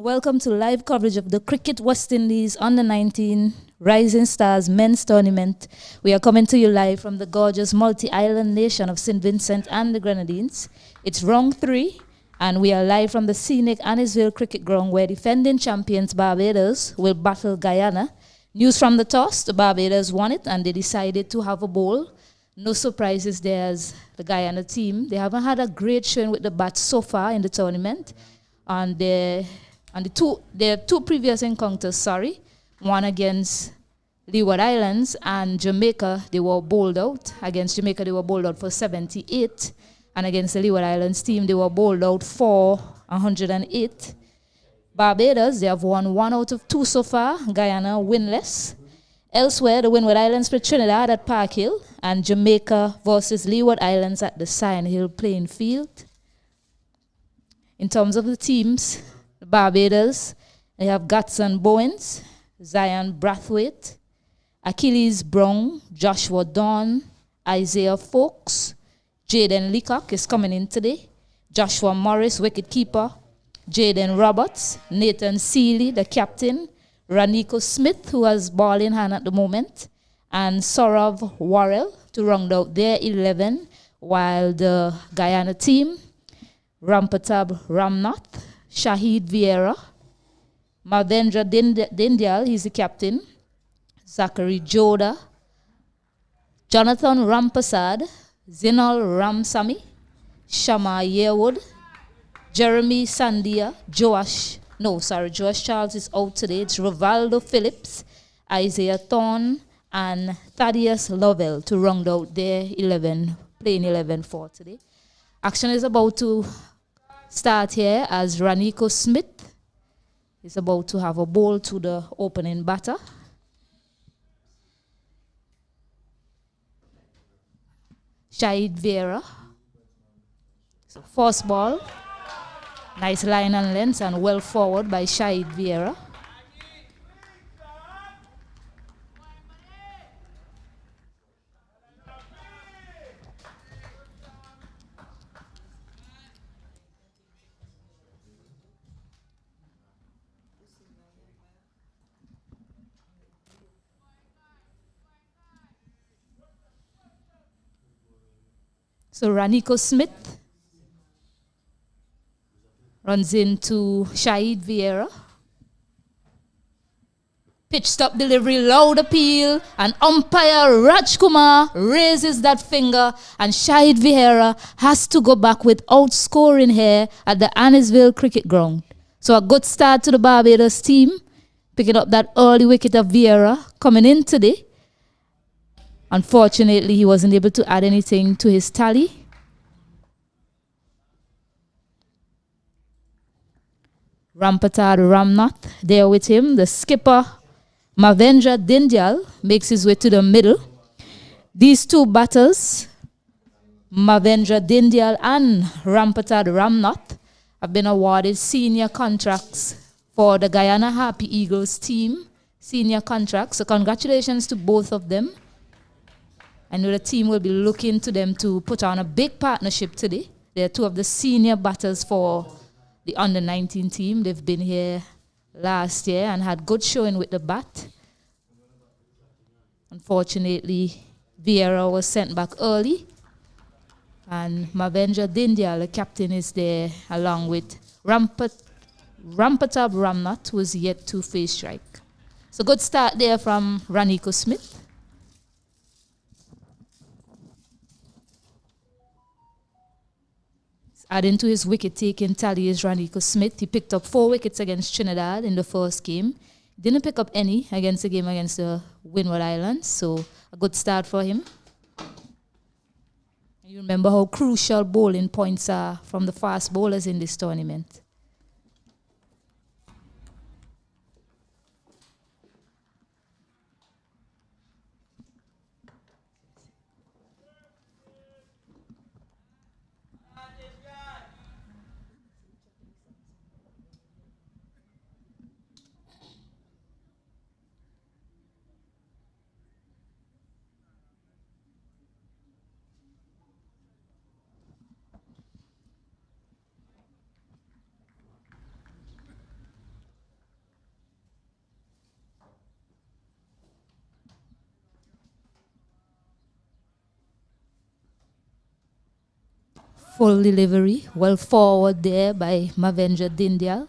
Welcome to live coverage of the Cricket West Indies Under 19 Rising Stars Men's Tournament. We are coming to you live from the gorgeous multi-island nation of St. Vincent and the Grenadines. It's round 3, and we are live from the scenic Annisville Cricket Ground where defending champions Barbados will battle Guyana. News from the toss, the Barbados won it and they decided to have a bowl. No surprises there as the Guyana team. They haven't had a great showing with the bat so far in the tournament. And their two previous encounters, one against Leeward Islands and Jamaica, they were bowled out. Against Jamaica, they were bowled out for 78. And against the Leeward Islands team, they were bowled out for 108. Barbados, they have won 1 out of 2 so far. Guyana winless. Elsewhere, the Windward Islands play Trinidad at Park Hill and Jamaica versus Leeward Islands at the Cyan Hill playing field. In terms of the teams, Barbados, they have Gatson Bowens, Zion Brathwaite, Achilles Brown, Joshua Dawn, Isaiah Fawkes, Jaden Leacock is coming in today, Joshua Morris, wicketkeeper, Jaden Roberts, Nathan Seeley, the captain, Raniko Smith, who has ball in hand at the moment, and Saurav Warrell to round out their 11, while the Guyana team, Rampatab Ramnath, Shahid Vieira, Mavendra Dindyal, he's the captain, Zachary Joda, Jonathan Rampasad, Zinal Ramsamy, Shama Yearwood, Jeremy Sandia, Josh Charles is out today. It's Rivaldo Phillips, Isaiah Thorne, and Thaddeus Lovell to round out their 11, playing 11 for today. Action is about to start here as Raniko Smith is about to have a bowl to the opening batter. Shahid Vieira. So first ball. Nice line and length and well forward by Shahid Vieira. So Raniko Smith runs into Shahid Vieira. Pitch stop delivery, loud appeal, and umpire Rajkumar raises that finger, and Shahid Vieira has to go back without scoring here at the Annisville Cricket Ground. So a good start to the Barbados team, picking up that early wicket of Vieira coming in today. Unfortunately, he wasn't able to add anything to his tally. Rampatad Ramnath there with him. The skipper, Mavendra Dindyal, makes his way to the middle. These two batters, Mavendra Dindyal and Rampatad Ramnath, have been awarded senior contracts for the Guyana Happy Eagles team. Senior contracts. So congratulations to both of them. I know the team will be looking to them to put on a big partnership today. They're two of the senior batters for the under-19 team. They've been here last year and had good showing with the bat. Unfortunately, Vieira was sent back early. And Mavendra Dindyal, the captain, is there along with Rampatab Ramnath, who is yet to face strike. So good start there from Raniko Smith. Adding to his wicket-taking tally is Raniko Smith. He picked up 4 wickets against Trinidad in the first game. Didn't pick up any against the game against the Windward Islands, so a good start for him. You remember how crucial bowling points are from the fast bowlers in this tournament. Full delivery, well forward there by Mavendra Dindyal.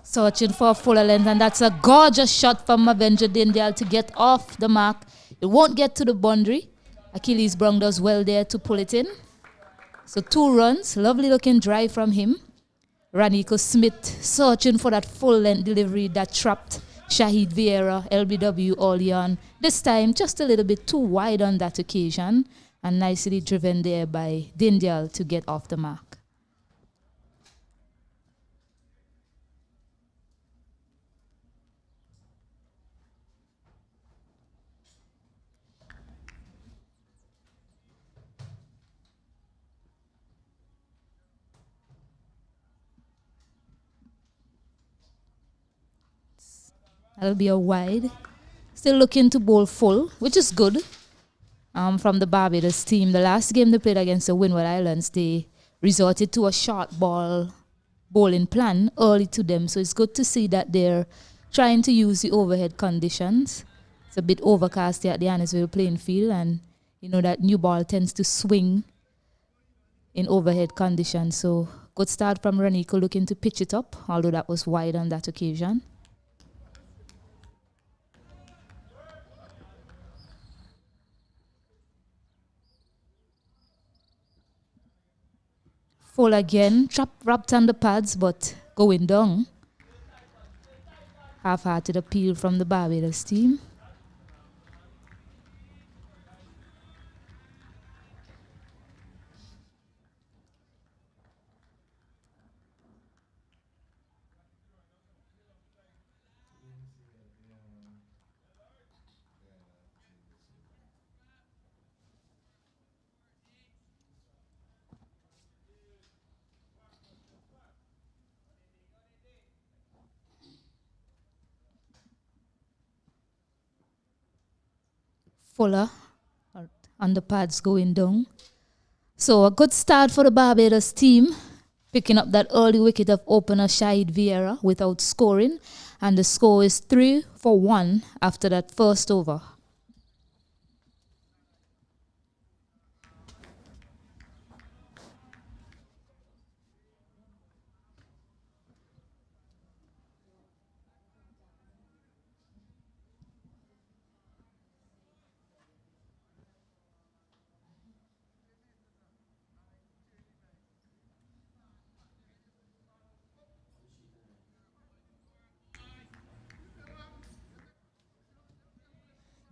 Searching for a fuller length, and that's a gorgeous shot from Mavendra Dindyal to get off the mark. It won't get to the boundary. Achilles Brown does well there to pull it in. So 2 runs, lovely looking drive from him. Raniko Smith searching for that full length delivery that trapped Shahid Vieira, LBW Orleans. This time just a little bit too wide on that occasion, and nicely driven there by Dindyal to get off the mark. That'll be a wide. Still looking to bowl full, which is good from the Barbados team. The last game they played against the Windward Islands, they resorted to a short ball bowling plan early to them. So it's good to see that they're trying to use the overhead conditions. It's a bit overcast here at the Annisville playing field, and you know that new ball tends to swing in overhead conditions. So good start from Raniko looking to pitch it up, although that was wide on that occasion. Full again, wrapped on the pads, but going down. Half-hearted appeal from the Barbados team. Fuller on the pads going down. So a good start for the Barbados team, picking up that early wicket of opener Shahid Vieira without scoring, and the score is 3 for 1 after that first over.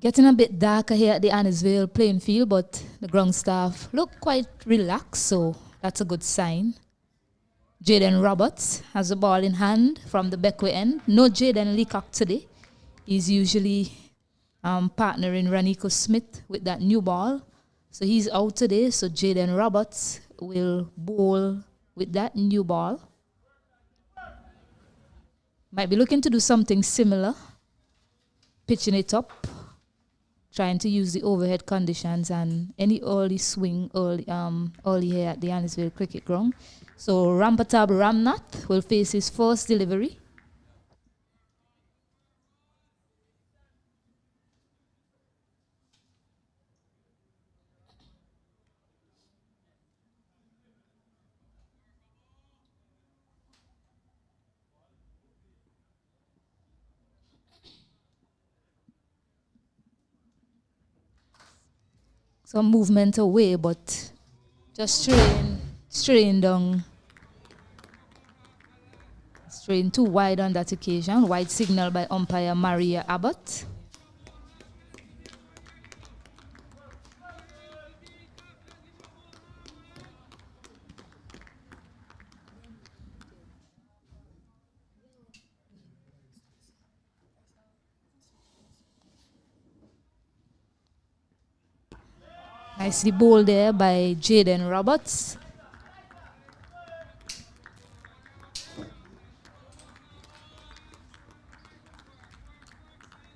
Getting a bit darker here at the Annisville playing field, but the ground staff look quite relaxed, so that's a good sign. Jaden Roberts has the ball in hand from the Beckway end. No Jaden Leacock today. He's usually partnering Raniko Smith with that new ball. So he's out today, so Jaden Roberts will bowl with that new ball. Might be looking to do something similar. Pitching it up, trying to use the overhead conditions and any early swing early here at the Annisville Cricket Ground. So Rampatab Ramnath will face his first delivery. Some movement away, but just straying down. Straying too wide on that occasion. Wide signal by umpire Maria Abbott. Nicely bowled there by Jaden Roberts.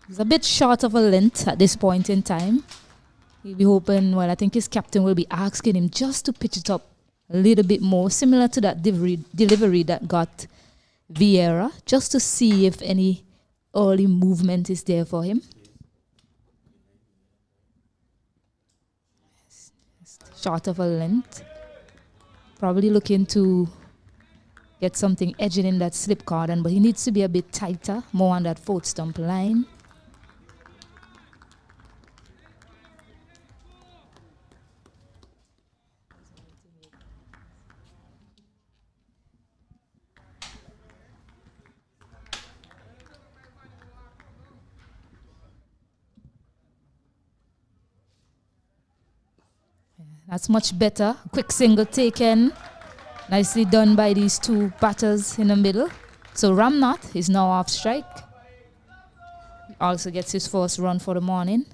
He's a bit short of a length at this point in time. He'll be hoping, well, I think his captain will be asking him just to pitch it up a little bit more, similar to that delivery that got Vieira, just to see if any early movement is there for him. Short of a length. Probably looking to get something edging in that slip cordon, but he needs to be a bit tighter, more on that fourth stump line. That's much better. Quick single taken. Nicely done by these two batters in the middle. So Ramnath is now off strike. Also gets his first run for the morning.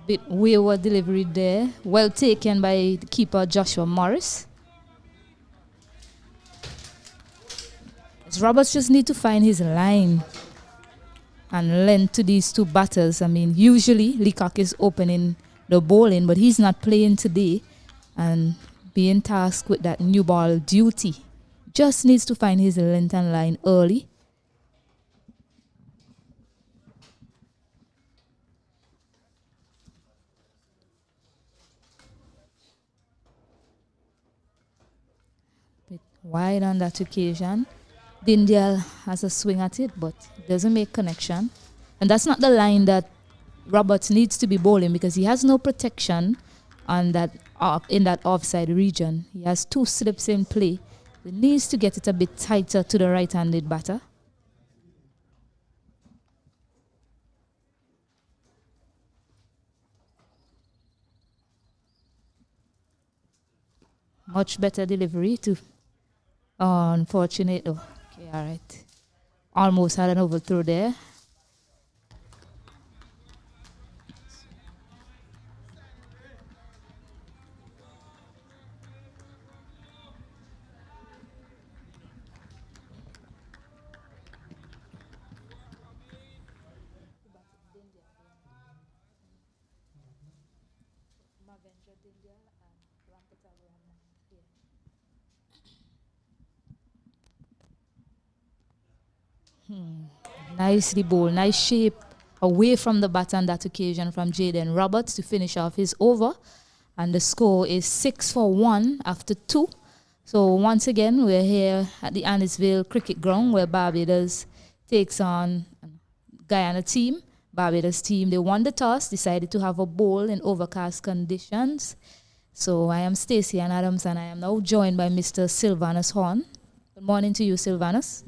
Bit wayward delivery there. Well taken by the keeper Joshua Morris. Roberts just need to find his line and lend to these two batters. I mean, usually Leacock is opening the bowling, but he's not playing today and being tasked with that new ball duty. Just needs to find his length and line early. Bit wide on that occasion. Dindial has a swing at it, but doesn't make connection. And that's not the line that Roberts needs to be bowling, because he has no protection on that in that offside region. He has two slips in play. He needs to get it a bit tighter to the right-handed batter. Much better delivery too. Oh, unfortunate though. Okay, all right. Almost had an overthrow there. Nicely bowled, nice shape away from the bat on that occasion from Jaden Roberts to finish off his over. And the score is 6-1 after 2. So once again, we're here at the Annisville Cricket Ground where Barbados takes on Guyana team. Barbados team, they won the toss, decided to have a bowl in overcast conditions. So I am Stacey Ann Adams and I am now joined by Mr. Sylvanus Horn. Good morning to you, Sylvanus.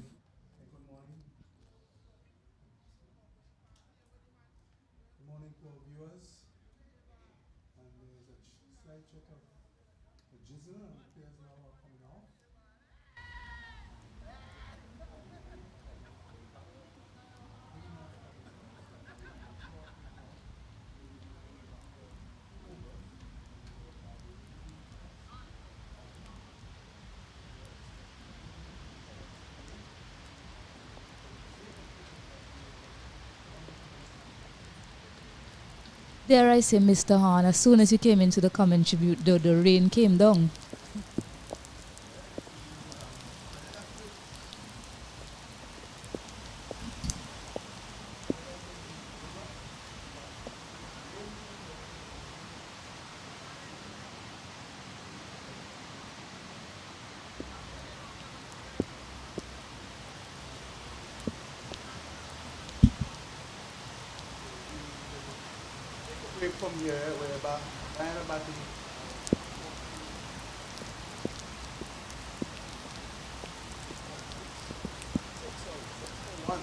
Dare I say, Mr. Horn, as soon as you came into the commentary, the rain came down. from here, we're back. Guyana batting. One.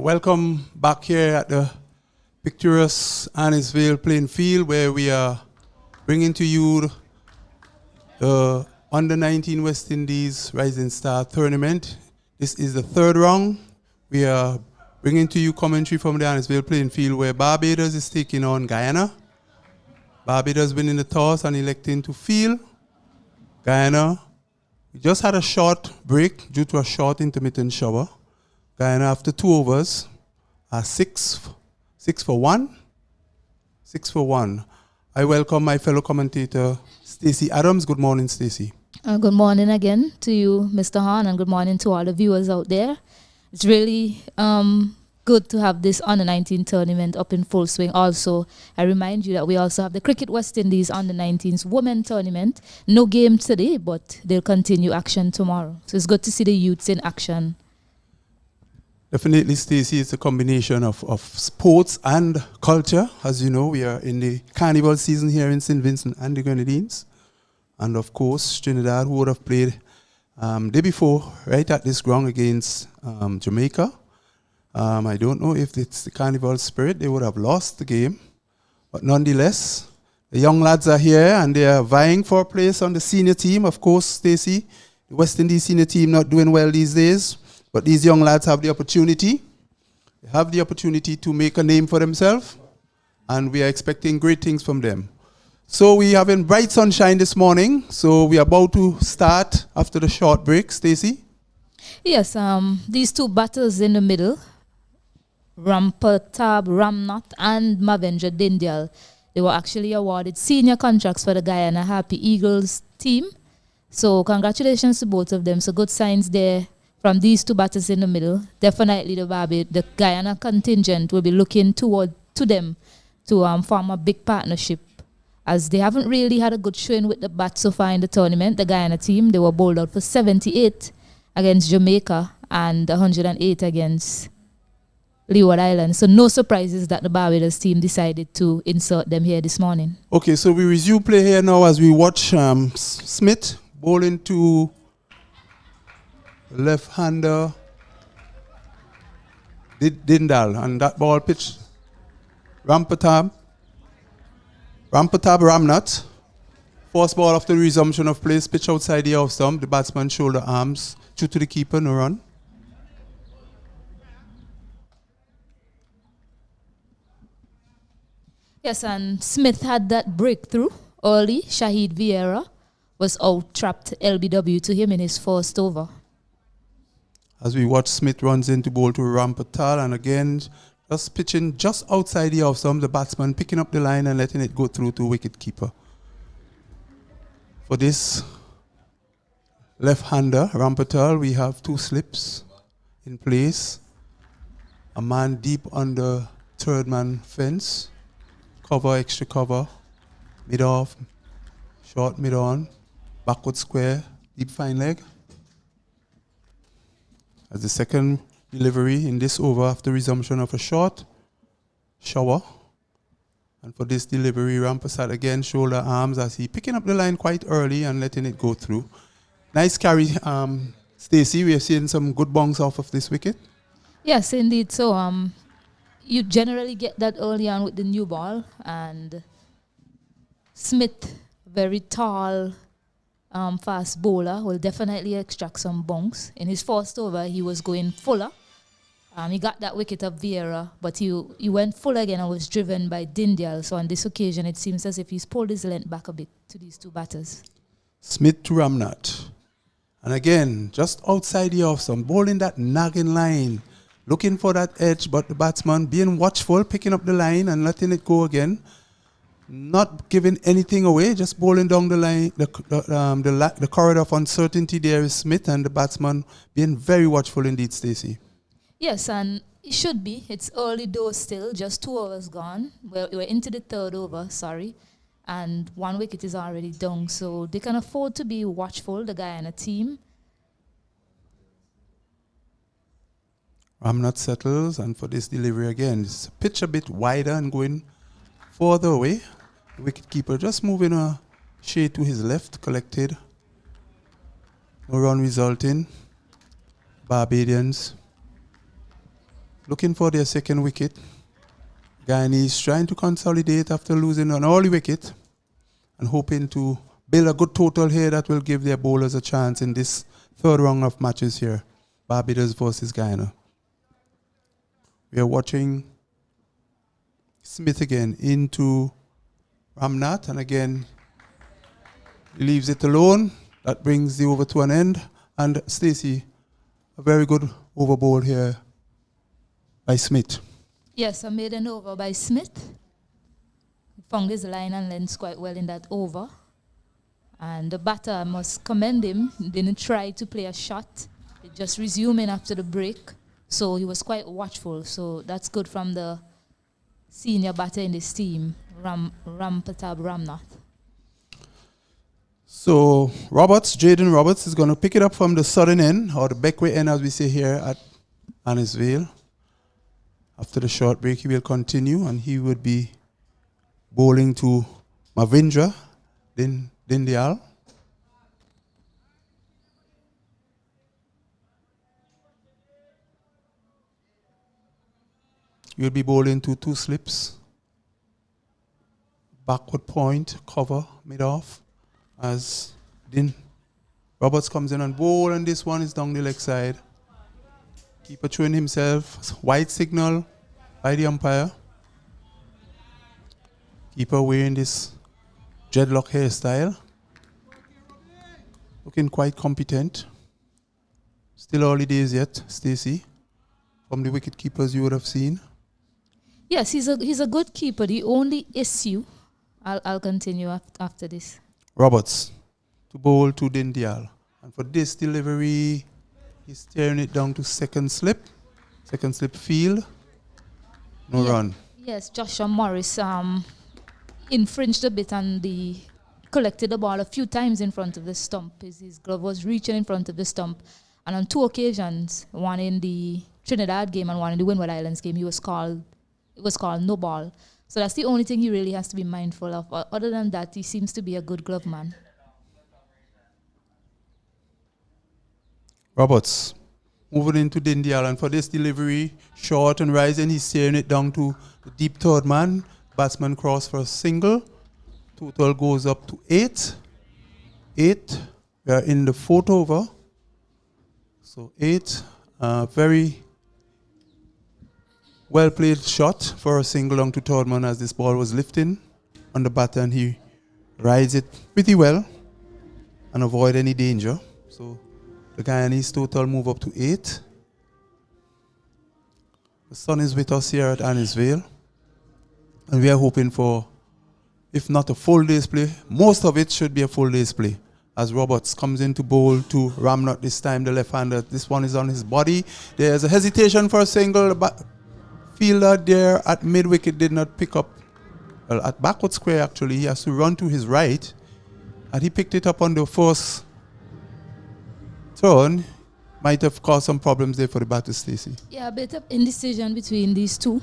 welcome back here at the picturesque Annisville playing field where we are bringing to you the Under-19 West Indies Rising Star Tournament. This is the third round. We are bringing to you commentary from the Annisville playing field where Barbados is taking on Guyana. Barbados winning the toss and electing to field. Guyana, we just had a short break due to a short intermittent shower. Guyana, after 2 overs, are 6 for 1. 6 for 1. I welcome my fellow commentator, Stacey Adams. Good morning, Stacey. Good morning again to you, Mr. Hahn, and good morning to all the viewers out there. It's really good to have this Under-19 tournament up in full swing. Also, I remind you that we also have the Cricket West Indies Under-19s Women Tournament. No game today, but they'll continue action tomorrow. So it's good to see the youths in action. Definitely, Stacey, it's a combination of sports and culture. As you know, we are in the carnival season here in St. Vincent and the Grenadines. And of course, Trinidad, who would have played day before, right at this ground against Jamaica. I don't know if it's the carnival spirit. They would have lost the game. But nonetheless, the young lads are here and they are vying for a place on the senior team. Of course, Stacey, the West Indies senior team not doing well these days. But these young lads have the opportunity. They have the opportunity to make a name for themselves. And we are expecting great things from them. So we have in bright sunshine this morning. So we are about to start after the short break. Stacey? Yes, these two batters in the middle, Rampertab Ramnath and Mahendra Dindyal, they were actually awarded senior contracts for the Guyana Happy Eagles team. So congratulations to both of them. So good signs there from these two batters in the middle. Definitely the Guyana contingent will be looking to them to form a big partnership, as they haven't really had a good showing with the bat so far in the tournament. The Guyana team, they were bowled out for 78 against Jamaica and 108 against Leeward Islands. So no surprises that the Barbados team decided to insert them here this morning. Okay, so we resume play here now as we watch Smith bowling to left-hander Dindyal, and that ball pitched Rampertab Ramnath. First ball after the resumption of play, pitch outside the off stump. The batsman shoulder arms, true to the keeper, no run. Yes, and Smith had that breakthrough early. Shahid Vieira was out, trapped LBW to him in his first over. As we watch, Smith runs into bowl to Rampertab, and again, just pitching just outside the off stump. The batsman picking up the line and letting it go through to wicket keeper. For this left-hander, Rampertab, we have 2 slips in place. A man deep under third man fence. Cover, extra cover, mid-off, short mid-on, backward square, deep fine leg. As the second delivery in this over after resumption of a short shower. And for this delivery, Rampersad again, shoulder arms as he picking up the line quite early and letting it go through. Nice carry, Stacey. We are seeing some good bongs off of this wicket. Yes, indeed. So you generally get that early on with the new ball, and Smith, very tall, fast bowler, will definitely extract some bonks. In his first over, he was going fuller. He got that wicket of Vieira, but he went full again and was driven by Dindyal. So on this occasion, it seems as if he's pulled his length back a bit to these two batters. Smith to Ramnath. And again, just outside the off stump, bowling that nagging line, looking for that edge, but the batsman being watchful, picking up the line and letting it go again. Not giving anything away, just bowling down the line, the corridor of uncertainty there is Smith, and the batsman being very watchful indeed, Stacey. Yes, and it should be. It's early though still, just 2 overs gone. We're into the third over, and 1 wicket is already down, so they can afford to be watchful, the Guyana team. Ramnath settles, and for this delivery again, it's a pitch a bit wider and going further away. The wicketkeeper just moving a shade to his left, collected. No run resulting. Barbadians looking for their second wicket. Guyanese trying to consolidate after losing an early wicket and hoping to build a good total here that will give their bowlers a chance in this third round of matches here. Barbados versus Guyana. We are watching Smith again into Ramnath, and again he leaves it alone. That brings the over to an end. And Stacey, a very good over bowl here by Smith. Yes, I made an over by Smith. He found his line and length quite well in that over. And the batter, I must commend him, didn't try to play a shot. He just resuming after the break. So he was quite watchful. So that's good from the senior batter in this team, Rampatab Ramnath. So Jaden Roberts is going to pick it up from the southern end, or the backway end as we say here at Annisvale. After the short break, he will continue, and he would be bowling to Mavindra Dindyal. He will be bowling to two slips. Backward point, cover, mid-off. As Din Roberts comes in and bowl, and this one is down the leg side. Keeper throwing himself. White signal by the umpire. Keeper wearing this dreadlock hairstyle. Looking quite competent. Still early days yet, Stacey, from the wicket keepers you would have seen. Yes, he's a good keeper. The only issue, I'll continue after this. Roberts to bowl to Dindyal. And for this delivery, he's tearing it down to second slip field. No run. Yes, Joshua Morris infringed a bit and collected the ball a few times in front of the stump. His glove was reaching in front of the stump. And on two occasions, one in the Trinidad game and one in the Windward Islands game, it was called no ball. So that's the only thing he really has to be mindful of. Other than that, he seems to be a good glove man. Roberts moving into Dindyal, and for this delivery, short and rising, he's steering it down to the deep third man. Batsman cross for a single. Total goes up to 8. 8. We are in the fourth over. So 8. Very well played shot for a single down to third man as this ball was lifting on the batter, and he rides it pretty well and avoid any danger. So the Guyanese total move up to 8. The sun is with us here at Annisvale, and we are hoping for, if not a full day's play, most of it should be a full day's play. As Roberts comes in to bowl to Ramnath this time, the left-hander. This one is on his body. There's a hesitation for a single. The fielder there at mid-wicket did not pick up. Well, at backward square, actually, he has to run to his right. And he picked it up on the first turn. Might have caused some problems there for the batter, Stacey. Yeah, a bit of indecision between these two.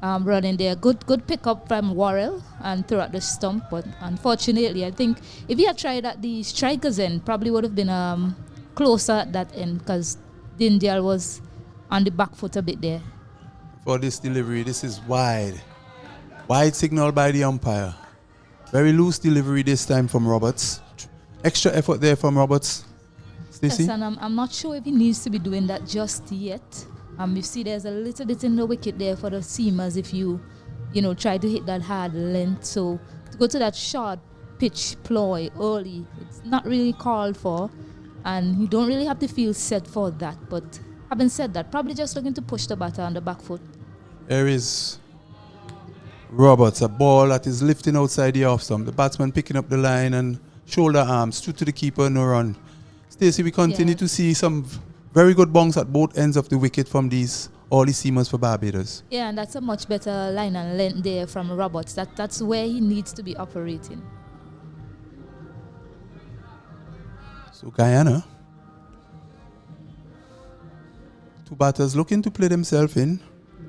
Running there. Good pick up from Worrell and throw at the stump. But unfortunately, I think if he had tried at the striker's end, probably would have been closer at that end, because Dindyal was on the back foot a bit there. For this delivery, this is wide. Wide signal by the umpire. Very loose delivery this time from Roberts. Extra effort there from Roberts. Stacey? Yes, and I'm not sure if he needs to be doing that just yet. You see there's a little bit in the wicket there for the seamers if you try to hit that hard length. So to go to that short pitch ploy early, it's not really called for. And you don't really have to feel set for that. But having said that, probably just looking to push the batter on the back foot. There is Roberts, a ball that is lifting outside the off stump. The batsman picking up the line and shoulder arms, through to the keeper, no run. Stacey, we continue to see some very good bunks at both ends of the wicket from these early seamers for Barbados. Yeah, and that's a much better line and length there from Roberts. That's where he needs to be operating. So Guyana, two batters looking to play themselves in.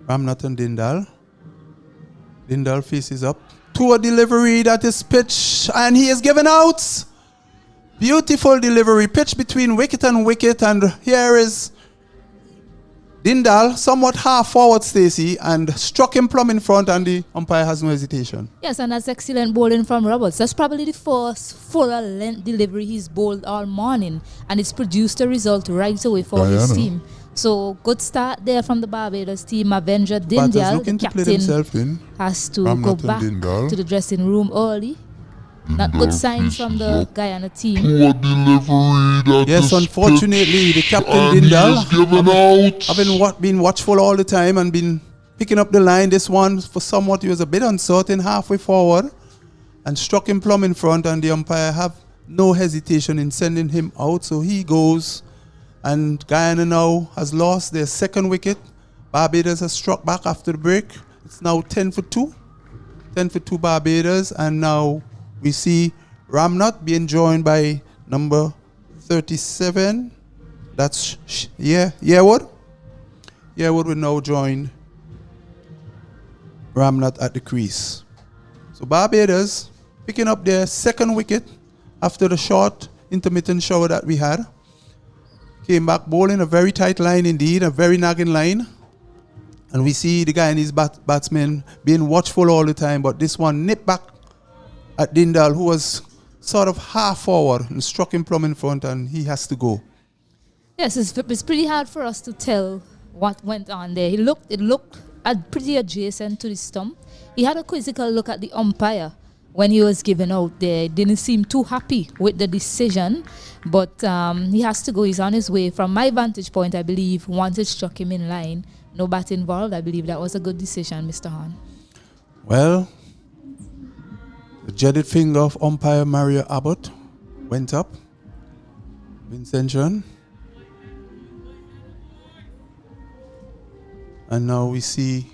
Ramnath and Dindyal. Dindyal faces up to a delivery that is pitched, and he is given out. Beautiful delivery, pitch between wicket and wicket, and here is Dindal, somewhat half forward, Stacey, and struck him plumb in front, and the umpire has no hesitation. Yes, and that's excellent bowling from Roberts. That's probably the first fuller length delivery he's bowled all morning, and it's produced a result right away for his team. So good start there from the Barbados team. Avenger Dindal, the captain, has to go back to the dressing room early. Not good signs from the Guyana team. Yes, unfortunately, the captain Dindal, having been watchful all the time and been picking up the line, this one, for somewhat, he was a bit uncertain halfway forward and struck him plumb in front, and the umpire have no hesitation in sending him out. So he goes, and Guyana now has lost their second wicket. Barbados has struck back after the break. It's now 10 for 2. 10 for 2 Barbados, and now we see Ramnath being joined by number 37. That's Yearwood. Yearwood will now join Ramnath at the crease. So Barbados picking up their second wicket after the short intermittent shower that we had. Came back bowling a very tight line indeed, a very nagging line. And we see the Guyanese batsmen being watchful all the time, but this one nipped back at Dindal, who was sort of half forward, and struck him plumb in front, and he has to go. Yes, it's pretty hard for us to tell what went on there. It looked pretty adjacent to the stump. He had a quizzical look at the umpire when he was given out there. Didn't seem too happy with the decision, but he has to go. He's on his way. From my vantage point, I believe once it struck him in line, no bat involved, I believe that was a good decision, Mr. Hahn. Well, the jetted finger of umpire Mario Abbott went up. Vincention. And now we see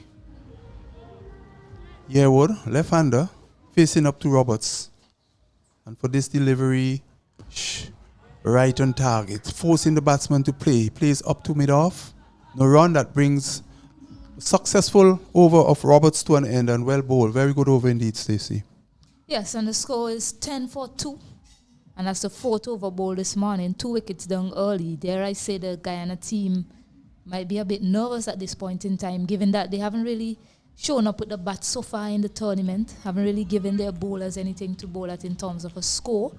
Yearwood, left-hander, facing up to Roberts. And for this delivery, right on target, forcing the batsman to play. He plays up to mid-off. No run, that brings a successful over of Roberts to an end, and well bowled. Very good over indeed, Stacey. Yes, and the score is 10 for 2. And that's the fourth over bowl this morning. 2 wickets down early. Dare I say the Guyana team might be a bit nervous at this point in time, given that they haven't really shown up with the bat so far in the tournament, haven't really given their bowlers anything to bowl at in terms of a score.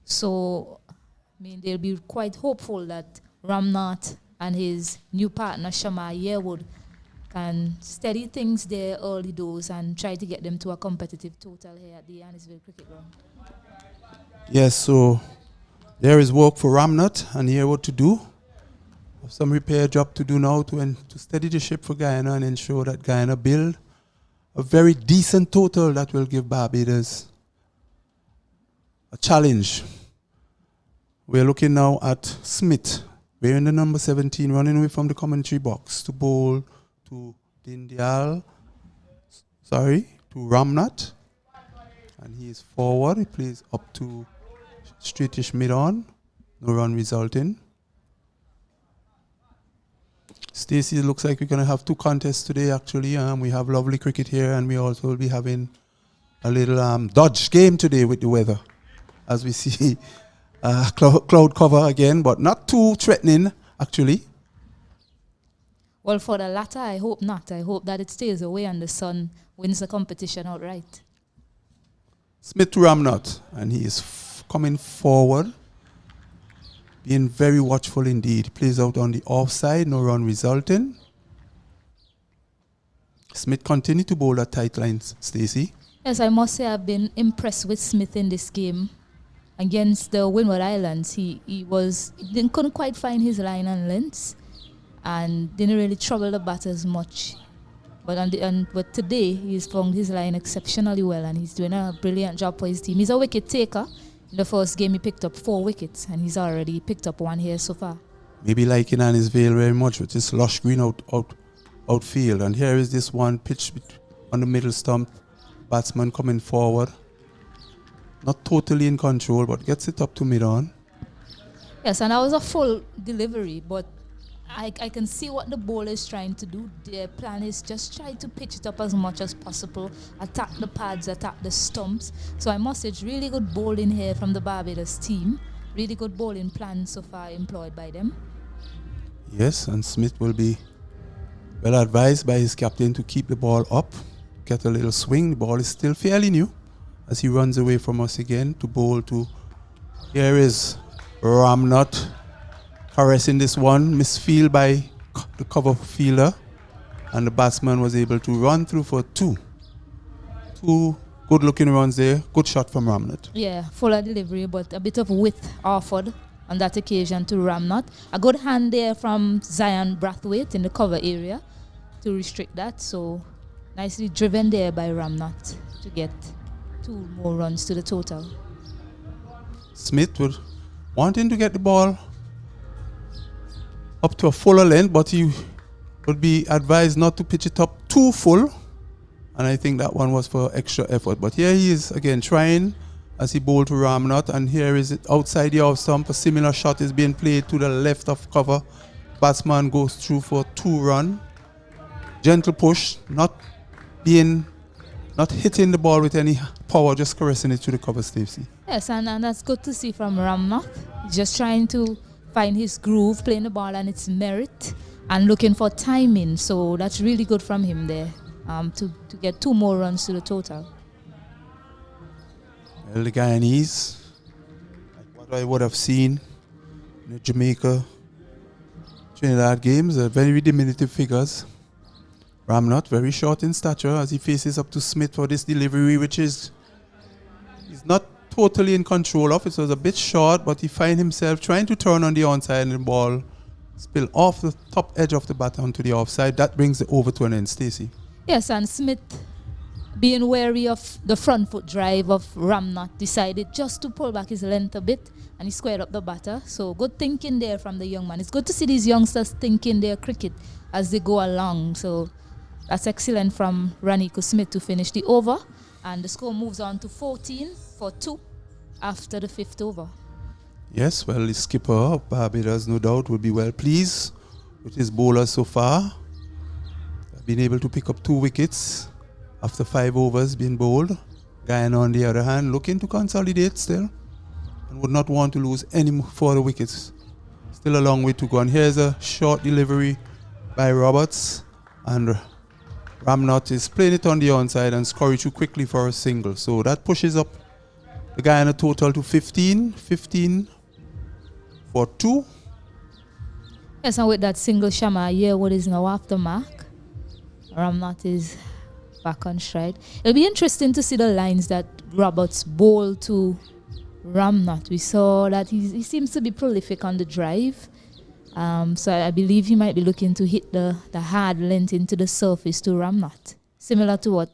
So, I mean, they'll be quite hopeful that Ramnath and his new partner, Shamar Yearwood, can steady things there early doors and try to get them to a competitive total here at the Annisville Cricket Ground. Yes, so there is work for Ramnath and Yearwood to do. Some repair job to do now to steady the ship for Guyana and ensure that Guyana build a very decent total that will give Barbados a challenge. We're looking now at Smith, wearing the number 17, running away from the commentary box to bowl to to Ramnath. And he is forward. He plays up to straightish mid-on. No run resulting. Stacey, it looks like we're going to have 2 contests today, actually. We have lovely cricket here, and we also will be having a little dodge game today with the weather, as we see cloud cover again, but not too threatening, actually. Well, for the latter, I hope not. I hope that it stays away and the sun wins the competition outright. Smith to Ramnath, and he is coming forward, being very watchful indeed. Plays out on the offside, no run resulting. Smith continued to bowl at tight lines, Stacey. Yes, I must say I've been impressed with Smith in this game. Against the Windward Islands, he couldn't quite find his line and lengths and didn't really trouble the batters much. But today, he's found his line exceptionally well, and he's doing a brilliant job for his team. He's a wicket taker. In the first game, he picked up 4 wickets, and he's already picked up 1 here so far. Maybe liking Annisvale very much with this lush green outfield. And here is this one pitch on the middle stump. Batsman coming forward. Not totally in control, but gets it up to mid-on. Yes, and that was a full delivery, but I can see what the bowler is trying to do. Their plan is just try to pitch it up as much as possible, attack the pads, attack the stumps. So I must say it's really good bowling here from the Barbados team. Really good bowling plan so far employed by them. Yes, and Smith will be Well advised by his captain to keep the ball up, get a little swing. The ball is still fairly new as he runs away from us again to bowl to. Here is Ramnot caressing this one, misfield by the cover fielder, and the batsman was able to run through for two. Two good looking runs there, good shot from Ramnot. Yeah, fuller delivery, but a bit of width offered on that occasion to Ramnot. A good hand there from Zion Brathwaite in the cover area to restrict that. So nicely driven there by Ramnot to get 2 more runs to the total. Smith would wanting to get the ball up to a fuller length, but he would be advised not to pitch it up too full. And I think that one was for extra effort. But here he is again trying as he bowled to Ramnot, and here is it outside the off stump. A similar shot is being played to the left of cover. Batsman goes through for 2 run. Gentle push, not hitting the ball with any power, just caressing it to the cover, Stacey. Yes, and that's good to see from Ramnot. He's just trying to find his groove, playing the ball and its merit, and looking for timing. So that's really good from him there to get 2 more runs to the total. Well, the Guyanese, like what I would have seen in the Jamaica Trinidad games, are very diminutive figures. Ramnot very short in stature as he faces up to Smith for this delivery, which he's not totally in control of. It was a bit short, but he finds himself trying to turn on the onside and the ball spill off the top edge of the bat onto the offside. That brings it over to an end, Stacey. Yes, and Smith, being wary of the front foot drive of Ramnot, decided just to pull back his length a bit, and he squared up the batter. So good thinking there from the young man. It's good to see these youngsters thinking their cricket as they go along. So that's excellent from Raniko Smith to finish the over. And the score moves on to 14 for 2 after the 5th over. Yes, well, the skipper of Barbados, no doubt, will be well pleased with his bowlers so far. Been able to pick up 2 wickets after 5 overs being bowled. Guyana, on the other hand, looking to consolidate still and would not want to lose any further wickets. Still a long way to go. And here's a short delivery by Roberts, and Ramnot is playing it on the onside and scoring through quickly for a single. So that pushes up the Guyana total to 15 for 2. Yes, and with that single Shama, Yearwood is now off the mark. Ramnot is back on stride. It'll be interesting to see the lines that Roberts bowled to Ramnot. We saw that he seems to be prolific on the drive. So I believe he might be looking to hit the hard length into the surface to Ramnot, similar to what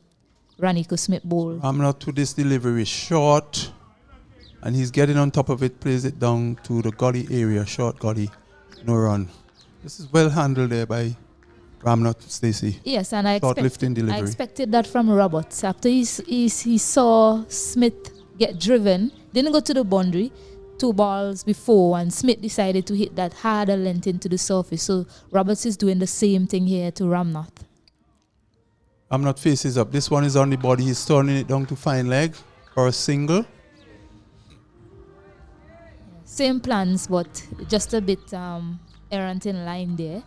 Raniko Smith bowled. Ramnot to this delivery short, and he's getting on top of it, plays it down to the gully area, short gully, no run. This is well handled there by Ramnot, Stacey. Yes, and I expected that from Roberts. After he saw Smith get driven, didn't go to the boundary 2 balls before, and Smith decided to hit that harder length into the surface. So Roberts is doing the same thing here to Ramnot. Ramnot faces up. This one is on the body. He's turning it down to fine leg for a single. Same plans, but just a bit errant in line there.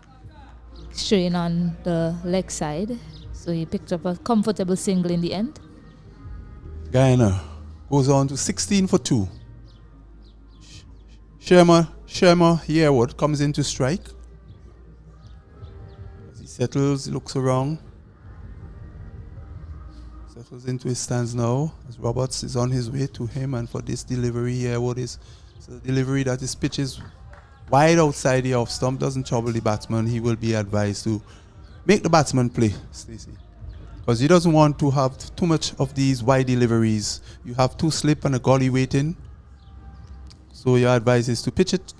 Straying on the leg side. So he picked up a comfortable single in the end. Guyana goes on to 16 for 2. Sherma Yearwood comes in to strike. As he settles, looks around. Settles into his stance now as Roberts is on his way to him, and for this delivery, Yearwood is a delivery that his pitch is wide outside the off stump, doesn't trouble the batsman. He will be advised to make the batsman play, Stacey, because he doesn't want to have too much of these wide deliveries. You have 2 slip and a gully waiting. So your advice is to pitch it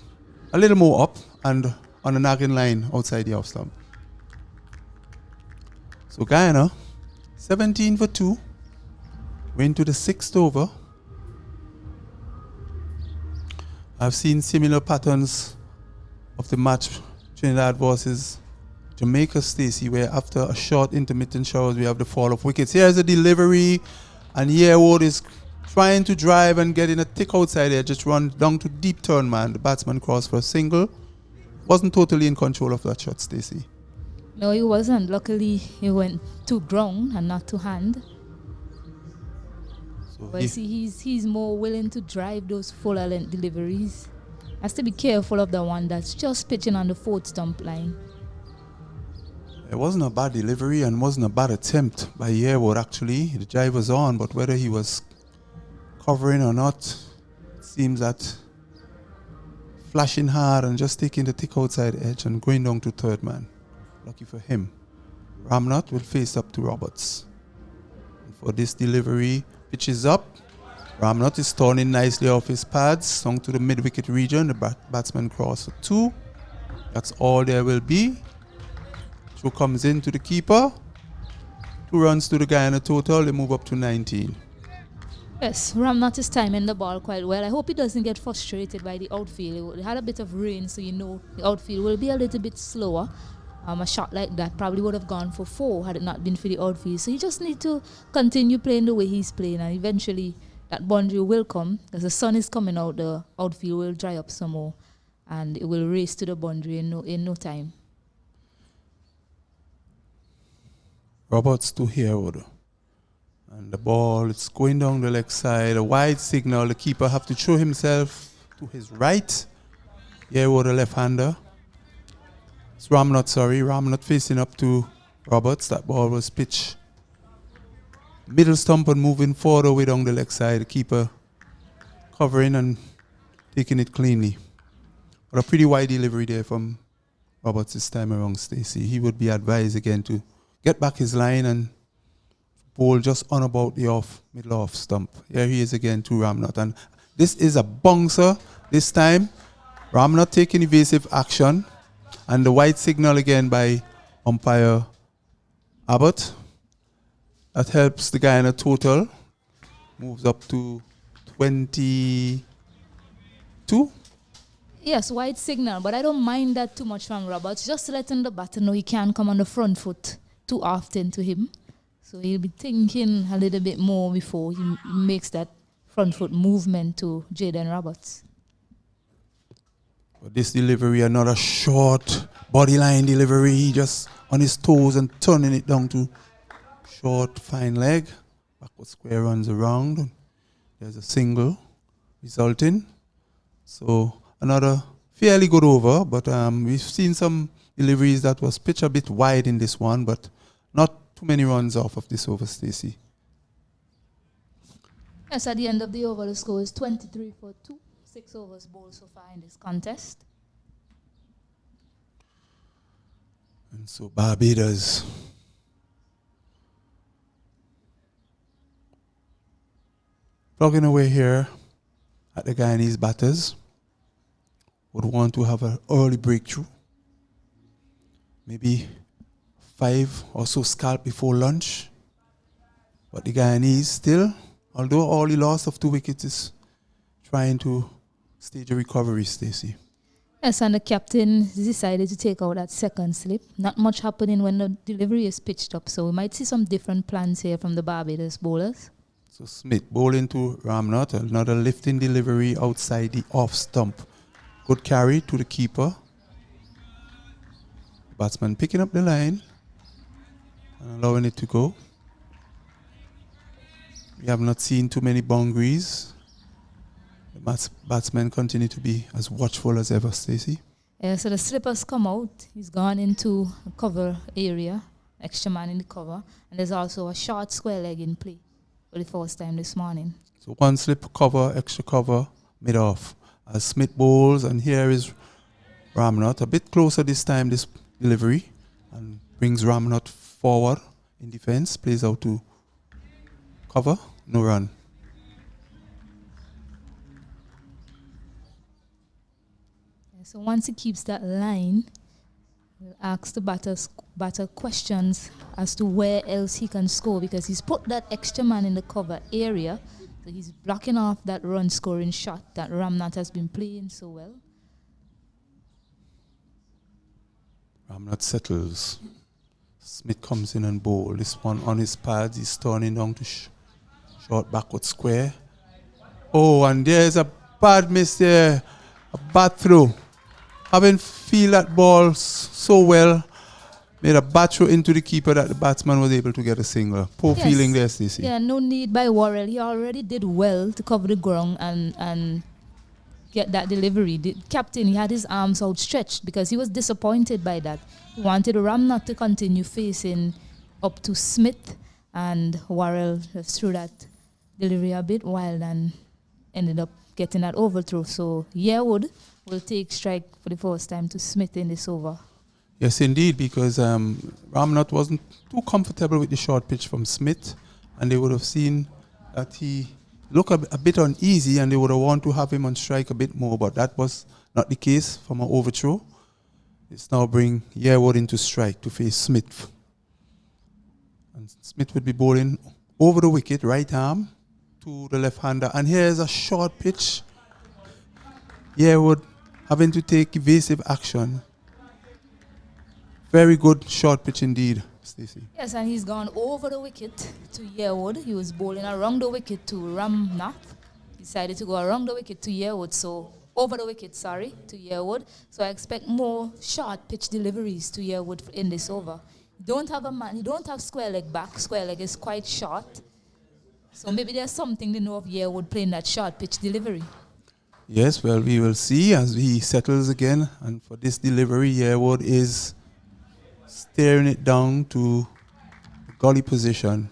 a little more up and on a nagging line outside the off stump. So Guyana, 17 for 2. We're into the 6th over. I've seen similar patterns of the match Trinidad versus Jamaica, Stacey, where after a short intermittent showers we have the fall of wickets. Here's a delivery, and Yearwood is trying to drive and get in a thick outside there, just run down to deep turn man. The batsman crossed for a single. Wasn't totally in control of that shot, Stacey. No, he wasn't. Luckily, he went to ground and not to hand. So But see, he's more willing to drive those fuller length deliveries. Has to be careful of the one that's just pitching on the fourth stump line. it wasn't a bad delivery and wasn't a bad attempt by Yearwood actually. The drive was on, but whether he was covering or not, it seems that flashing hard and just taking the thick outside edge and going down to third man. Lucky for him. Ramnot will face up to Roberts. And for this delivery, pitch is up. Ramnot is turning nicely off his pads, down to the mid-wicket region. The batsman cross for 2. That's all there will be. Throw comes in to the keeper. 2 runs to the Guyana total. They move up to 19. Yes, Ramnot is timing the ball quite well. I hope he doesn't get frustrated by the outfield. It had a bit of rain, so the outfield will be a little bit slower. A shot like that probably would have gone for 4 had it not been for the outfield. So he just need to continue playing the way he's playing, and eventually that boundary will come. As the sun is coming out, the outfield will dry up some more, and it will race to the boundary in no time. Roberts to Harewood. And the ball is going down the leg side. A wide signal. The keeper have to throw himself to his right. Harewood, a left-hander. It's Ramnot facing up to Roberts. That ball was pitched middle stump and moving forward away down the leg side. The keeper covering and taking it cleanly. But a pretty wide delivery there from Roberts this time around, Stacey. He would be advised again to get back his line and bowl just on about the middle off stump. Here he is again to Ramnot. And this is a bouncer this time. Ramnot taking evasive action. And the white signal again by umpire Abbott. That helps the Guyana total. Moves up to 22. Yes, white signal, but I don't mind that too much from Roberts. Just letting the batter know he can't come on the front foot too often to him. So he'll be thinking a little bit more before he makes that front foot movement to Jaden Roberts. But this delivery, another short bodyline delivery, just on his toes and turning it down to short, fine leg. Backward square runs around. There's a single resulting. So another fairly good over, but we've seen some deliveries that was pitched a bit wide in this one, but not too many runs off of this over, Stacey. Yes, at the end of the over, the score is 23 for 2. 6 overs bowled so far in this contest. And so Barbados plugging away here at the Guyanese batters. Would want to have an early breakthrough. Maybe 5 or so scalp before lunch. But the Guyanese still, although all he lost of 2 wickets, is trying to stage a recovery, Stacey. Yes, and the captain decided to take out that second slip. Not much happening when the delivery is pitched up, so we might see some different plans here from the Barbados bowlers. So Smith bowling to Ramnot, another lifting delivery outside the off stump. Good carry to the keeper. Batsman picking up the line and allowing it to go. We have not seen too many boundaries. The batsmen continue to be as watchful as ever, Stacey. Yeah, so the slip has come out. He's gone into the cover area, extra man in the cover. And there's also a short square leg in play for the first time this morning. So 1 slip cover, extra cover, mid off. As Smith bowls, and here is Ramnot. A bit closer this time, this delivery. And brings Ramnot forward in defense. Plays out to cover, no run. So once he keeps that line, we'll ask the batter questions as to where else he can score, because he's put that extra man in the cover area. So he's blocking off that run scoring shot that Ramnot has been playing so well. Ramnot settles. Smith comes in and bowl. This one on his pads, he's turning down to short backward square. Oh, and there's a bad miss there. A bad throw. Haven't feel that ball so well. made a bat throw into the keeper that the batsman was able to get a single. Poor Yes. feeling there, Stacey. Yeah, no need by Worrell. He already did well to cover the ground and get that delivery. The captain, he had his arms outstretched because he was disappointed by that. He wanted Ramnath to continue facing up to Smith, and Worrell just threw that delivery a bit wild and ended up getting that overthrow. So Yearwood will take strike for the first time to Smith in this over. Yes, indeed, because Ramnath wasn't too comfortable with the short pitch from Smith, and they would have seen that he looked a bit uneasy, and they would have wanted to have him on strike a bit more, but that was not the case from an overthrow. It's now bring Yearwood into strike to face Smith. And Smith would be bowling over the wicket, right arm, to the left-hander. And here's a short pitch. Yearwood having to take evasive action. Very good short pitch indeed, Stacey. Yes, and he's gone over the wicket to Yearwood. He was bowling around the wicket to Ramnath. Decided to go around the wicket to Yearwood, so over the wicket, to Yearwood. So I expect more short pitch deliveries to Yearwood in this over. You don't have square leg back. Square leg is quite short. So maybe there's something to know of Yearwood playing that short pitch delivery. Yes, well, we will see as he settles again. And for this delivery, Yearwood is staring it down to the gully position.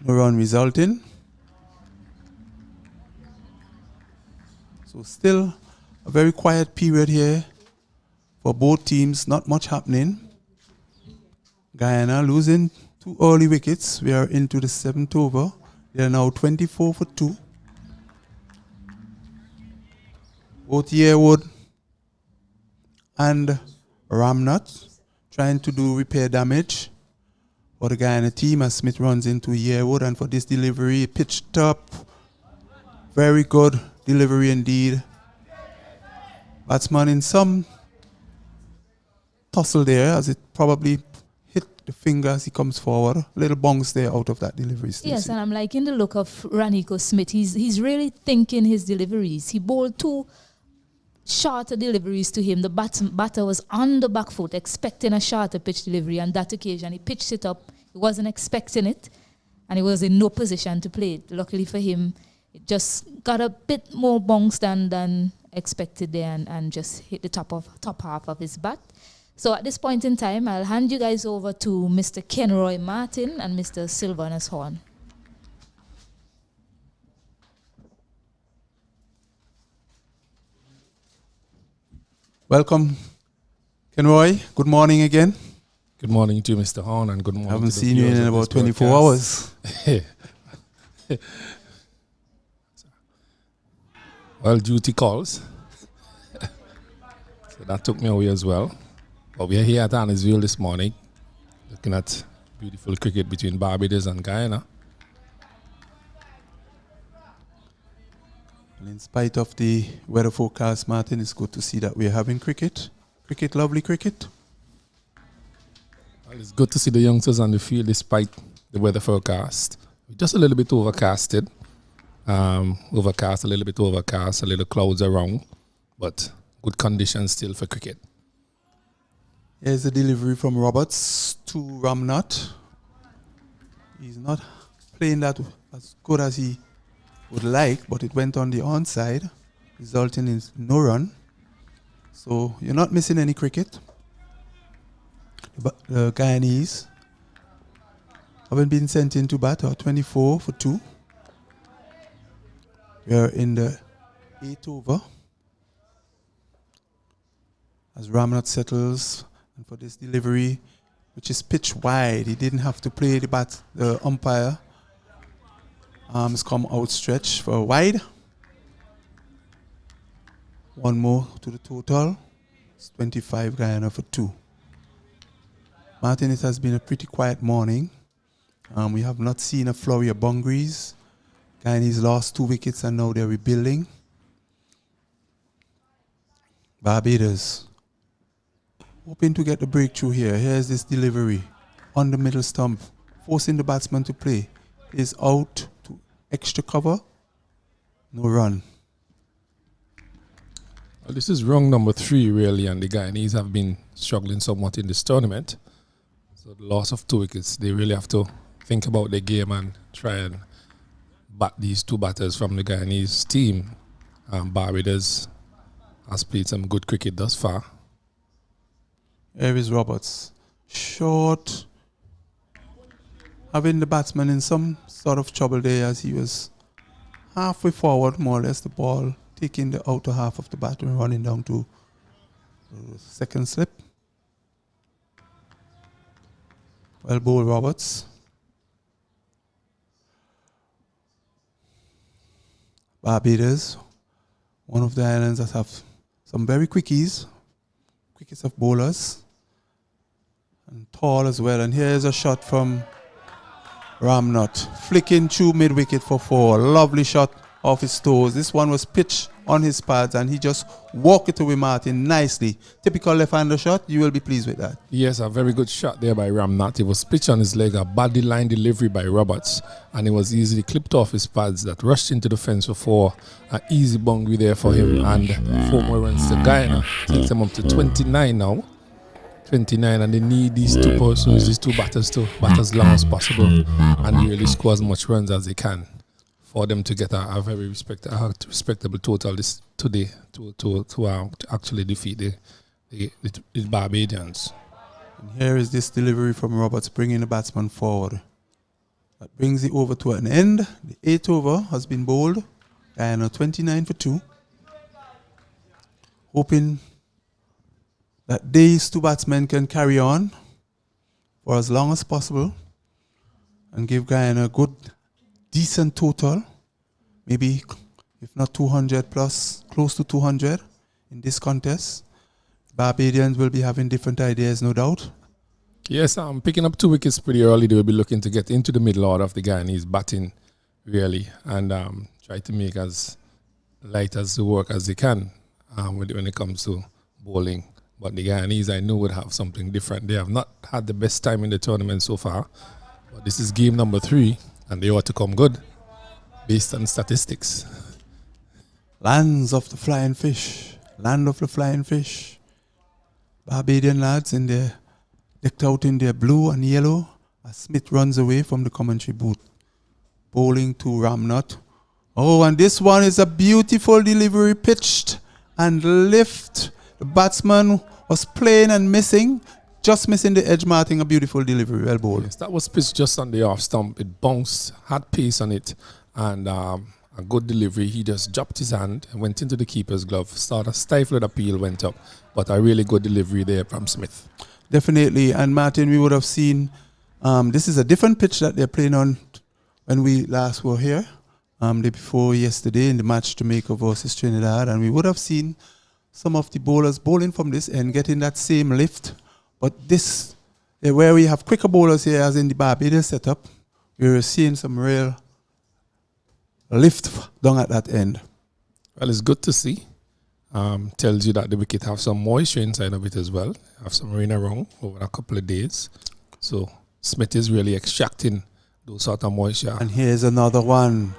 No run resulting. So still a very quiet period here for both teams. Not much happening. Guyana losing 2 early wickets. We are into the 7th over. They are now 24 for 2. Both Yearwood and Ramnath trying to do repair damage for the Guyana team as Smith runs into Yearwood, and for this delivery, pitched up. Very good delivery indeed. Batsman in some tussle there as it probably hit the finger as he comes forward. A little bounce there out of that delivery, Stacey. Yes, and I'm liking the look of Raniko Smith. He's really thinking his deliveries. He bowled 2 shorter deliveries to him. The batter was on the back foot expecting a shorter pitch delivery. On that occasion, he pitched it up. He wasn't expecting it, and he was in no position to play it. Luckily for him, it just got a bit more bounce than expected there and just hit the top half of his bat. So at this point in time, I'll hand you guys over to Mr. Kenroy Martin and Mr. Sylvanus Horn. Welcome, Kenroy. Good morning again. Good morning to you, Mr. Horn, and good morning. I haven't seen you in about 24 hours. Well, duty calls. So that took me away as well. But we are here at Annisville this morning, looking at beautiful cricket between Barbados and Guyana. And in spite of the weather forecast, Martin, it's good to see that we're having cricket. Cricket, lovely cricket. Well, it's good to see the youngsters on the field despite the weather forecast. Just a little bit overcasted. Overcast, a little clouds around, but good conditions still for cricket. Here's the delivery from Roberts to Ramnath. He's not playing that as good as he would like, but it went on the onside, resulting in no run. So you're not missing any cricket. But the Guyanese haven't been sent into bat, 24 for 2. We are in the 8th over as Ramnath settles, and for this delivery, which is pitch wide, he didn't have to play the umpire. Arms come outstretched for wide. One more to the total. It's 25 Guyana for 2. Martin, it has been a pretty quiet morning. We have not seen a flurry of boundaries. Guyanese lost 2 wickets and now they're rebuilding. Barbados hoping to get the breakthrough here. Here's this delivery on the middle stump, forcing the batsman to play. Is out to extra cover. No run. Well, this is round number 3, really, and the Guyanese have been struggling somewhat in this tournament. So the loss of 2 wickets, they really have to think about the game and try and bat these 2 batters from the Guyanese team. Barbados has played some good cricket thus far. Here is Roberts. Short. Having the batsman in some sort of trouble there as he was halfway forward, more or less, the ball taking the outer half of the bat and running down to second slip. Well bowled, Roberts. Barbados, one of the islands that have some very quickest of bowlers, and tall as well. And here's a shot from Ramnot, flicking through mid-wicket for 4. Lovely shot off his toes. This one was pitched on his pads and he just walked it away, Martin, nicely. Typical left-hander shot. You will be pleased with that. Yes, a very good shot there by Ramnat. It was pitched on his leg, a body line delivery by Roberts, and it was easily clipped off his pads that rushed into the fence for 4. An easy boundary there for him, and 4 more runs to Guyana. Takes them up to 29 now. 29, and they need these 2 persons, these 2 batters to bat as long as possible and really score as much runs as they can for them to get a very respectable total this today to actually defeat the Barbadians. And here is this delivery from Roberts, bringing the batsman forward. That brings the over to an end. The 8th over has been bowled. Guyana 29 for 2. Hoping that these 2 batsmen can carry on for as long as possible and give Guyana a good, decent total. Maybe, if not 200 plus, close to 200 in this contest. Barbadians will be having different ideas, no doubt. Yes, picking up 2 wickets pretty early. They will be looking to get into the middle order of the Guyanese batting, really, and try to make as light as the work as they can when it comes to bowling. But the Guyanese, I know, would have something different. They have not had the best time in the tournament so far. But this is game number 3, and they ought to come good, based on statistics. Lands of the flying fish. Land of the flying fish. Barbadian lads in their, decked out in their blue and yellow, as Smith runs away from the commentary booth. Bowling to Ramnot. Oh, and this one is a beautiful delivery, pitched and lift. The batsman was playing and missing, just missing the edge, marking a beautiful delivery. Well bowled. Yes, that was pitched just on the off stump. It bounced, had pace on it, and a good delivery. He just dropped his hand and went into the keeper's glove. Started stifled appeal, went up, but a really good delivery there from Smith. Definitely, and Martin, we would have seen, this is a different pitch that they're playing on when we last were here, day before yesterday in the match Jamaica versus Trinidad, and we would have seen some of the bowlers bowling from this end, getting that same lift. But this, where we have quicker bowlers here, as in the Barbados setup, we're seeing some real lift down at that end. Well, it's good to see. Tells you that the wicket have some moisture inside of it as well. Have some rain around over a couple of days. So Smith is really extracting those sort of moisture. And here's another one.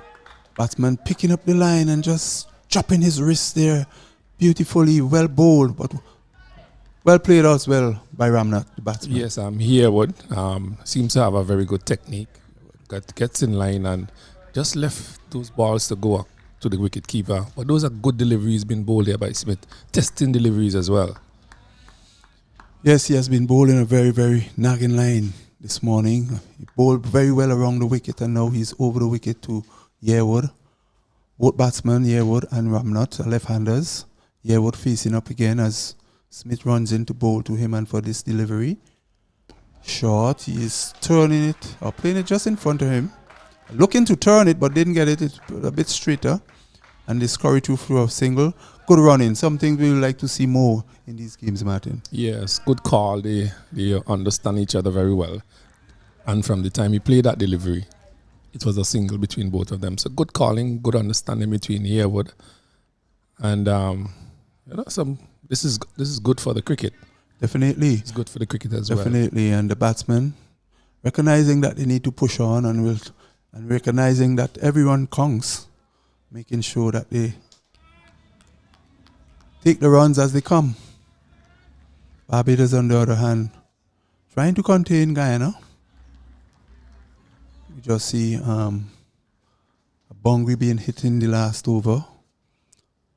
Batsman picking up the line and just dropping his wrist there. Beautifully, well bowled, but well played as well by Ramnat, the batsman. Yes, Herwood seems to have a very good technique. Gets in line and just left those balls to go up to the wicket keeper. But those are good deliveries being bowled here by Smith. Testing deliveries as well. Yes, he has been bowling a very, very nagging line this morning. He bowled very well around the wicket, and now he's over the wicket to Herwood. Both batsmen, Herwood and Ramnot, are left-handers. Herwood facing up again as Smith runs in to bowl to him and for this delivery. Short, he is turning it, or playing it just in front of him. Looking to turn it, but didn't get it. It's a bit straighter. And they scurry through a single. Good running, something we would like to see more in these games, Martin. Yes, good call. They understand each other very well. And from the time he played that delivery, it was a single between both of them. So good calling, good understanding between Herwood. And this is good for the cricket. Definitely. It's good for the cricket as well. Definitely. And the batsmen, recognizing that they need to push on and recognizing that everyone counts, making sure that they take the runs as they come. Barbados, on the other hand, trying to contain Guyana. You just see a boundary being hit in the last over.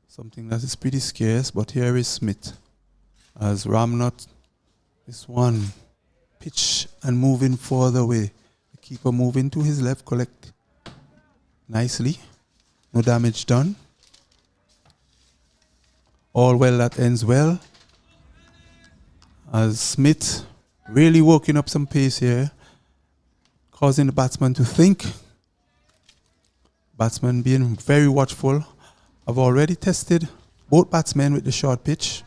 Something that is pretty scarce, but here is Smith. As Ramnot, this one, pitch and moving further away. The keeper moving to his left, collect nicely. No damage done. All well that ends well. As Smith really working up some pace here, causing the batsman to think. Batsman being very watchful. I've already tested both batsmen with the short pitch.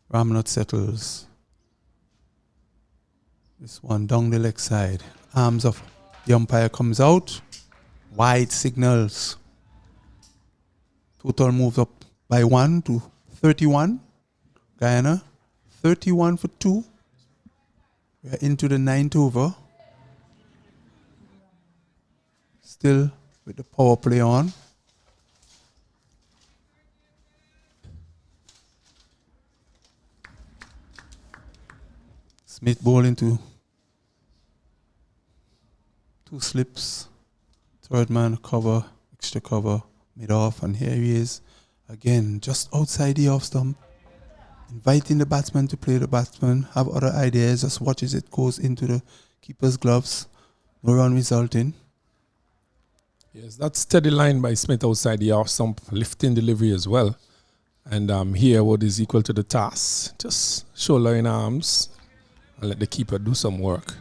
Ramnot settles. This one down the leg side. Arms of the umpire comes out. Wide signals. Total moves up by 1 to 31. Guyana, 31 for 2. We are into the 9th over. Still with the power play on. Smith bowling to 2 slips. Third man cover, extra cover, mid off, and here he is again, just outside the off stump, inviting the batsman to play the batsman, have other ideas, just watch as it goes into the keeper's gloves. No run resulting. Yes, that steady line by Smith outside the off stump, lifting delivery as well. And here, what is equal to the task? Just shoulder in arms and let the keeper do some work.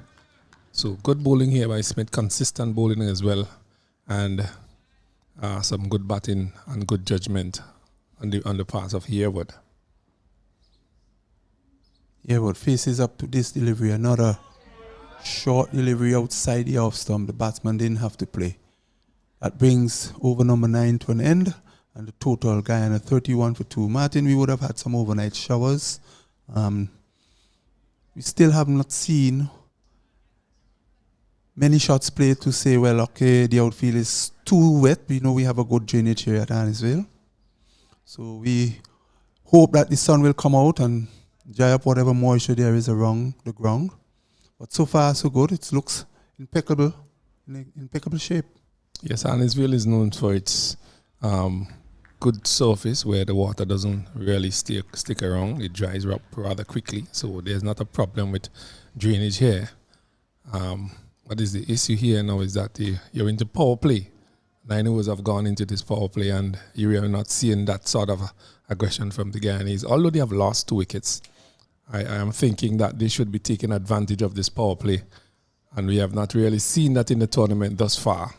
So good bowling here by Smith, consistent bowling as well, and some good batting and good judgment on the part of Yearwood. Yearwood faces up to this delivery, another short delivery outside the off stump. The batsman didn't have to play. That brings over number 9 to an end, and the total Guyana 31 for 2. Martin, we would have had some overnight showers. We still have not seen many shots played to say, well, okay, the outfield is too wet. We know we have a good drainage here at Annisville. So we hope that the sun will come out and dry up whatever moisture there is around the ground. But so far, so good. It looks impeccable, in impeccable shape. Yes, Annisville is known for its good surface where the water doesn't really stick around. It dries up rather quickly, so there's not a problem with drainage here. What is the issue here now is that you're into power play. 9 overs have gone into this power play, and you are not seeing that sort of aggression from the Guyanese. Although they have lost 2 wickets, I am thinking that they should be taking advantage of this power play, and we have not really seen that in the tournament thus far.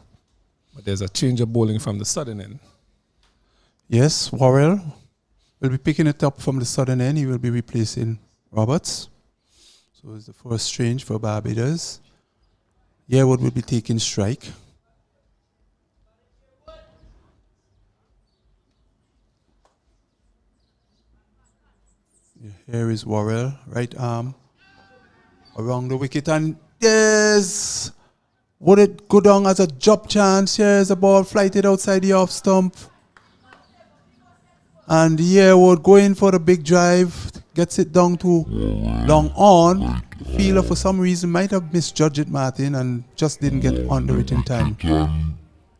But there's a change of bowling from the southern end. Yes, Worrell will be picking it up from the southern end. He will be replacing Roberts. So it's the first change for Barbados. Yearwood will be taking strike. Here is Worrell, right arm around the wicket, and yes, would it go down as a drop chance? Here's the ball flighted outside the off stump, and Yearwood going for the big drive, gets it down to long on. The fielder for some reason might have misjudged it, Martin, and just didn't get under it in time.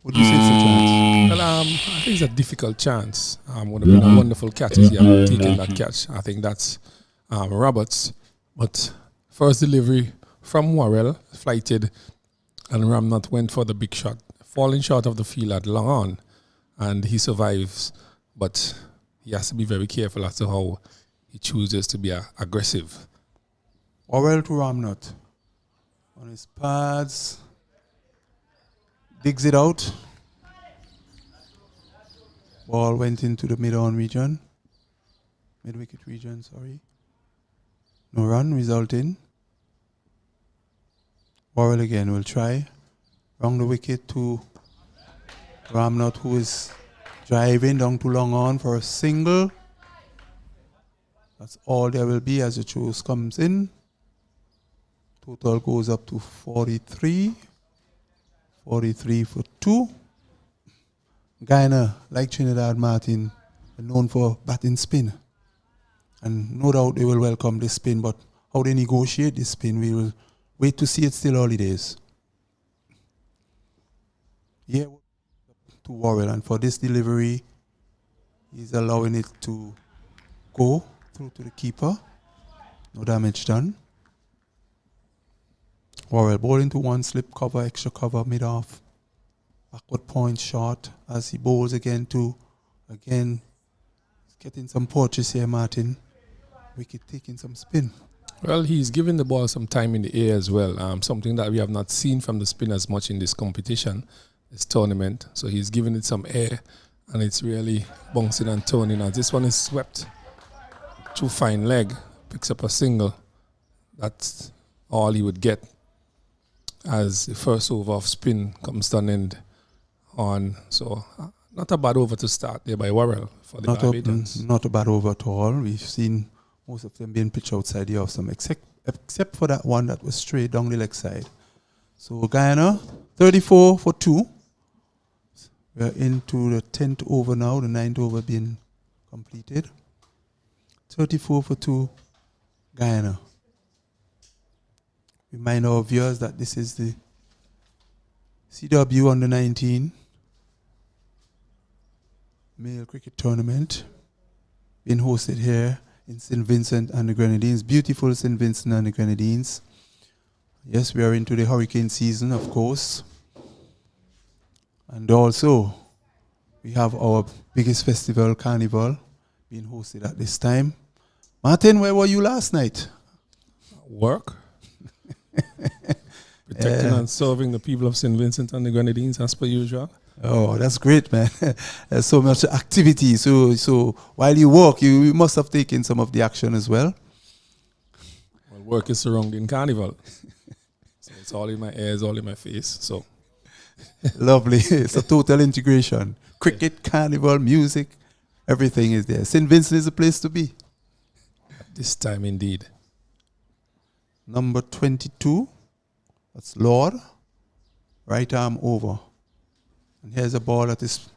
Would you say it's a chance? Well, I think it's a difficult chance. Would have been a wonderful catch if he had taken that catch. I think that's Roberts. But first delivery from Worrell, flighted, and Ramnot went for the big shot, falling short of the field at long on, and he survives. But he has to be very careful as to how he chooses to be aggressive. Worrell to Ramnot. On his pads. Digs it out. Ball went into the mid-on region. Mid-wicket region, sorry. No run resulting. Worrell again will try. Round the wicket to Ramnot, who is driving down to long on for a single. That's all there will be as the choice comes in. Total goes up to 43. 43 for 2. Guyana, like Trinidad Martin, are known for batting spin. And no doubt they will welcome this spin, but how they negotiate this spin, we will wait to see. It's still early days. Yeah, to Worrell, and for this delivery, he's allowing it to go through to the keeper. No damage done. Worrell ball into one slip cover, extra cover, mid-off. Backward point short as he bowls again to, again, getting some purchase here, Martin. Wicket taking some spin. Well, he's giving the ball some time in the air as well, something that we have not seen from the spinners much in this competition, this tournament. So he's giving it some air, and it's really bouncing and turning. As this one is swept through fine leg, picks up a single. That's all he would get as the first over of spin comes to an end on. So not a bad over to start there by Worrell for the Barbadians. Not a bad over at all. We've seen most of them being pitched outside the off some, except for that one that was straight down the leg side. So Guyana, 34 for 2. We're into the 10th over now, the 9th over being completed. 34 for 2, Guyana. Remind our viewers that this is the CW under 19 male cricket tournament being hosted here in St. Vincent and the Grenadines. Beautiful St. Vincent and the Grenadines. Yes, we are into the hurricane season, of course. And also, we have our biggest festival, Carnival, being hosted at this time. Martin, where were you last night? Work. Protecting and serving the people of St. Vincent and the Grenadines as per usual. Oh, that's great, man. There's so much activity. So while you work, you must have taken some of the action as well. Well, work is surrounding Carnival. So it's all in my ears, all in my face. So lovely. It's a total integration. Cricket, Carnival, music, everything is there. St. Vincent is the place to be. At this time, indeed. Number 22. That's Lord. Right arm over. And here's a ball that is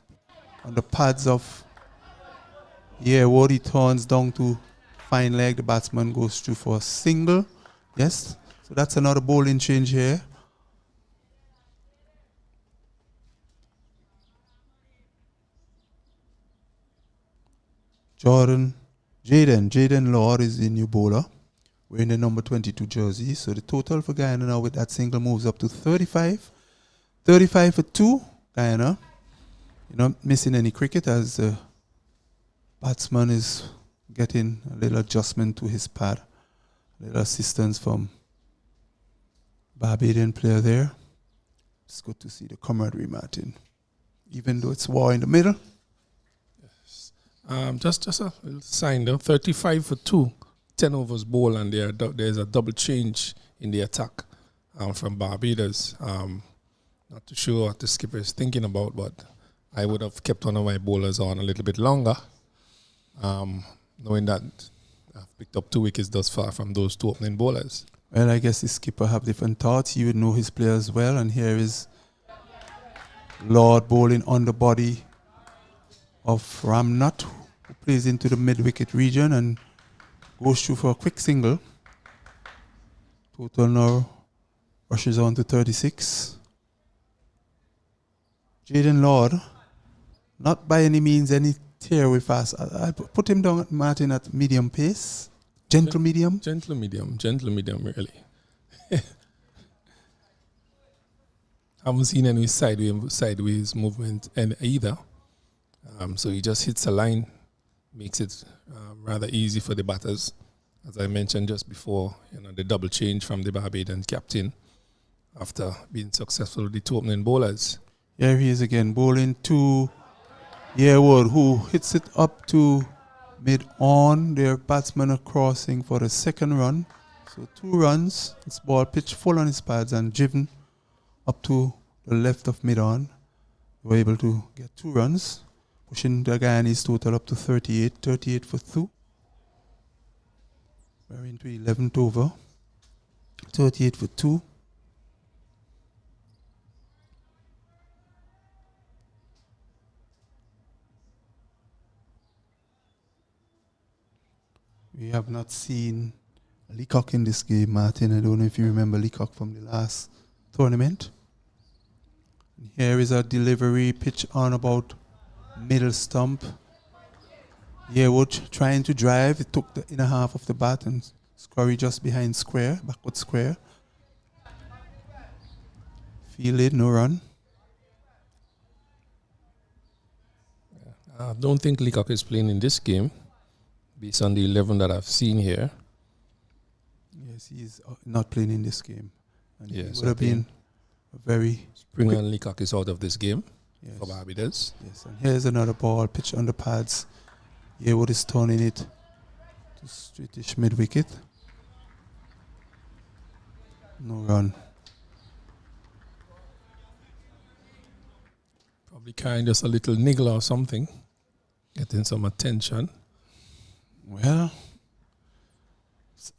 on the pads of Yearwood. He turns down to fine leg. The batsman goes through for a single. Yes. So that's another bowling change here. Jaden Lord is the new bowler. Wearing the number 22 jersey. So the total for Guyana now with that single moves up to 35. 35 for 2. Guyana, you're not missing any cricket as the batsman is getting a little adjustment to his pad. A little assistance from Barbadian player there. It's good to see the camaraderie, Martin. Even though it's war in the middle. Yes. Just a little sign though. 35 for 2. 10 overs bowl, and there's a double change in the attack from Barbados. Not too sure what the skipper is thinking about, but I would have kept one of my bowlers on a little bit longer, knowing that I've picked up 2 wickets thus far from those 2 opening bowlers. Well, I guess the skipper have different thoughts. He would know his players well, and here is Lord bowling on the body of Ramnat, who plays into the mid-wicket region and goes through for a quick single. Total now rushes on to 36. Jaden Lord, not by any means any tear fast. I put him down, Martin, at medium pace. Gentle medium, really. Haven't seen any sideways movement either. So he just hits a line, makes it rather easy for the batters. As I mentioned just before, the double change from the Barbadian captain after being successful with the 2 opening bowlers. Here he is again, bowling to Yearwood, who hits it up to mid-on. Their batsmen are crossing for the second run. So 2 runs. This ball pitched full on his pads and driven up to the left of mid-on. They were able to get 2 runs, pushing the Guyanese total up to 38. 38 for 2. We're into 11th over. 38 for 2. We have not seen Leacock in this game, Martin. I don't know if you remember Leacock from the last tournament. And here is a delivery pitch on about middle stump. Yearwood trying to drive. It took the inner half of the bat and Scurry just behind square, backward square. Fielded, no run. I don't think Leacock is playing in this game, based on the 11 that I've seen here. Yes, he is not playing in this game. And Yes, it would have been a very... Springer and Leacock is out of this game Yes. for Barbados. Yes, and here's another ball, pitch on the pads. Yearwood is turning it to straightish mid-wicket. No run. Probably carrying just a little niggle or something, getting some attention. Well, it's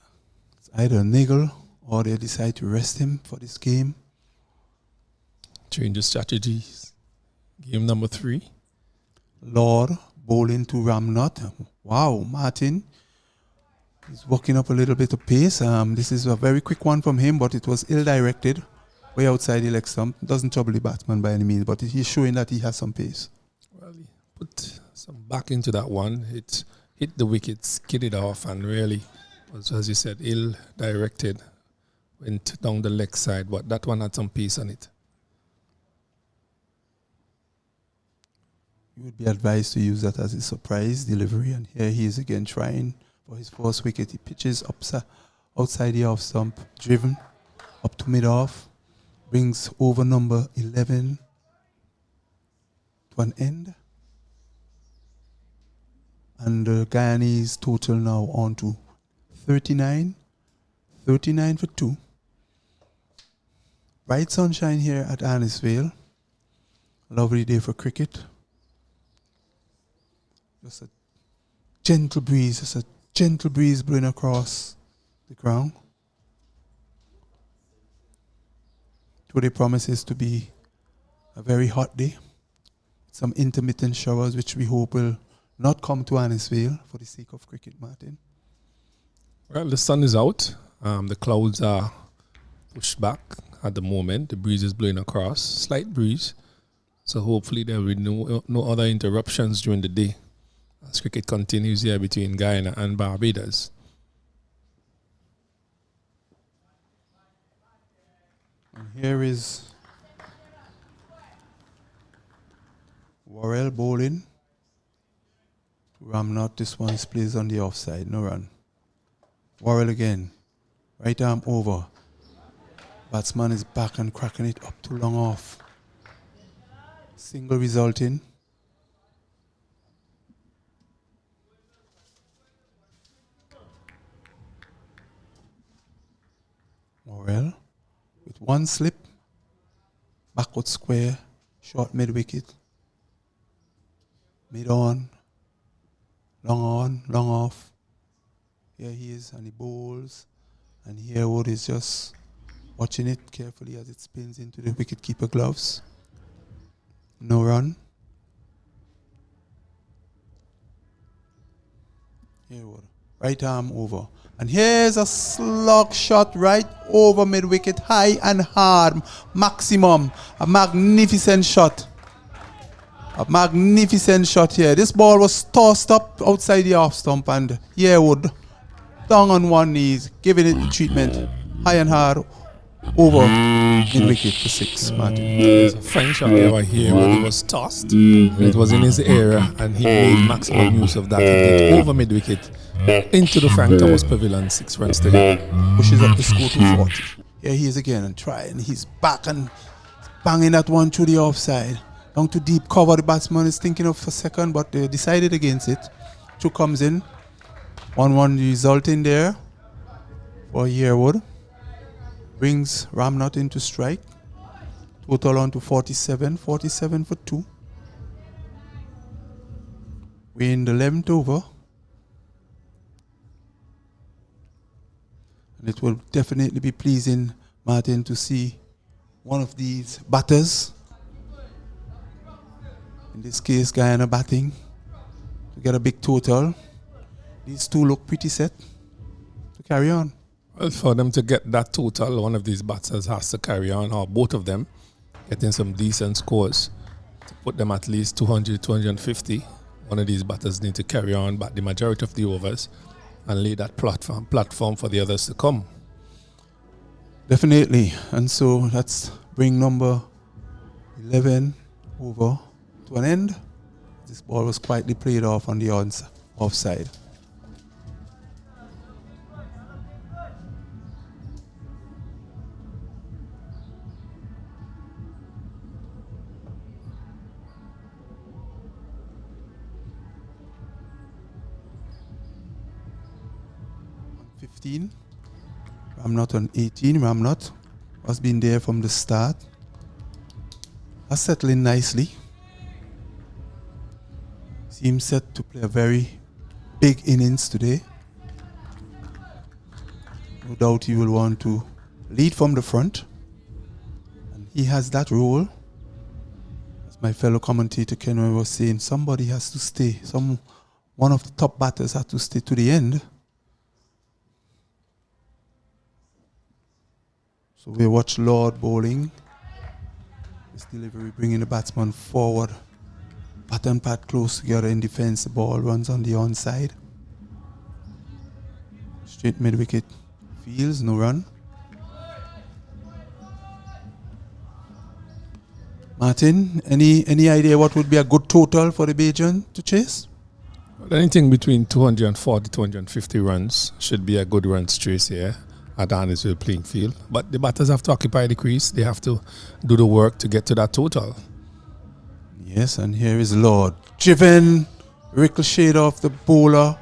either a niggle or they decide to rest him for this game. Change of strategies. Game number 3. Lord bowling to Ramnot. Wow, Martin. He's working up a little bit of pace. This is a very quick one from him, but it was ill-directed. Way outside the leg stump. Doesn't trouble the batsman by any means, but he's showing that he has some pace. Well, he put some back into that one. It hit the wicket, skidded off, and really was, as you said, ill-directed. Went down the leg side, but that one had some pace on it. You would be advised to use that as a surprise delivery, and here he is again trying for his first wicket. He pitches outside the off stump, driven up to mid-off, brings over number 11 to an end. And the Guyanese total now on to 39 for 2. Bright sunshine here at Annisvale. Lovely day for cricket. Just a gentle breeze blowing across the ground. Today promises to be a very hot day. Some intermittent showers which we hope will not come to Annisvale for the sake of cricket, Martin. Well, the sun is out. The clouds are pushed back at the moment. The breeze is blowing across, slight breeze. So hopefully there will be no other interruptions during the day as cricket continues here between Guyana and Barbados. And here is Worrell bowling. Ramnot, this one is placed on the offside, no run. Worrell again, right arm over. Batsman is back and cracking it up too long off. Single resulting. Worrell with one slip, backward square, short mid-wicket, mid-on, long off. Here he is, and he bowls, and Yearwood is just watching it carefully as it spins into the wicket-keeper gloves. No run. Yearwood, right arm over. And here's a slog shot right over mid-wicket, high and hard, maximum. A magnificent shot. A magnificent shot here. This ball was tossed up outside the off stump, and Yearwood down on one knee, giving it the treatment, high and hard, over mid-wicket for 6, Martin. There's a fine shot there right here where it was tossed. It was in his area, and he made maximum use of that to get over mid-wicket into the Frank Thomas Pavilion, 6 runs to go. Pushes up the score to 40. Here he is again and trying. He's back and banging that one through the offside. Down to deep cover. The batsman is thinking of a second, but they decided against it. Two comes in. 1-1 resulting there for Yearwood. Brings Ramnot into strike. Total on to 47. 47 for 2. We're in the 11th over. And it will definitely be pleasing, Martin, to see one of these batters, in this case Guyana batting, to get a big total. these two look pretty set to carry on. Well, for them to get that total, one of these batters has to carry on, or both of them, getting some decent scores to put them at least 200, 250. One of these batters need to carry on but the majority of the overs and lay that platform for the others to come. Definitely. And so let's bring number 11 over to an end. This ball was quietly played off on the offside. Ramnot on 18. Ramnot has been there from the start. Has settled in nicely. Seems set to play a very big innings today. No doubt he will want to lead from the front. And he has that role. As my fellow commentator Kenway was saying, somebody has to stay. One of the top batters has to stay to the end. So we watch Lord bowling. This delivery bringing the batsman forward. Bat and pat close together in defense. The ball runs on the onside. Straight mid wicket. Fields, no run. Martin, any idea what would be a good total for the Bajan to chase? Anything between 240, 250 runs should be a good run chase here at Annisville playing field. But the batters have to occupy the crease. They have to do the work to get to that total. Yes, and here is Lord. Driven, ricocheted off the bowler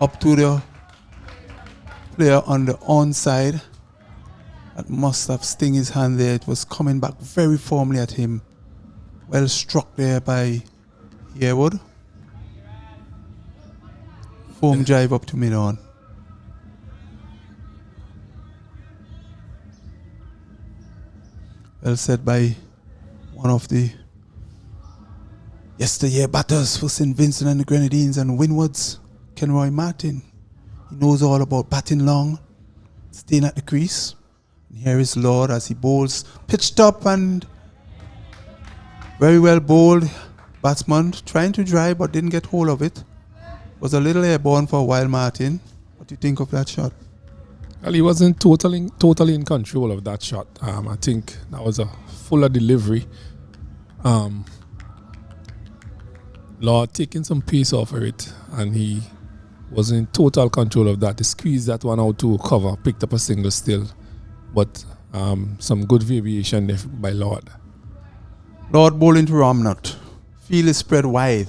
up to the player on the onside. That must have stung his hand there. It was coming back very firmly at him. Well struck there by Yearwood. Foam drive up to mid-on. Well said by one of the yesteryear batters for St. Vincent and the Grenadines and Windwards, Kenroy Martin. He knows all about batting long, staying at the crease. And here is Lord as he bowls, pitched up and very well bowled. Batsman trying to drive but didn't get hold of it. Was a little airborne for a while, Martin. What do you think of that shot? Well, he wasn't totally in control of that shot. I think that was a fuller delivery. Lord taking some pace off of it, and he was in total control of that. He squeezed that one out to cover, picked up a single still. But some good variation there by Lord. Lord bowling to Ramnot. Field is spread wide.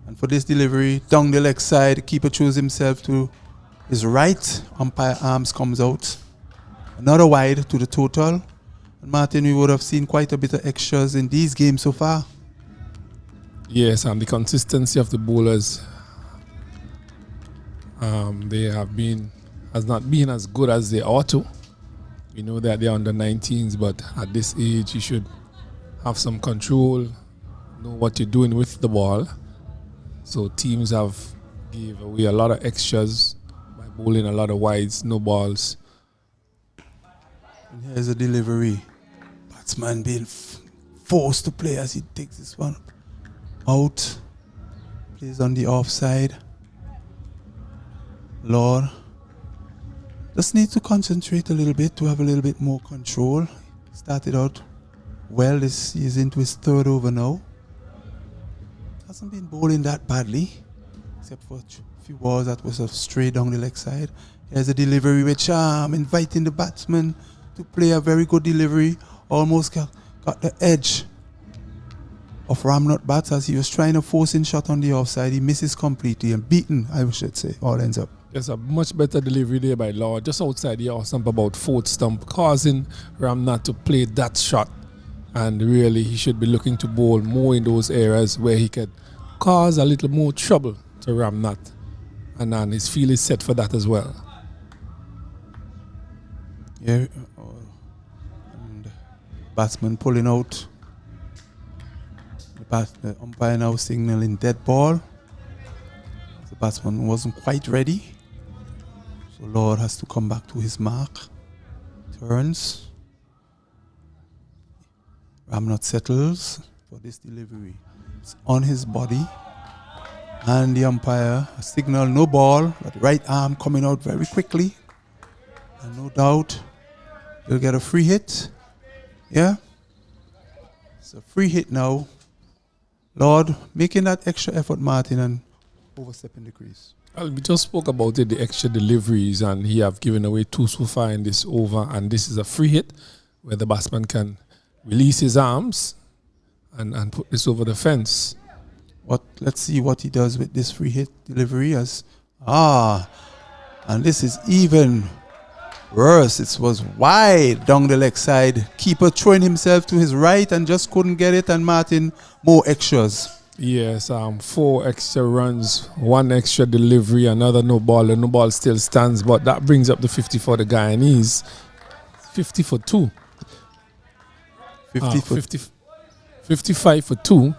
And for this delivery, down the leg side, the keeper chose himself to his right. Umpire arms comes out. Another wide to the total. And Martin, we would have seen quite a bit of extras in these games so far. Yes, and the consistency of the bowlers, has not been as good as they ought to. We know that they're under 19s, but at this age, you should have some control, know what you're doing with the ball. So teams have gave away a lot of extras by bowling a lot of wides, no balls. And here's a delivery. Batsman being forced to play as he takes this one out. Plays on the offside. Lord just needs to concentrate a little bit to have a little bit more control. Started out well. This is into his third over now. Hasn't been bowling that badly, except for a few balls that was straight down the leg side. Here's a delivery with charm, inviting the batsman to play a very good delivery. Almost got the edge of Ramnot bats as he was trying to force in shot on the offside. He misses completely and beaten, I should say, all ends up. There's a much better delivery there by Lord, just outside the off stump, about fourth stump, causing Ramnot to play that shot. And really, he should be looking to bowl more in those areas where he could cause a little more trouble to Ramnot. And then his field is set for that as well. Yeah, and batsman pulling out. The umpire now signaling dead ball. The batsman wasn't quite ready. So Lord has to come back to his mark. Turns. Ramnot settles for this delivery. It's on his body. And the umpire signal no ball, but right arm coming out very quickly. And no doubt he'll get a free hit. Yeah. It's a free hit now. Lord, making that extra effort, Martin, and overstepping the crease. Well, we just spoke about it, the extra deliveries, and he have given away 2 so far in this over, and this is a free hit where the batsman can release his arms and put this over the fence. Let's see what he does with this free hit delivery. And this is even worse. It was wide down the leg side. Keeper throwing himself to his right and just couldn't get it, and Martin, more extras. Yes, 4 extra runs, 1 extra delivery, another no ball. The no ball still stands, but that brings up the 50 for the Guyanese. 50 for 2. 55 for 2,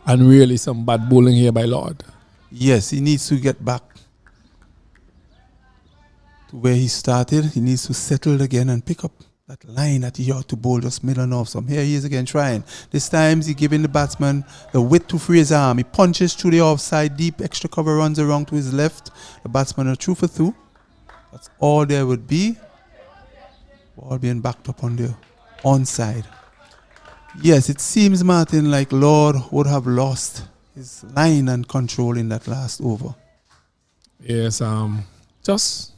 and really some bad bowling here by Lord. Yes, he needs to get back to where he started. He needs to settle again and pick up that line that he ought to bowl just middle and off. So here he is again trying. This time he's giving the batsman the width to free his arm. He punches through the offside, deep extra cover runs around to his left. The batsman are through for 2. That's all there would be. Ball being backed up on the onside. Yes, it seems, Martin, like Lord would have lost his line and control in that last over. Yes, just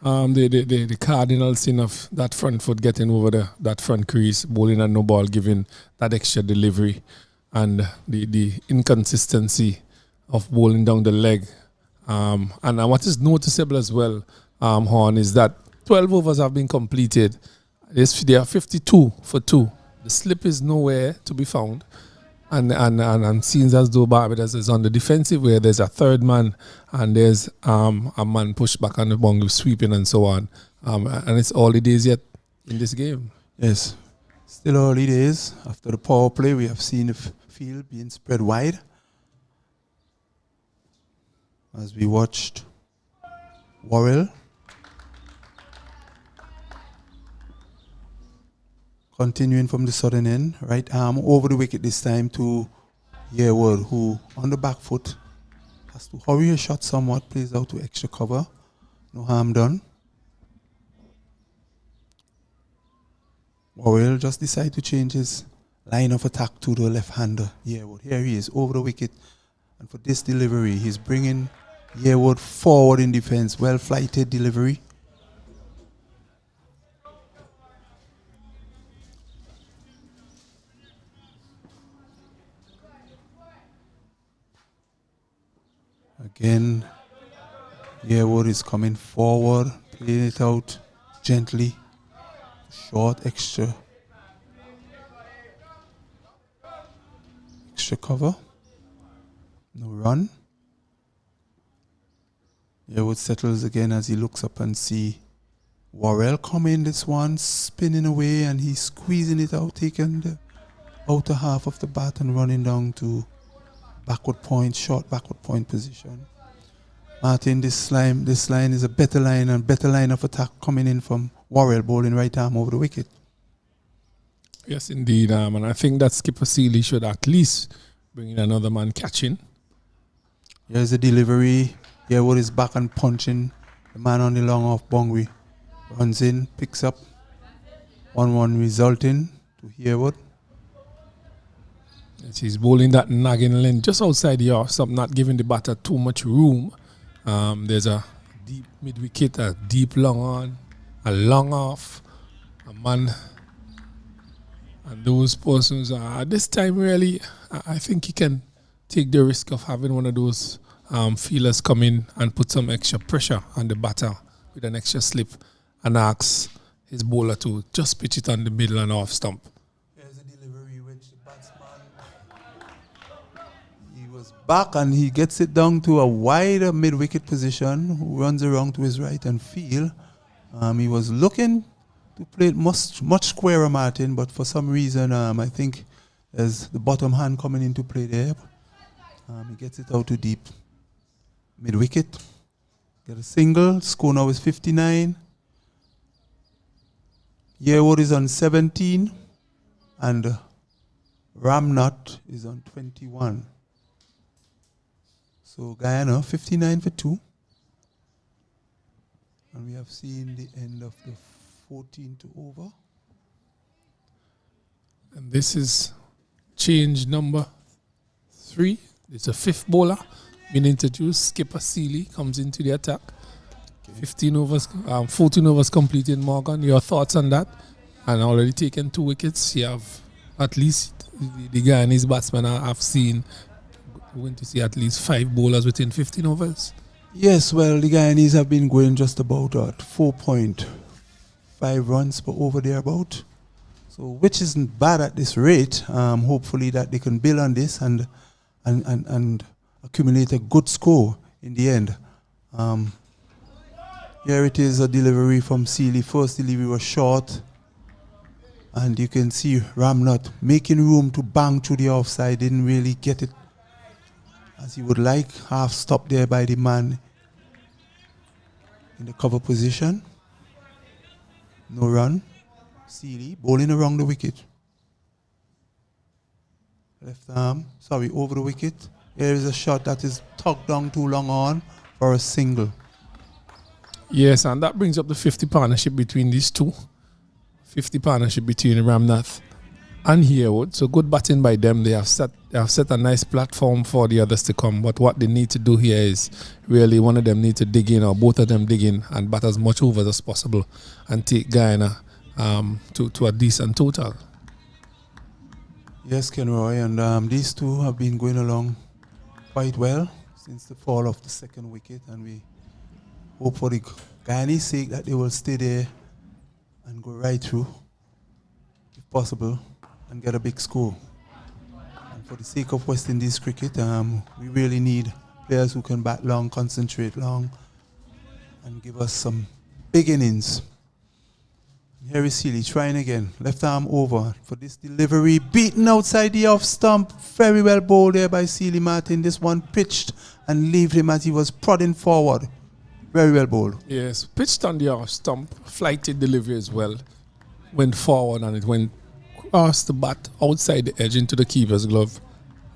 the cardinal sin of that front foot getting over that front crease, bowling and no ball, giving that extra delivery, and the inconsistency of bowling down the leg. And what is noticeable as well, Horn, is that 12 overs have been completed. They are 52 for 2. The slip is nowhere to be found, and seems as though Barbados is on the defensive, where there's a third man and there's a man pushed back on the boundary, sweeping and so on. And it's early days yet in this game. Yes, still early days. After the power play, we have seen the field being spread wide. As we watched Worrell continuing from the southern end, right arm over the wicket this time to Yearwood, who on the back foot has to hurry a shot somewhat, plays out to extra cover. No harm done. Worrell just decided to change his line of attack to the left-hander, Yearwood. Here he is, over the wicket. And for this delivery, he's bringing Yearwood forward in defense. Well-flighted delivery. Again, Yearwood is coming forward, playing it out gently. Short extra cover. No run. Yearwood settles again as he looks up and see Worrell come in, this one spinning away, and he's squeezing it out, taking the outer half of the bat and running down to backward point, short backward point position. Martin, this line is a better line and better line of attack coming in from Worrell, bowling right arm over the wicket. Yes, indeed. And I think that Skipper Seeley should at least bring in another man catching. Here's the delivery. Yearwood is back and punching the man on the long off boundary. Runs in, picks up. 1-1 resulting to Yearwood. Yes, he's bowling that nagging length just outside the off stump, not giving the batter too much room. There's a deep mid-wicket, a deep long on, a long off, a man. And those persons at this time, really, I think he can take the risk of having one of those feelers come in and put some extra pressure on the batter with an extra slip and ask his bowler to just pitch it on the middle and off stump. Here's a delivery which the batsman, he was back and he gets it down to a wider mid-wicket position, who runs around to his right and field. He was looking to play it much squarer, Martin, but for some reason, I think there's the bottom hand coming into play there. He gets it out too deep. mid wicket. Get a single. Score now is 59. Yearwood is on 17. And Ramnot is on 21. So Guyana 59 for 2. And we have seen the end of the 14 to over. And this is change number 3. It's a fifth bowler being introduced. Skipper Seeley comes into the attack. 14 overs completed. Morgan, your thoughts on that? And already taken 2 wickets. You have at least the Guyanese batsmen I've seen going to see at least 5 bowlers within 15 overs. Yes, well, the Guyanese have been going just about 4.5 runs per over thereabout. So, which isn't bad at this rate. Hopefully that they can build on this and accumulate a good score in the end. Here it is, a delivery from Seeley. First delivery was short. And you can see Ramnot making room to bang through the offside. Didn't really get it as he would like. Half stopped there by the man in the cover position. No run. Seeley bowling around the wicket. Left arm, over the wicket. Here is a shot that is tugged down too long on for a single. Yes, and that brings up the 50 partnership between these two. 50 partnership between Ramnath and Yearwood. So good batting by them. They have set a nice platform for the others to come. But what they need to do here is really one of them need to dig in, or both of them dig in and bat as much overs as possible and take Guyana to a decent total. Yes, Kenroy, and these two have been going along quite well since the fall of the second wicket, and we hope for the Guyanese sake that they will stay there and go right through, if possible, and get a big score. And for the sake of West Indies cricket, we really need players who can bat long, concentrate long, and give us some big innings. Here is Seeley trying again. Left arm over for this delivery. Beaten outside the off stump. Very well bowled there by Seeley Martin. This one pitched and leaved him as he was prodding forward. Very well bowled. Yes, pitched on the off stump. Flighted delivery as well. Went forward and it went across the bat outside the edge into the keeper's glove.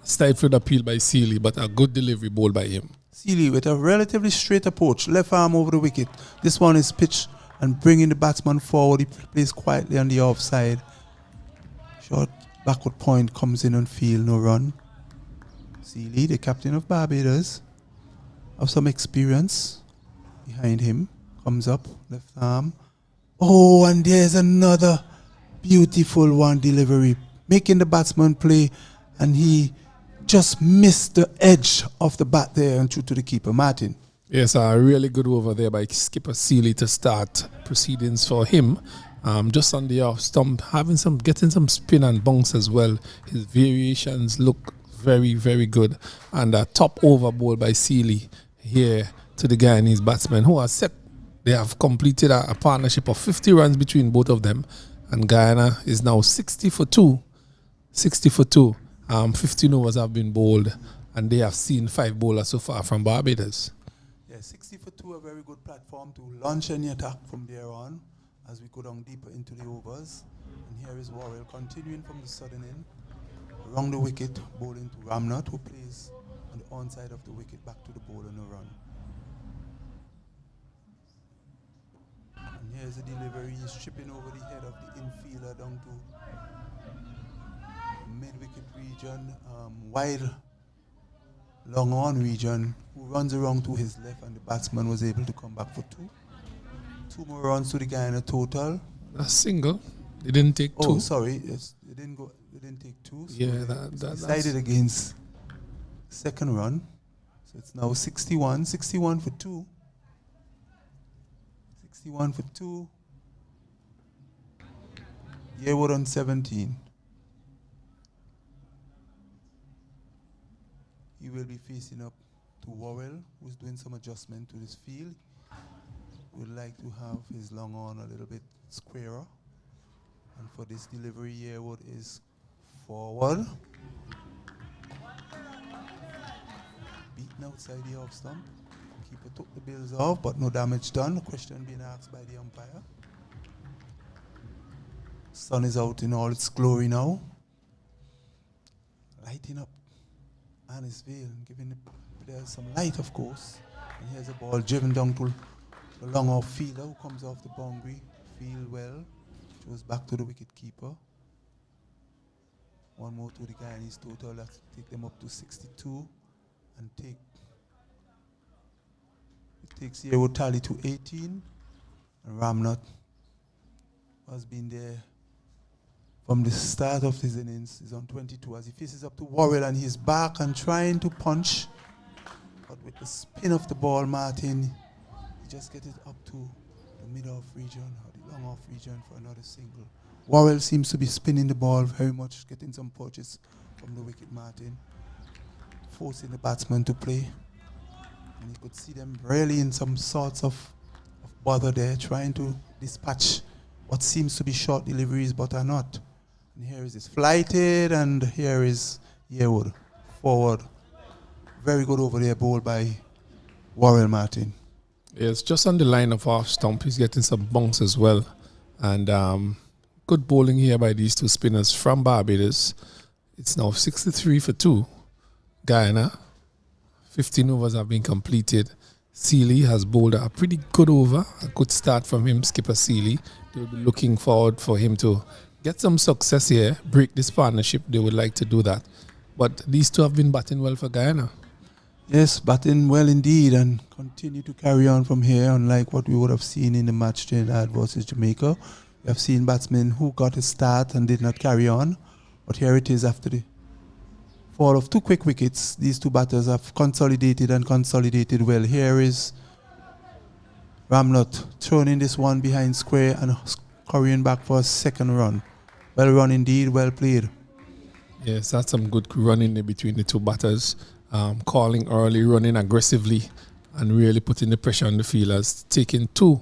Stifled appeal by Seeley, but a good delivery bowled by him. Seeley with a relatively straight approach. Left arm over the wicket. This one is pitched and bringing the batsman forward. He plays quietly on the offside. Short backward point comes in on field, no run. Seeley, the captain of Barbados, have some experience. Behind him, comes up, left arm. Oh, and there's another beautiful one delivery. Making the batsman play, and he just missed the edge of the bat there and through to the keeper, Martin. Yes, a really good over there by skipper Seeley to start proceedings for him. Just on the off stump, getting some spin and bounce as well. His variations look very, very good. And a top over bowl by Seeley here to the Guyanese batsmen who are set. They have completed a partnership of 50 runs between both of them. And Guyana is now 60 for 2. 60 for 2. 15 overs have been bowled. And they have seen 5 bowlers so far from Barbados. 60 for 2, a very good platform to launch any attack from there on as we go down deeper into the overs. And here is Worrell continuing from the southern end, around the wicket, bowling to Ramnot, who plays on the onside of the wicket, back to the bowler, no run. And here's the delivery, he's tripping over the head of the infielder down to mid-wicket region, wide long on region, who runs around to his left, and the batsman was able to come back for 2. 2 more runs to the Guyana total. A single. They didn't take 2. Oh, sorry. Yes, they didn't take 2. So yeah, they decided against second run. So it's now 61 for 2. 61 for 2. Yearwood on 17. He will be facing up to Worrell, who's doing some adjustment to this field. Would like to have his long on a little bit squarer. And for this delivery, Yearwood is forward. Beaten outside the off stump. Keeper took the bills off, but no damage done. The question being asked by the umpire. Sun is out in all its glory now. Lighting up Annisvale, giving the players some light, of course. And here's a ball driven down to the long off fielder who comes off the boundary. Field well. Goes back to the wicket keeper. One more to the Guyanese total. That's take them up to 62. And it takes Zero tally to 18. And Ramnot has been there from the start of his innings. He's on 22 as he faces up to Worrell and he's back and trying to punch. But with the spin of the ball, Martin, he just gets it up to the mid-off region or the long-off region for another single. Worrell seems to be spinning the ball very much, getting some punches from the wicket, Martin, forcing the batsman to play. And you could see them really in some sorts of bother there, trying to dispatch what seems to be short deliveries but are not. And here is this flighted, and here is Yearwood forward. Very good over there, bowled by Worrell, Martin. Yes, just on the line of off stump, he's getting some bunks as well. And good bowling here by these two spinners from Barbados. It's now 63 for 2. Guyana, 15 overs have been completed. Seeley has bowled a pretty good over, a good start from him, skipper Seeley. They'll be looking forward for him to get some success here, break this partnership. They would like to do that. But these two have been batting well for Guyana. Yes, batting well indeed, and continue to carry on from here, unlike what we would have seen in the match Trinidad versus Jamaica. We have seen batsmen who got a start and did not carry on. But here it is after the fall of 2 quick wickets. These two batters have consolidated and consolidated well. Here is Ramnot throwing this one behind square and scurrying back for a second run. Well run indeed, well played. Yes, that's some good running in between the two batters. Calling early, running aggressively, and really putting the pressure on the fielders. Taking 2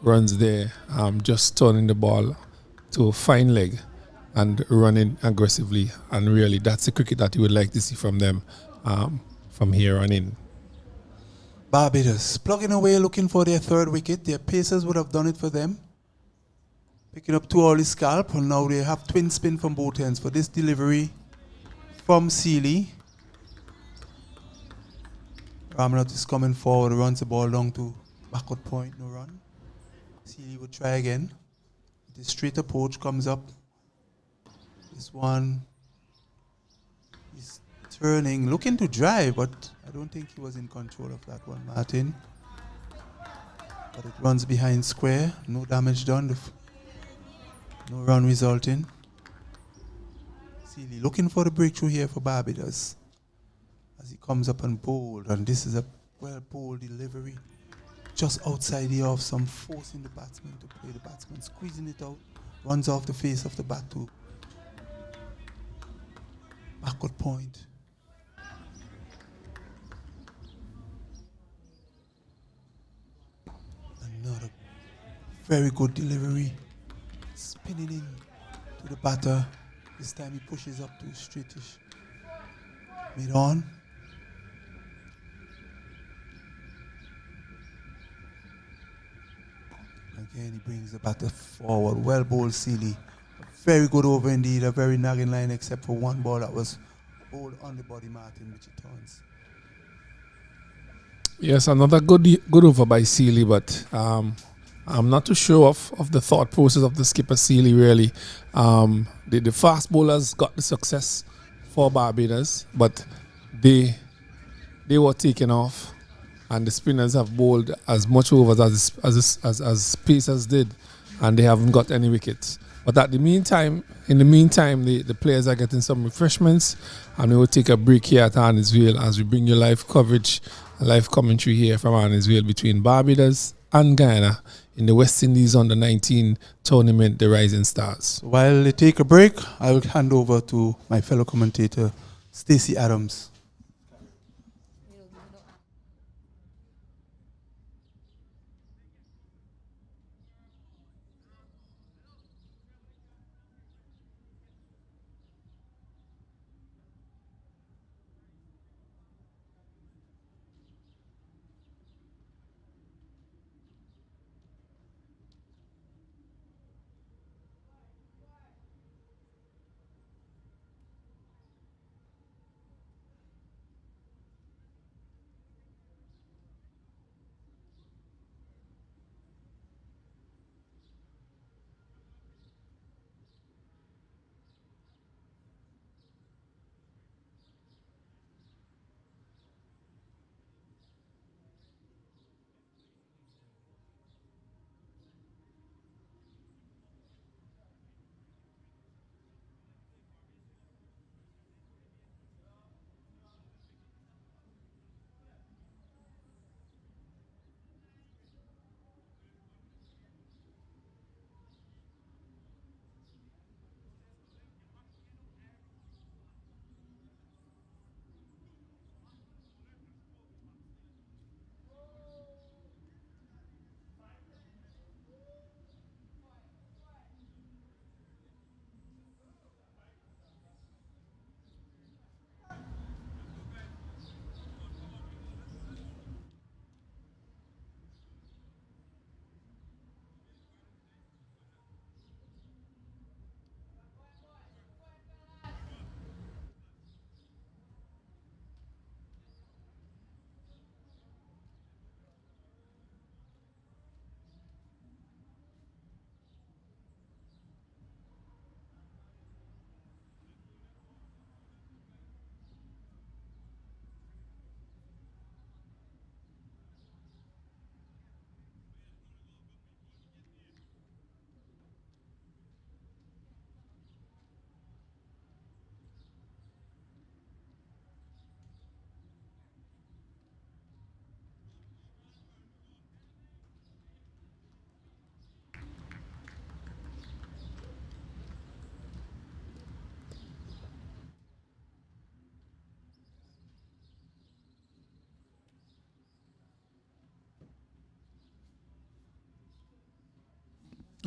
runs there, just turning the ball to a fine leg and running aggressively. And really, that's the cricket that you would like to see from them from here on in. Barbados plugging away, looking for their 3rd wicket. Their pacers would have done it for them. Picking up 2 early scalp, and now they have twin spin from both ends for this delivery from Seeley. Ramnot is coming forward, runs the ball down to backward point, no run. Seeley would try again. The straight approach comes up. This one is turning, looking to drive, but I don't think he was in control of that one, Martin. But it runs behind square, no damage done, no run resulting. Seeley looking for the breakthrough here for Barbados as he comes up and bowled, and this is a well bowled delivery just outside the off, some forcing the batsman to play. The batsman squeezing it out, runs off the face of the bat to backward point. Another very good delivery, spinning in to the batter. This time he pushes up to straightish mid on. Again, he brings the batter forward. Well bowled, Seeley. A very good over indeed. A very nagging line, except for one ball that was bowled on the body, Martin, which he turns. Yes, another good over by Seeley, but I'm not too sure of the thought process of the skipper Seeley, really. The fast bowlers got the success for Barbados, but they were taken off, and the spinners have bowled as much overs as pacers did, and they haven't got any wickets. But in the meantime, the players are getting some refreshments, and we will take a break here at Annisvale as we bring you live coverage, live commentary here from Annisvale between Barbados and Guyana in the West Indies Under-19 tournament, the Rising Stars. While they take a break, I will hand over to my fellow commentator, Stacey Adams.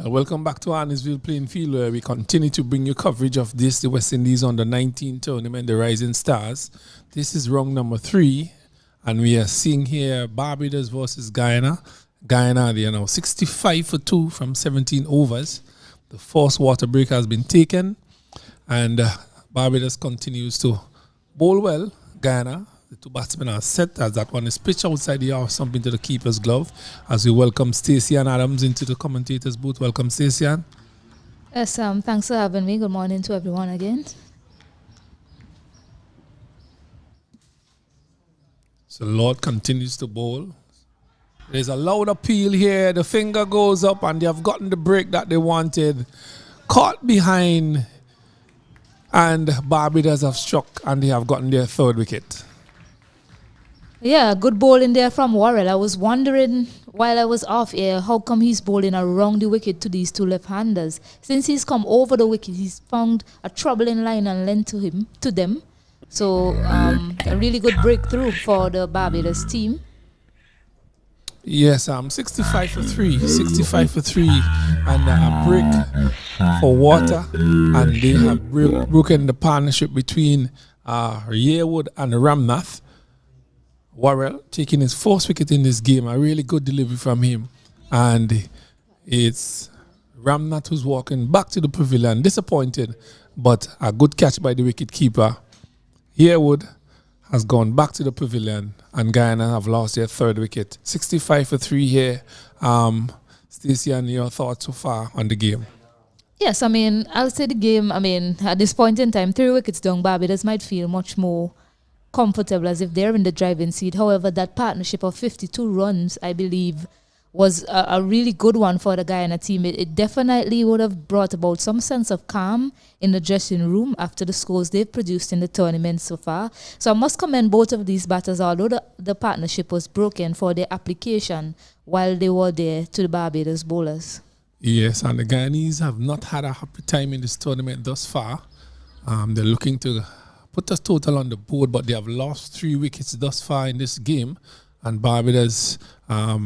Welcome back to Arnisville Playing Field, where we continue to bring you coverage of this, the West Indies Under 19 tournament, the Rising Stars. This is round number 3, and we are seeing here Barbados versus Guyana. Guyana, they are now 65 for 2 from 17 overs. The first water break has been taken, and Barbados continues to bowl well. Guyana, the two batsmen are set as that one is pitched outside the off, something to the keeper's glove. As we welcome Stacey and Adams into the commentators' booth. Welcome, Stacey. Yes, thanks for having me. Good morning to everyone again. So Lord continues to bowl. There's a loud appeal here. The finger goes up and they have gotten the break that they wanted. Caught behind, and Barbados have struck and they have gotten their 3rd wicket. Yeah, good ball in there from Worrell. I was wondering while I was off air, how come he's bowling around the wicket to these two left-handers? Since he's come over the wicket, he's found a troubling line and length to them. So a really good breakthrough for the Barbados team. Yes, 65 for 3, 65 for 3, and a break for water, and they have broken the partnership between Yearwood and Ramnath. Worrell taking his 4th wicket in this game, a really good delivery from him, and it's Ramnath who's walking back to the pavilion, disappointed, but a good catch by the wicket keeper. Yearwood has gone back to the pavilion, and Guyana have lost their 3rd wicket. 65 for 3 here. Stacey, and your thoughts so far on the game? Yes, I'll say the game, at this point in time, 3 wickets down, Barbados might feel much more comfortable as if they're in the driving seat. However, that partnership of 52 runs, I believe, was a really good one for the Guyana team. It definitely would have brought about some sense of calm in the dressing room after the scores they've produced in the tournament so far. So I must commend both of these batters, although the partnership was broken, for their application while they were there to the Barbados bowlers. Yes, and the Guyanese have not had a happy time in this tournament thus far. They're looking to put a total on the board, but they have lost 3 wickets thus far in this game. And Barbados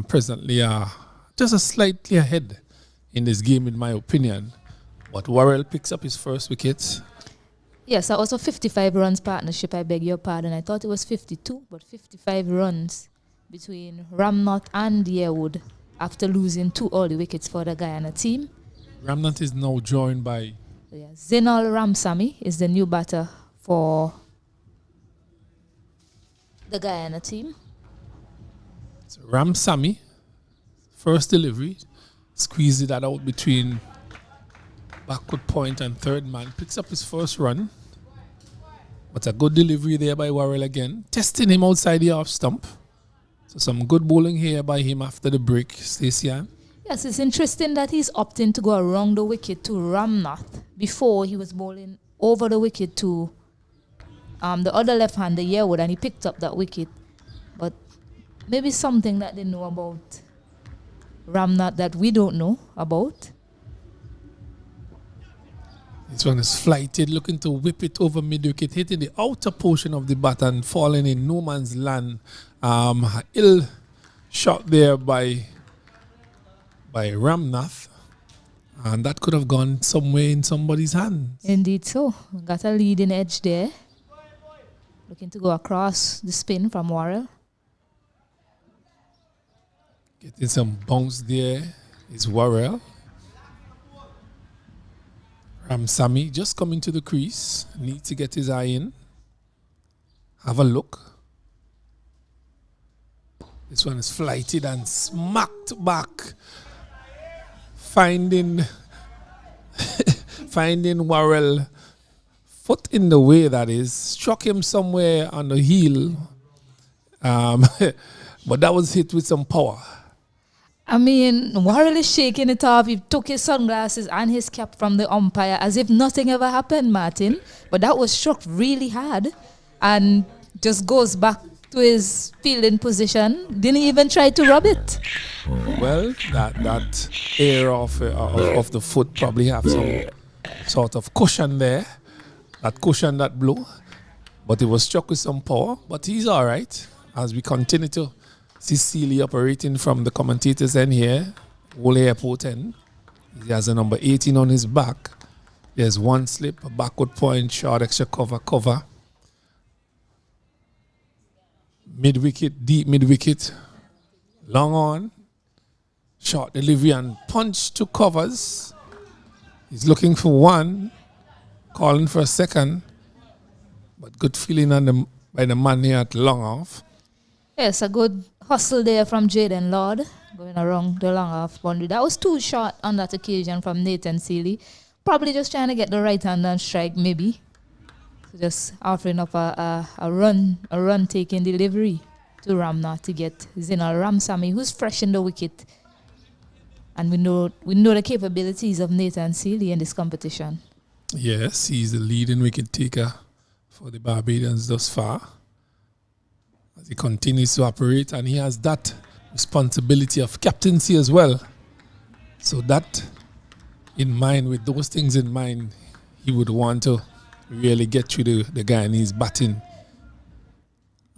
presently are just a slightly ahead in this game, in my opinion. But Worrell picks up his 1st wicket. Yes, that was a 55 runs partnership, I beg your pardon. I thought it was 52, but 55 runs between Ramnath and Yearwood after losing 2 early wickets for the Guyana team. Ramnath is now joined by... Zinal Ramsamy is the new batter for the Guyana team. So Ramsamy, first delivery, squeezes that out between backward point and 3rd man, picks up his 1st run. But a good delivery there by Worrell again, testing him outside the off stump. So some good bowling here by him after the break, Stacey. Yes, it's interesting that he's opting to go around the wicket to Ramnath before he was bowling over the wicket to the other left-hander, Yearwood, and he picked up that wicket. But maybe something that they know about Ramnath that we don't know about. This one is flighted, looking to whip it over mid-wicket, hitting the outer portion of the bat and falling in no man's land. Ill shot there by Ramnath, and that could have gone somewhere in somebody's hands. Indeed so. Got a leading edge there. Looking to go across the spin from Worrell. Getting some bounce there is Worrell. Ramsamy just coming to the crease. Needs to get his eye in. Have a look. This one is flighted and smacked back. Finding Worrell foot in the way, that is. Struck him somewhere on the heel. But that was hit with some power. Worrell is shaking it off. He took his sunglasses and his cap from the umpire as if nothing ever happened, Martin. But that was struck really hard and just goes back to his fielding position. Didn't even try to rub it. Well, that area of the foot probably have some sort of cushion there. That cushion that blow. But it was struck with some power. But he's all right as we continue to see Sealy operating from the commentators end here, Whole Airport end. He has a number 18 on his back. There's one slip, a backward point, short extra cover. Mid-wicket, deep mid-wicket. Long on. Short delivery and punch to covers. He's looking for one. Calling for a second. But good feeling by the man here at long off. Yes, a good hustle there from Jaden Lord. Going around the long off boundary. That was too short on that occasion from Nathan Seeley. Probably just trying to get the right hand and strike, maybe. So just offering up a run taking delivery to Ramnath to get Zinal Ramsamy, who's fresh in the wicket. And we know the capabilities of Nathan Seeley in this competition. Yes, he's the leading wicket taker for the Barbadians thus far. As he continues to operate, and he has that responsibility of captaincy as well. So that in mind, with those things in mind, he would want to really get through the Guyanese batting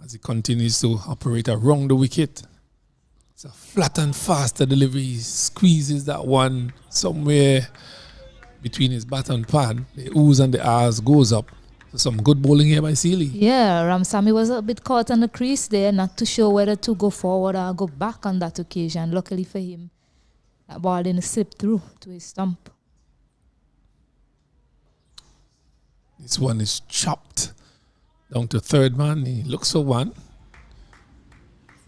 as he continues to operate around the wicket. It's a flat and faster delivery. He squeezes that one somewhere between his bat and pad. The oohs and the ahs goes up. So some good bowling here by Seeley. Yeah, Ramsamy was a bit caught on the crease there, not too sure whether to go forward or go back on that occasion. Luckily for him, that ball didn't slip through to his stump. This one is chopped down to third man. He looks for one.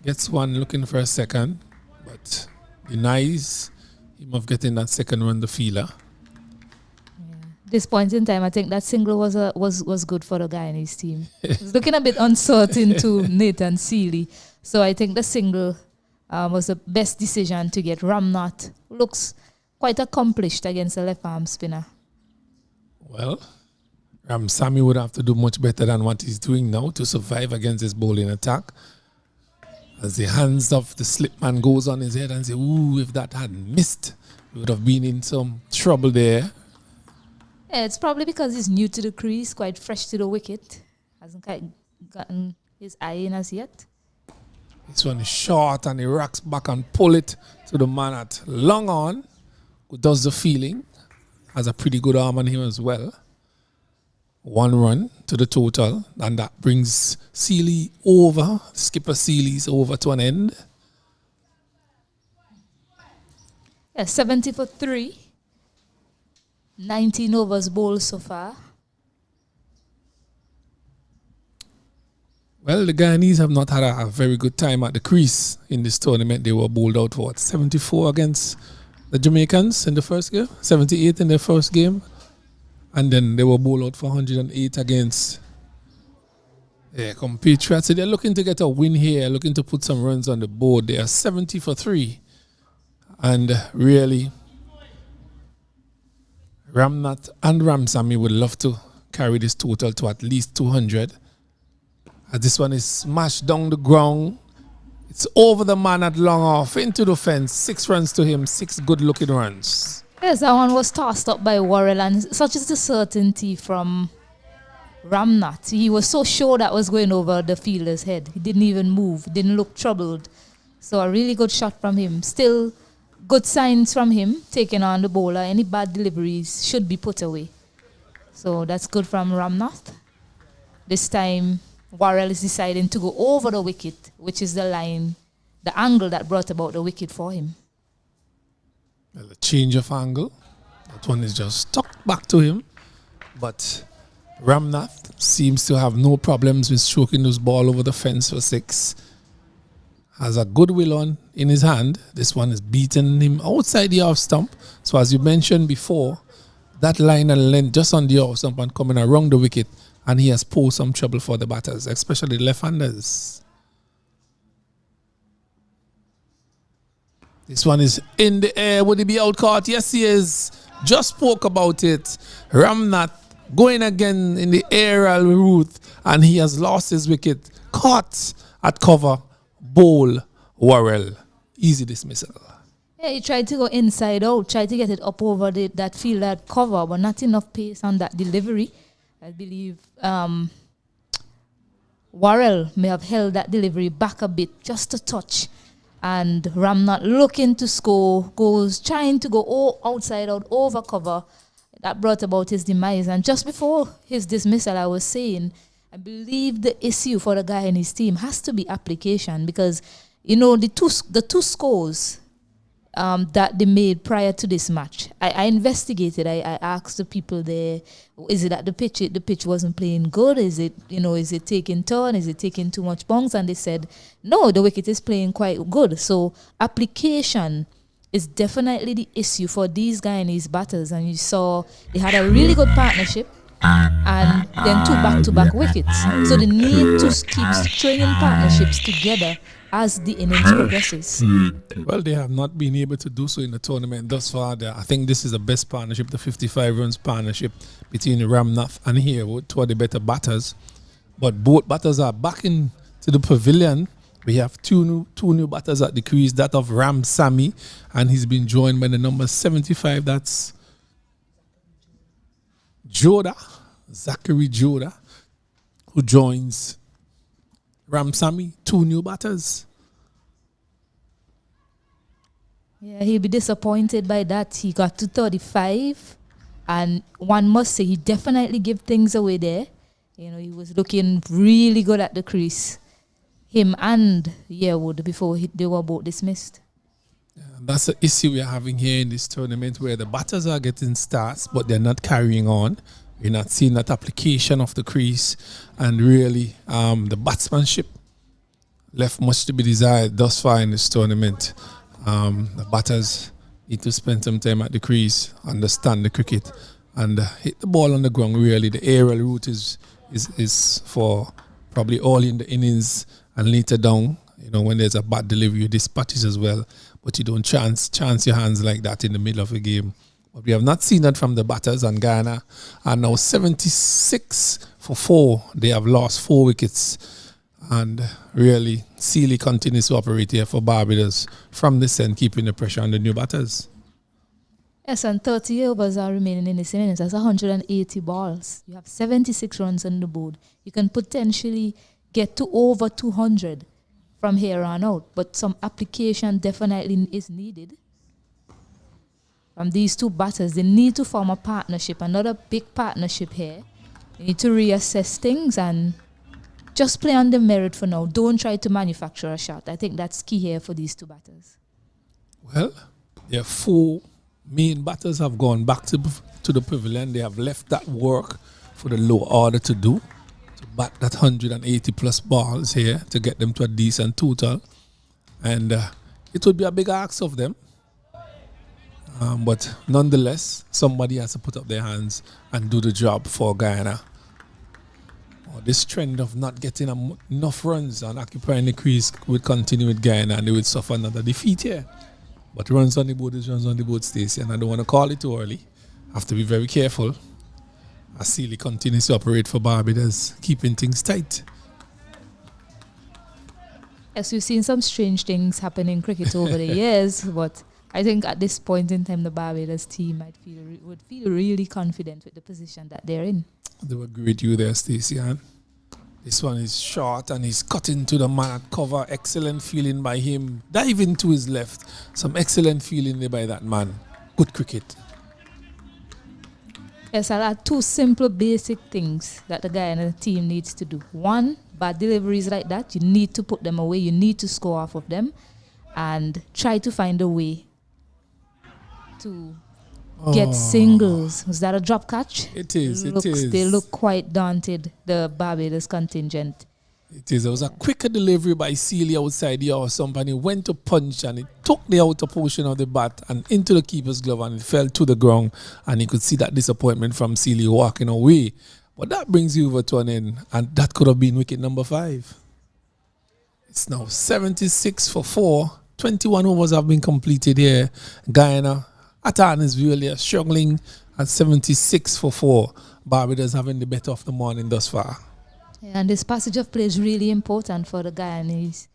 Gets one looking for a second, but denies him of getting that second one, the fielder. This point in time, I think that single was good for the Guyanese team. It's looking a bit uncertain to Nathan Seeley. So I think the single was the best decision to get. Ramnath looks quite accomplished against the left-arm spinner. Well, Ramsamy would have to do much better than what he's doing now to survive against his bowling attack. As the hands of the slip man goes on his head and say, ooh, if that had missed, he would have been in some trouble there. Yeah, it's probably because he's new to the crease, quite fresh to the wicket. Hasn't quite gotten his eye in as yet. This one is short and he racks back and pull it to the man at long on, who does the feeling. Has a pretty good arm on him as well. One run to the total, and that brings Seeley over. Skipper Seeley's over to an end. Yeah, 70 for 3. 19 overs bowled so far. Well, the Guyanese have not had a very good time at the crease in this tournament. They were bowled out for 74 against the Jamaicans in the first game, 78 in their first game, and then they were bowled out for 108 against their compatriots. So they're looking to get a win here, looking to put some runs on the board. They are 70 for 3, and really, Ramnath and Ramsamy would love to carry this total to at least 200. As this one is smashed down the ground. It's over the man at long off, into the fence. 6 runs to him, 6 good-looking runs. Yes, that one was tossed up by Worrell, and such is the certainty from Ramnath. He was so sure that was going over the fielder's head. He didn't even move, didn't look troubled. So a really good shot from him. Still good signs from him, taking on the bowler. Any bad deliveries should be put away. So that's good from Ramnath. This time, Worrell is deciding to go over the wicket, which is the line, the angle that brought about the wicket for him. Well, a change of angle. That one is just tucked back to him. But Ramnath seems to have no problems with stroking this ball over the fence for 6. Has a good will on in his hand. This one is beating him outside the off stump. So as you mentioned before, that line and length just on the off stump and coming around the wicket, and he has posed some trouble for the batters, especially the left-handers. This one is in the air. Would he be out caught? Yes, he is. Just spoke about it. Ramnath going again in the aerial route, and he has lost his wicket. Caught at cover. Bowl Worrell. Easy dismissal. Yeah, he tried to go inside out, tried to get it up over that field at cover, but not enough pace on that delivery. I believe Worrell may have held that delivery back a bit, just a touch. and Ram not looking to score, goes trying to go outside out over cover. That brought about his demise. And just before his dismissal, I was saying, I believe the issue for the guy in his team has to be application, because, you know, the two scores that they made prior to this match, I investigated. I asked the people there, is it that the pitch wasn't playing good? Is it taking turn? Is it taking too much bounce? And they said, no, the wicket is playing quite good. So application is definitely the issue for these Guyanese batters. And you saw they had a really good partnership and then 2 back-to-back wickets. So they need to keep stringing partnerships together as the innings progresses. Well, they have not been able to do so in the tournament thus far. I think this is the best partnership, the 55 runs partnership between Ramnath and Harewood, two of the better batters. But both batters are back into the pavilion. We have two new batters at the crease, that of Ram Sami, and he's been joined by the number 75, that's Zachary Joda, who joins Ram Sami, 2 new batters. Yeah, he'll be disappointed by that. He got to 35, and one must say he definitely gave things away there. You know, he was looking really good at the crease. Him and Yearwood before they were both dismissed. Yeah, that's the issue we're having here in this tournament, where the batters are getting starts, but they're not carrying on. We're not seeing that application of the crease, and really the batsmanship left much to be desired thus far in this tournament. The batters need to spend some time at the crease, understand the cricket, and hit the ball on the ground. Really, the aerial route is for probably all in the innings and later down. You know, when there's a bad delivery, you dispatch it as well, but you don't chance your hands like that in the middle of a game. But we have not seen that from the batters, and Guyana are now 76 for 4. They have lost 4 wickets. And really, Sealy continues to operate here for Barbados from this end, keeping the pressure on the new batters. Yes, and 30 overs are remaining in this innings. That's 180 balls. You have 76 runs on the board. You can potentially get to over 200 from here on out. But some application definitely is needed from these two batters. They need to form a partnership, another big partnership here. They need to reassess things and just play on the merit for now. Don't try to manufacture a shot. I think that's key here for these two batters. Well, their 4 main batters have gone back to the pavilion. They have left that work for the lower order to do, to bat that 180 plus balls here to get them to a decent total. And it would be a big ask of them. But nonetheless, somebody has to put up their hands and do the job for Guyana. This trend of not getting enough runs and occupying the crease will continue with Guyana, and they will suffer another defeat here. But runs on the board is runs on the board, Stacey, and I don't want to call it too early. Have to be very careful as Sealy continues to operate for Barbados, keeping things tight. Yes, we've seen some strange things happen in cricket over the years, but I think at this point in time, the Barbados team would feel really confident with the position that they're in. I do agree with you there, Stacey. This one is short and he's cut into the man at cover. Excellent feeling by him. Diving to his left. Some excellent feeling there by that man. Good cricket. Yes, I'll add 2 simple basic things that the Guyana team needs to do. 1, bad deliveries like that, you need to put them away. You need to score off of them and try to find a way to get singles. Was that a drop catch? It is. They look quite daunted, the Barbados contingent. It is. There was a quicker delivery by Sealy outside the house. Somebody went to punch and it took the outer portion of the bat and into the keeper's glove and it fell to the ground. And you could see that disappointment from Sealy walking away. But that brings you over to an end, and that could have been wicket number 5. It's now 76 for 4. 21 overs have been completed here. Guyana at Arnesville, they are struggling at 76 for 4. Barbados having the better of the morning thus far. Yeah, and this passage of play is really important for the Guyanese.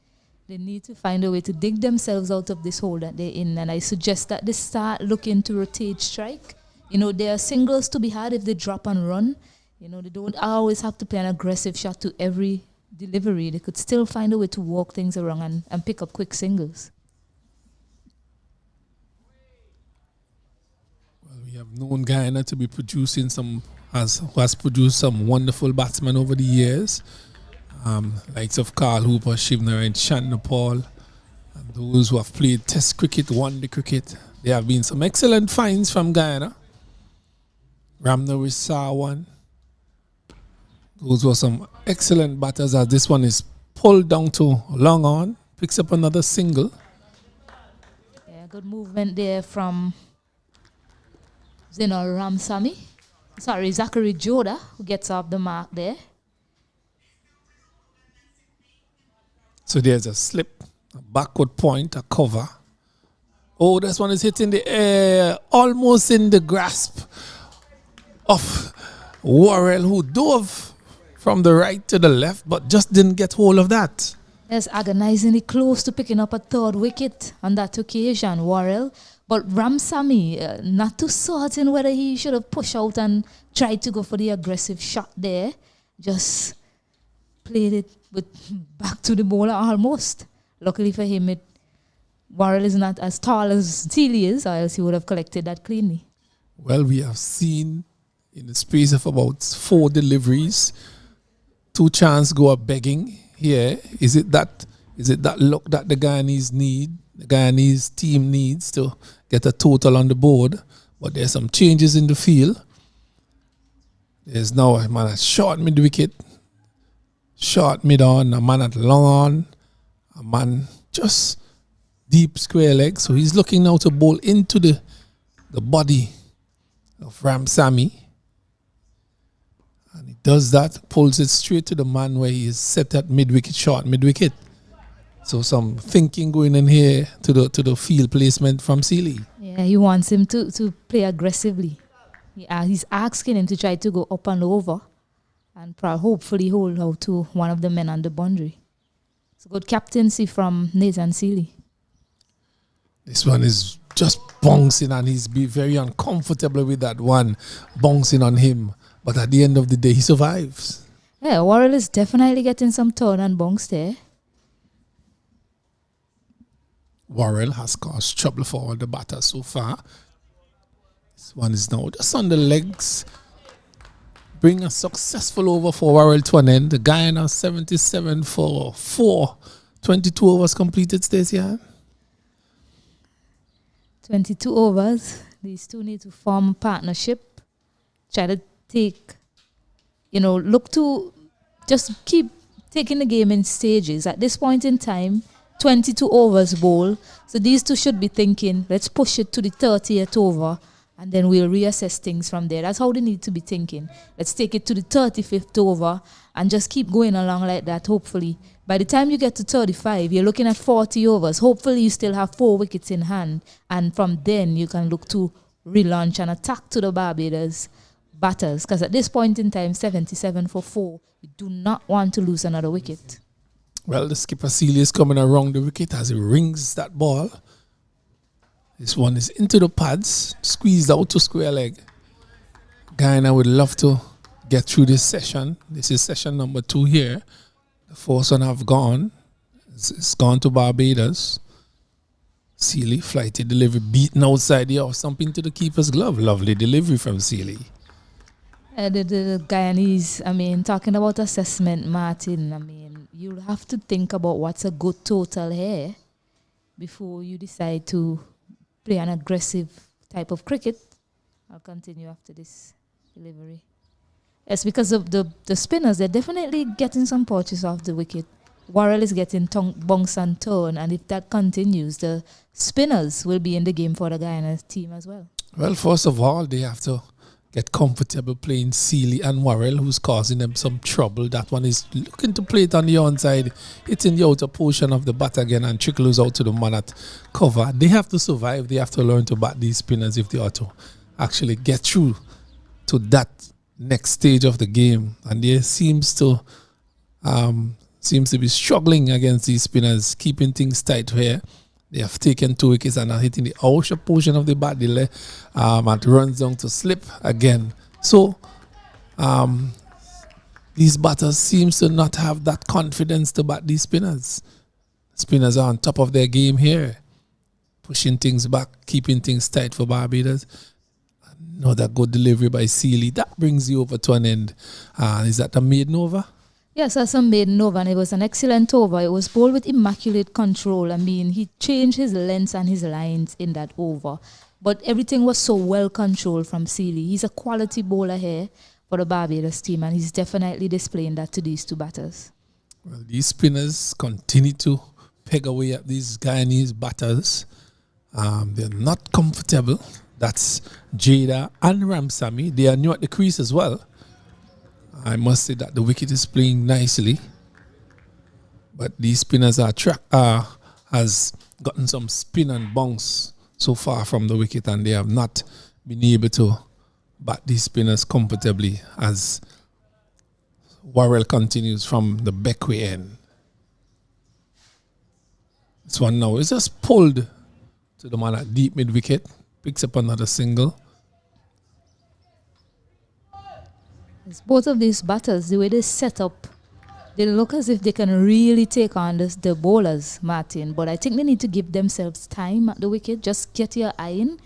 They need to find a way to dig themselves out of this hole that they're in. And I suggest that they start looking to rotate strike. You know, there are singles to be had if they drop and run. You know, they don't always have to play an aggressive shot to every delivery. They could still find a way to walk things around and pick up quick singles. I've known Guyana to be producing who has produced some wonderful batsmen over the years. Likes of Carl Hooper, Shivner and Shan Paul. And those who have played Test cricket, one-day cricket. There have been some excellent finds from Guyana. Ramna Risawan. Those were some excellent batters as this one is pulled down to long on. Picks up another single. Yeah, good movement there from Zinal Ramsamy. Sorry, Zachary Joda, who gets off the mark there. So there's a slip, a backward point, a cover. Oh, this one is hitting the air, almost in the grasp of Worrell, who dove from the right to the left, but just didn't get hold of that. Yes, agonizingly close to picking up a third wicket on that occasion, Worrell. But Ramsamy, not too certain whether he should have pushed out and tried to go for the aggressive shot there. Just played it back to the bowler almost. Luckily for him, Worrell is not as tall as Sealy is, or else he would have collected that cleanly. Well, we have seen in the space of about 4 deliveries, 2 chances go up begging here. Is it that luck that the Guyanese team needs to get a total on the board? But there's some changes in the field. There's now a man at short mid wicket, short mid on, a man at long on, a man just deep square leg. So he's looking now to bowl into the body of Ramsamy. And he does that, pulls it straight to the man where he is set at mid wicket, short mid wicket. So some thinking going in here to the field placement from Sealy. Yeah, he wants him to play aggressively. He's asking him to try to go up and over and hopefully hold out to one of the men on the boundary. It's a good captaincy from Nathan Sealy. This one is just bouncing and he's very uncomfortable with that one bouncing on him. But at the end of the day, he survives. Yeah, Worrell is definitely getting some turn and bounce there. Worrell has caused trouble for all the batters so far. This one is now just on the legs. Bring a successful over for Worrell to an end. The Guyana 77 for 4. 22 overs completed, Stacey. 22 overs. These two need to form a partnership. Try to look to just keep taking the game in stages. At this point in time, 22 overs bowl. So these two should be thinking, let's push it to the 30th over and then we'll reassess things from there. That's how they need to be thinking. Let's take it to the 35th over and just keep going along like that, hopefully. By the time you get to 35, you're looking at 40 overs. Hopefully you still have 4 wickets in hand. And from then you can look to relaunch and attack to the Barbados batters. Because at this point in time, 77 for 4, you do not want to lose another wicket. Well, the skipper Sealy is coming around the wicket as he rings that ball. This one is into the pads, squeezed out to square leg. Guyana would love to get through this session. This is session number 2 here. The first one have gone. It's gone to Barbados. Sealy, flighty delivery, beaten outside the off, something to the keeper's glove. Lovely delivery from Sealy. The Guyanese, talking about assessment, Martin, you'll have to think about what's a good total here before you decide to play an aggressive type of cricket. I'll continue after this delivery. Yes, because of the spinners, they're definitely getting some punches off the wicket. Worrell is getting bounce and turn, and if that continues, the spinners will be in the game for the Guyana team as well. Well, first of all, they have to get comfortable playing Sealy and Worrell, who's causing them some trouble. That one is looking to play it on the onside, hitting the outer portion of the bat again and trickles out to the man at cover. They have to survive. They have to learn to bat these spinners if they are to actually get through to that next stage of the game. And they seems to be struggling against these spinners, keeping things tight here. They have taken 2 wickets and are hitting the outer portion of the bat. And runs down to slip again. So these batters seems to not have that confidence to bat these spinners. Spinners are on top of their game here, pushing things back, keeping things tight for Barbados. Another good delivery by Sealy. That brings you over to an end. Is that a maiden over? Yes, that's a maiden over, and it was an excellent over. It was bowled with immaculate control. I mean, he changed his lengths and his lines in that over. But everything was so well controlled from Sealy. He's a quality bowler here for the Barbados team, and he's definitely displaying that to these two batters. Well, these spinners continue to peg away at these Guyanese batters. They're not comfortable. That's Jada and Ramsamy. They are new at the crease as well. I must say that the wicket is playing nicely. But these spinners has gotten some spin and bounce so far from the wicket, and they have not been able to bat these spinners comfortably as Worrell continues from the backway end. This one now is just pulled to the man at deep mid wicket. Picks up another single. Both of these batters, the way they set up, they look as if they can really take on the bowlers, Martin. But I think they need to give themselves time at the wicket. Just get your eye in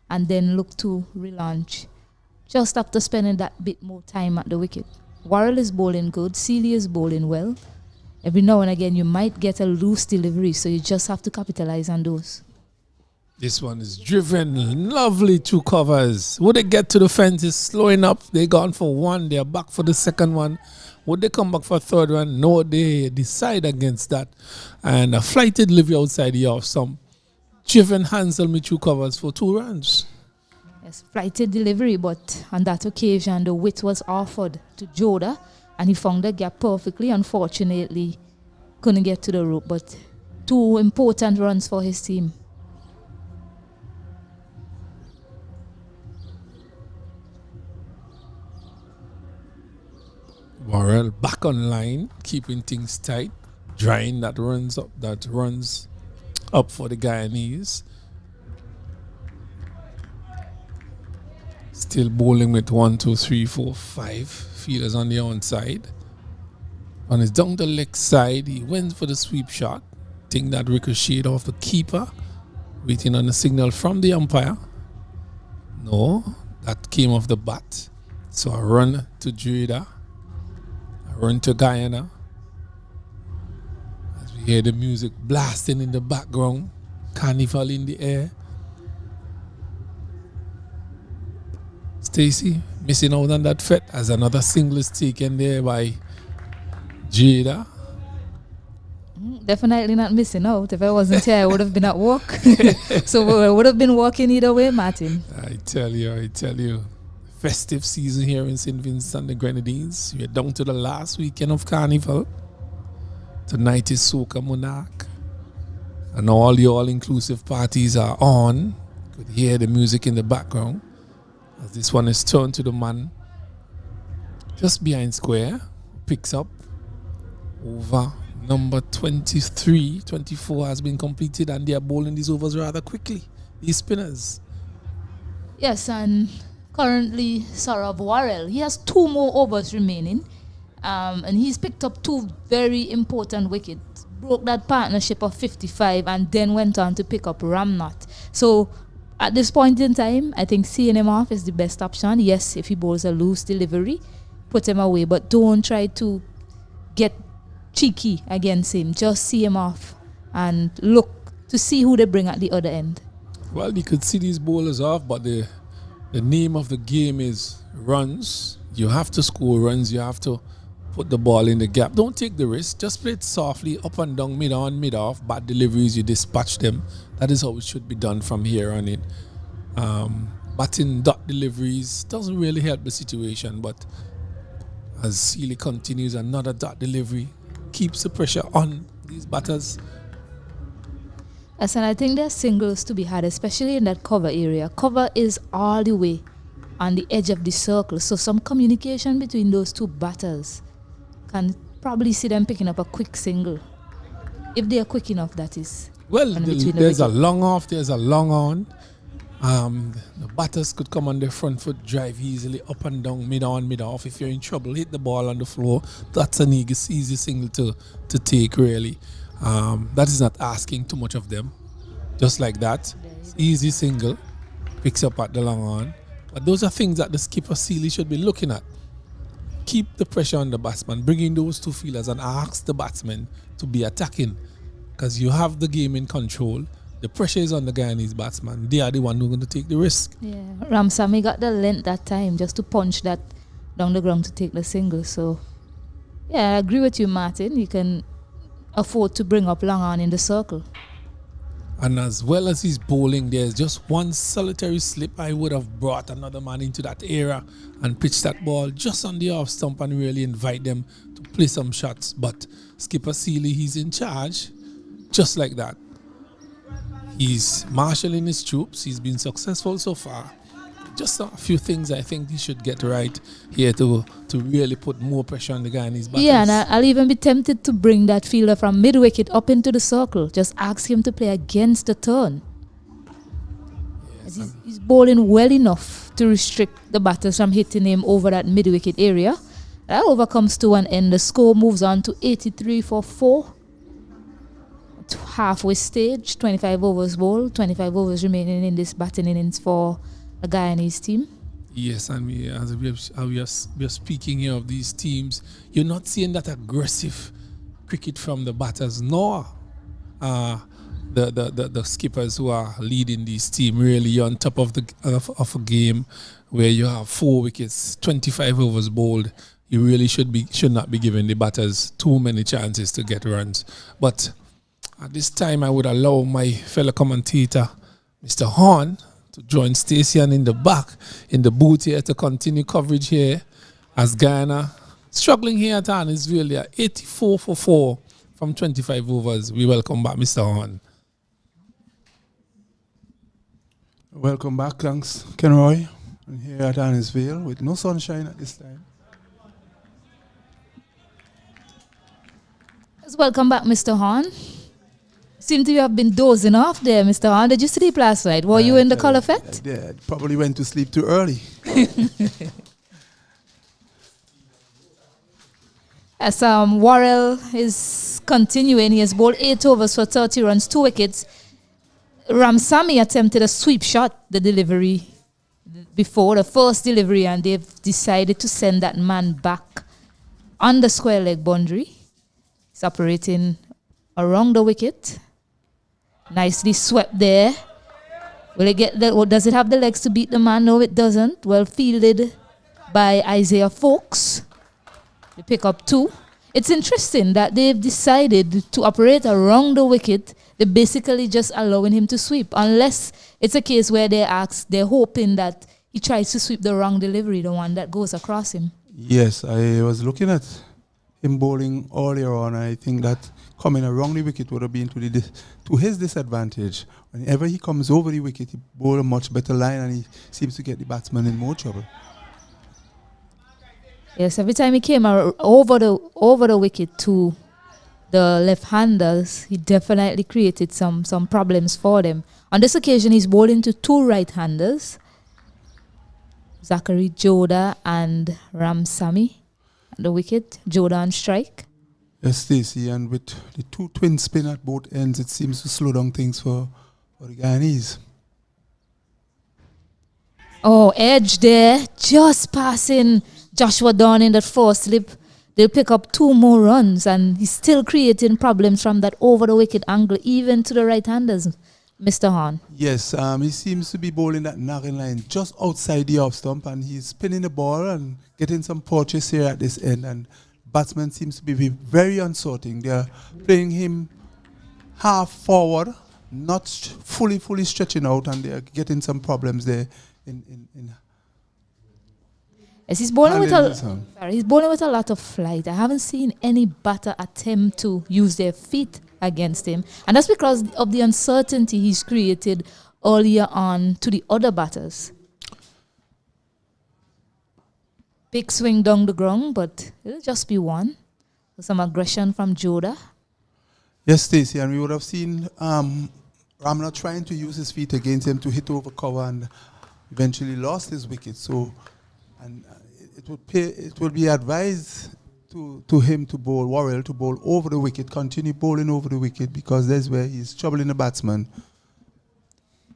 and then look to relaunch. Just after spending that bit more time at the wicket. Worrell is bowling good. Sealy is bowling well. Every now and again, you might get a loose delivery, so you just have to capitalize on those. This one is driven. Lovely two covers. Would they get to the fence? It's slowing up. They gone for one. They are back for the second one. Would they come back for a third one? No, they decide against that. And a flighted delivery outside the off. Some driven Hansel with two covers for 2 runs. Yes, flighted delivery, but on that occasion, the width was offered to Joda, and he found the gap perfectly. Unfortunately, couldn't get to the rope, but 2 important runs for his team. Worrell back on line, keeping things tight, drying that runs up for the Guyanese. Still bowling with 1, 2, 3, 4, 5 fielders on the onside. On his down the leg side, he went for the sweep shot. Think that ricocheted off the keeper, waiting on a signal from the umpire. No, that came off the bat. So a run to Jada. Run to Guyana. As we hear the music blasting in the background, carnival in the air. Stacey missing out on that fet as another single is taken there by Jada. Definitely not missing out. If I wasn't here, I would have been at work. So I would have been working either way, Martin. I tell you. Festive season here in St. Vincent and the Grenadines. We're down to the last weekend of Carnival. Tonight is Soca Monarch. And all the all-inclusive parties are on. You could hear the music in the background. As this one is turned to the man just behind square. Picks up over number 23. 24 has been completed, and they are bowling these overs rather quickly. These spinners. Yes, and currently Saurabh Worrell, he has 2 more overs remaining, and he's picked up 2 very important wickets. Broke that partnership of 55 and then went on to pick up Ramnath. So at this point in time, I think seeing him off is the best option. Yes, if he bowls a loose delivery, put him away, but don't try to get cheeky against him. Just see him off and look to see who they bring at the other end. Well, you could see these bowlers off, but the name of the game is runs. You have to score runs. You have to put the ball in the gap. Don't take the risk. Just play it softly, up and down, mid on, mid off. Bad deliveries, you dispatch them. That is how it should be done from here on in. Batting dot deliveries doesn't really help the situation, but as Sealy continues, another dot delivery keeps the pressure on these batters. Yes, and I think there's singles to be had, especially in that cover area. Cover is all the way on the edge of the circle, so some communication between those 2 batters can probably see them picking up a quick single. If they are quick enough, that is. Well, there's a long off, there's a long on. The batters could come on their front foot, drive easily up and down, mid on, mid off. If you're in trouble, hit the ball on the floor. That's an easy single to take, really. That is not asking too much of them. Just like that. Easy single. Picks up at the long on. But those are things that the skipper Sealy should be looking at. Keep the pressure on the batsman, bring in those two fielders and ask the batsmen to be attacking. Because you have the game in control. The pressure is on the Guyanese batsman. They are the one who are going to take the risk. Yeah, Ramsamy got the length that time just to punch that down the ground to take the single. So, yeah, I agree with you, Martin. You can afford to bring up long on in the circle. And as well as his bowling, there's just one solitary slip. I would have brought another man into that area and pitched that ball just on the off stump and really invite them to play some shots. But skipper Sealy, he's in charge just like that. He's marshalling his troops. He's been successful so far. Just a few things I think he should get right here to really put more pressure on the Guyanese batters. Yeah, and I'll even be tempted to bring that fielder from mid-wicket up into the circle. Just ask him to play against the turn. Yes, he's bowling well enough to restrict the batters from hitting him over that mid-wicket area. That over comes to an end. The score moves on to 83 for 4. Halfway stage, 25 overs bowled, 25 overs remaining in this batting innings for the Guyanese team. Yes, and we are speaking here of these teams. You're not seeing that aggressive cricket from the batters, nor the skippers who are leading this team. Really, you're on top of a game where you have 4 wickets, 25 overs bowled. You really should not be giving the batters too many chances to get runs. But at this time, I would allow my fellow commentator, Mr. Horn, to join Stacey in the back, in the booth here, to continue coverage here as Guyana struggling here at Annisville. They are 84 for 4 from 25 overs. We welcome back Mr. Horn. Welcome back, thanks, Kenroy. I'm here at Annisville with no sunshine at this time. Welcome back, Mr. Horn. Seem to have been dozing off there, Mr. Horn. Did you sleep last night? Were you in the colour fete? Yeah, probably went to sleep too early. As Worrell is continuing, he has bowled 8 overs for 30 runs, 2 wickets. Ramsamy attempted a sweep shot, the delivery before, the first delivery, and they've decided to send that man back on the square leg boundary. He's operating around the wicket. Nicely swept there. Will it get does it have the legs to beat the man? No, it doesn't. Well fielded by Isaiah Fawkes. They pick up 2. It's interesting that they've decided to operate around the wicket. They're basically just allowing him to sweep, unless it's a case where they're hoping that he tries to sweep the wrong delivery, the one that goes across him. Yes, I was looking at him bowling earlier on. I think that coming around the wicket would have been to his disadvantage. Whenever he comes over the wicket, he bowls a much better line, and he seems to get the batsman in more trouble. Yes, every time he came over the wicket to the left-handers, he definitely created some problems for them. On this occasion, he's bowling to 2 right-handers, Zachary Joda and Ramsamy at the wicket. Joda on strike. Yes, Stacey, and with the 2 twin spin at both ends, it seems to slow down things for the Guyanese. Oh, edge there, just passing Joshua Dawn in that first slip. They'll pick up 2 more runs, and he's still creating problems from that over-the-wicket angle, even to the right-handers, Mr. Horn. Yes, he seems to be bowling that nagging line just outside the off stump, and he's spinning the ball and getting some purchase here at this end, and batsman seems to be very uncertain. They're playing him half forward, not fully stretching out, and they're getting some problems there in Yes, he's bowling with a lot of flight. I haven't seen any batter attempt to use their feet against him. And that's because of the uncertainty he's created earlier on to the other batters. Big swing down the ground, but it'll just be one. Some aggression from Joda. Yes, Stacey, and we would have seen Ramna trying to use his feet against him to hit over cover, and eventually lost his wicket. So, and it would be advised to him to bowl, Worrell to bowl over the wicket, continue bowling over the wicket, because that's where he's troubling the batsman.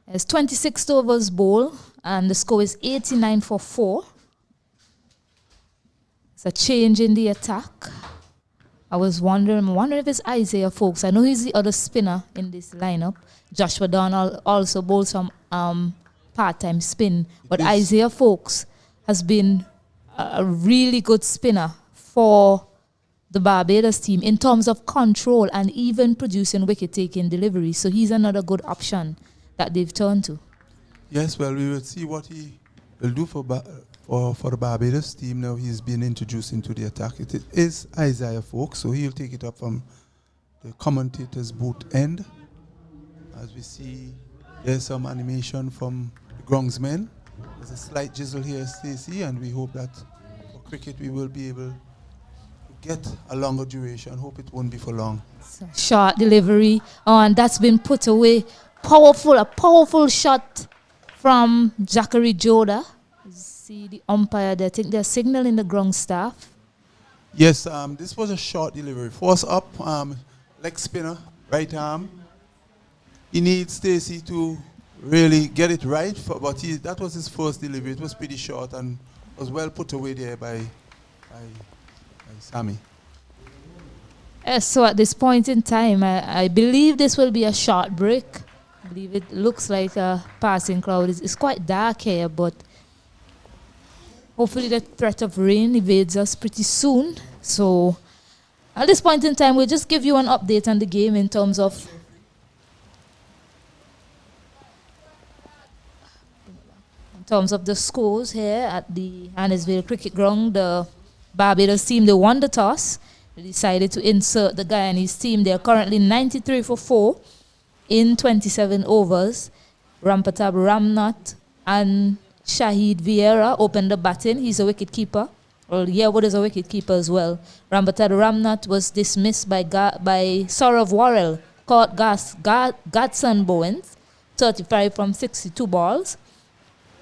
It's 26 overs bowl, and the score is 89 for 4. It's a change in the attack. I was wondering if it's Isaiah Folks. I know he's the other spinner in this lineup. Joshua Donald also bowls some part-time spin. But Isaiah Folks has been a really good spinner for the Barbados team in terms of control and even producing wicket-taking delivery. So he's another good option that they've turned to. Yes, well, we will see what he will do for the Barbados team. Now he's been introduced into the attack. It is Isaiah Folks, so he'll take it up from the commentator's booth end. As we see, there's some animation from the groundsmen. There's a slight jizzle here, Stacey, and we hope that for cricket we will be able to get a longer duration. Hope it won't be for long. So short delivery, and that's been put away. A powerful shot from Zachary Joda. See the umpire there. I think they're signaling the ground staff. Yes, this was a short delivery. Force up, leg spinner, right arm. He needs Stacey to really get it right, but that was his first delivery. It was pretty short and was well put away there by Sammy. So at this point in time, I believe this will be a short break. I believe it looks like a passing cloud. It's quite dark here, but hopefully the threat of rain evades us pretty soon. So at this point in time, we'll just give you an update on the game in terms of the scores here at the Annisvale Cricket Ground. The Barbados team, they won the toss. They decided to insert the Guyanese team. They are currently 93 for 4 in 27 overs. Rampatab Ramnath and Shahid Vieira opened the batting. He's a wicketkeeper. Well, Yearwood is a wicketkeeper as well. Rampatab Ramnath was dismissed by Saurav Worrell, caught Gadson Bowens, 35 from 62 balls.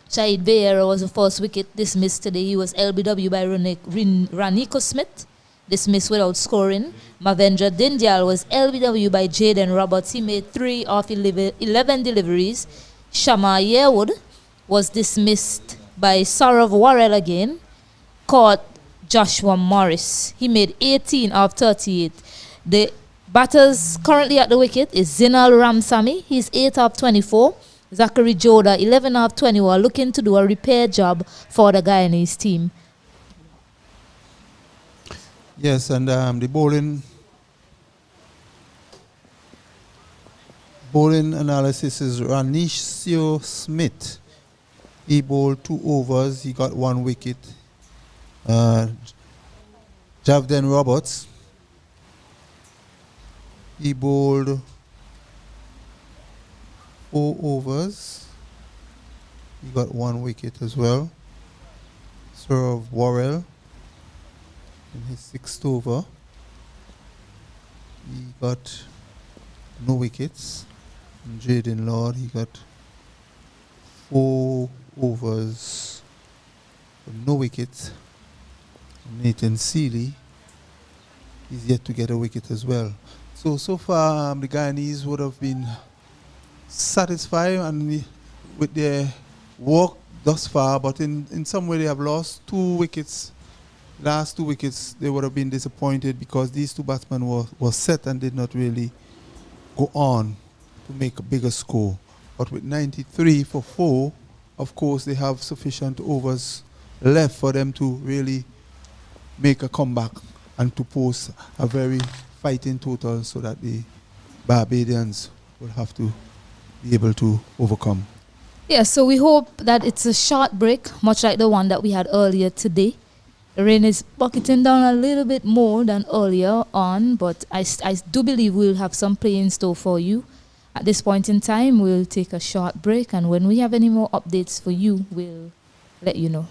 Shahid Vieira was the first wicket dismissed today. He was LBW by Raniko Smith, dismissed without scoring. Mavendra Dindyal was LBW by Jaden Roberts. He made 3 of 11 deliveries. Shama Yearwood was dismissed by Saurav Worrell again. Caught Joshua Morris. He made 18 of 38. The batters currently at the wicket is Zinal Ramsamy. He's 8 of 24. Zachary Joda, 11 of 21, looking to do a repair job for the Guyanese team. Yes, and the bowling analysis is Ranisio Smith. He bowled 2 overs. He got 1 wicket. Javden Roberts, he bowled 4 overs. He got 1 wicket as well. Saurav Worrell in his 6th over, he got no wickets. And Jaden Lord, he got 4 overs, no wickets. Nathan Seeley, he's yet to get a wicket as well. So far, the Guyanese would have been satisfied with their work thus far, but in some way they have lost 2 wickets. Last 2 wickets, they would have been disappointed because these 2 batsmen were set and did not really go on to make a bigger score. But with 93 for 4, of course, they have sufficient overs left for them to really make a comeback and to post a very fighting total so that the Barbadians will have to be able to overcome. Yeah, so we hope that it's a short break, much like the one that we had earlier today. The rain is bucketing down a little bit more than earlier on, but I do believe we'll have some play in store for you. At this point in time, we'll take a short break, and when we have any more updates for you, we'll let you know.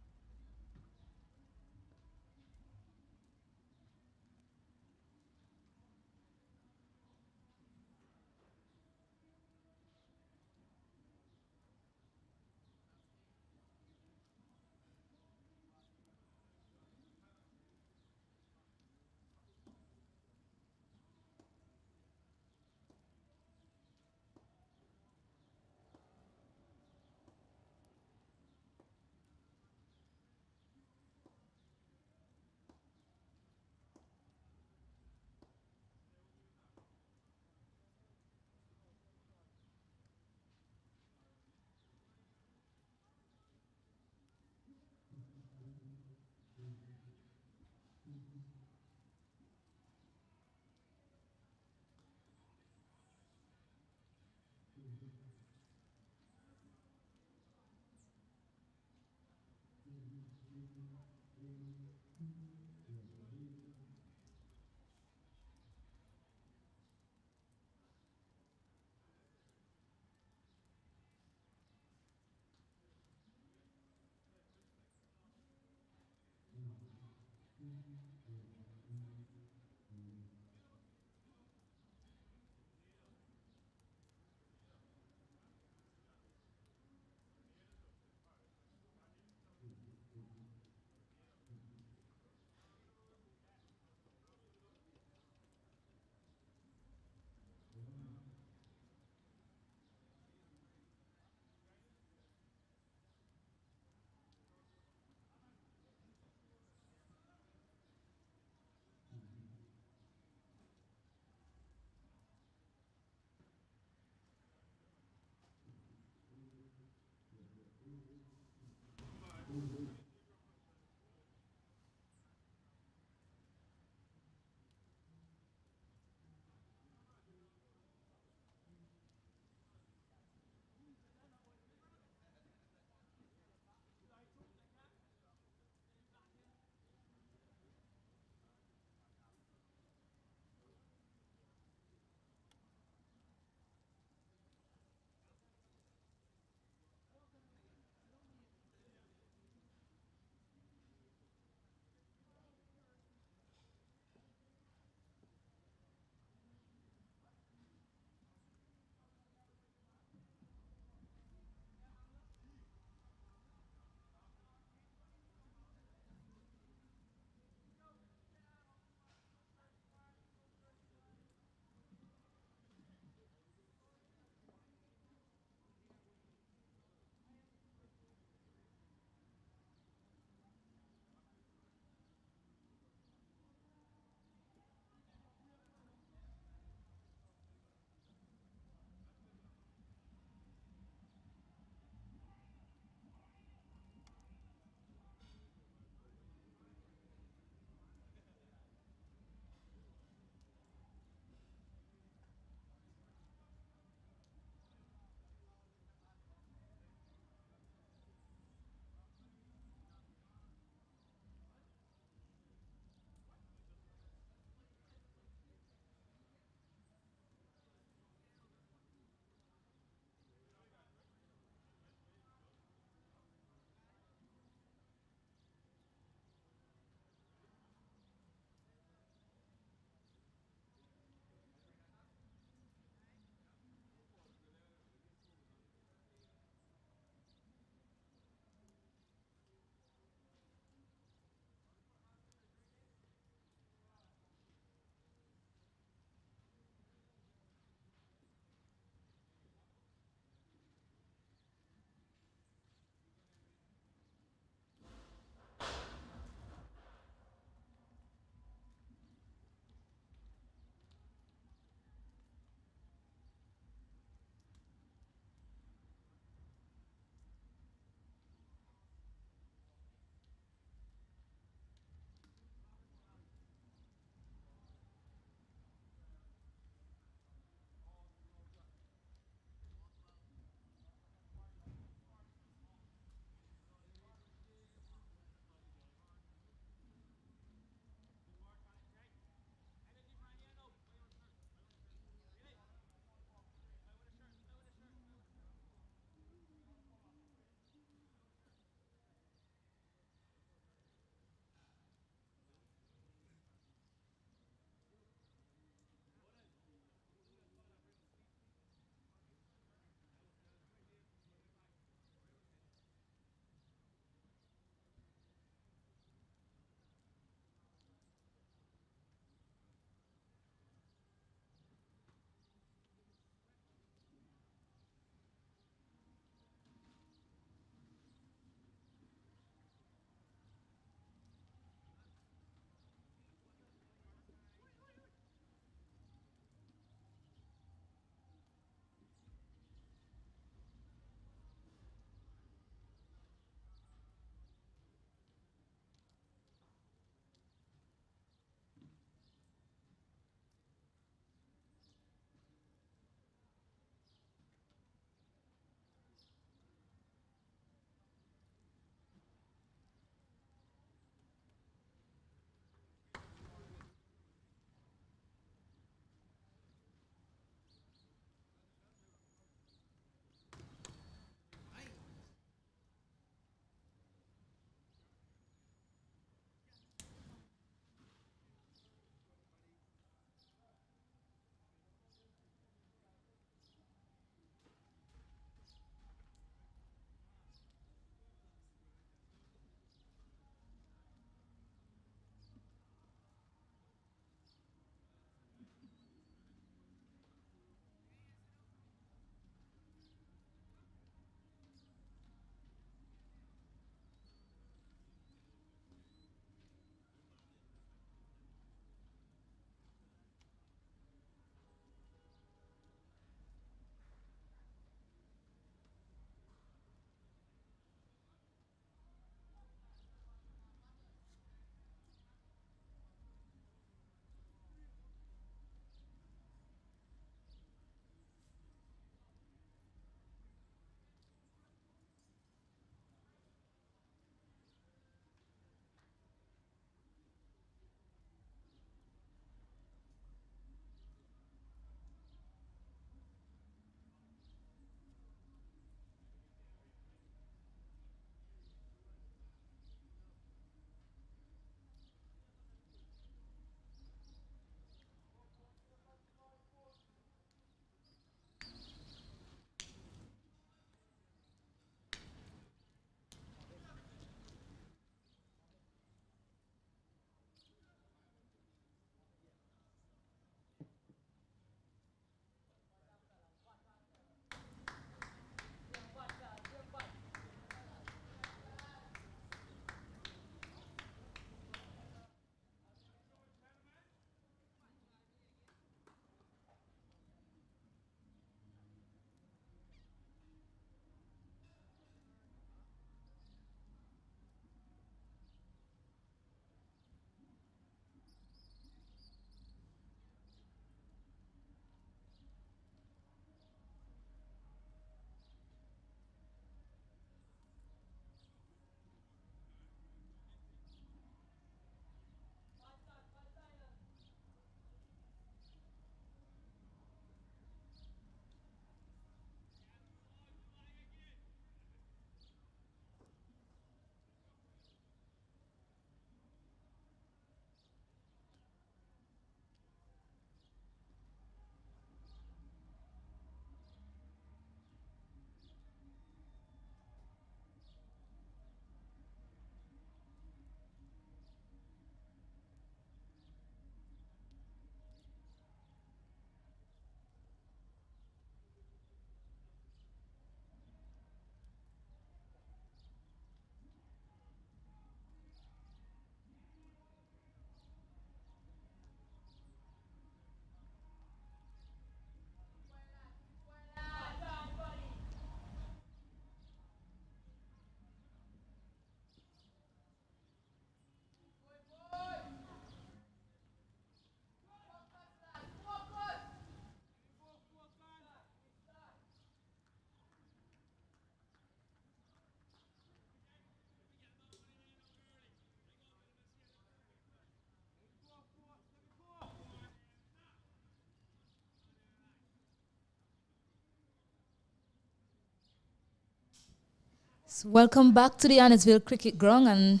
So welcome back to the Annisville Cricket Ground, and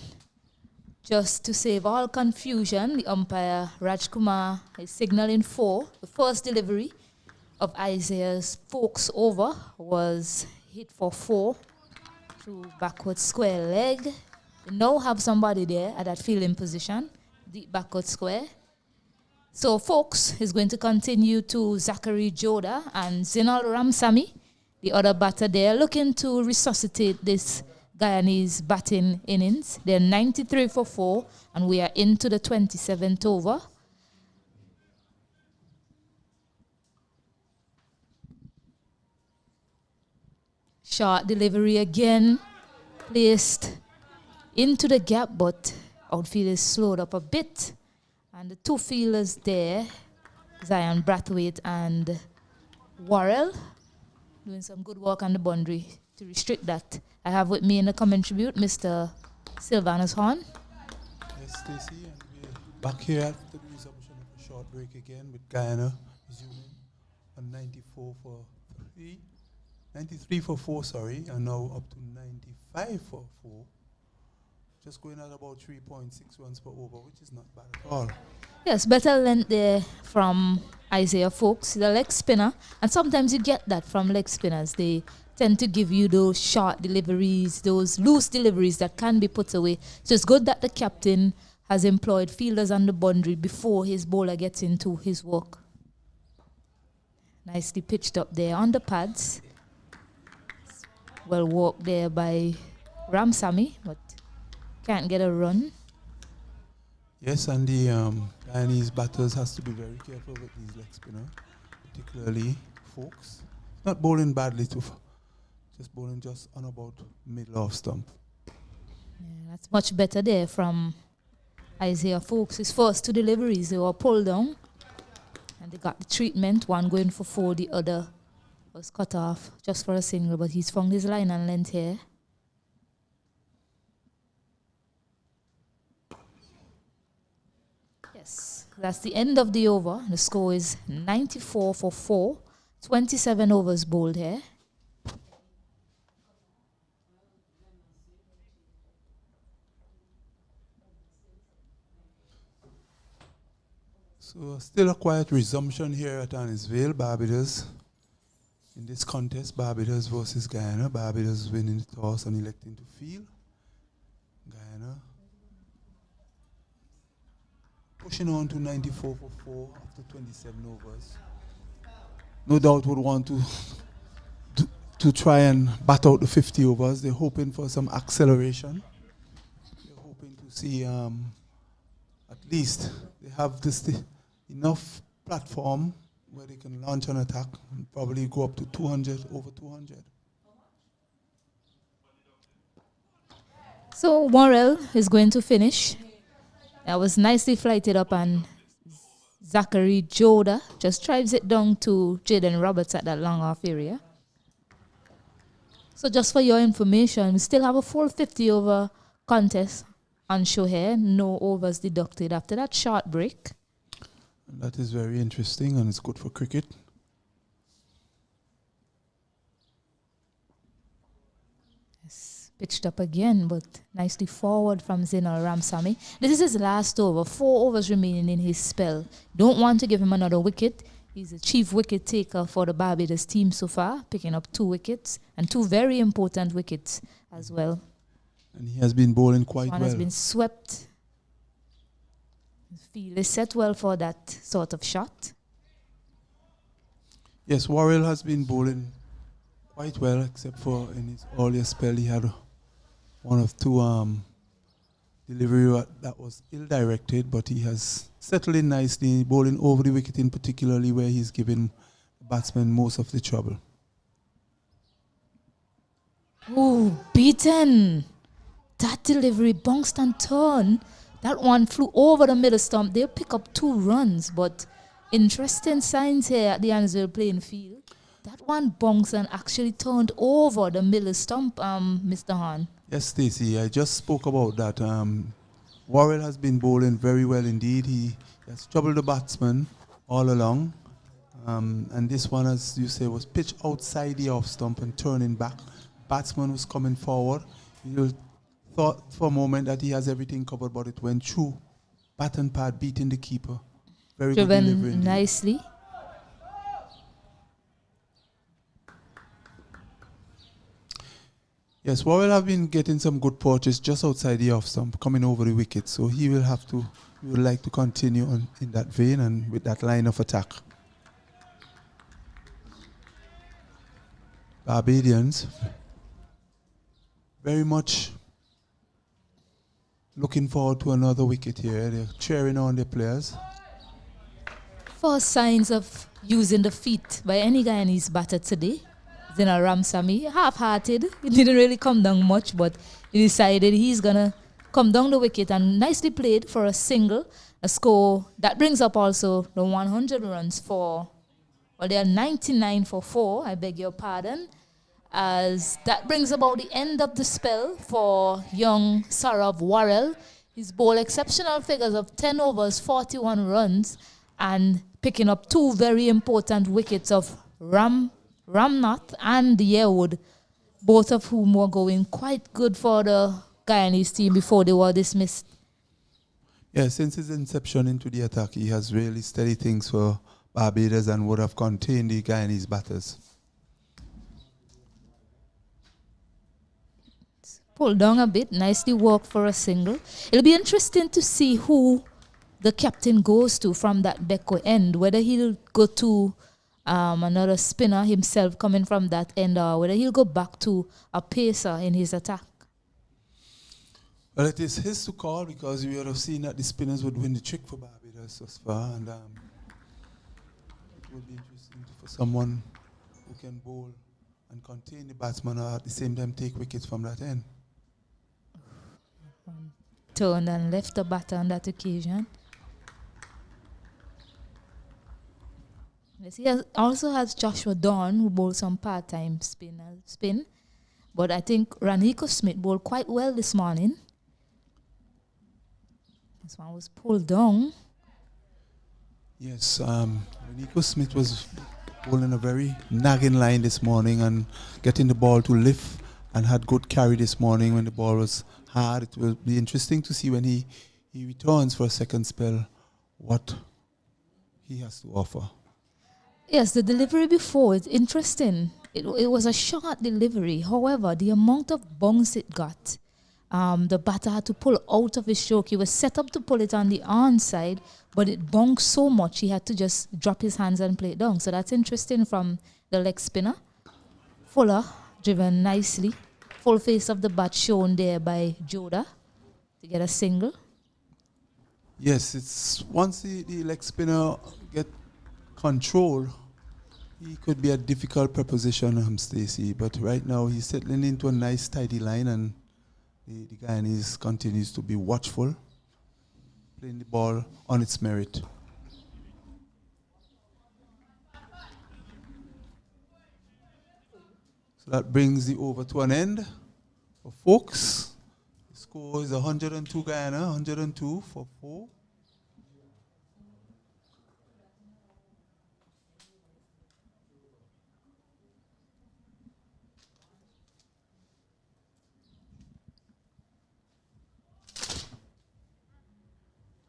just to save all confusion, the umpire Raj Kumar is signaling for the first delivery of Isaiah's Folks over was hit for 4 through backward square leg. They now have somebody there at that fielding position, deep backward square. So Folks is going to continue to Zachary Joda and Zinal Ramsamy, the other batter there, looking to resuscitate this Guyanese batting innings. They're 93 for 4, and we are into the 27th over. Short delivery again, placed into the gap, but outfield is slowed up a bit. And the two fielders there, Zion Brathwaite and Worrell, doing some good work on the boundary to restrict that. I have with me in the commentary booth Mr. Sylvanus Horn. Yes, Stacey, and we're back here after the resumption of a short break again with Guyana resuming on 93 for 4, sorry, and now up to 95 for 4. Just going at about 3.6 runs per over, which is not bad at all. Yes, better length there from Isaiah Folks, the leg spinner. And sometimes you get that from leg spinners. They tend to give you those short deliveries, those loose deliveries that can be put away. So it's good that the captain has employed fielders on the boundary before his bowler gets into his work. Nicely pitched up there on the pads. Well walked there by Ramsamy, but can't get a run. Yes, and the Guyanese batters has to be very careful with these leg spinners, particularly Folks. Not bowling badly, just bowling just on about middle off stump. Yeah, that's much better there from Isaiah Folks. His first 2 deliveries, they were pulled down, and they got the treatment. One going for 4, the other was cut off just for a single, but he's found his line and length here. Yes, that's the end of the over. The score is 94 for 4. 27 overs bowled here. So still a quiet resumption here at Annisville, Barbados. In this contest, Barbados versus Guyana. Barbados winning the toss and electing to field. Guyana pushing on to 94 for 4 after 27 overs. No doubt would want to try and bat out the 50 overs. They're hoping for some acceleration. They're hoping to see at least they have this enough platform where they can launch an attack and probably go up to 200, over 200. So Worrell is going to finish. That was nicely flighted up, and Zachary Joda just drives it down to Jaden Roberts at that long off area. So just for your information, we still have a full 50 over contest on show here. No overs deducted after that short break. And that is very interesting, and it's good for cricket. Pitched up again, but nicely forward from Zinal Ramsamy. This is his last over. 4 overs remaining in his spell. Don't want to give him another wicket. He's the chief wicket taker for the Barbados team so far, picking up 2 wickets and 2 very important wickets as well. And he has been bowling quite well. One has been swept. The field is set well for that sort of shot. Yes, Worrell has been bowling quite well, except for in his earlier spell he had one of 2 delivery that was ill-directed, but he has settled in nicely, bowling over the wicket in particularly where he's given the batsman most of the trouble. Ooh, beaten. That delivery bounced and turned. That one flew over the middle stump. They'll pick up 2 runs, but interesting signs here at the Annisville playing field. That one bounced and actually turned over the middle stump, Mr. Hahn. Yes, Stacey, I just spoke about that. Worrell has been bowling very well indeed. He has troubled the batsman all along. And this one, as you say, was pitched outside the off stump and turning back batsman who's coming forward. You thought for a moment that he has everything covered, but it went through. Bat and pad beating the keeper. Very good delivery. Driven indeed. nicely. Yes, Warren have been getting some good porches just outside the off stump, coming over the wicket. So he will have to, he would like to continue on in that vein and with that line of attack. Barbadians, very much looking forward to another wicket here. They're cheering on their players. First signs of using the feet by any Guyanese batter today. Zina Ramsamy, half-hearted. He didn't really come down much, but he decided he's going to come down the wicket and nicely played for a single, a score that brings up also the 100 runs for, well, they are 99 for 4, I beg your pardon, as that brings about the end of the spell for young Saurav Warrell. He's bowled exceptional figures of 10 overs, 41 runs, and picking up 2 very important wickets of Ramnath and Yearwood, both of whom were going quite good for the Guyanese team before they were dismissed. Yeah, since his inception into the attack, he has really steadied things for Barbados and would have contained the Guyanese batters. Pulled down a bit, nicely worked for a single. It'll be interesting to see who the captain goes to from that Becco end, whether he'll go to another spinner himself coming from that end, or whether he'll go back to a pacer in his attack. Well, it is his to call because we would have seen that the spinners would win the trick for Barbados thus far, and it would be interesting for someone who can bowl and contain the batsman or at the same time take wickets from that end. Turned and left the batter on that occasion. Yes, he also has Joshua Dawn, who bowled some part-time spin. But I think Raniko Smith bowled quite well this morning. This one was pulled down. Yes, Raniko Smith was bowling a very nagging line this morning and getting the ball to lift and had good carry this morning when the ball was hard. It will be interesting to see when he returns for a second spell what he has to offer. Yes, the delivery before, it's interesting. It was a short delivery. However, the amount of bounce it got, the batter had to pull out of his stroke. He was set up to pull it on the on side, but it bounced so much he had to just drop his hands and play it down. So that's interesting from the leg spinner. Fuller, driven nicely. Full face of the bat shown there by Joda to get a single. Yes, it's once the leg spinner get control, he could be a difficult proposition, Stacey. But right now he's settling into a nice tidy line, and the Guyanese continues to be watchful, playing the ball on its merit. So that brings the over to an end for folks. The score is 102 Guyana, 102 for 4.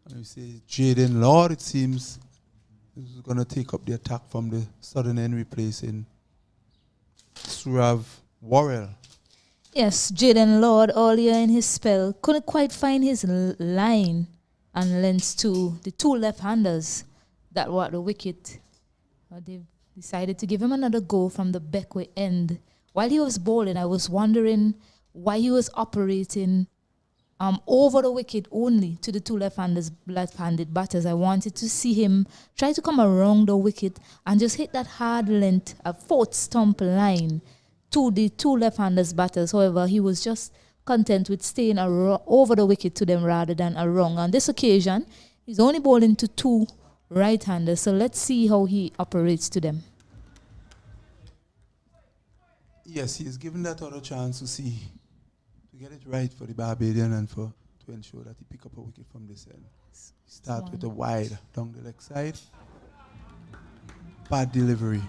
And we say Jaden Lord, it seems, is going to take up the attack from the southern end, replacing Saurav Warrell. Yes, Jaden Lord earlier in his spell couldn't quite find his line and lends to the 2 left-handers that were at the wicket. They decided to give him another go from the Beckway end. While he was bowling, I was wondering why he was operating over the wicket only to the 2 left-handed batters. I wanted to see him try to come around the wicket and just hit that hard length, a 4th stump line to the 2 left-handers batters. However, he was just content with staying over the wicket to them rather than around. On this occasion, he's only bowling to 2 right-handers. So let's see how he operates to them. Yes, he is given that other chance to get it right for the Barbadian and to ensure that he pick up a wicket from this end. Start with a wide down the leg side. Bad delivery.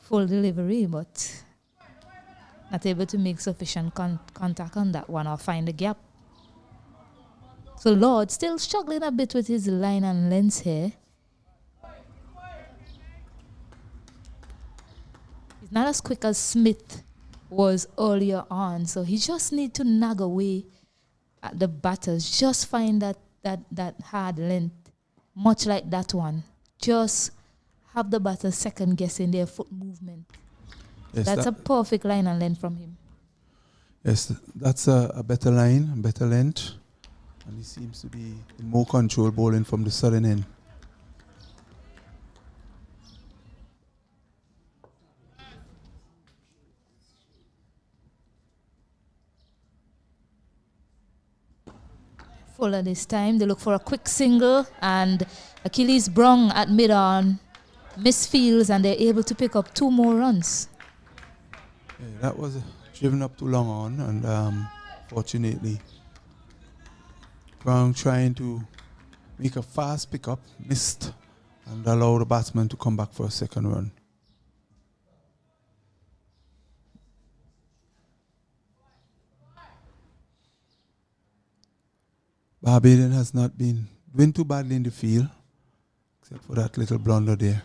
full delivery, but not able to make sufficient contact on that one or find the gap. So Lord still struggling a bit with his line and length here. He's not as quick as Smith was earlier on, so he just need to nag away at the batters. Just find that hard length, much like that one. Just have the batters second guessing their foot movement. Yes, that's a perfect line and length from him. Yes, that's a better line, a better length. And he seems to be in more control bowling from the southern end. Fuller this time. They look for a quick single, and Achilles Brong at mid-on misfields, and they're able to pick up 2 more runs. Yeah, that was driven up too long on, and fortunately, Brong trying to make a fast pickup, missed, and allow the batsman to come back for a second run. Barbados has not been doing too badly in the field, except for that little blunder there.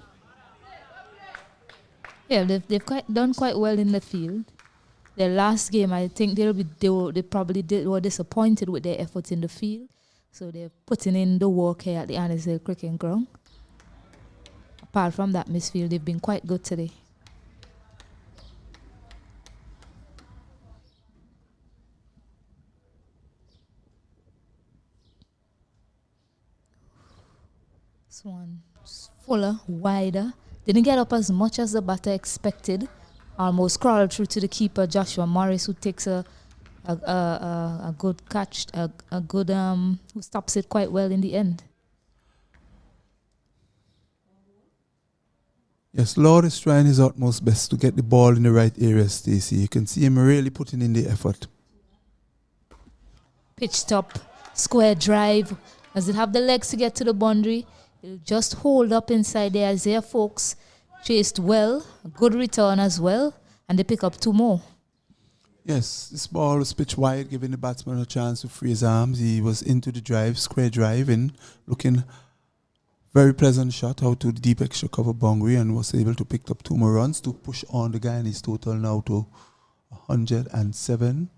Yeah, they've done quite well in the field. Their last game, I think they probably were disappointed with their efforts in the field, so they're putting in the work here at the Annisdale Cricket Ground. Apart from that misfield, they've been quite good today. This one fuller, wider. Didn't get up as much as the batter expected. Almost crawled through to the keeper, Joshua Morris, who takes a good catch, who stops it quite well in the end. Yes, Lord is trying his utmost best to get the ball in the right area, Stacey. You can see him really putting in the effort. Pitched up, square drive. Does it have the legs to get to the boundary? It'll just hold up inside there. Isaiah Folks chased well, a good return as well, and they pick up 2 more. Yes, this ball was pitched wide, giving the batsman a chance to free his arms. He was into the drive, square drive, and looking very pleasant shot out to the deep extra cover boundary, and was able to pick up 2 more runs to push on the Guyanese total now to 107.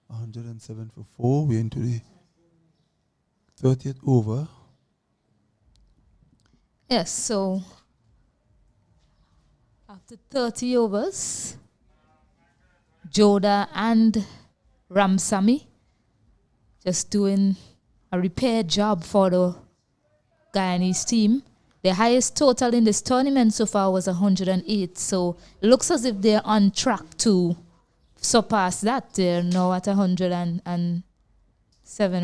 107 for 4. We're into the 30th over. Yes, so after 30 overs, Joda and Ramsamy just doing a repair job for the Guyanese team. Their highest total in this tournament so far was 108, so it looks as if they're on track to surpass that. They're now at 107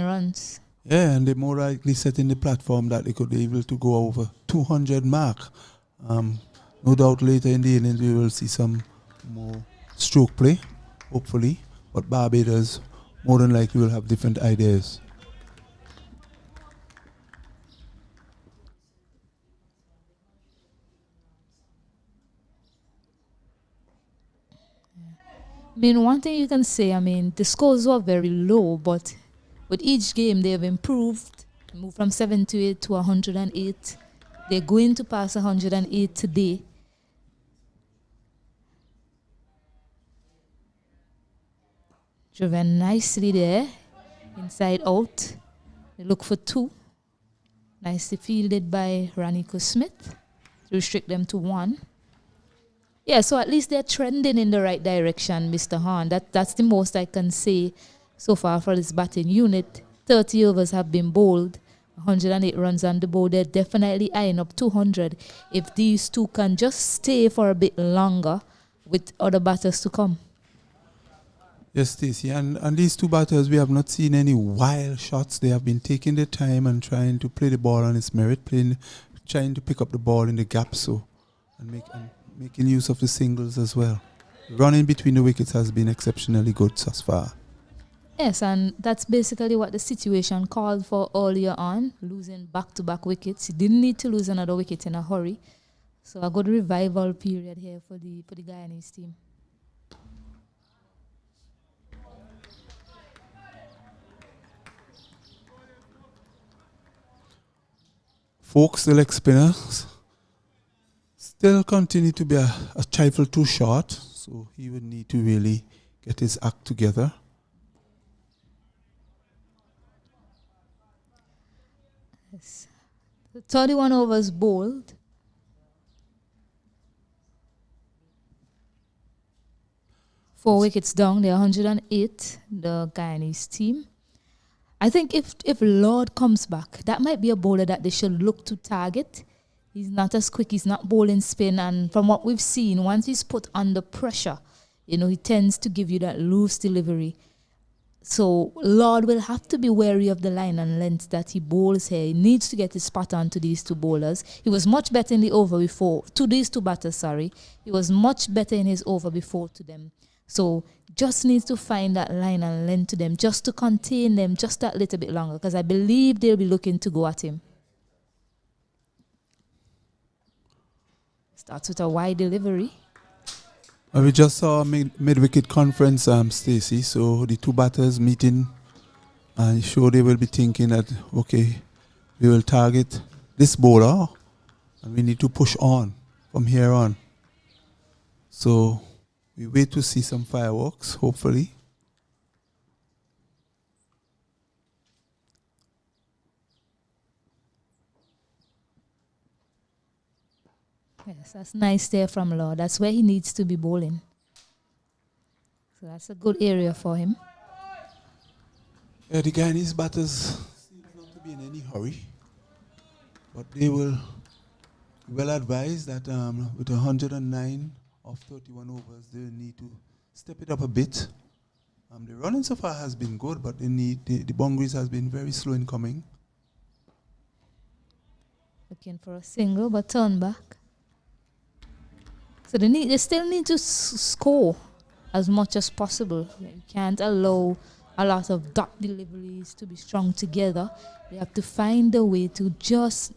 runs. Yeah, and they're more likely setting the platform that they could be able to go over 200 mark. No doubt later in the innings we will see some more stroke play, hopefully. But Barbados more than likely will have different ideas. I mean, one thing you can say, the scores were very low, but with each game, they have improved, moved from 78 to 108. They're going to pass 108 today. Driven nicely there, inside out. They look for 2. Nicely fielded by Raniko Smith to restrict them to 1. Yeah, so at least they're trending in the right direction, Mr. Hahn. That's the most I can say so far for this batting unit. 30 overs have been bowled, 108 runs on the board. They're definitely eyeing up 200 if these 2 can just stay for a bit longer with other batters to come. Yes, Stacey, and these 2 batters, we have not seen any wild shots. They have been taking their time and trying to play the ball on its merit, trying to pick up the ball in the gap, and making use of the singles as well. Running between the wickets has been exceptionally good thus far. Yes, and that's basically what the situation called for earlier on, losing back-to-back wickets. He didn't need to lose another wicket in a hurry. So a good revival period here for the Guyanese team. Folks, the leg spinners still continue to be a trifle too short, so he would need to really get his act together. Yes. The 31 overs bowled. Four wickets down, they're 108, the Guyanese team. I think if Lord comes back, that might be a bowler that they should look to target. He's not as quick, he's not bowling spin, and from what we've seen, once he's put under pressure, he tends to give you that loose delivery. So Lord will have to be wary of the line and length that he bowls here. He needs to get his spot on to these two bowlers. He was much better in the over before, to these two batters, sorry. He was much better in his over before to them. So just needs to find that line and length to them, just to contain them just that little bit longer, because I believe they'll be looking to go at him. Starts with a wide delivery. We just saw a mid-wicket conference, Stacey. So the two batters meeting, and sure they will be thinking that, okay, we will target this bowler, and we need to push on from here on. So we wait to see some fireworks, hopefully. Yes, that's nice there from Lord. That's where he needs to be bowling. So that's a good area for him. Yeah, the Guyanese batters seem not to be in any hurry, but they will well advised that with 109 of 31 overs, they need to step it up a bit. The running so far has been good, but the boundaries has been very slow in coming. Looking for a single, but turn back. So they still need to score as much as possible. You can't allow a lot of dot deliveries to be strung together. They have to find a way to just,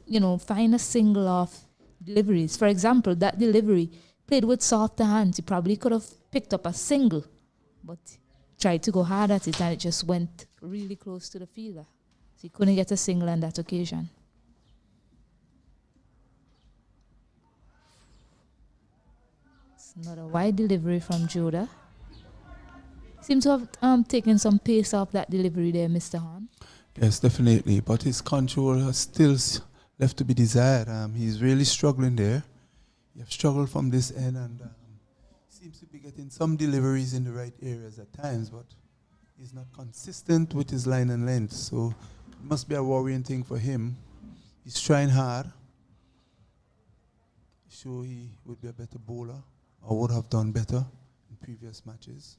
find a single off deliveries. For example, that delivery played with softer hands, he probably could have picked up a single, but tried to go hard at it and it just went really close to the fielder. So he couldn't get a single on that occasion. Another wide delivery from Joda. Seems to have taken some pace off that delivery there, Mr. Hahn. Yes, definitely. But his control has still left to be desired. He's really struggling there. He has struggled from this end and seems to be getting some deliveries in the right areas at times, but he's not consistent with his line and length. So it must be a worrying thing for him. He's trying hard. Sure, he would be a better bowler, or would have done better in previous matches.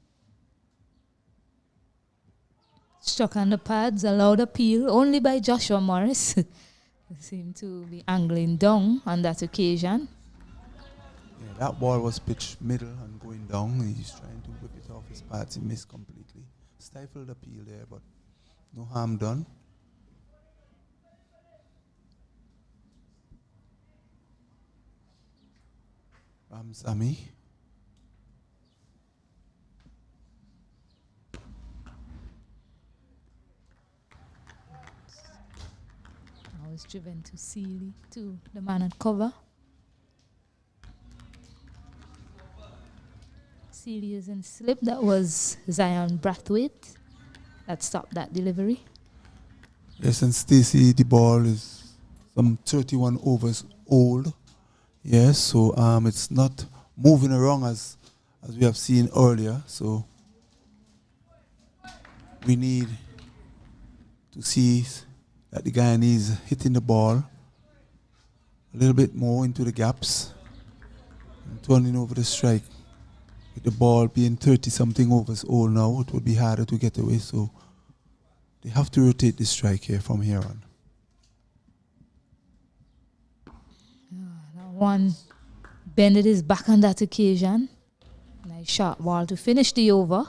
Struck on the pads, allowed appeal only by Joshua Morris. He seemed to be angling down on that occasion. Yeah, that ball was pitched middle and going down. He's trying to whip it off his pads. He missed completely. Stifled appeal there, but no harm done. Ramsamy. Now it's driven to Sealy, to the man at cover. Sealy is in slip. That was Zion Brathwaite that stopped that delivery. Yes, and Stacey, the ball is some 31 overs old. Yes, so it's not moving around as we have seen earlier. So we need to see that the Guyanese hitting the ball a little bit more into the gaps and turning over the strike. With the ball being 30-something overs old now, it would be harder to get away. So they have to rotate the strike here from here on. One bended his back on that occasion. Nice sharp ball to finish the over.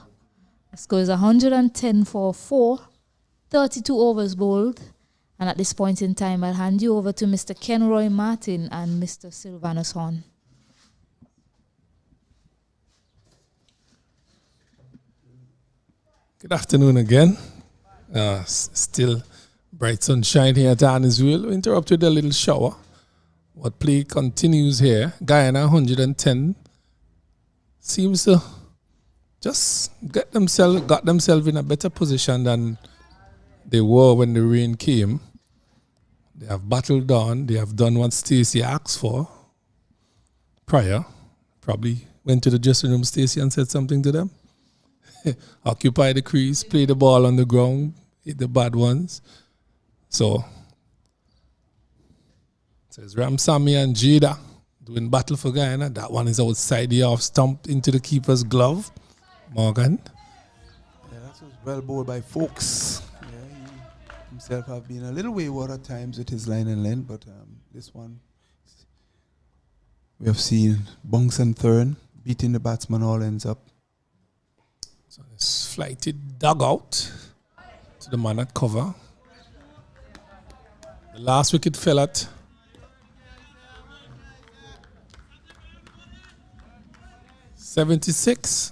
The score is 110 for 4. 32 overs bowled. And at this point in time, I'll hand you over to Mr. Kenroy Martin and Mr. Sylvanus Horn. Good afternoon again. Still bright sunshine here at Arnisville. Interrupted a little shower. What play continues here. Guyana 110 seems to just got themselves in a better position than they were when the rain came. They have battled on. They have done what Stacey asked for prior. Probably went to the dressing room, Stacey, and said something to them. Occupy the crease, play the ball on the ground, hit the bad ones. So, says Ramsamy and Jada doing battle for Guyana. That one is outside the off stump into the keeper's glove. Morgan. Yeah, that was well bowled by Folks. Yeah, he himself have been a little wayward at times with his line and length, but this one we have seen Bunks and Thurn beating the batsman all ends up. So this flighted dugout to the man at cover. The last wicket fell at 76.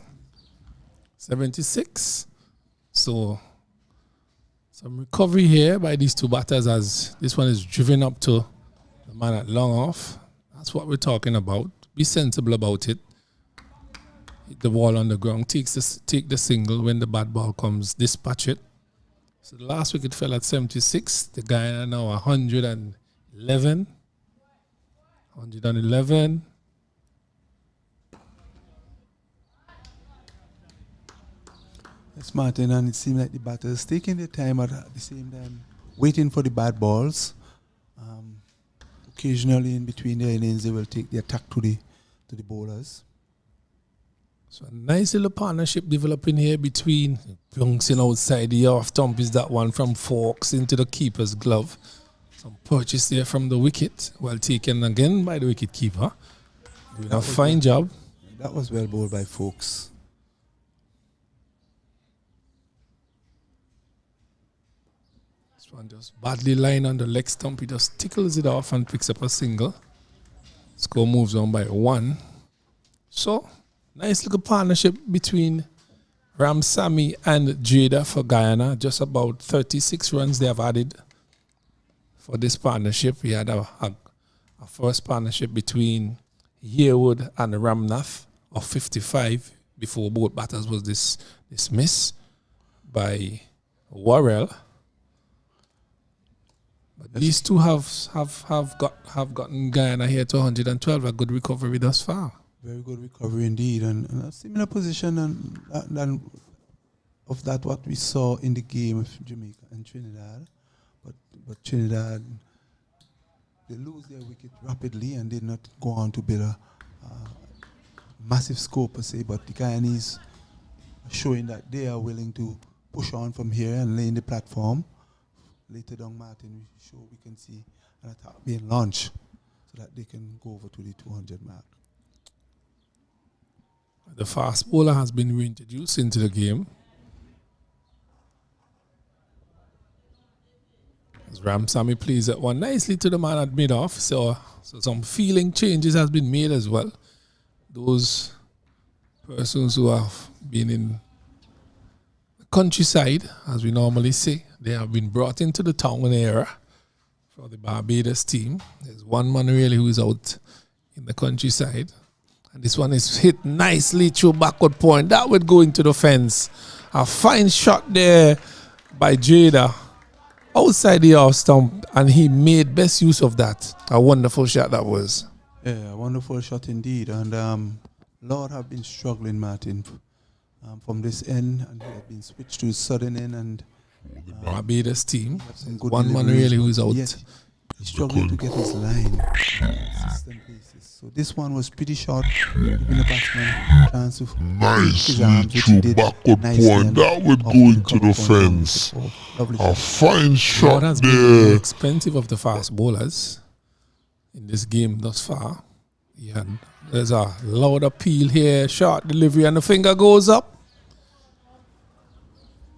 So some recovery here by these two batters as this one is driven up to the man at long off. That's what we're talking about. Be sensible about it. Hit the ball on the ground, take the single. When the bad ball comes, dispatch it. So the last wicket fell at 76. The guy are now 111. 111. Yes, Martin, and it seemed like the batters taking their time at the same time, waiting for the bad balls. Occasionally in between their innings, they will take the attack to the bowlers. So a nice little partnership developing here between bouncing outside the off stump is that one from Forks into the keeper's glove. Some purchase there from the wicket, well taken again by the wicket keeper. Doing a fine job. That was well bowled by Folks. This one just badly lying on the leg stump. He just tickles it off and picks up a single. Score moves on by 1. So nice little partnership between Ramsamy and Jada for Guyana. Just about 36 runs they have added for this partnership. We had a first partnership between Yearwood and Ramnath of 55 before both batters was dismissed by Worrell. But these two have gotten Guyana here to 112. A good recovery thus far. Very good recovery indeed, and a similar position than of that what we saw in the game of Jamaica and Trinidad. But Trinidad, they lose their wicket rapidly and did not go on to build a massive score per se. But the Guyanese are showing that they are willing to push on from here and lay in the platform. Later down, Martin, we can see an attack being launched so that they can go over to the 200 mark. The fast bowler has been reintroduced into the game. As Ramsamy plays that one nicely to the man at mid-off. So some feeling changes has been made as well. Those persons who have been in the countryside, as we normally say, they have been brought into the town area for the Barbados team. There's one man really who is out in the countryside. And this one is hit nicely through backward point. That would go into the fence. A fine shot there by Jada outside the off stump, and he made best use of that. A wonderful shot that was. Yeah, a wonderful shot indeed. And Lord have been struggling, Martin, from this end, and he have been switched to his southern end. And Barbados team. One man really who is out. He's struggling to get his line. Consistent basis. So this one was pretty short, giving the batsman a chance to nice to backward point. That would go into the fence. A fine shot has there. Been expensive of the fast bowlers in this game thus far. Yeah, there's a loud appeal here, short delivery, and the finger goes up.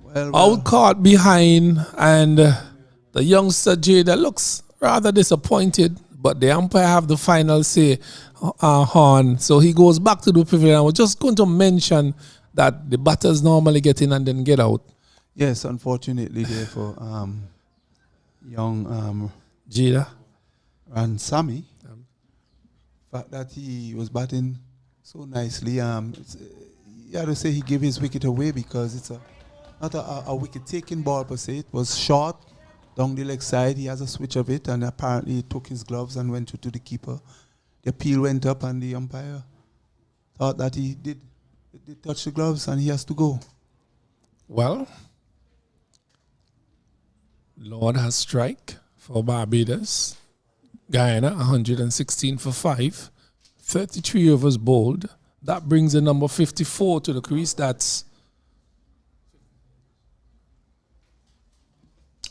Well, Out caught behind, and The youngster Jada looks rather disappointed, but the umpire have the final say on. So he goes back to the pavilion. I was just going to mention that the batters normally get in and then get out. Yes, unfortunately, there for young Jada and Sammy, fact that he was batting so nicely. You have to say he gave his wicket away because it's not a wicket taking ball per se. It was short down the leg side. He has a switch of it, and apparently he took his gloves and went to the keeper. The appeal went up, and the umpire thought that he did touch the gloves, and he has to go. Well, Lord has strike for Barbados. Guyana, 116 for 5. 33 overs bowled. That brings the number 54 to the crease. That's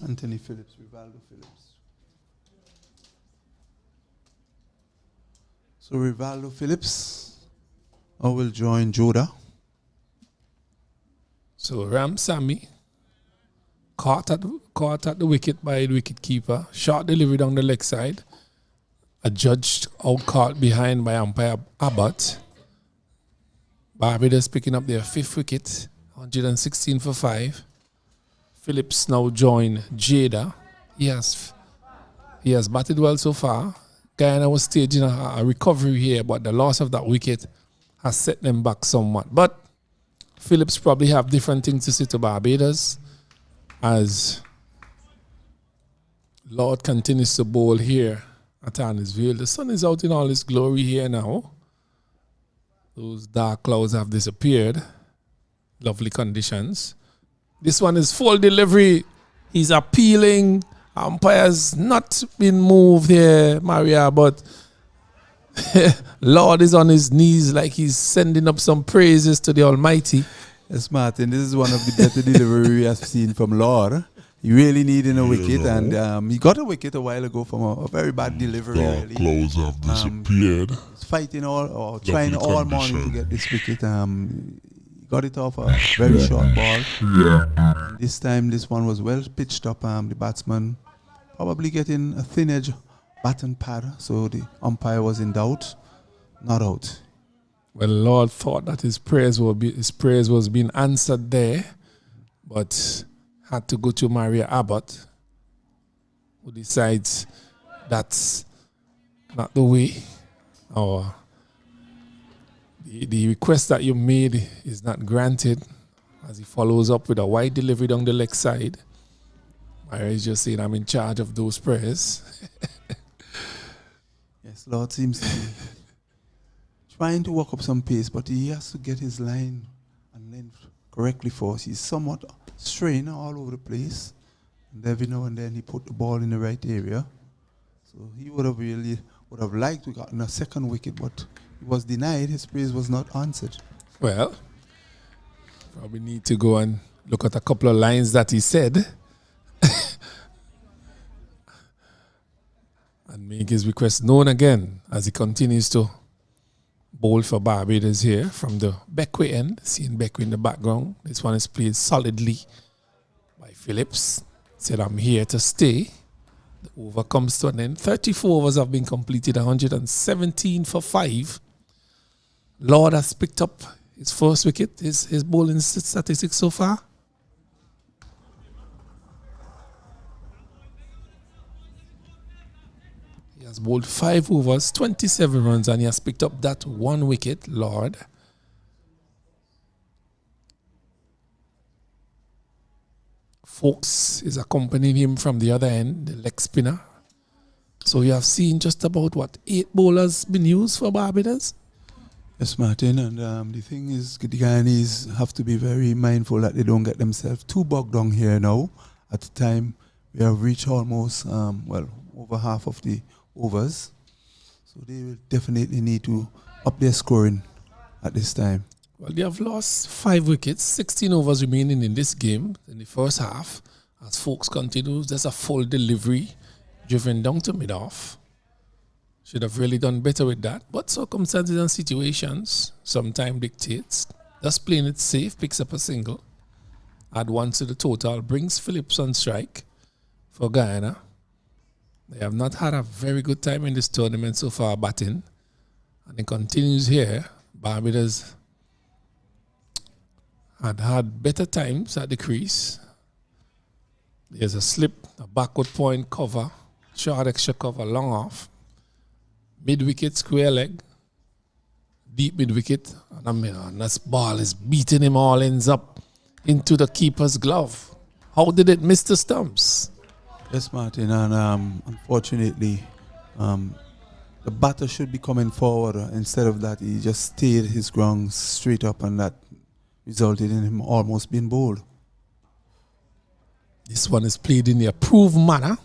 Anthony Phillips, Rivaldo Phillips. So Rivaldo Phillips will join Joda. so Ram Sammy caught at the wicket by the wicket keeper. Short delivery down the leg side. Adjudged out caught behind by umpire Abbott. Barbados picking up their 5th wicket, 116 for 5. Phillips now joined Jada. He has batted well so far. Guyana was staging a recovery here, but the loss of that wicket has set them back somewhat. But Phillips probably have different things to say to Barbados as Lord continues to bowl here at Annisville. The sun is out in all its glory here now. Those dark clouds have disappeared. Lovely conditions. This one is full delivery. He's appealing. Umpire's not been moved here, Maria, but Lord is on his knees like he's sending up some praises to the Almighty. Yes, Martin, this is one of the better delivery we have seen from Lord. He really needed a wicket, and he got a wicket a while ago from a very bad delivery. Dark clouds have disappeared. He's fighting trying all morning to get this wicket. He got it off a very short ball. Yeah. This time, this one was well pitched up. The batsman probably getting a thin edge baton pad, so the umpire was in doubt, not out. Well, Lord thought that his prayers was being answered there, but had to go to Maria Abbott, who decides that's not the way, or the request that you made is not granted, as he follows up with a wide delivery down the leg side. Maria is just saying, I'm in charge of those prayers. Yes, Lord seems to be trying to walk up some pace, but he has to get his line and length correctly for us. He's somewhat strained all over the place, and every now and then he put the ball in the right area. So he would have liked to gotten a second wicket, but he was denied. His praise was not answered. Well, probably need to go and look at a couple of lines that he said and make his request known again as he continues to bowl for Barbados here from the Beckway end. Seeing Beckway in the background. This one is played solidly by Phillips. Said, I'm here to stay. The over comes to an end. 34 overs have been completed, 117 for 5. Lord has picked up his first wicket, his bowling statistics so far. He has bowled 5 overs, 27 runs, and he has picked up that 1 wicket, Lord. Folks is accompanying him from the other end, the leg spinner. So you have seen just about, 8 bowlers been used for Barbados? Yes, Martin, and the thing is, the Guyanese have to be very mindful that they don't get themselves too bogged down here now. At the time, we have reached almost, over half of the overs. So they will definitely need to up their scoring at this time. Well, they have lost 5 wickets, 16 overs remaining in this game in the first half. As Folks continues, there's a full delivery driven down to mid-off. Should have really done better with that. But circumstances and situations sometimes dictates. Just playing it safe, picks up a single. Add 1 to the total, brings Phillips on strike for Guyana. They have not had a very good time in this tournament so far batting. And it continues here. Barbados had better times at the crease. There's a slip, a backward point cover, short extra cover, long off. Mid-wicket, square leg. Deep mid-wicket. And this ball is beating him all ends up into the keeper's glove. How did it miss the stumps? Yes, Martin, and unfortunately, the batter should be coming forward. Instead of that, he just stayed his ground straight up, and that resulted in him almost being bowled. This one is played in the approved manner.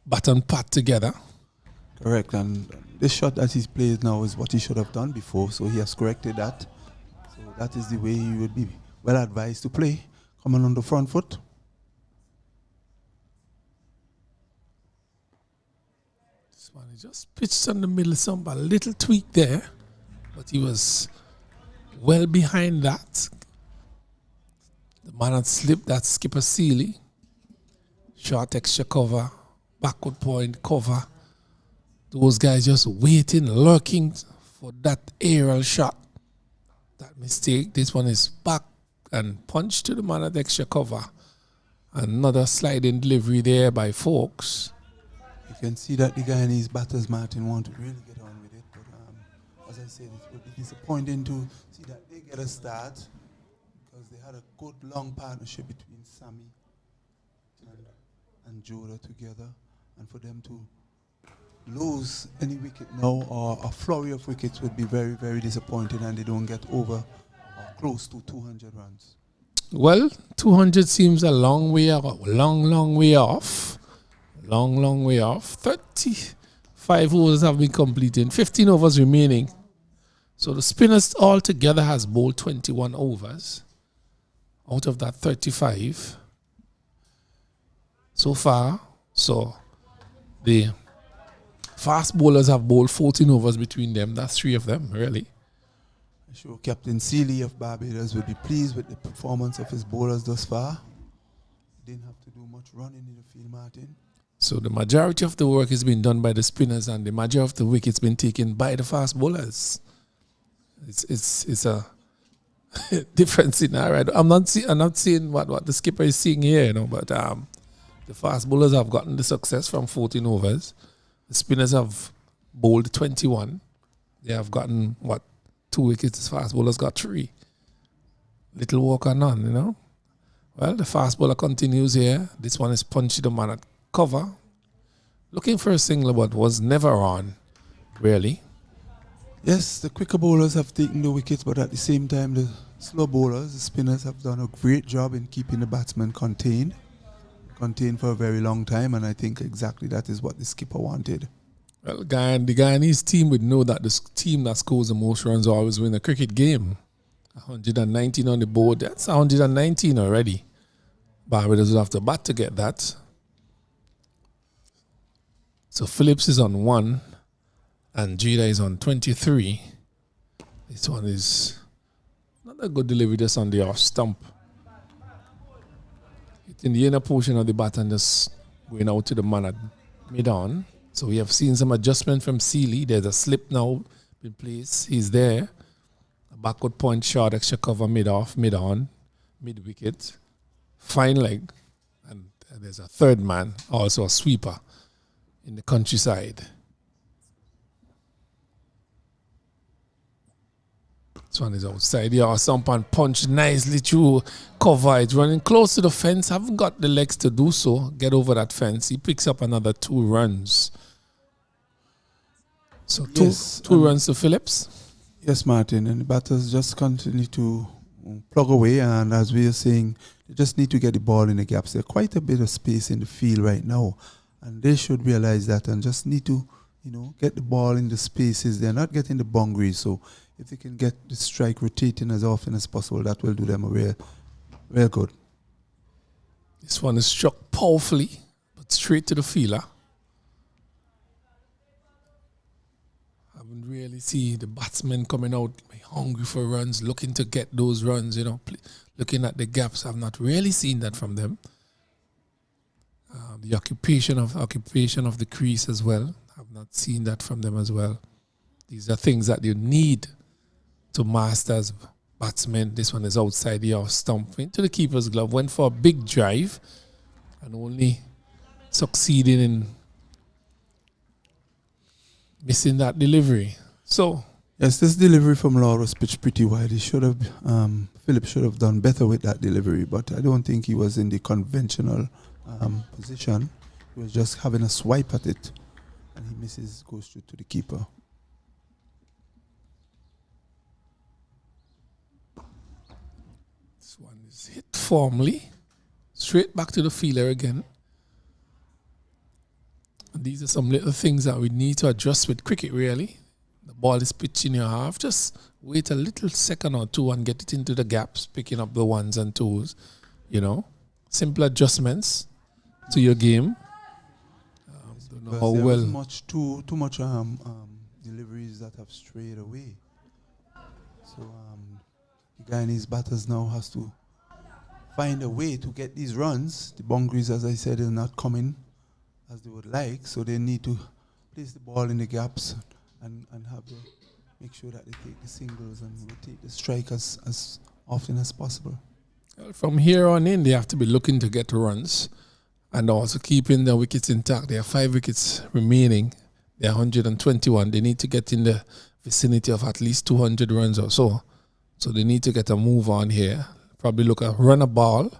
Bat and pat together. Correct, and this shot that he's played now is what he should have done before, so he has corrected that. So that is the way he would be well advised to play, coming on the front foot. This one is just pitched on the middle, some a little tweak there, but he was well behind that. The man had slipped that skipper Sealy. Short extra cover, backward point cover. Those guys just waiting, lurking for that aerial shot. That mistake. This one is back and punch to the man at extra cover. Another sliding delivery there by Folks. You can see that the Guyanese batters, Martin, want to really get on with it. But as I said, it would be disappointing to see that they get a start, because they had a good long partnership between Sammy and Joda together. And for them to lose any wicket now, or a flurry of wickets, would be very, very disappointing, and they don't get over or close to 200 runs. Well, 200 seems a long way off. Long way off. Long way off. 35 overs have been completed. 15 overs remaining. So the spinners altogether has bowled 21 overs out of that 35 so far. So the fast bowlers have bowled 14 overs between them. That's 3 of them, really. I'm sure Captain Sealy of Barbados will be pleased with the performance of his bowlers thus far. Didn't have to do much running in the field, Martin. So the majority of the work has been done by the spinners, and the majority of the wickets been taken by the fast bowlers. It's a different scenario. I'm not seeing what the skipper is seeing here, but the fast bowlers have gotten the success from 14 overs. The spinners have bowled 21. They have gotten 2 wickets. The fast bowlers got 3. Little work or none, Well, the fast bowler continues here. This one is punched the man at cover. Looking for a single, but was never on, really. Yes, the quicker bowlers have taken the wickets, but at the same time, the slow bowlers, the spinners, have done a great job in keeping the batsmen contained for a very long time, and I think exactly that is what the skipper wanted. Well, the Guyanese team would know that the team that scores the most runs always win a cricket game. 119 on the board. That's 119 already. Barbados will have to bat to get that. So Phillips is on 1 and Jada is on 23. This one is not a good delivery, just on the off stump. It's in the inner portion of the bat and just going out to the man at mid-on. So we have seen some adjustment from Sealy. There's a slip now in place. He's there. A backward point short, extra cover, mid-off, mid-on, mid-wicket. Fine leg. And there's a third man, also a sweeper, in the countryside. This one is outside here. Sampan punch nicely through cover. It's running close to the fence. Haven't got the legs to do so. Get over that fence. He picks up another 2 runs. So two runs to Phillips. Yes, Martin. And the batters just continue to plug away. And as we are saying, they just need to get the ball in the gaps. There's quite a bit of space in the field right now. And they should realize that and just need to, get the ball in the spaces. They're not getting the boundaries. So if they can get the strike rotating as often as possible, that will do them a real good. This one is struck powerfully, but straight to the fielder. I haven't really seen the batsmen coming out hungry for runs, looking to get those runs, looking at the gaps. I've not really seen that from them. the occupation of the crease as well. I've not seen that from them as well. These are things that you need to master as batsmen. This one is outside the off stump into the keeper's glove. Went for a big drive and only succeeding in missing that delivery. So yes, this delivery from Law was pitched pretty wide. He should have, Philip should have done better with that delivery, but I don't think he was in the conventional position. He was just having a swipe at it, and he misses, goes straight to the keeper. This one is hit formally, straight back to the fielder again. And these are some little things that we need to adjust with cricket, really. The ball is pitched in your half. Just wait a little second or two and get it into the gaps, picking up the ones and twos. You know, simple adjustments to your game. Don't know how there well. was too much deliveries that have strayed away. So the Guyanese batters now has to find a way to get these runs. The boundaries, as I said, are not coming as they would like, so they need to place the ball in the gaps and have to make sure that they take the singles and rotate the strike as often as possible. Well, from here on in, they have to be looking to get runs and also keeping the wickets intact. There are 5 wickets remaining. They are 121. They need to get in the vicinity of at least 200 runs or so. So they need to get a move on here. Probably look at run a ball,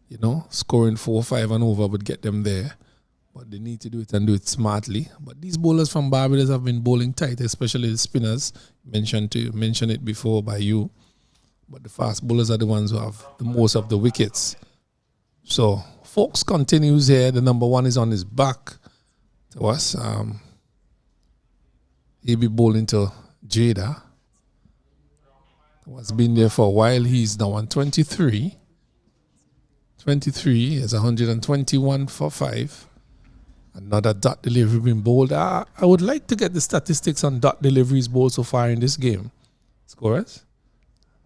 you know, scoring 4 or 5 and over would get them there. But they need to do it and do it smartly. But these bowlers from Barbados have been bowling tight, especially the spinners. Mentioned it before by you. But the fast bowlers are the ones who have the most of the wickets. So Fox continues here. The number 1 is on his back to us. He'll be bowling to Jada, who has been there for a while. He's now on 23. 23 is 121 for 5. Another dot delivery being bowled. I would like to get the statistics on dot deliveries bowled so far in this game. Scorers?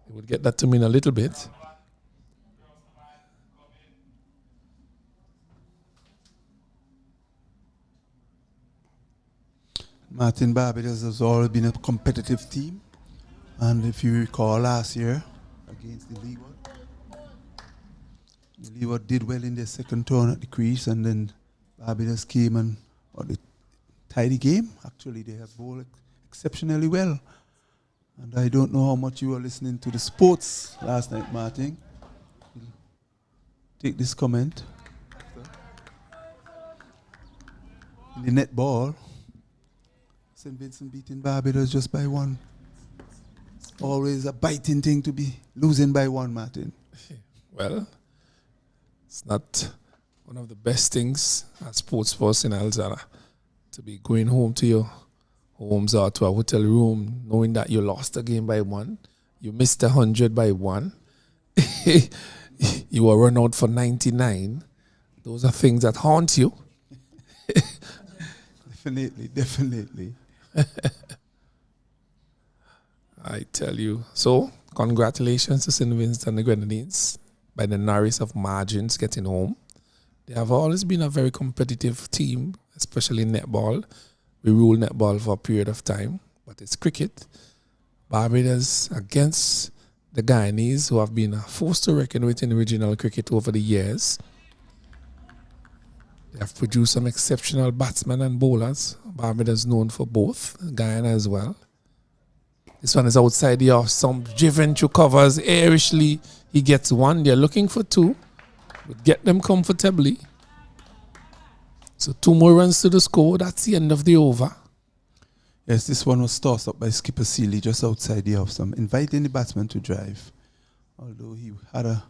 You would get that to me in a little bit. Martin, Barbados has always been a competitive team. And if you recall last year against the Leeward did well in their second turn at the crease, and then Barbados came and they tied the game. Actually, they have bowled exceptionally well. And I don't know how much you were listening to the sports last night, Martin. Take this comment. In the net ball, St. Vincent beating Barbados just by 1. It's always a biting thing to be losing by 1, Martin. Well, it's not one of the best things as sports personnel to be going home to your homes or to a hotel room knowing that you lost a game by 1. You missed 100 by 1. You were run out for 99. Those are things that haunt you. Definitely. I tell you. So, congratulations to St. Vincent and the Grenadines by the narrowest of margins getting home. They have always been a very competitive team, especially in netball. We rule netball for a period of time, but it's cricket. Barbados against the Guyanese, who have been a force to reckon with in regional cricket over the years. They have produced some exceptional batsmen and bowlers. Barbados known for both, Guyana as well. This one is outside the off stump, driven through covers airishly. He gets 1. They're looking for 2. Would get them comfortably. So 2 more runs to the score. That's the end of the over. Yes, this one was tossed up by skipper Seeley just outside the off stump, inviting the batsman to drive. Although he had a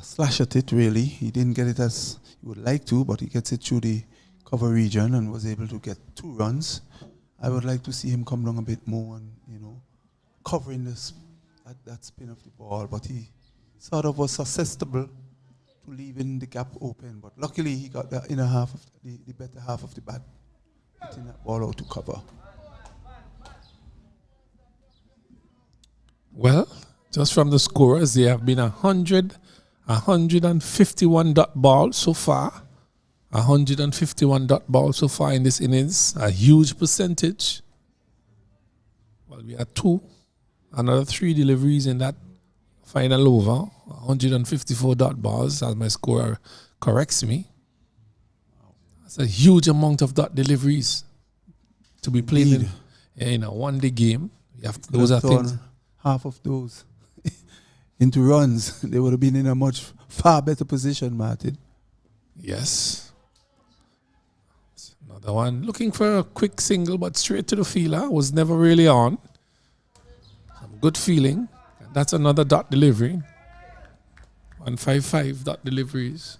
slash at it, really. He didn't get it as he would like to, but he gets it through the cover region and was able to get 2 runs. I would like to see him come down a bit more and, covering that spin of the ball, but he sort of was susceptible to leaving the gap open. But luckily, he got the inner half of the better half of the bat, hitting that ball out to cover. Well, just from the scorers, there have been 151 dot balls so far 151 dot balls so far in this innings, a huge percentage. Well, we had 2, another 3 deliveries in that final over. 154 dot balls, as my scorer corrects me. That's a huge amount of dot deliveries to be played in a one-day game. Those are things. Half of those into runs, they would have been in a much far better position, Martin. Yes. Another one looking for a quick single, but straight to the fielder. Was never really on. Some good feeling. And that's another dot delivery. 155 dot deliveries.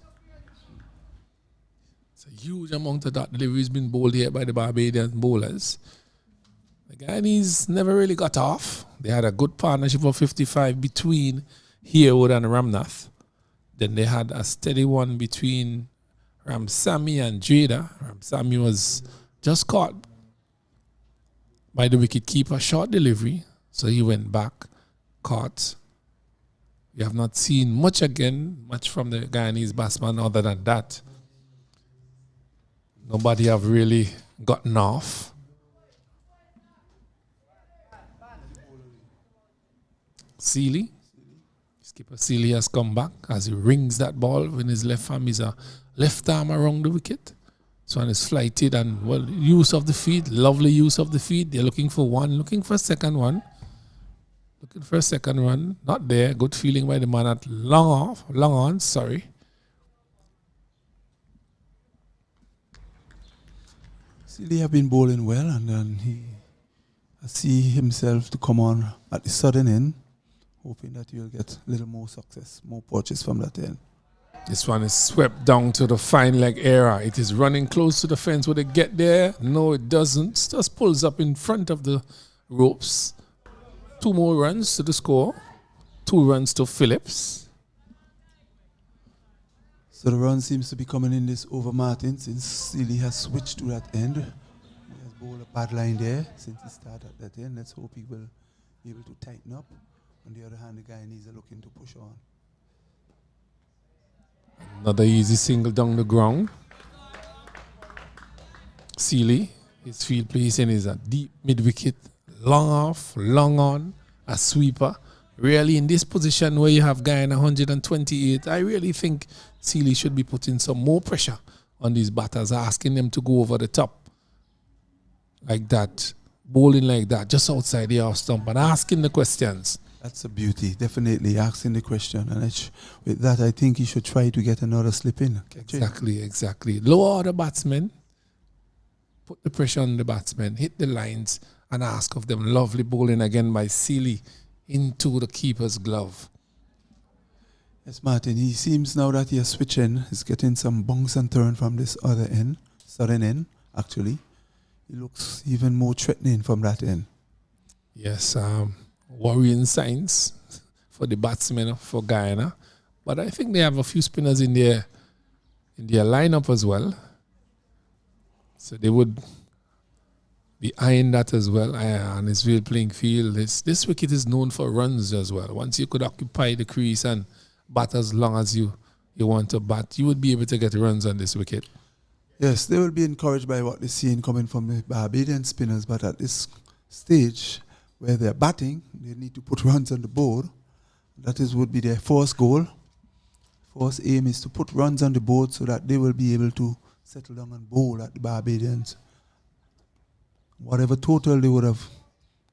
It's a huge amount of dot deliveries being bowled here by the Barbadian bowlers. The Guyanese never really got off. They had a good partnership of 55 between Herwood and Ramnath. Then they had a steady one between Ramsamy and Jada. Ramsamy was just caught by the wicketkeeper, short delivery. So he went back, caught. We have not seen much from the Guyanese batsman other than that. Nobody have really gotten off. Seeley. Skipper Seeley has come back as he rings that ball with his left arm. He's a left arm around the wicket. This one is flighted and, well, use of the feet. Lovely use of the feet. They're looking for one, looking for a second one. Looking for a second run. Not there. Good feeling by the man at long on, sorry. Seeley have been bowling well, and then I see himself to come on at the sudden end, hoping that he'll get a little more success, more purchase from that end. This one is swept down to the fine leg area. It is running close to the fence. Will it get there? No, it doesn't. Just pulls up in front of the ropes. 2 more runs to the score. 2 runs to Phillips. So the run seems to be coming in this over Martin since Seeley has switched to that end. He has bowled a bad line there since he started at that end. Let's hope he will be able to tighten up. On the other hand, the Guyanese are looking to push on. Another easy single down the ground. Seeley, his field placing is a deep mid-wicket, long off, long on, a sweeper. Really, in this position where you have Guyana 128, I really think Seeley should be putting some more pressure on these batters, asking them to go over the top like that, bowling like that, just outside the off stump and asking the questions. That's a beauty, definitely asking the question. And with that, I think he should try to get another slip in. Exactly. Lower the batsmen, put the pressure on the batsmen, hit the lines, and ask of them. Lovely bowling again by Seeley into the keeper's glove. Yes, Martin, he seems now that he is switching, he's getting some bounce and turn from this other end, southern end, actually. He looks even more threatening from that end. Yes, worrying signs for the batsmen for Guyana. But I think they have a few spinners in their lineup as well. So they would be eyeing that as well. And it's real playing field. This wicket is known for runs as well. Once you could occupy the crease and bat as long as you want to bat, you would be able to get runs on this wicket. Yes, they will be encouraged by what they're seeing coming from the Barbadian spinners, but at this stage where they're batting, they need to put runs on the board. That would be their first goal. First aim is to put runs on the board so that they will be able to settle down and bowl at the Barbadians. Whatever total they would have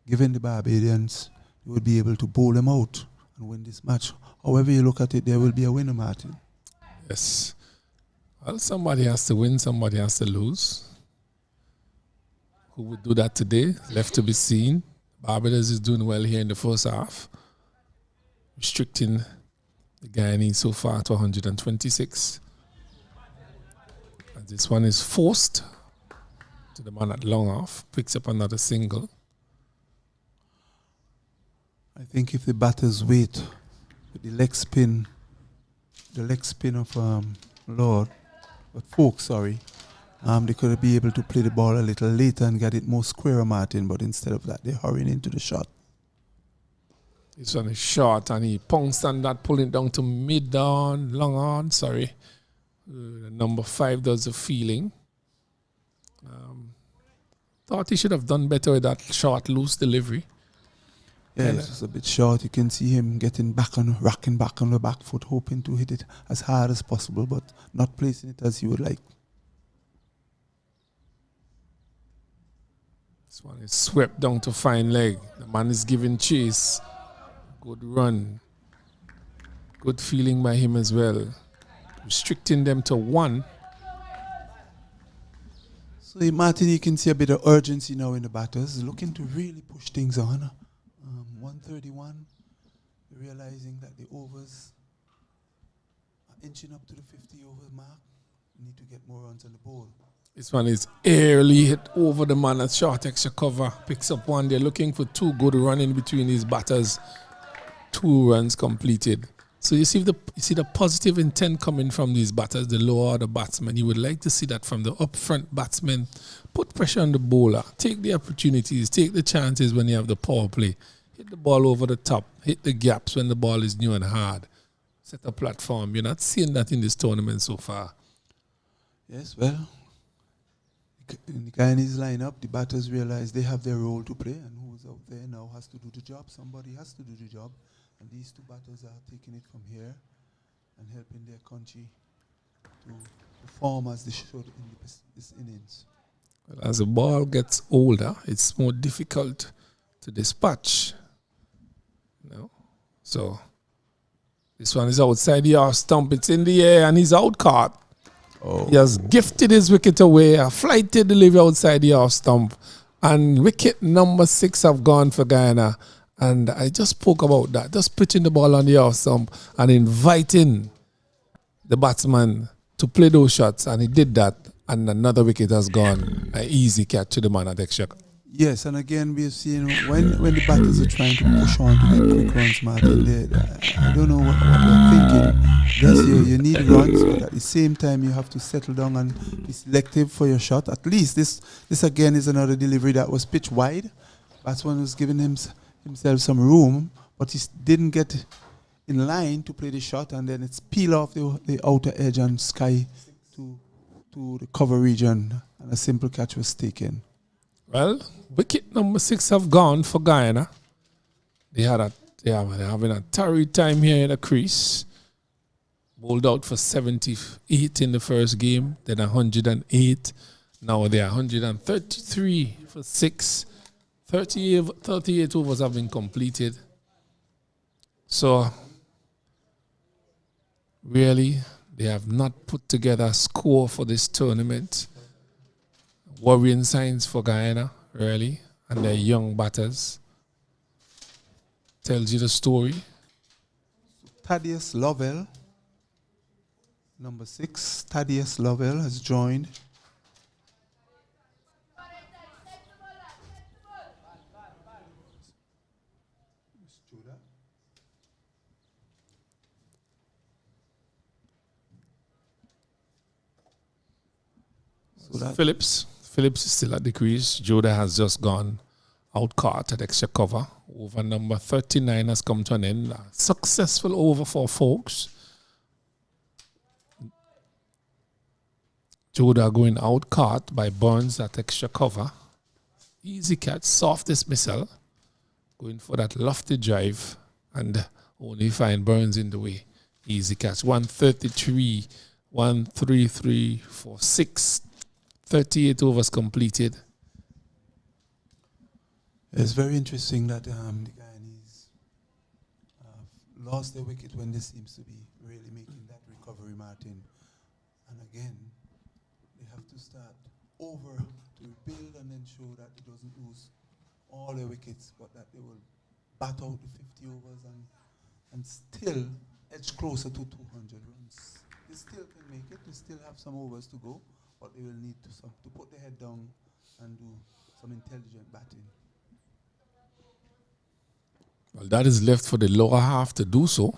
given the Barbadians, they would be able to bowl them out and win this match. However you look at it, there will be a winner, Martin. Yes. Well, somebody has to win, somebody has to lose. Who would do that today? Left to be seen. Barbados is doing well here in the first half, restricting the Guyanese so far to 126. And this one is forced to the man at long off, picks up another single. I think if the batters wait with the leg spin of they could be able to play the ball a little later and get it more square, Martin, but instead of that, they're hurrying into the shot. This one is short and he pounced on that, pulling down to mid-on, long on, sorry. Number 5 does the feeling. Thought he should have done better with that short, loose delivery. Yeah, it's just a bit short. You can see him rocking back on the back foot, hoping to hit it as hard as possible, but not placing it as you would like. This one is swept down to fine leg. The man is giving chase. Good run. Good feeling by him as well. Restricting them to 1. So, Martin, you can see a bit of urgency now in the batters, looking to really push things on. 131, realizing that the overs are inching up to the 50 over mark. Need to get more runs on the ball. This one is airily hit over the man at short extra cover. Picks up 1. They're looking for 2 good running between these batters. 2 runs completed. So you see the positive intent coming from these batters, the lower order batsmen. You would like to see that from the upfront batsmen. Put pressure on the bowler. Take the opportunities. Take the chances when you have the power play. Hit the ball over the top. Hit the gaps when the ball is new and hard. Set a platform. You're not seeing that in this tournament so far. Yes, well, in the Guyanese lineup, the batters realize they have their role to play, and who's out there now has to do the job. Somebody has to do the job. And these 2 batters are taking it from here and helping their country to perform as they should in this innings. Well, as the ball gets older, it's more difficult to dispatch. So this one is outside the off stump. It's in the air and he's out caught. He has gifted his wicket away. A flighted delivery outside the off stump. And wicket number 6 have gone for Guyana. And I just spoke about that. Just pitching the ball on the off stump and inviting the batsman to play those shots. And he did that. And another wicket has gone. An easy catch to the man at extra. Yes, and again, we've seen when the batters are trying to push on to get quick runs, Martin, I don't know what they're thinking. Yes, you need runs, but at the same time, you have to settle down and be selective for your shot. At least this again is another delivery that was pitched wide. Batsman was giving himself some room, but he didn't get in line to play the shot, and then it's peel off the outer edge and sky to the cover region, and a simple catch was taken. Well, wicket number 6 have gone for Guyana. They're having a torrid time here in the crease. Bowled out for 78 in the first game, then 108. Now they are 133 for 6. 38 overs have been completed. So, really, they have not put together a score for this tournament. Worrying signs for Guyana, really, and their young batters. Tells you the story. Thaddeus Lovell, number 6, Thaddeus Lovell has joined. Phillips is still at the crease. Joda has just gone out caught at extra cover. Over number 39 has come to an end. A successful over for folks. Joda going out caught by Burns at extra cover. Easy catch, soft dismissal. Going for that lofty drive and only find Burns in the way. Easy catch. 133, 133 for 6. 38 overs completed. It's very interesting that the Guyanese lost their wicket when they seems to be really making that recovery, Martin. And again, they have to start over to rebuild and ensure that it doesn't lose all their wickets, but that they will bat out the 50 overs and still edge closer to 200 runs. They still can make it. They still have some overs to go. But they will need to put their head down and do some intelligent batting. Well, that is left for the lower half to do so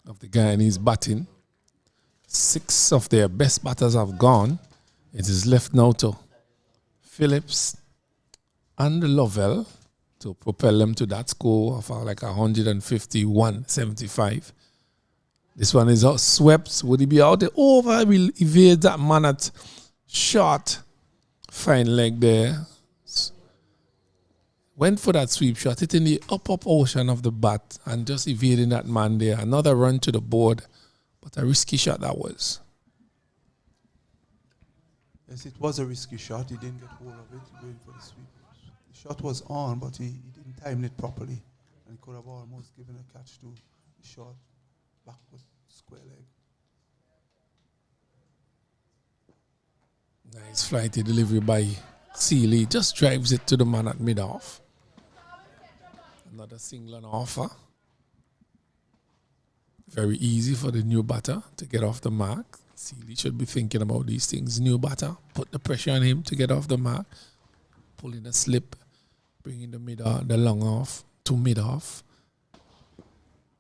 of the Guyanese batting. 6 of their best batters have gone. It is left now to Phillips and Lovell to propel them to that score of like 151-75. This one is out swept. Would he be out there? Over. Will evade that man at shot. Fine leg there. Went for that sweep shot. It in the up ocean of the bat and just evading that man there. Another run to the board. But a risky shot that was. Yes, it was a risky shot. He didn't get hold of it. Going for the sweep. The shot was on, but he didn't time it properly. And he could have almost given a catch to the shot. Backward square leg. Nice flighty delivery by Sealy. Just drives it to the man at mid-off. Another single and offer. Very easy for the new batter to get off the mark. Sealy should be thinking about these things. New batter, put the pressure on him to get off the mark. Pulling a slip, bringing the long off to mid-off.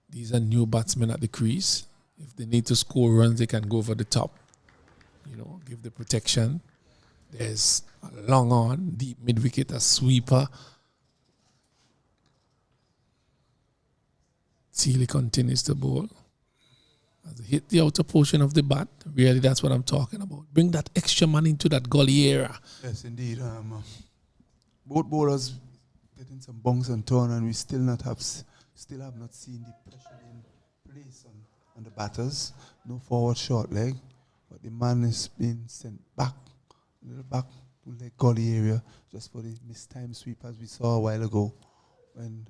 These are new batsmen at the crease. If they need to score runs, they can go over the top. You know, give the protection. There's a long on, deep mid-wicket, a sweeper. Sealy continues to bowl. As they hit the outer portion of the bat, really that's what I'm talking about. Bring that extra man into that gully area. Yes, indeed. Both bowlers getting some bunks and turn, and we still have not seen the pressure in place on the batters. No forward short leg, but the man is being sent back, a little back to the gully area, just for the mistimed sweep as we saw a while ago when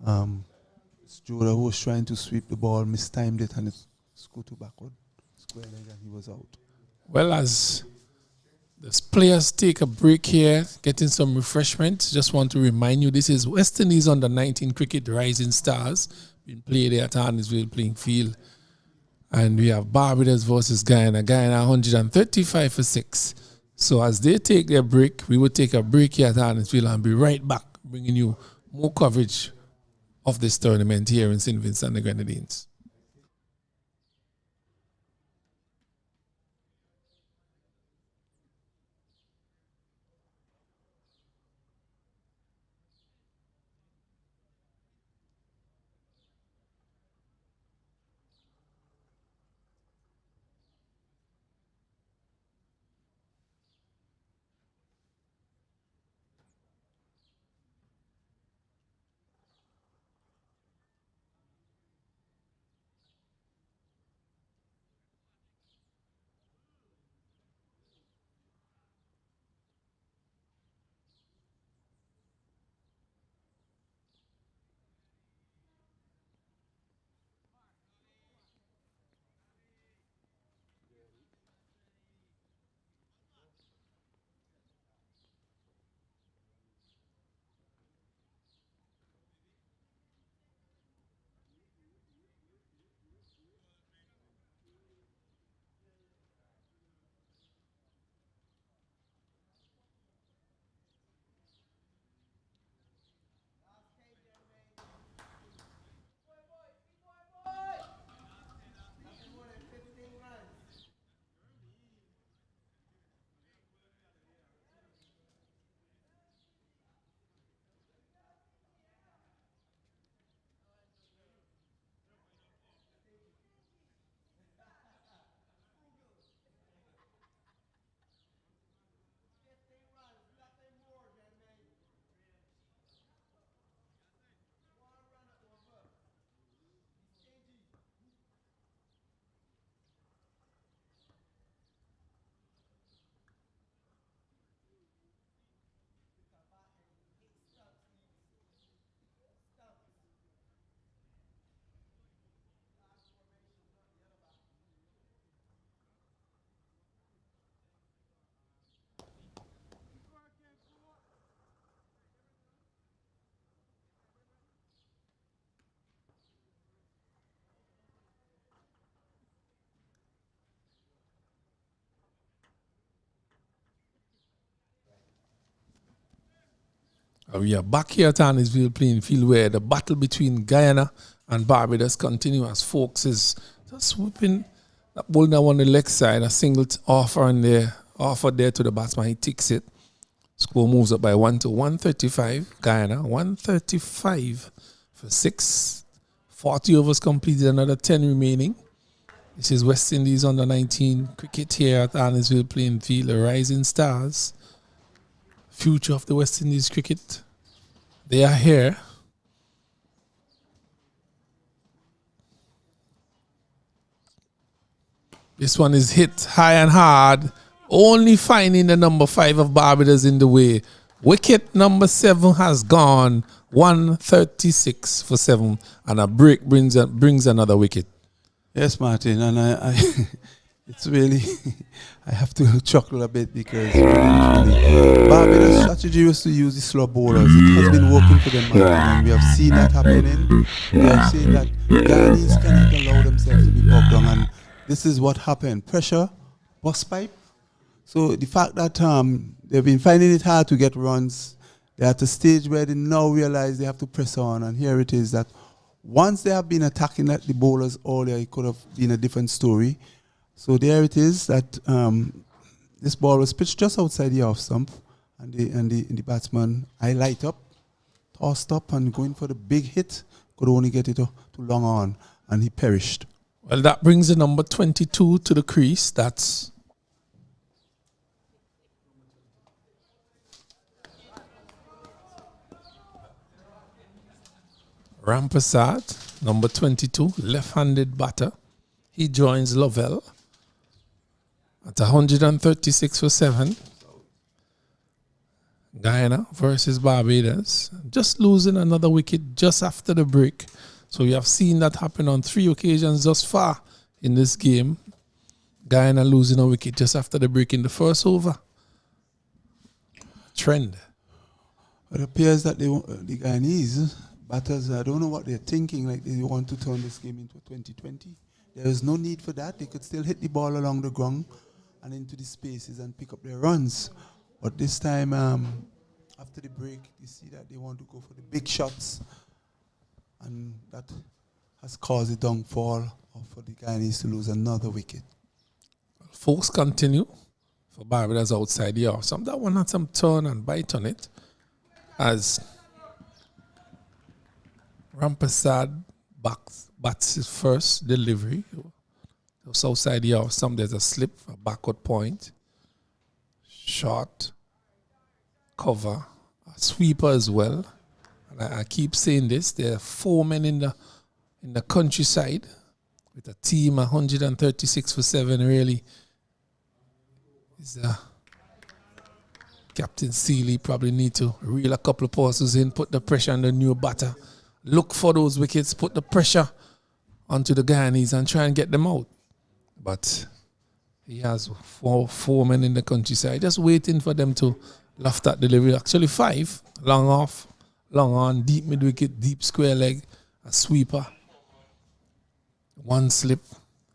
Joda, who was trying to sweep the ball, mistimed it and it scooted backward, square leg, and he was out. Well, as the players take a break here, getting some refreshment, just want to remind you this is West Indies under 19 cricket Rising Stars, being played here at Arnisville playing field. And we have Barbados versus Guyana. Guyana 135 for 6. So as they take their break, we will take a break here at Arnisville and be right back, bringing you more coverage of this tournament here in St. Vincent and the Grenadines. We are back here at Arnisville playing field where the battle between Guyana and Barbados continues as Folks is just whipping that ball now on the leg side. A single offer there to the batsman. He ticks it. Score moves up by 1 to 135. Guyana 135 for 6. 40 overs completed, another 10 remaining. This is West Indies under 19 cricket here at Arnesville playing field. The rising stars, future of the West Indies cricket. They are here. This one is hit high and hard, only finding the number 5 of Barbados in the way. Wicket number 7 has gone, 136 for 7, and a break brings another wicket. Yes, Martin, and I it's really, I have to chuckle a bit because really, Barbados' strategy was to use the slow bowlers. It has been working for them, Martin, and we have seen that happening. We have seen that Guyanese cannot allow themselves to be bogged down, and this is what happened. Pressure, bust pipe. So the fact that they've been finding it hard to get runs, they're at a stage where they now realize they have to press on, and here it is that once they have been attacking the bowlers earlier, it could have been a different story. So there it is that this ball was pitched just outside the off stump, and the batsman I light up, tossed up, and going for the big hit, could only get it too long on, and he perished. Well, that brings the number 22 to the crease. That's Rampersad, number 22, left-handed batter. He joins Lovell at 136 for 7. Guyana versus Barbados. Just losing another wicket just after the break. So we have seen that happen on 3 occasions thus far in this game. Guyana losing a wicket just after the break in the first over. Trend. It appears that the Guyanese batters, I don't know what they're thinking, like they want to turn this game into 2020. There is no need for that. They could still hit the ball along the ground and into the spaces and pick up their runs. But this time, after the break, you see that they want to go for the big shots, and that has caused a downfall for the Guyanese to lose another wicket. Folks continue for Barbados outside the off. That one had some turn and bite on it as Rampersad bats his first delivery. So outside the off, there's a slip, a backward point, short, cover, a sweeper as well. And I keep saying this, there are 4 men in the countryside with a team 136 for 7 really. Captain Seeley probably need to reel a couple of passes in, put the pressure on the new batter, look for those wickets, put the pressure onto the Guyanese and try and get them out. But he has four men in the countryside just waiting for them to loft that delivery. Actually 5, long off, long on, deep mid wicket, deep square leg, a sweeper, 1 slip,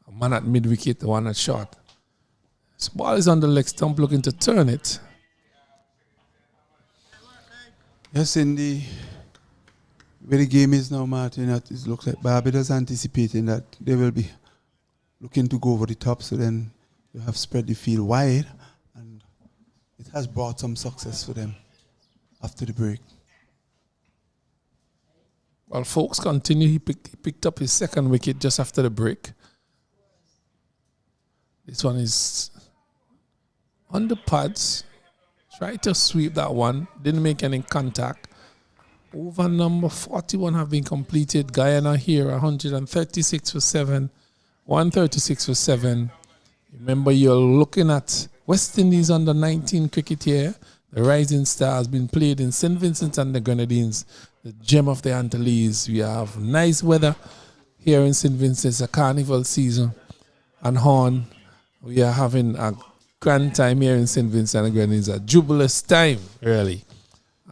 a man at mid wicket, 1 at short. This ball is on the leg stump looking to turn it. Yes, in where the game is now, Martin, it looks like Barbados anticipating that they will be looking to go over the top, so then you have spread the field wide, and it has brought some success for them after the break. Well, folks continue. He picked up his second wicket just after the break. This one is on the pads. Tried to sweep that one. Didn't make any contact. Over number 41 have been completed. Guyana here, 136 for 7. 136 for 7. Remember, you're looking at West Indies under 19 cricket here. The Rising Star has been played in St. Vincent and the Grenadines, the gem of the Antilles. We have nice weather here in St. Vincent. It's a carnival season. And Horn, we are having a grand time here in St. Vincent and the Grenadines. A jubilous time, really.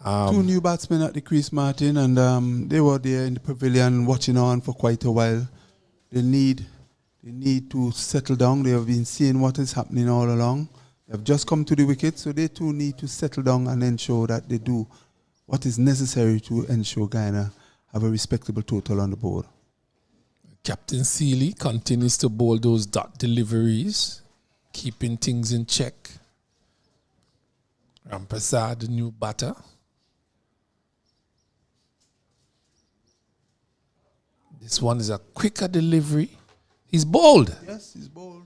2 new batsmen at the crease, Martin, and they were there in the pavilion watching on for quite a while. They need to settle down. They have been seeing what is happening all along. They have just come to the wicket, so they too need to settle down and ensure that they do what is necessary to ensure Guyana have a respectable total on the board. Captain Seeley continues to bowl those dot deliveries, keeping things in check. Rampersad, the new batter. This one is a quicker delivery. He's bold. Yes, he's bold.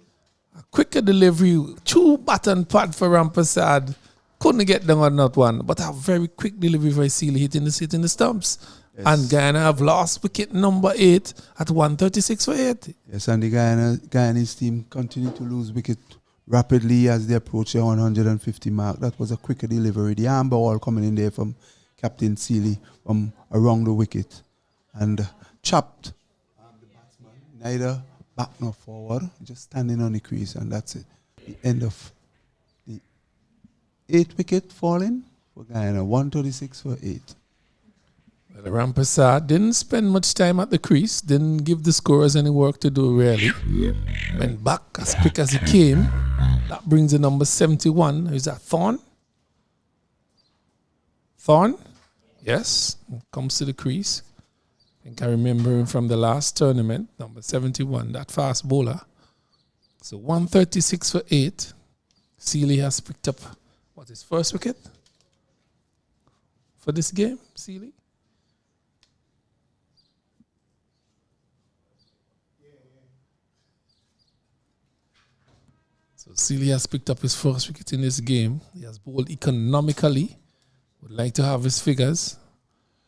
A quicker delivery, 2 button pad for Rampersad. Couldn't get down on that one, but a very quick delivery for Sealy hitting the stumps. Yes. And Guyana have lost wicket number 8 at 136 for 8. Yes, and the Guyanese team continue to lose wicket rapidly as they approach the 150 mark. That was a quicker delivery. The arm ball coming in there from Captain Sealy from around the wicket. And chopped the batsman, neither back nor forward, just standing on the crease, and that's it. The end of the 8th wicket falling for Guyana, 136 for 8. Well, Rampersad didn't spend much time at the crease, didn't give the scorers any work to do really. Went back as quick as he came. That brings the number 71. Is that Thorn? Thorn? Yes, comes to the crease. I think I remember him from the last tournament, number 71, that fast bowler. So 136 for 8. Sealy has picked up, his first wicket for this game, Sealy? So Sealy has picked up his first wicket in this game. He has bowled economically. Would like to have his figures.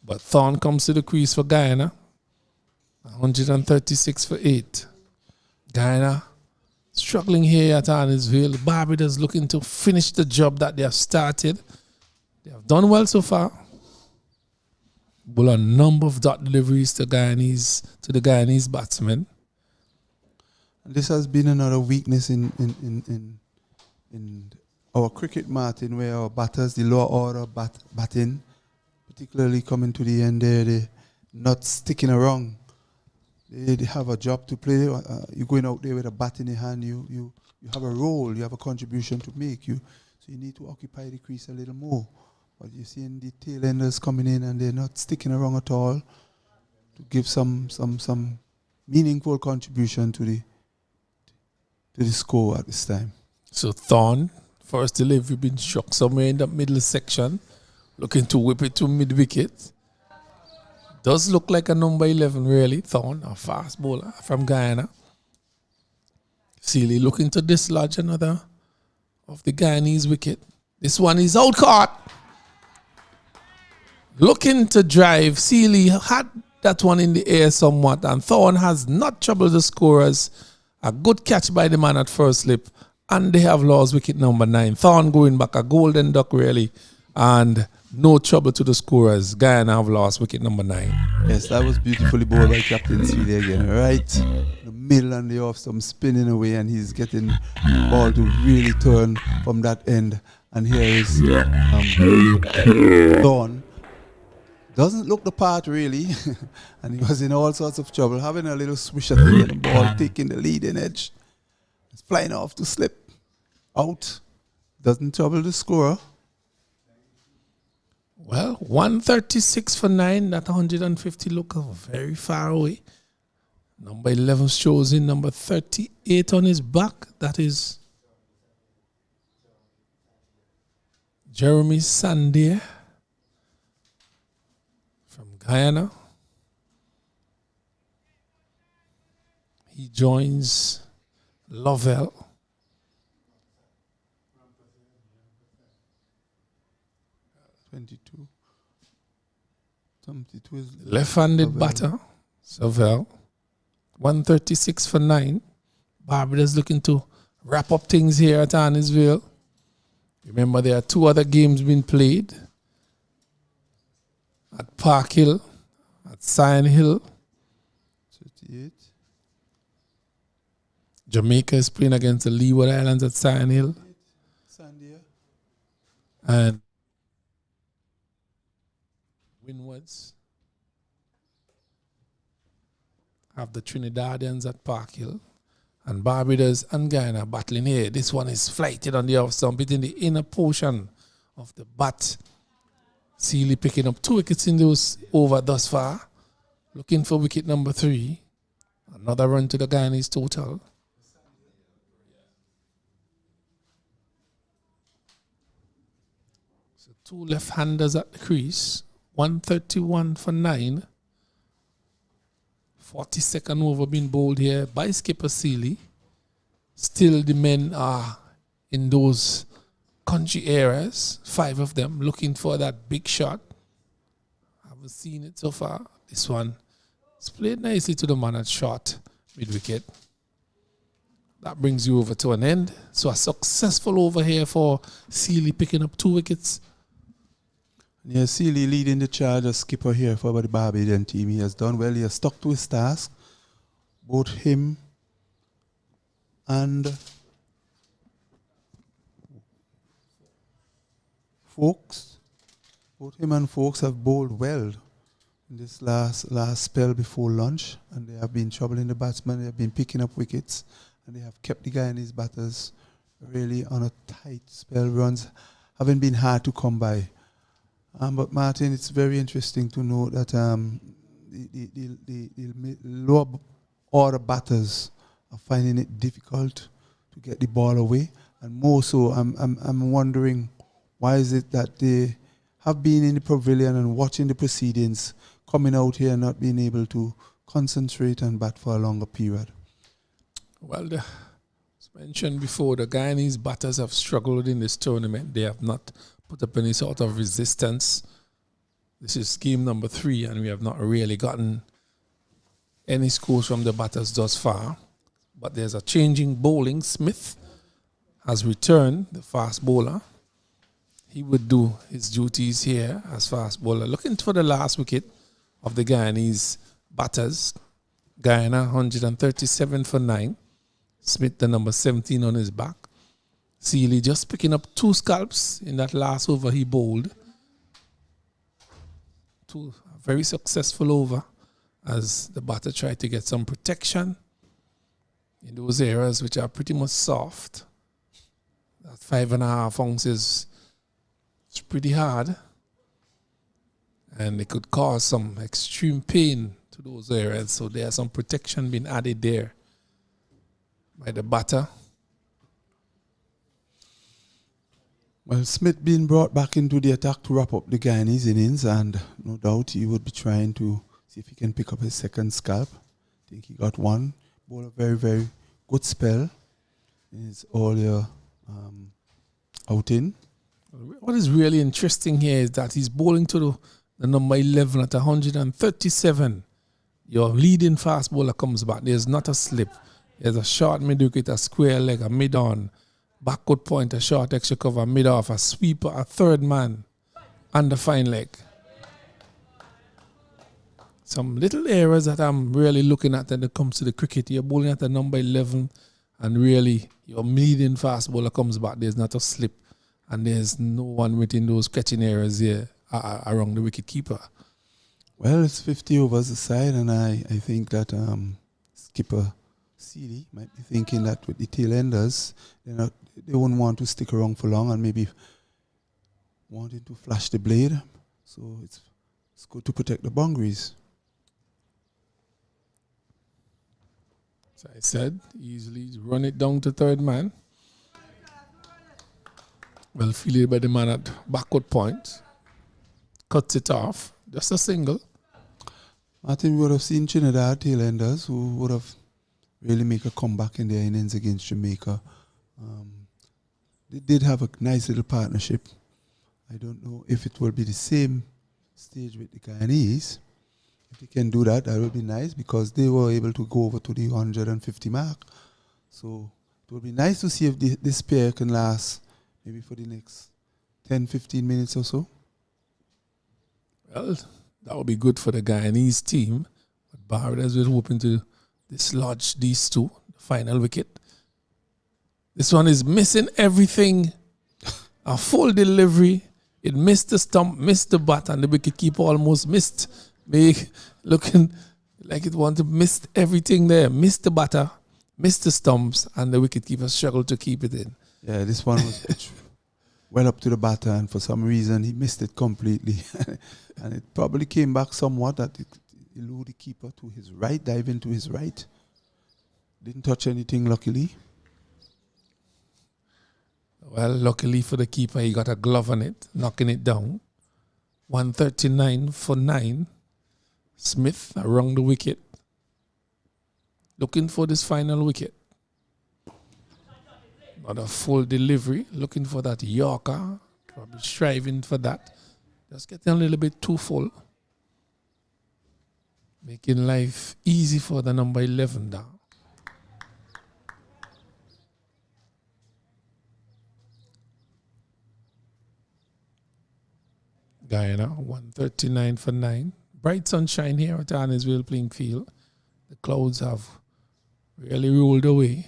But Thorn comes to the crease for Guyana. 136 for 8. Guyana struggling here at Arnisville. Barbados looking to finish the job that they have started. They have done well so far. Bowled a number of dot deliveries to the Guyanese batsmen. This has been another weakness in our cricket, Martin, where our batters, the lower order batting, particularly coming to the end there, they're not sticking around. They have a job to play. You're going out there with a bat in your hand. You have a role. You have a contribution to make. So you need to occupy the crease a little more. But you're seeing the tail enders coming in and they're not sticking around at all to give some meaningful contribution to the score at this time. So Thorn, first delivery been struck somewhere in the middle section, looking to whip it to mid-wicket. Does look like a number 11 really, Thorn, a fast bowler from Guyana. Sealy looking to dislodge another of the Guyanese wicket. This one is out caught. Looking to drive. Sealy had that one in the air somewhat, and Thorn has not troubled the scorers. A good catch by the man at first slip, and they have lost wicket number 9. Thorn going back, a golden duck really, and no trouble to the scorers. Guyana have lost wicket number 9. Yes, that was beautifully bowled by Captain Sealy again. Right, the middle and the off, some spinning away, and he's getting the ball to really turn from that end. And here is Thorn. Doesn't look the part really, and he was in all sorts of trouble, having a little swish at the end, ball taking the leading edge. It's flying off to slip out. Doesn't trouble the scorer. Well, 136 for 9, that 150 look very far away. Number 11 shows in number 38 on his back. That is Jeremy Sandier from Guyana. He joins Lovell. Left-handed batter, Savell. 136 for 9. Barbados looking to wrap up things here at Arnisville. Remember, there are 2 other games being played at Park Hill, at Sion Hill. 38. Jamaica is playing against the Leeward Islands at Sion Hill. Sandia. And Windwards have the Trinidadians at Park Hill. And Barbados and Guyana battling here. This one is flighted on the off stump. It's in the inner portion of the bat. Sealy picking up 2 wickets in those over thus far. Looking for wicket number 3. Another run to the Guyanese total. So 2 left-handers at the crease. 131 for 9. 42nd over being bowled here by skipper Seeley. Still the men are in those country areas, 5 of them, looking for that big shot. I haven't seen it so far. This one is played nicely to the man at short, mid-wicket. That brings you over to an end. So a successful over here for Seeley, picking up 2 wickets. Yeah, Seeley leading the charge as skipper here for the Barbadian team. He has done well. He has stuck to his task. Both him and Folks, have bowled well in this last spell before lunch, and they have been troubling the batsmen. They have been picking up wickets, and they have kept the Guyanese batters really on a tight spell. Runs haven't been hard to come by. But Martin, it's very interesting to know that the lower order batters are finding it difficult to get the ball away, and more so, I'm wondering why is it that they have been in the pavilion and watching the proceedings, coming out here and not being able to concentrate and bat for a longer period? Well, as mentioned before, the Guyanese batters have struggled in this tournament. They have not put up any sort of resistance. This is game number 3, and we have not really gotten any scores from the batters thus far. But there's a changing bowling. Smith has returned, the fast bowler. He would do his duties here as fast bowler. Looking for the last wicket of the Guyanese batters. Guyana 137 for 9. Smith, the number 17 on his back. Seeley just picking up 2 scalps in that last over he bowled. A very successful over as the batter tried to get some protection in those areas which are pretty much soft. That 5.5 ounces is pretty hard, and it could cause some extreme pain to those areas. So there's some protection being added there by the batter. Well, Smith being brought back into the attack to wrap up the Guyanese innings, and no doubt he would be trying to see if he can pick up his second scalp. I think he got one. Bowled a very, very good spell in his earlier outing. What is really interesting here is that he's bowling to the number 11 at 137. Your leading fast bowler comes back. There's not a slip. There's a short mid-wicket, a square leg, a mid-on, backward point, a short extra cover, mid-off, a sweeper, a third man, and the fine leg. Some little areas that I'm really looking at when it comes to the cricket. You're bowling at the number 11, and really your leading fast bowler comes back. There's not a slip, and there's no one within those catching areas here around the wicket keeper. Well, it's 50 overs aside, and I think that skipper Seeley might be thinking that with the tail enders, they won't want to stick around for long and maybe wanting to flash the blade. So it's good to protect the boundaries. As I said, easily run it down to third man. Well fielded by the man at backward point. Cuts it off. Just a single. I think we would have seen Trinidad tailenders who would have really make a comeback in their innings against Jamaica. They did have a nice little partnership. I don't know if it will be the same stage with the Guyanese. If they can do that, that would be nice because they were able to go over to the 150 mark. So it would be nice to see if this pair can last maybe for the next 10, 15 minutes or so. Well, that would be good for the Guyanese team. But Barbados is hoping to dislodge these two, the final wicket. This one is missing everything. A full delivery. It missed the stump, missed the bat, and the wicketkeeper almost missed. Looking like it wanted to miss everything there. Missed the batter, missed the stumps, and the wicketkeeper struggled to keep it in. Yeah, this one was well up to the batter, and for some reason he missed it completely. And it probably came back somewhat that it eluded the keeper to his right, diving to his right. Didn't touch anything, luckily. Well, luckily for the keeper, he got a glove on it, knocking it down. 139 for 9. Smith around the wicket. looking for this final wicket. Not a full delivery, looking for that Yorker, probably striving for that. Just getting a little bit too full. Making life easy for the number 11 down. Guyana, 139 for 9. Bright sunshine here at Arnisville playing field. The clouds have really rolled away.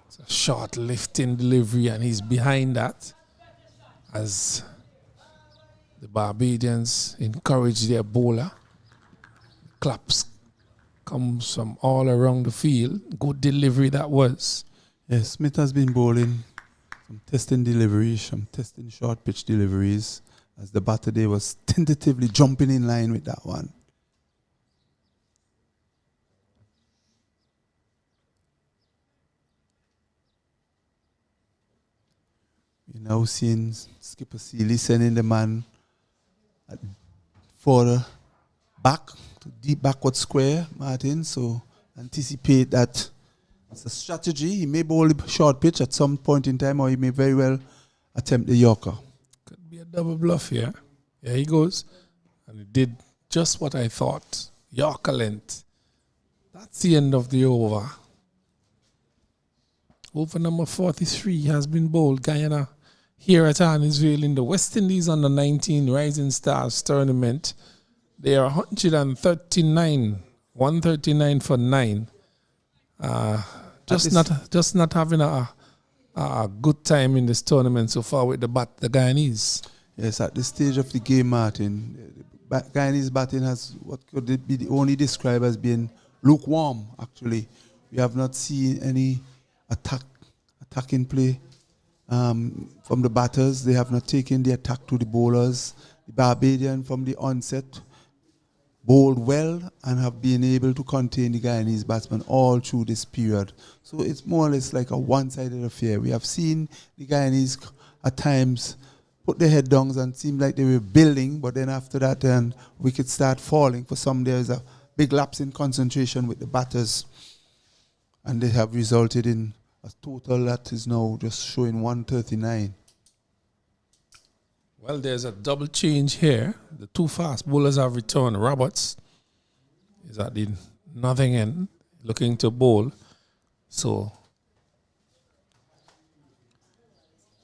It's a short lifting delivery, and he's behind that as the Barbadians encourage their bowler. Claps comes from all around the field. Good delivery that was. Yes, Smith has been bowling some testing deliveries, some testing short pitch deliveries, as the batter there was tentatively jumping in line with that one. We're now seeing Skipper Seeley sending the man further back to deep backward square, Martin. So anticipate that it's a strategy. He may bowl a short pitch at some point in time, or he may very well attempt the Yorker. Could be a double bluff here. Here he goes. And he did just what I thought. Yorker length. That's the end of the over. Over number 43 has been bowled. Guyana here at Arnisville in the West Indies under 19 Rising Stars tournament. They are 139 for 9. Just not having a good time in this tournament so far with the Guyanese. Yes, at this stage of the game, Martin, Guyanese batting has what could be only described as being lukewarm, actually. We have not seen any attacking play from the batters. They have not taken the attack to the bowlers. The Barbadian from the onset bowled well and have been able to contain the Guyanese batsmen all through this period. So it's more or less like a one-sided affair. We have seen the Guyanese at times put their head down and seem like they were building, but then after that, wickets start falling. For some, there's a big lapse in concentration with the batters, and they have resulted in a total that is now just showing 139. Well, there's a double change here. The two fast bowlers have returned. Roberts is at the nothing end, looking to bowl. So,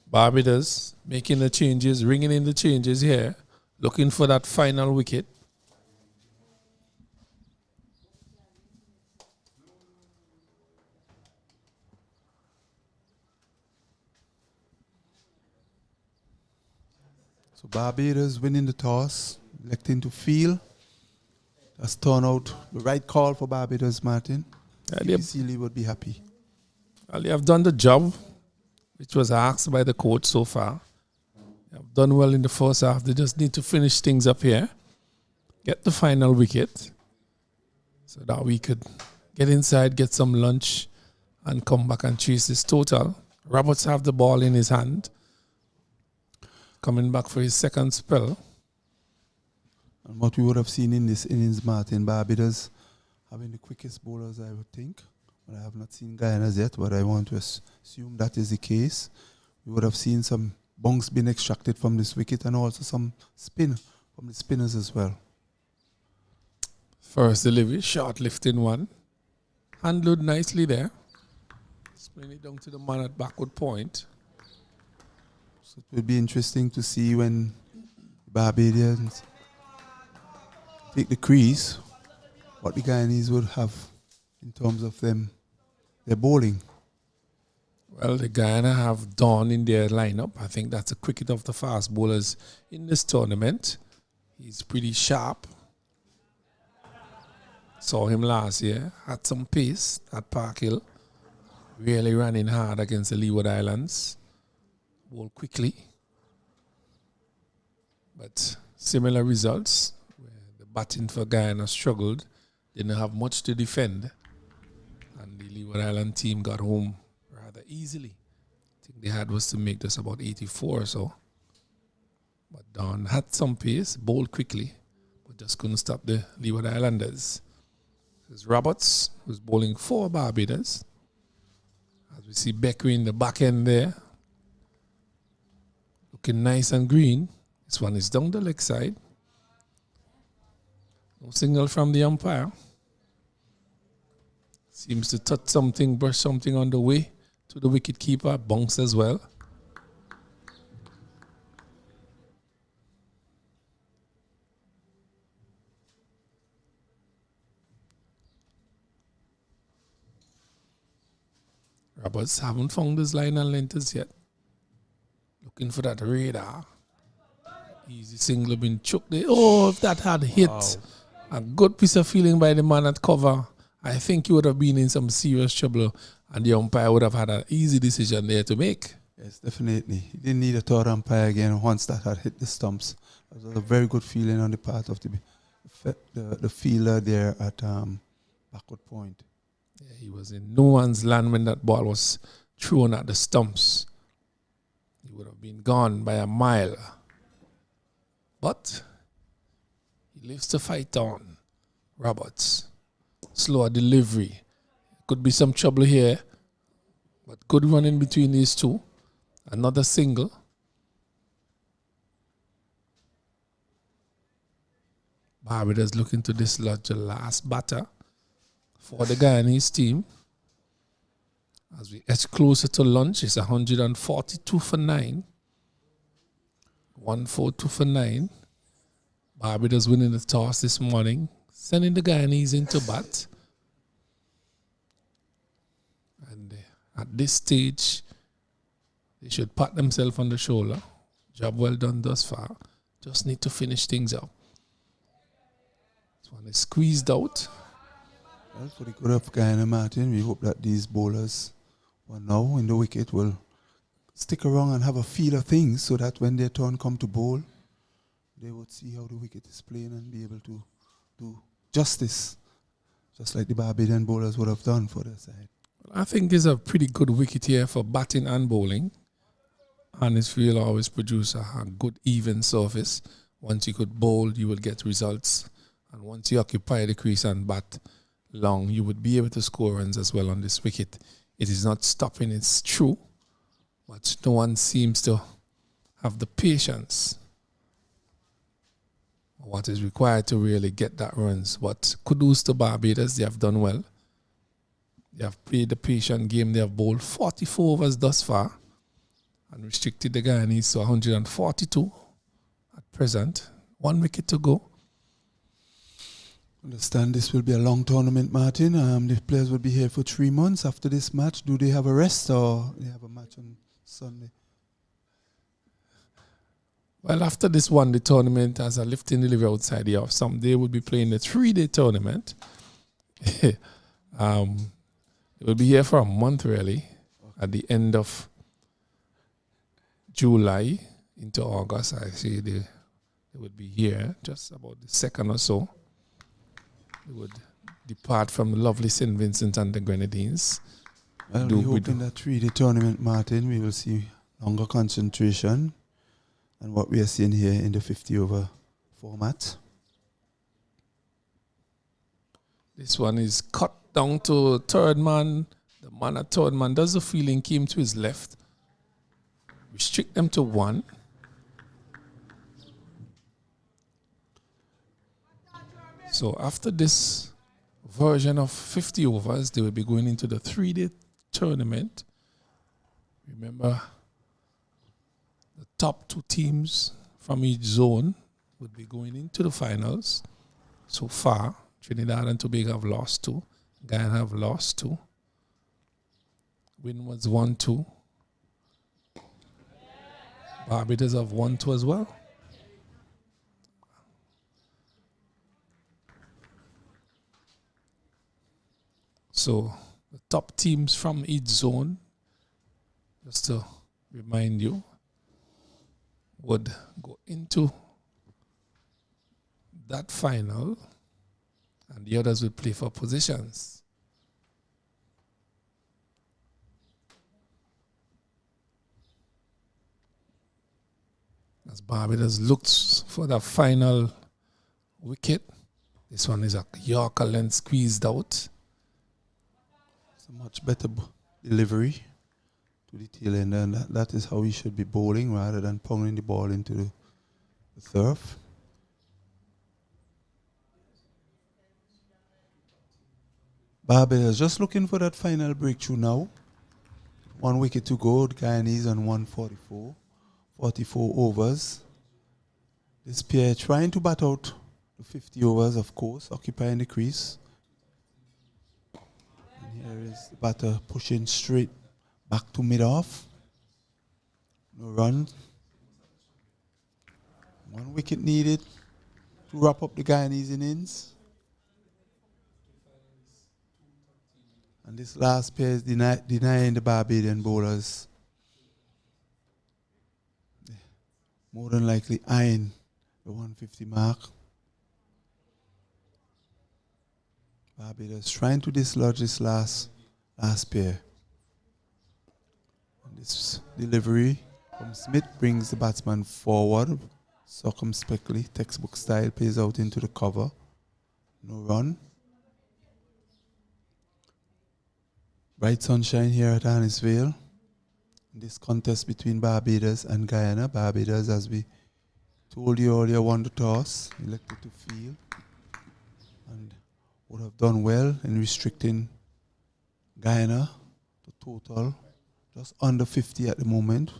Barbados making the changes, ringing in the changes here, looking for that final wicket. So Barbados winning the toss, electing to field. That's turned out the right call for Barbados, Martin. Seeley would be happy. Well, they have done the job, which was asked by the coach so far. They have done well in the first half. They just need to finish things up here, get the final wicket, so that we could get inside, get some lunch, and come back and chase this total. Roberts have the ball in his hand, coming back for his second spell. And what we would have seen in this innings, Martin, Barbados having the quickest bowlers, I would think. But I have not seen Guyana's yet, but I want to assume that is the case. We would have seen some bunks being extracted from this wicket and also some spin from the spinners as well. First delivery, short lifting one. Handled nicely there. Spin it down to the man at backward point. So it will be interesting to see when the Barbadians take the crease, what the Guyanese would have in terms of their bowling. Well, the Guyana have Dawn in their lineup. I think that's a cricket of the fast bowlers in this tournament. He's pretty sharp. Saw him last year. Had some pace at Park Hill. Really ran in hard against the Leeward Islands. Bowled quickly. But similar results. Where the batting for Guyana struggled. Didn't have much to defend. And the Leeward Island team got home rather easily. I think they had was to make this about 84 or so. But Don had some pace, bowled quickly, but but just couldn't stop the Leeward Islanders. There's Roberts, who's bowling for Barbados. As we see Beckery in the back end there. Looking nice and green. This one is down the leg side. No signal from the umpire. Seems to touch something, brush something on the way to the wicket keeper. Bounce as well. Roberts haven't found his line and lengths yet. Looking for that radar. Easy single been choked there. Oh, if that had hit. Wow. A good piece of feeling by the man at cover. I think he would have been in some serious trouble and the umpire would have had an easy decision there to make. Yes, definitely. He didn't need a third umpire again once that had hit the stumps. It was a very good feeling on the part of the fielder there at backward point. Yeah, he was in no one's land when that ball was thrown at the stumps. He would have been gone by a mile. But he lives to fight on. Roberts. Slower delivery. Could be some trouble here. But good run in between these two. Another single. Barbados looking to dislodge the last batter for the Guyanese team. As we edge closer to lunch, it's 142 for 9. 142 for 9. Barbados winning the toss this morning, sending the Guyanese into bat. And at this stage, they should pat themselves on the shoulder. Job well done thus far. Just need to finish things up. This one is squeezed out. Well, for the good of Guyana, Martin, we hope that these bowlers who are now in the wicket will stick around and have a feel of things so that when their turn come to bowl, they would see how the wicket is playing and be able to do justice, just like the Barbadian bowlers would have done for their side. Well, I think it's a pretty good wicket here for batting and bowling. Huddersfield always produce a good even surface. Once you could bowl, you will get results. And once you occupy the crease and bat long, you would be able to score runs as well on this wicket. It is not stopping, it's true. But no one seems to have the patience. What is required to really get that runs. But kudos to Barbados, they have done well. They have played the patient game. They have bowled 44 overs thus far and restricted the Guyanese to 142 at present. 1 wicket to go. Understand this will be a long tournament, Martin. The players will be here for 3 months after this match. Do they have a rest or they have a match on Sunday? Well, after this one-day tournament, as a lifting delivery outside the off, they will be playing a 3-day tournament. They will be here for a month, really, at the end of July into August. I see they would be here just about the 2nd or so. They would depart from the lovely St. Vincent and the Grenadines. Well, we hope in that 3-day tournament, Martin, we will see longer concentration than what we are seeing here in the 50-over format. This one is cut down to third man. The man at third man does the feeling, came to his left. Restrict them to 1. So after this version of 50 overs, they will be going into the 3-day tournament. Remember, the top 2 teams from each zone would be going into the finals. So far, Trinidad and Tobago have lost 2. Guyana have lost 2. Win was 1-2. Barbados have 1-2 as well. So the top teams from each zone, just to remind you, would go into that final and the others would play for positions. As Barbados looks for the final wicket. This one is a Yorker length squeezed out. It's a much better delivery to the tail end, and that is how he should be bowling rather than pounding the ball into the turf. Barbados just looking for that final breakthrough now. 1 wicket to go. The Guyanese on 144. 44 overs. This pair trying to bat out the 50 overs, of course, occupying the crease. And here is the batter pushing straight back to mid-off. No run. 1 wicket needed to wrap up the Guyanese innings. And this last pair is denying the Barbadian bowlers more than likely eyeing the 150 mark. Barbados trying to dislodge this last pair. And this delivery from Smith brings the batsman forward circumspectly, textbook style, plays out into the cover. No run. Bright sunshine here at Annisvale. This contest between Barbados and Guyana. Barbados, as we told you earlier, won the toss, elected to field, and would have done well in restricting Guyana to total just under 50 at the moment,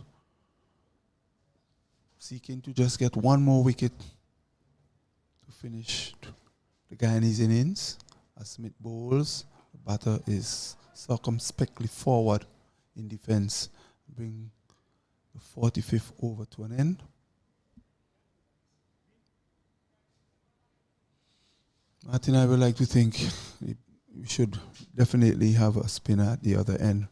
seeking to just get 1 more wicket to finish the Guyanese innings. As Smith bowls, the batter is circumspectly forward in defense, bring the 45th over to an end. Martin, I would like to think we should definitely have a spinner at the other end.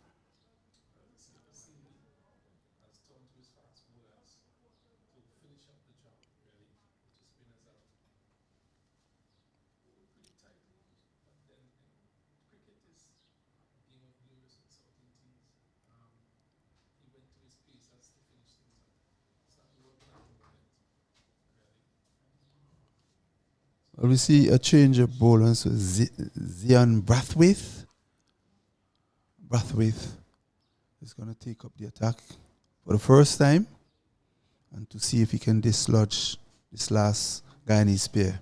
Well, we see a change of bowlers. So Zion Brathwaite. Brathwaite is going to take up the attack for the first time and to see if he can dislodge this last Guyanese pair.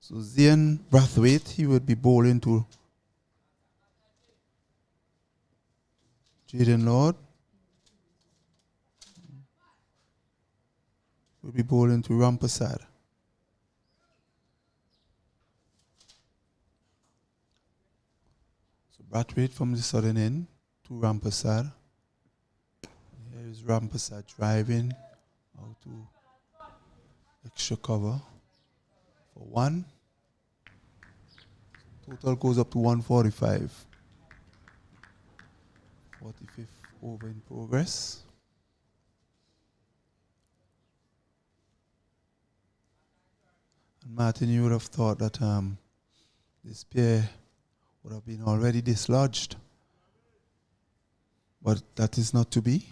So Zion Brathwaite, he would be bowling to Jaden Lord. Will be bowling to Rampasad. So Brathwaite from the southern end to Rampasad. Here is Rampasad driving out to extra cover for 1. Total goes up to 145. 45th over in progress. And Martin, you would have thought that this pair would have been already dislodged. But that is not to be.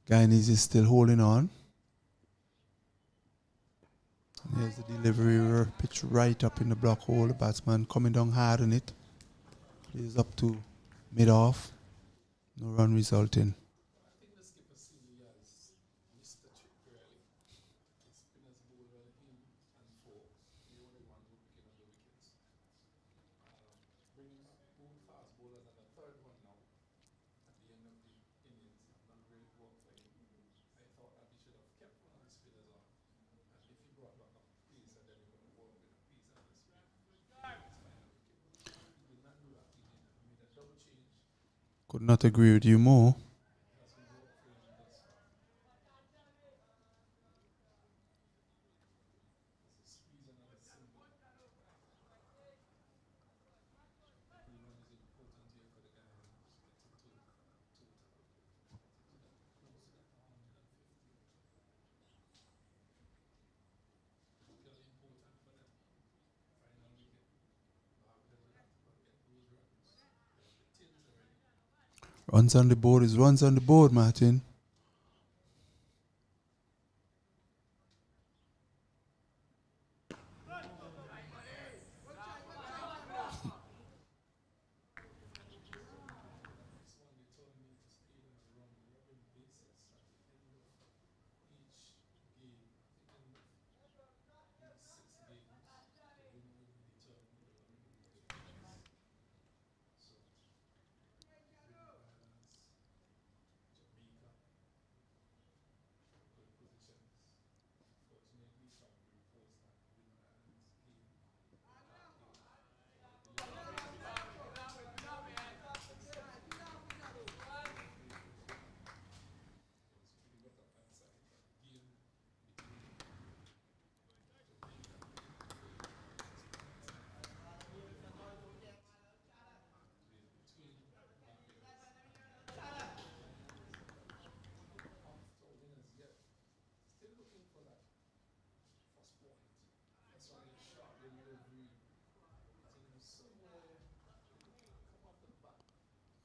Guyanese is still holding on. And here's the delivery, pitch right up in the block hole. The batsman coming down hard on it. Plays up to mid-off. No run resulting. Could not agree with you more. Runs on the board is runs on the board, Martin.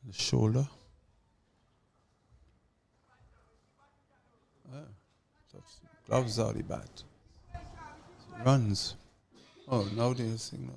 The shoulder. Gloves out the bat. Runs. Oh, now there's a signal.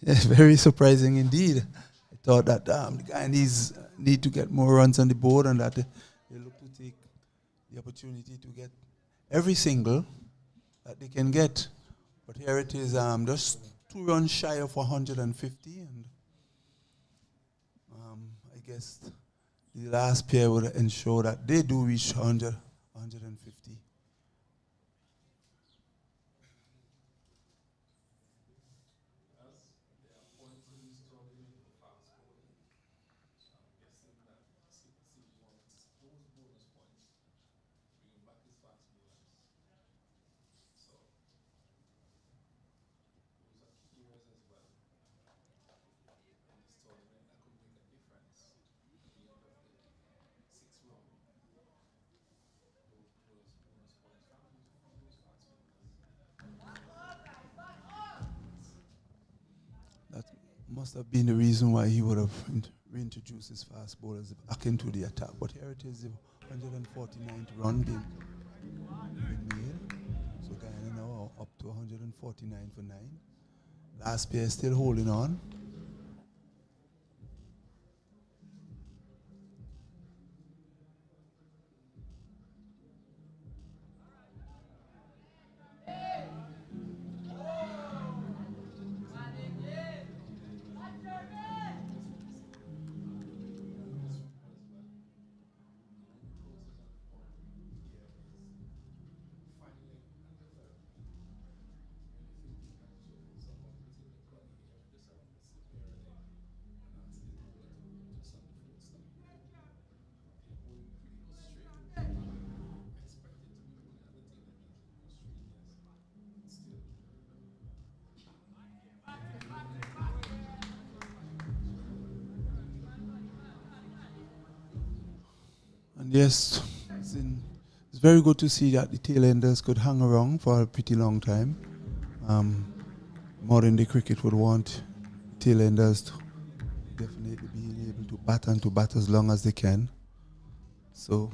Yeah, very surprising indeed. I thought that the Guyanese need to get more runs on the board and that they look to take the opportunity to get every single that they can get. But here it is, just 2 runs shy of 150, and I guess the last pair would ensure that they do reach 150. That must have been the reason why he would have reintroduced his fast bowlers back into the attack. But here it is, the 149th run being made. So Guyana now up to 149 for 9. Last pair still holding on. And yes, it's very good to see that the tailenders could hang around for a pretty long time. Modern day cricket would want tailenders to definitely be able to bat as long as they can. So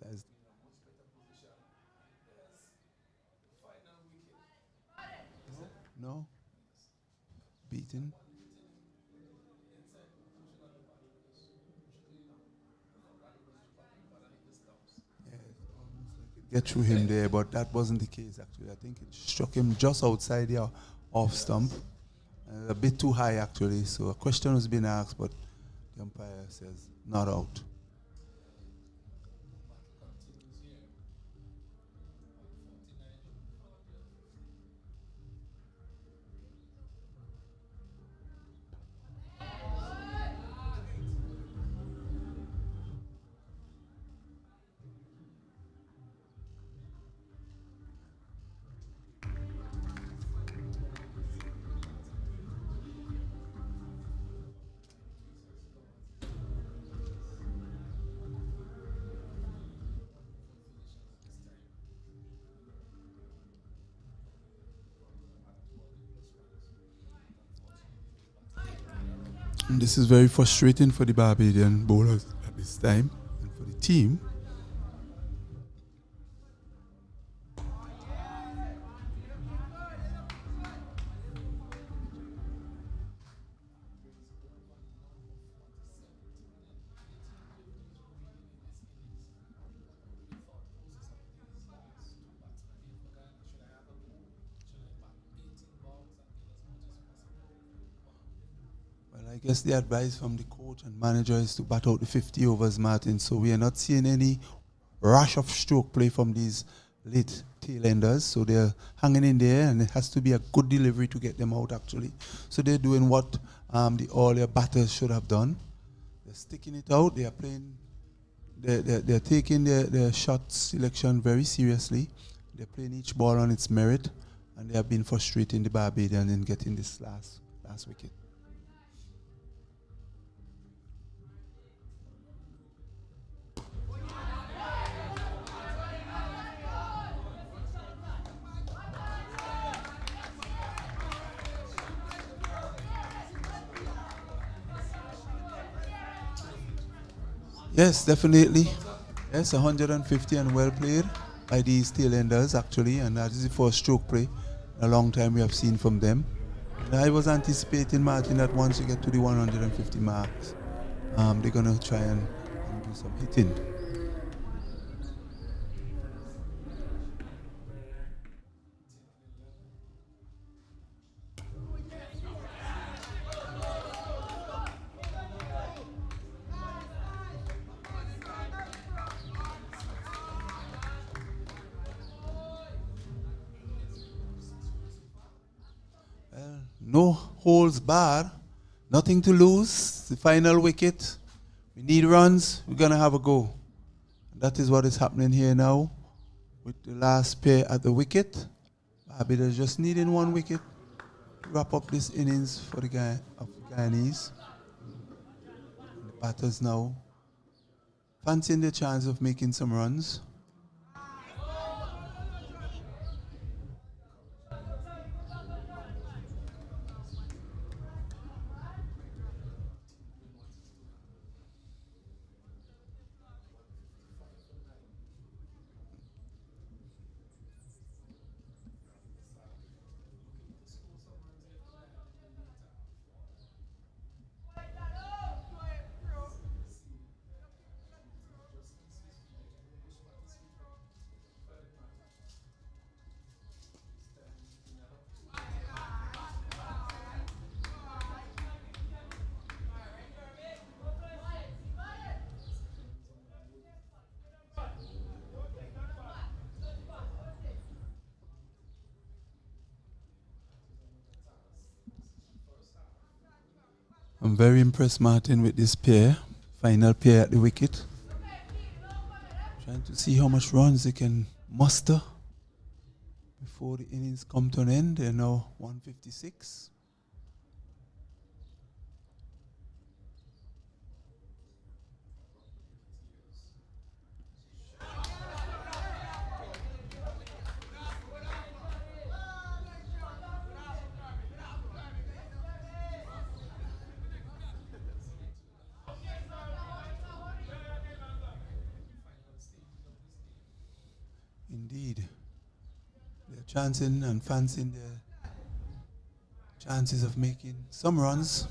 that's no beaten. Yeah, almost like it get through him there, but that wasn't the case actually. I think it struck him just outside the off stump, a bit too high actually. So a question was being asked, but the umpire says not out. This is very frustrating for the Barbadian bowlers at this time and for the team. Well, I guess the advice from the coach and manager is to bat out the 50 overs, Martin. So we are not seeing any rush of stroke play from these late tail enders. So they're hanging in there, and it has to be a good delivery to get them out, actually. So they're doing what all their batters should have done. They're sticking it out. They are playing. They're taking their shot selection very seriously. They're playing each ball on its merit, and they have been frustrating the Barbadian in getting this last wicket. Yes, definitely. Yes, 150 and well played by these tail enders, actually, and that is the first stroke play in a long time we have seen from them. And I was anticipating, Martin, that once you get to the 150 marks, they're going to try and do some hitting. Well, no holes barred, nothing to lose. The final wicket. We need runs. We're going to have a go. That is what is happening here now with the last pair at the wicket. Barbados just needing one wicket to wrap up this innings for the guy of the Guyanese. And the batters now fancying the chance of making some runs. I'm very impressed, Martin, with this pair. Final pair at the wicket. Trying to see how much runs they can muster before the innings come to an end. They're now 156. Indeed. They're chancing and fancying their chances of making some runs.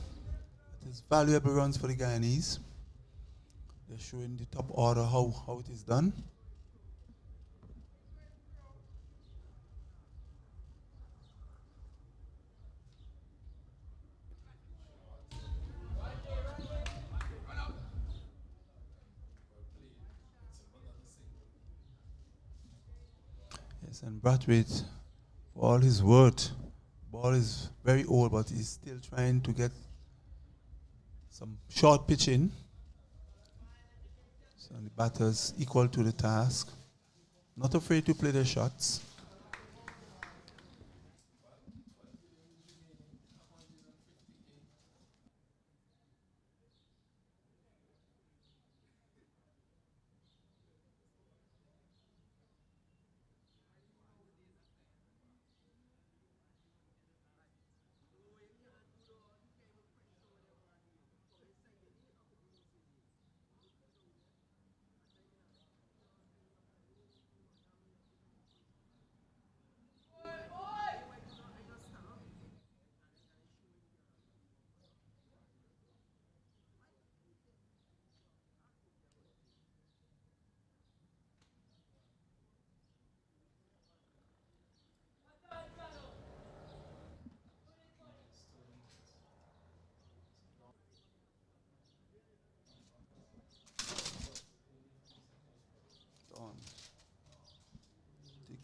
It is valuable runs for the Guyanese. They're showing the top order how it is done. Yes, and Brathwaite, for all his worth, ball is very old, but he's still trying to get some short pitching. So the batters equal to the task. Not afraid to play their shots.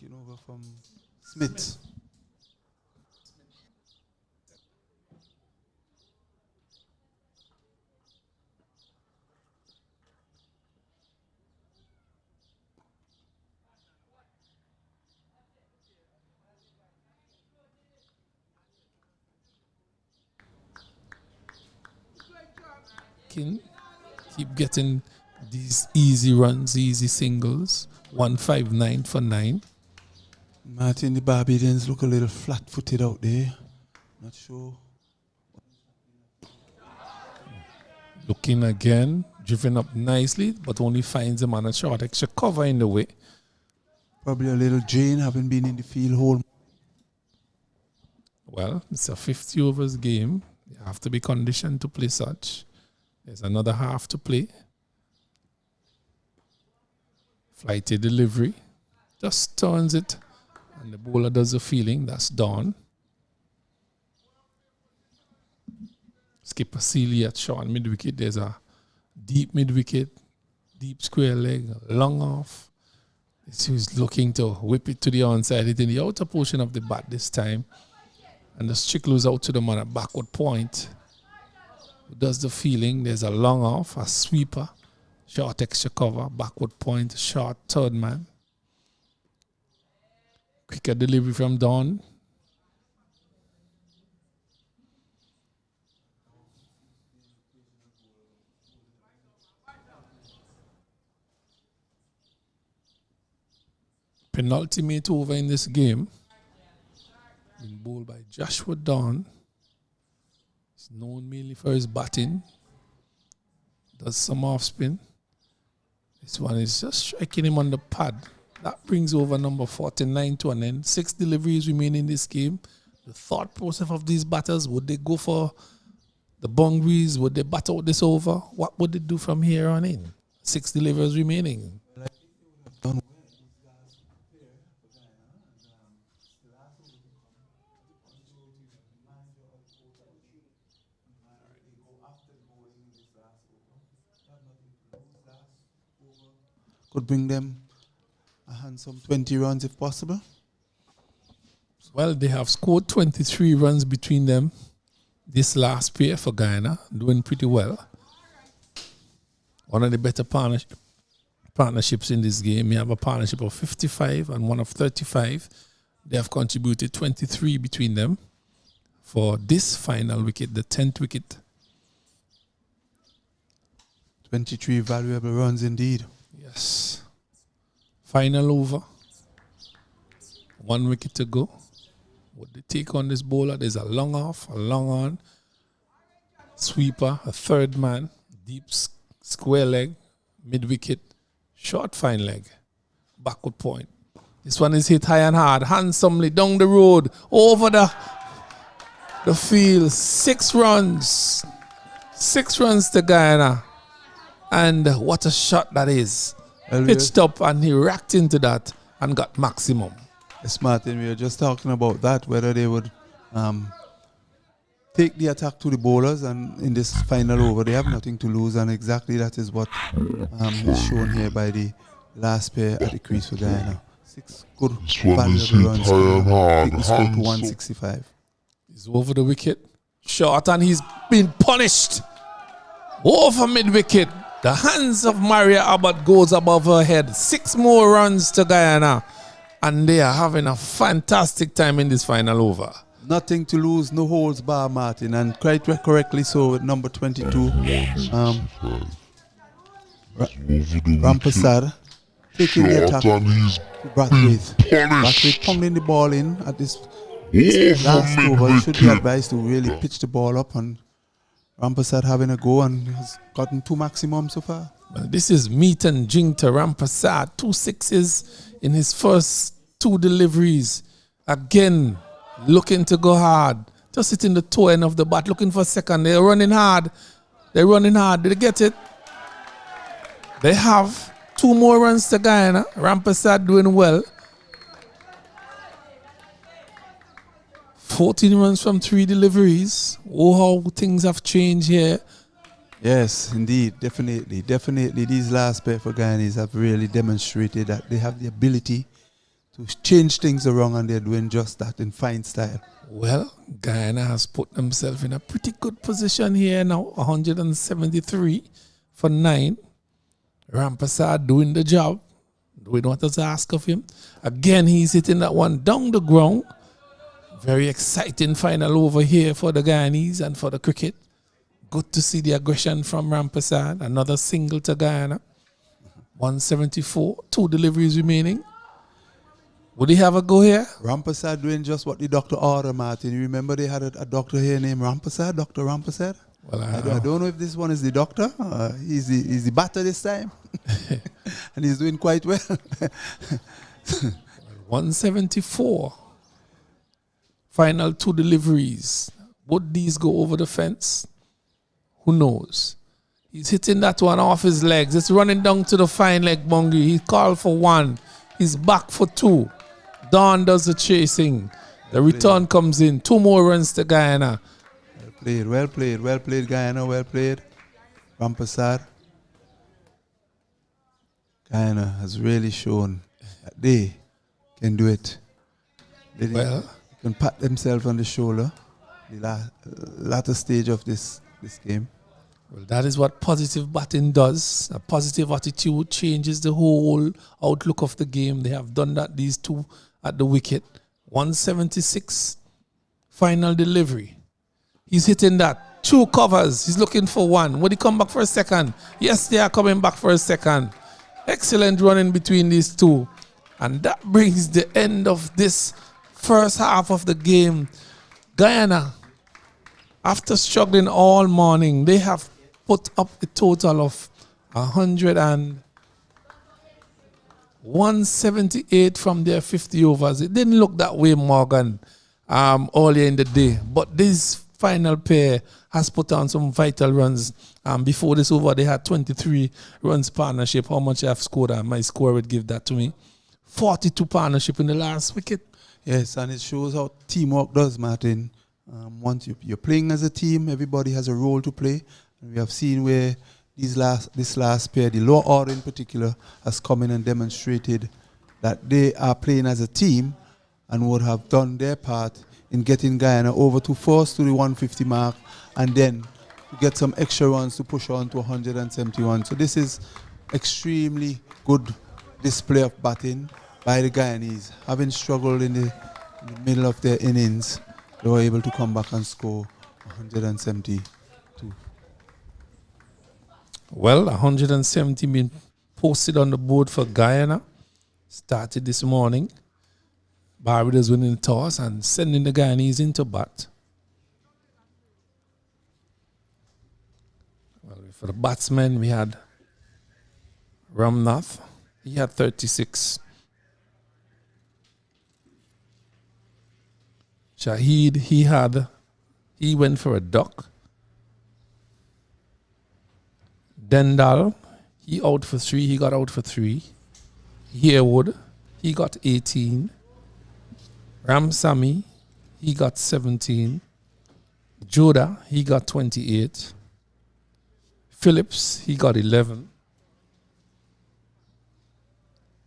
Taking over from Smith. Keep getting these easy runs, easy singles. 159 for 9. Martin, the Barbadians look a little flat-footed out there. Not sure. Looking again, driven up nicely, but only finds him on a short extra cover in the way. Probably a little drain, having been in the field whole. Well, it's a 50 overs game. You have to be conditioned to play such. There's another half to play. Flighty delivery. Just turns it. And the bowler does the feeling. That's Dawn. Skipper Sealy at short mid-wicket. There's a deep mid-wicket. Deep square leg. Long off. He's looking to whip it to the onside. It's in the outer portion of the bat this time. And the Strickler's out to the man at backward point. Does the feeling. There's a long off, a sweeper, short extra cover, backward point, short third man. Quicker delivery from Dawn. Penultimate over in this game. Been bowled by Joshua Dawn. He's known mainly for his batting. Does some off spin. This one is just striking him on the pad. That brings over number 49 to an end. 6 deliveries remain in this game. The thought process of these batters, would they go for the boundaries? Would they bat out this over? What would they do from here on in? 6 deliveries remaining. Could bring them a handsome 20 runs if possible. Well, they have scored 23 runs between them this last pair for Guyana, doing pretty well. One of the better partnerships in this game. You have a partnership of 55 and one of 35. They have contributed 23 between them for this final wicket, the 10th wicket. 23 valuable runs indeed. Yes. Final over. 1 wicket to go. Would they take on this bowler? There's a long off, a long on. Sweeper, a third man. Deep square leg. Mid-wicket. Short fine leg. Backward point. This one is hit high and hard. Handsomely down the road. Over the field. 6 runs. 6 runs to Guyana. And what a shot that is. Pitched up and he racked into that and got maximum. Yes, Martin, we were just talking about that, whether they would take the attack to the bowlers, and in this final over they have nothing to lose, and exactly that is what is shown here by the last pair at the crease for Guyana. 6 good valuable runs. Take the score to 165. He's over the wicket. Short, and he's been punished. Over mid-wicket. The hands of Maria Abbott goes above her head. 6 more runs to Guyana. And they are having a fantastic time in this final over. Nothing to lose, no holds bar, Martin. And quite correctly so with number 22. Rampasad taking the attack to Brathwaite. Brathwaite pummeling the ball in at this last over. You should be advised to really pitch the ball up, and Rampasad having a go and has gotten 2 maximum so far. Well, this is meat and drink to Rampasad. 2 sixes in his first 2 deliveries. Again, looking to go hard. Just hitting the toe end of the bat, looking for a second. They're running hard. They're running hard. Did they get it? They have 2 more runs to Guyana. Rampasad doing well. 14 runs from 3 deliveries. Oh, how things have changed here. Yes, indeed, definitely. These last pair for Guyanese have really demonstrated that they have the ability change things around, and they're doing just that in fine style. Well, Guyana has put themselves in a pretty good position here now, 173 for 9. Rampasad doing the job, doing what was asked of him. Again, he's hitting that one down the ground. Very exciting final over here for the Guyanese and for the cricket. Good to see the aggression from Rampasad. Another single to Guyana. 174, 2 deliveries remaining. Would he have a go here? Rampasad doing just what the doctor ordered, Martin. You remember they had a doctor here named Rampasad, Dr. Rampasad? Well, I don't know if this one is the doctor. He's the batter this time. And he's doing quite well. 174. Final 2 deliveries. Would these go over the fence? Who knows? He's hitting that one off his legs. It's running down to the fine leg boundary. He called for 1. He's back for 2. Don does the chasing. The return comes in. 2 more runs to Guyana. Well played, Guyana, well played. Rampasad. Guyana has really shown that they can do it. They can pat themselves on the shoulder the latter stage of this game. Well, that is what positive batting does. A positive attitude changes the whole outlook of the game. They have done that, these 2 at the wicket. 176, final delivery. He's hitting that. 2 covers. He's looking for 1. Would he come back for a second? Yes, they are coming back for a second. Excellent running between these 2. And that brings the end of this first half of the game. Guyana, after struggling all morning, they have put up a total of 178 from their 50 overs. It didn't look that way, Morgan, earlier in the day. But this final pair has put on some vital runs. Before this over, they had 23 runs partnership. How much I've scored? My score would give that to me. 42 partnership in the last wicket. Yes, and it shows how teamwork does, Martin. Once you're playing as a team, everybody has a role to play. And we have seen where this last pair, the lower order in particular, has come in and demonstrated that they are playing as a team and would have done their part in getting Guyana over to force to the 150 mark and then to get some extra runs to push on to 171. So this is extremely good display of batting by the Guyanese. Having struggled in the middle of their innings, they were able to come back and score 172. Well, 170 been posted on the board for Guyana. Started this morning. Barbados winning the toss and sending the Guyanese into bat. Well, for the batsmen, we had Ramnath. He had 36. Shahid, he went for a duck. Dendal, he out for 3. He got out for 3. Harewood, he got 18. Ramsamy, he got 17. Joda, he got 28. Phillips, he got 11.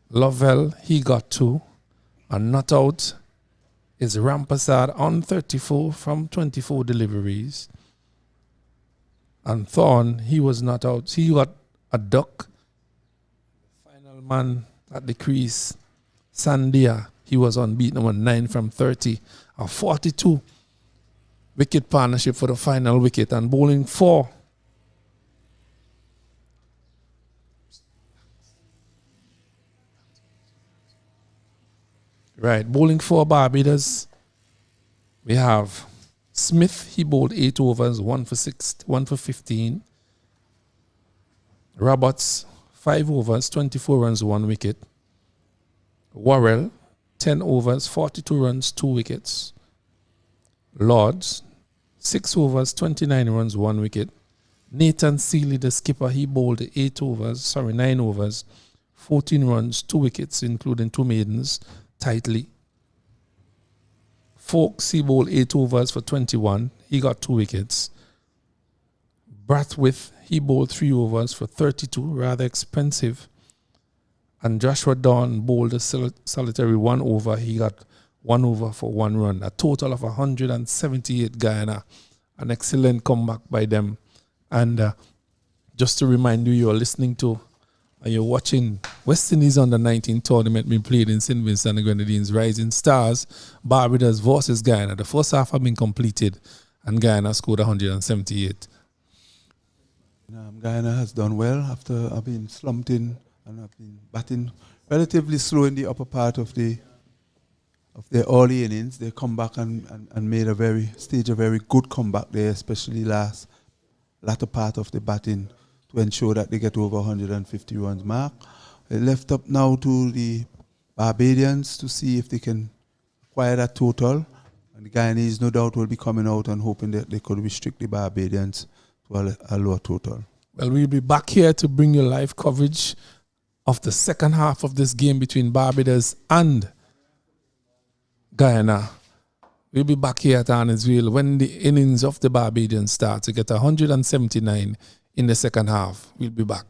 Lovell, he got 2. And not out is Rampasad on 34 from 24 deliveries. And Thorne, he was not out. He got a duck. Final man at the crease, Sandia, he was on beat number 9 from 30. A 42 wicket partnership for the final wicket and bowling 4. Right, bowling 4 Barbados. We have Smith, he bowled 8 overs, 1 for 15. Roberts, 5 overs, 24 runs, 1 wicket. Worrell, 10 overs, 42 runs, 2 wickets. Lords, 6 overs, 29 runs, 1 wicket. Nathan Seeley, the skipper, he bowled 9 overs, 14 runs, 2 wickets, including 2 maidens, tightly. Fawkes, he bowled 8 overs for 21. He got 2 wickets. Brathwaite, he bowled 3 overs for 32, rather expensive. And Joshua Dawn bowled a solitary 1 over. He got 1 over for 1 run. A total of 178 Guyana. An excellent comeback by them. And just to remind you, you're listening to and you're watching West Indies under 19 tournament being played in St. Vincent and the Grenadines. Rising Stars, Barbados versus Guyana. The first half have been completed and Guyana scored 178. Guyana has done well after I've been slumped in and I've been batting relatively slow in the upper part of their early innings. They come back and made a very good comeback there, especially latter part of the batting to ensure that they get over 150 runs mark. It left up now to the Barbadians to see if they can acquire that total. And the Guyanese no doubt will be coming out and hoping that they could restrict the Barbadians to a lower total. Well, we'll be back here to bring you live coverage of the second half of this game between Barbados and Guyana. We'll be back here at Arnesville when the innings of the Barbadians start to get 179 in the second half. We'll be back.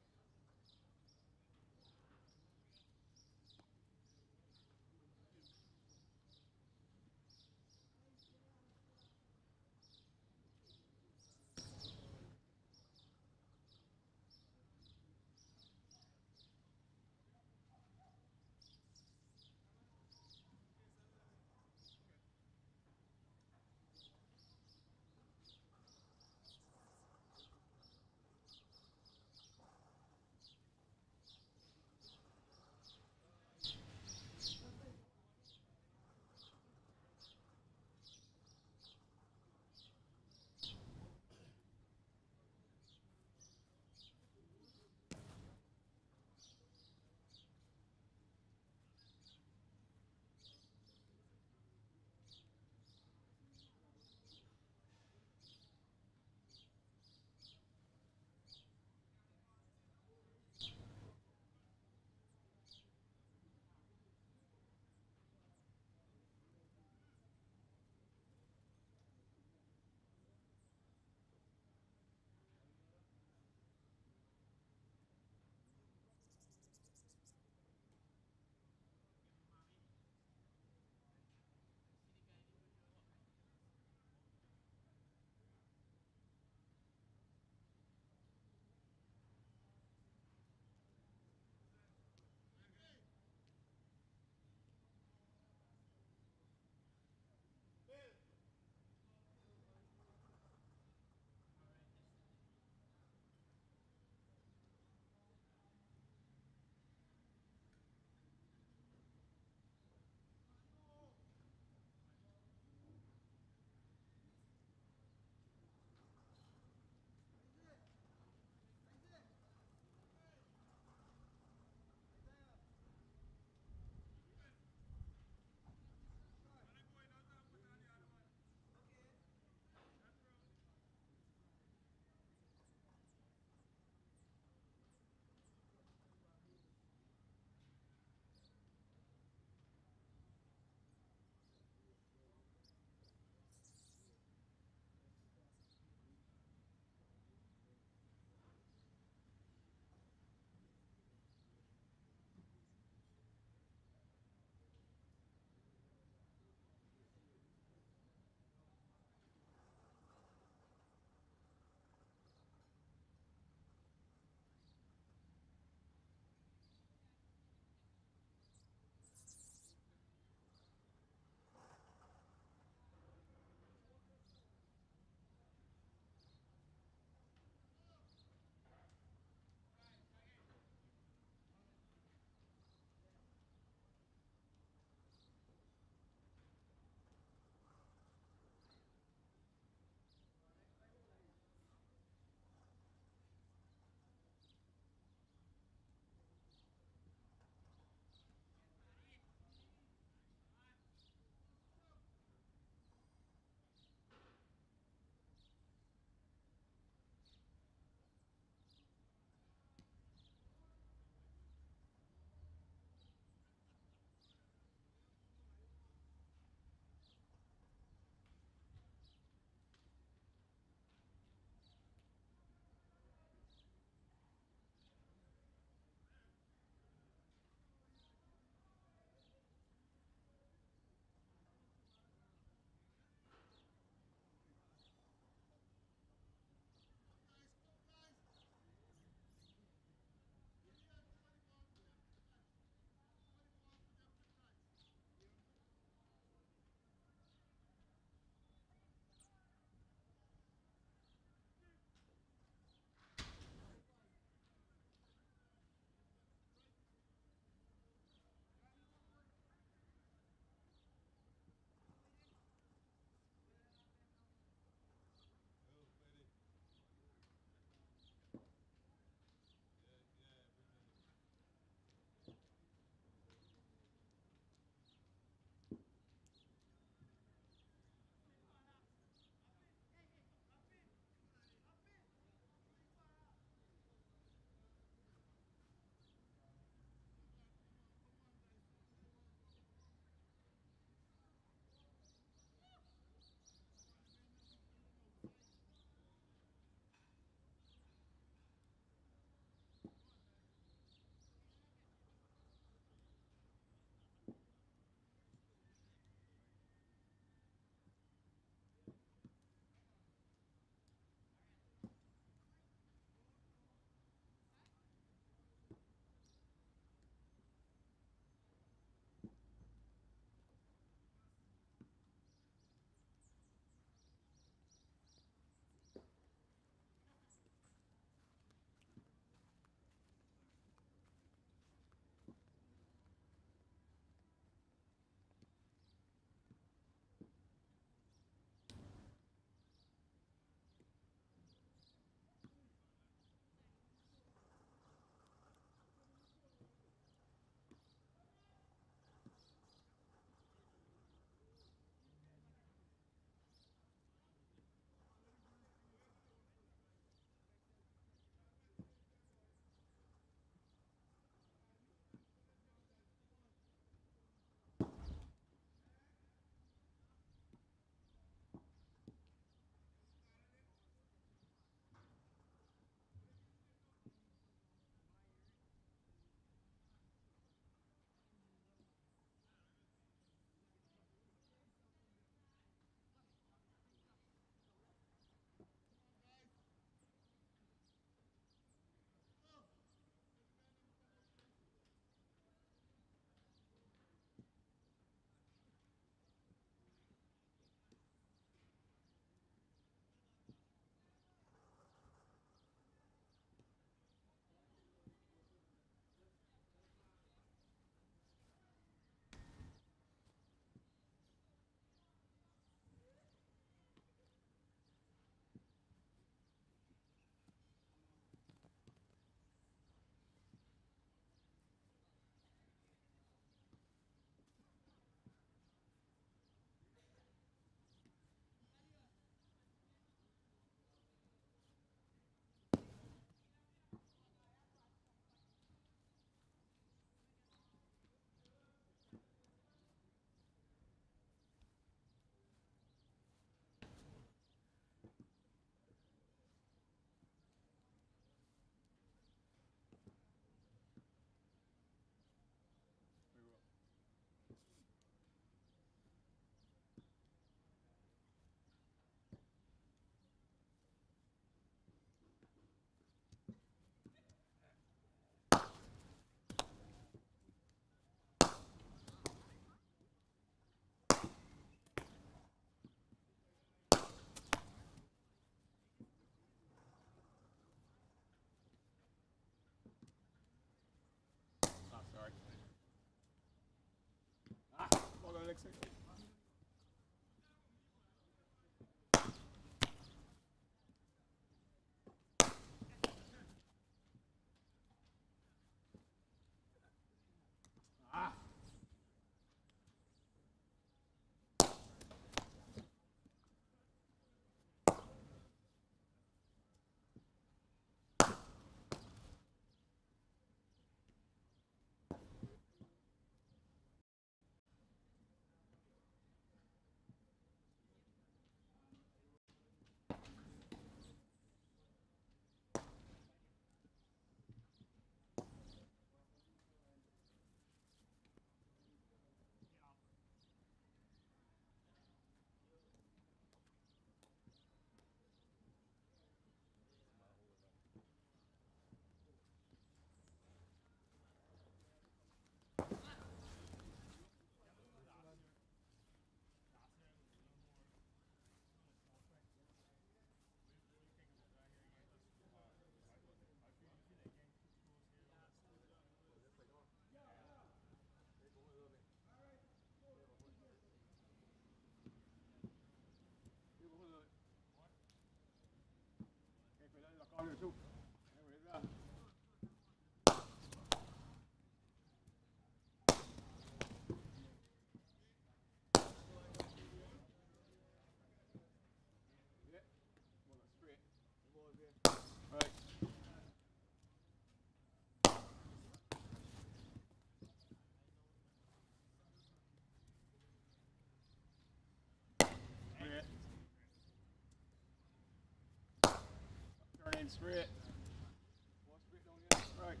Straight. One straight down here. Right.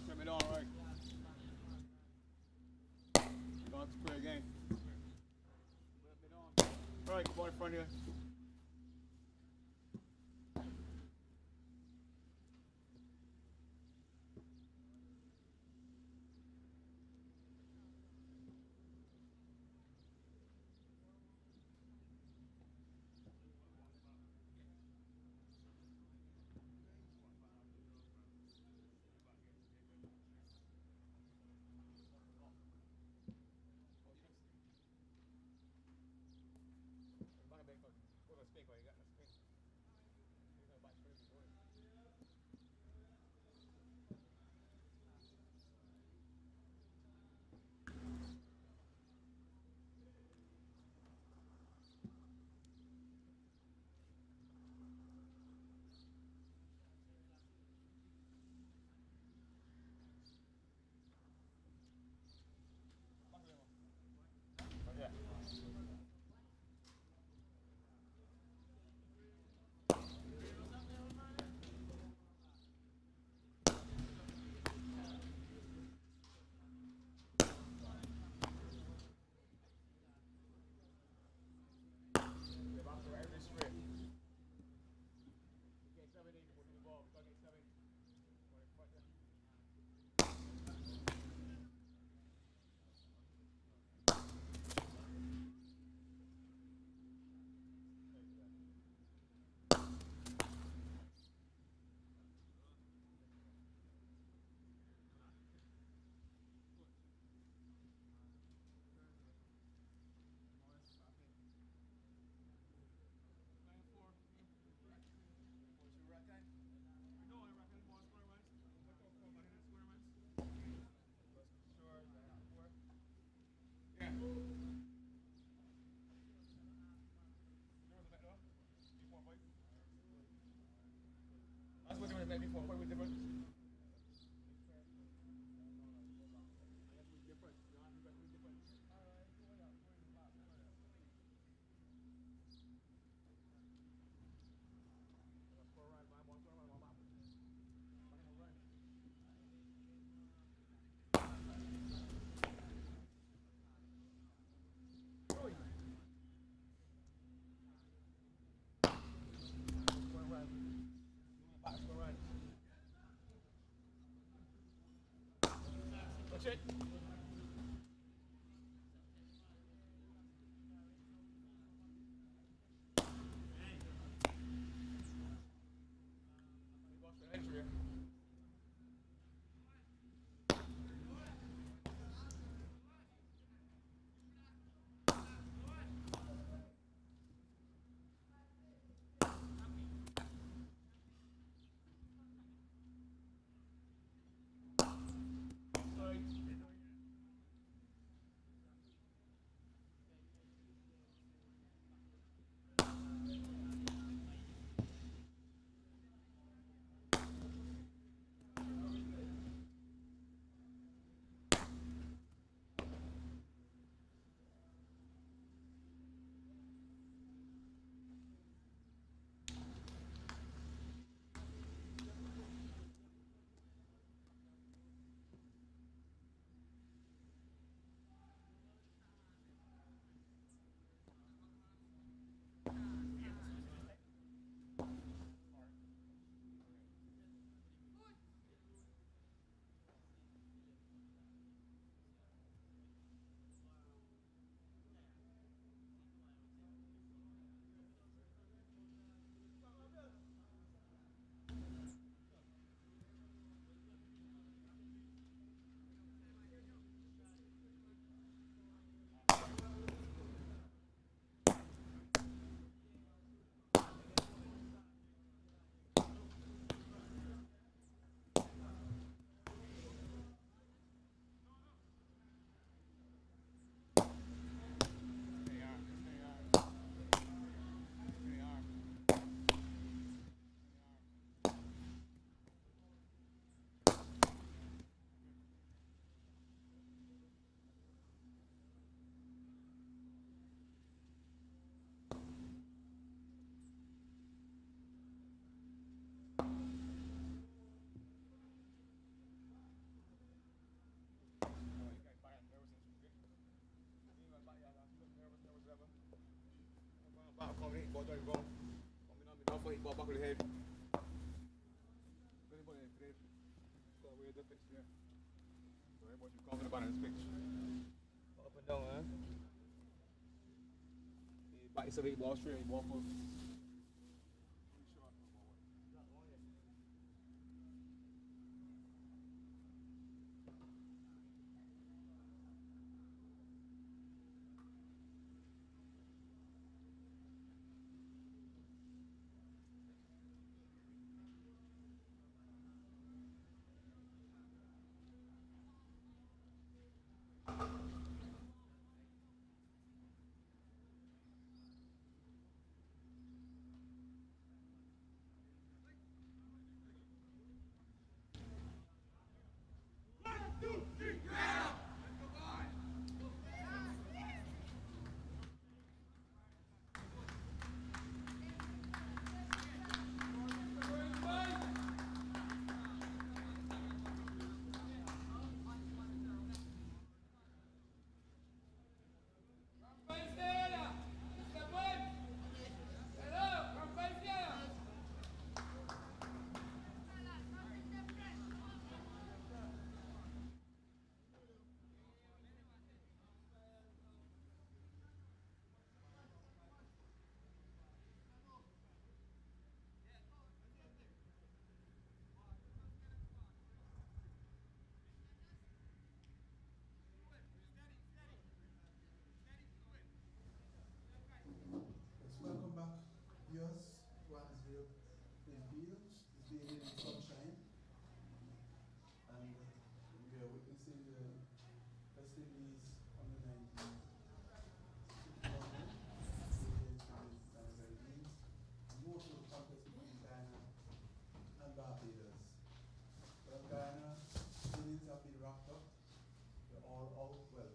Turn me down, right. Don't have to play again. Let me down. Right, come on in front here. Watch it. Entry. Don't fight, ball back with the head. Up and down, man. Back yourself, hit ball straight, ball full. Welcome back, viewers, to Annisville playing field. It's been in the sunshine, and we are witnessing the West Indies under 19 tournament against the Grenadines. Most of the contest between Guyana and Barbados. Well, Guyana, innings have been wrapped up. They're all out. Well,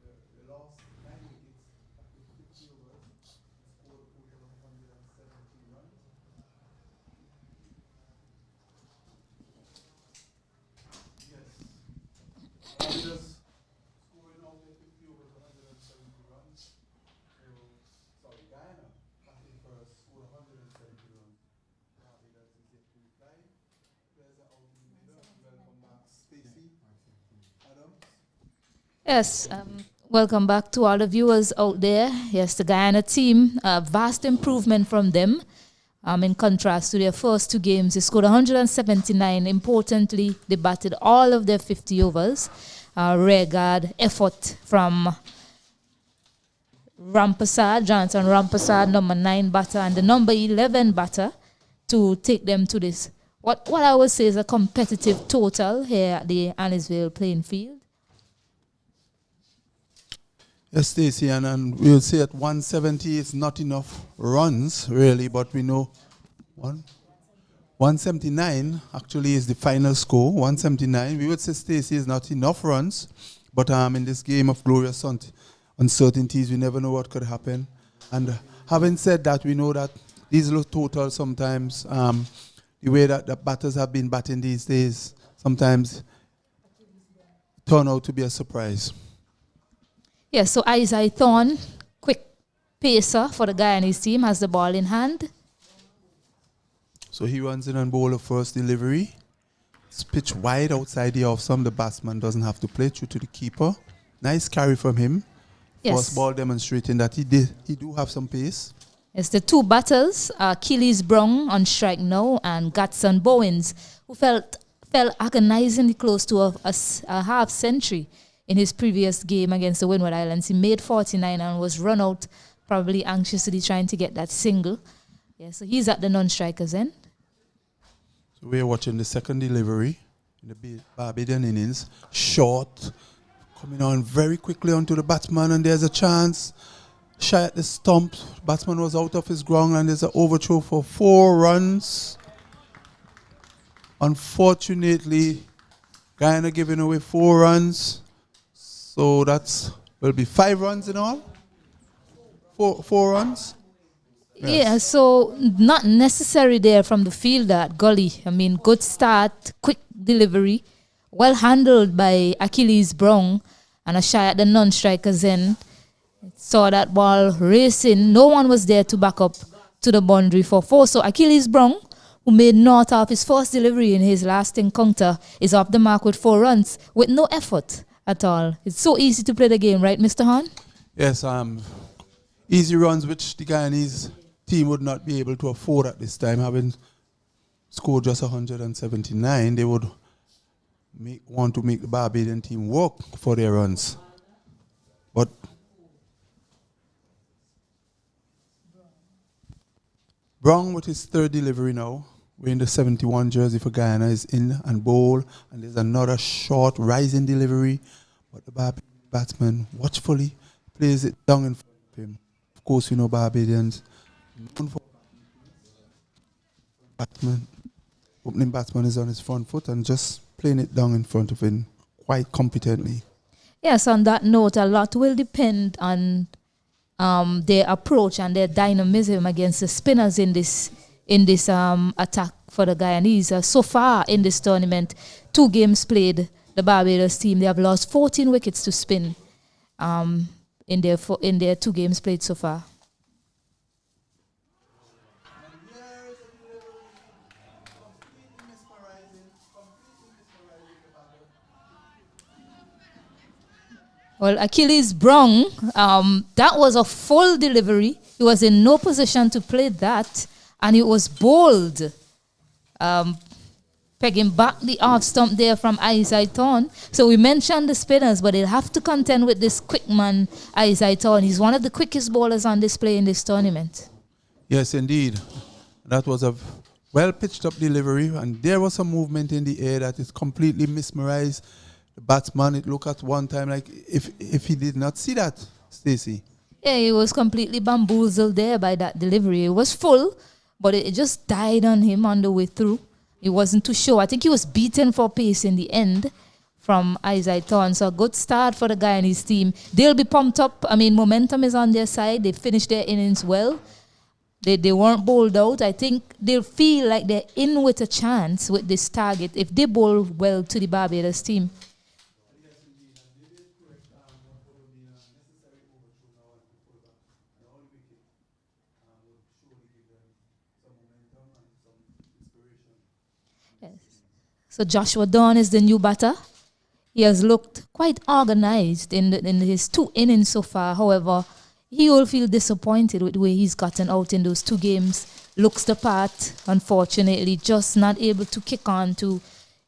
they lost 9 wickets after 50 overs. Scored a total of 117 runs. Yes. Barbados scoring out their 50 overs, 170 runs. Sorry, Guyana batting first, scored 170 runs. Barbados is yet to reply. Players are out in the middle. Welcome back, Stacey. Adams. Yes, welcome back to all the viewers out there. Yes, the Guyana team, vast improvement from them. In contrast to their first two games, they scored 179. Importantly, they batted all of their 50 overs. Rear guard effort from Jonathan Rampasad, number 9 batter, and the number 11 batter to take them to this. What I would say is a competitive total here at the Annisville playing field. Yes, Stacey, and we'll say at 170 is not enough runs, really, but we know 179 actually is the final score. 179, we would say, Stacey, is not enough runs, but in this game of glorious uncertainties, we never know what could happen. And having said that, we know that these low totals sometimes, the way that the batters have been batting these days, sometimes turn out to be a surprise. Yes, so Isaiah Thorne, quick pacer for the Guyanese team, has the ball in hand. So he runs in and bowl a first delivery. It's pitched wide outside the off some. The batsman doesn't have to play through to the keeper. Nice carry from him. Yes. First ball demonstrating that he do have some pace. It's the two batters, Achilles Brown on strike now and Gatson Bowens, who fell agonizingly close to a half century in his previous game against the Windward Islands. He made 49 and was run out, probably anxiously trying to get that single. Yeah, so he's at the non-strikers end. So we're watching the second delivery in the Barbadian innings. Short, coming on very quickly onto the batsman, and there's a chance. Shy at the stump. Batsman was out of his ground, and there's an overthrow for 4 runs. Unfortunately, Guyana giving away 4 runs. So will be 5 runs in all. 4 runs. Yes. Yeah, so not necessary there from the fielder at Gully. I mean, good start, quick delivery, well handled by Achilles Brown, and a shy at the non-strikers end. Saw that ball racing. No one was there to back up to the boundary for 4. So Achilles Brown, who made naught of his first delivery in his last encounter, is off the mark with 4 runs with no effort at all. It's so easy to play the game, right, Mr. Hahn? Yes, easy runs which the Guyanese team would not be able to afford at this time. Having scored just 179, they would want to make the Barbadian team work for their runs. But Brown with his 3rd delivery now, wearing the 71 jersey for Guyana, is in and bowl, and there's another short rising delivery, but the Barbadian batsman watchfully plays it down in front of him. Of course, you know Barbadians known for opening batsman is on his front foot and just playing it down in front of him quite competently. Yes, on that note, a lot will depend on their approach and their dynamism against the spinners in this attack for the Guyanese. So far in this tournament, 2 games played, the Barbados team, they have lost 14 wickets to spin in their 2 games played so far. Well, Achilles Brown, that was a full delivery. He was in no position to play that, and it was bowled. Pegging back the off stump there from Isai Thorn. So we mentioned the spinners, but they'll have to contend with this quick man, Isai Thorn. He's one of the quickest bowlers on display in this tournament. Yes, indeed. That was a well-pitched up delivery, and there was some movement in the air that is completely mesmerized the batsman. It looked at one time like if he did not see that, Stacey. Yeah, he was completely bamboozled there by that delivery. It was full, but it just died on him on the way through. It wasn't too sure. I think he was beaten for pace in the end from Isai Thorn. So a good start for the Guyanese team. They'll be pumped up. I mean, momentum is on their side. They finished their innings well. They weren't bowled out. I think they'll feel like they're in with a chance with this target if they bowl well to the Barbados team. So Joshua Dawn is the new batter. He has looked quite organized in his 2 innings so far. However, he will feel disappointed with the way he's gotten out in those 2 games. Looks the part, unfortunately, just not able to kick on to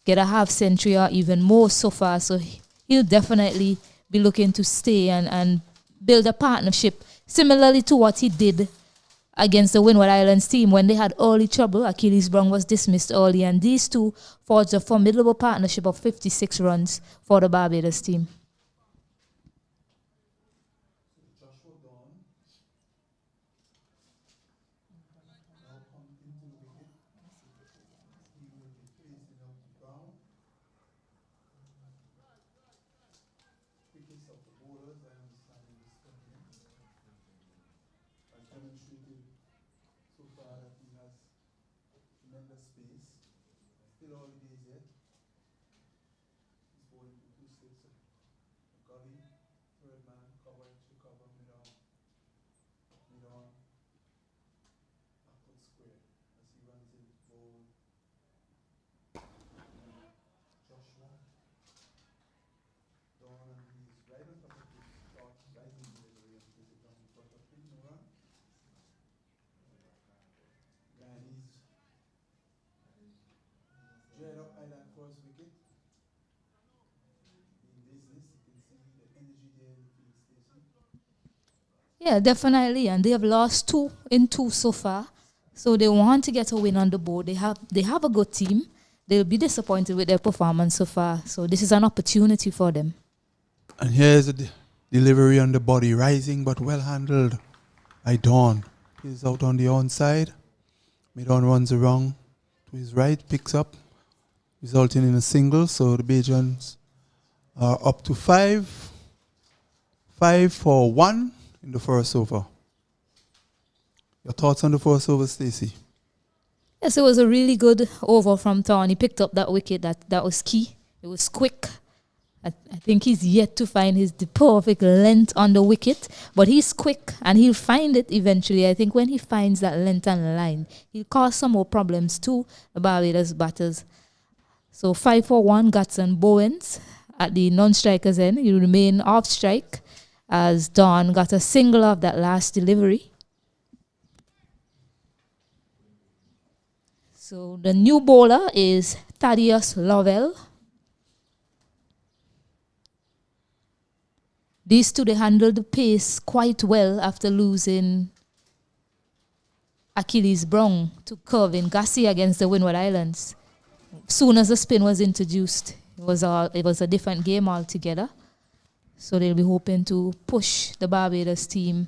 get a half century or even more so far. So he'll definitely be looking to stay and build a partnership similarly to what he did against the Windward Islands team. When they had early trouble, Achilles Brown was dismissed early, and these 2 forged a formidable partnership of 56 runs for the Barbados team. Yeah, definitely, and they have lost 2 in 2 so far. So they want to get a win on the board. They have a good team. They'll be disappointed with their performance so far. So this is an opportunity for them. And here's a delivery on the body, rising but well handled by Dawn. He's out on the onside. Midon runs around to his right, picks up, resulting in a single. So the Bajans are up to 5 for 1 in the first over. Your thoughts on the first over, Stacey? Yes, it was a really good over from Thorn. He picked up that wicket. That was key. It was quick. I think he's yet to find the perfect length on the wicket, but he's quick and he'll find it eventually. I think when he finds that length and line, he'll cause some more problems to the Barbados batters. So 5 for 1, Gatson Bowens at the non-strikers end. He remain off strike as Don got a single off that last delivery. So the new bowler is Thaddeus Lovell. These two, they handled the pace quite well after losing Achilles Brown to Kervin Gassi against the Windward Islands. Soon as the spin was introduced, it was a different game altogether. So they'll be hoping to push the Barbados team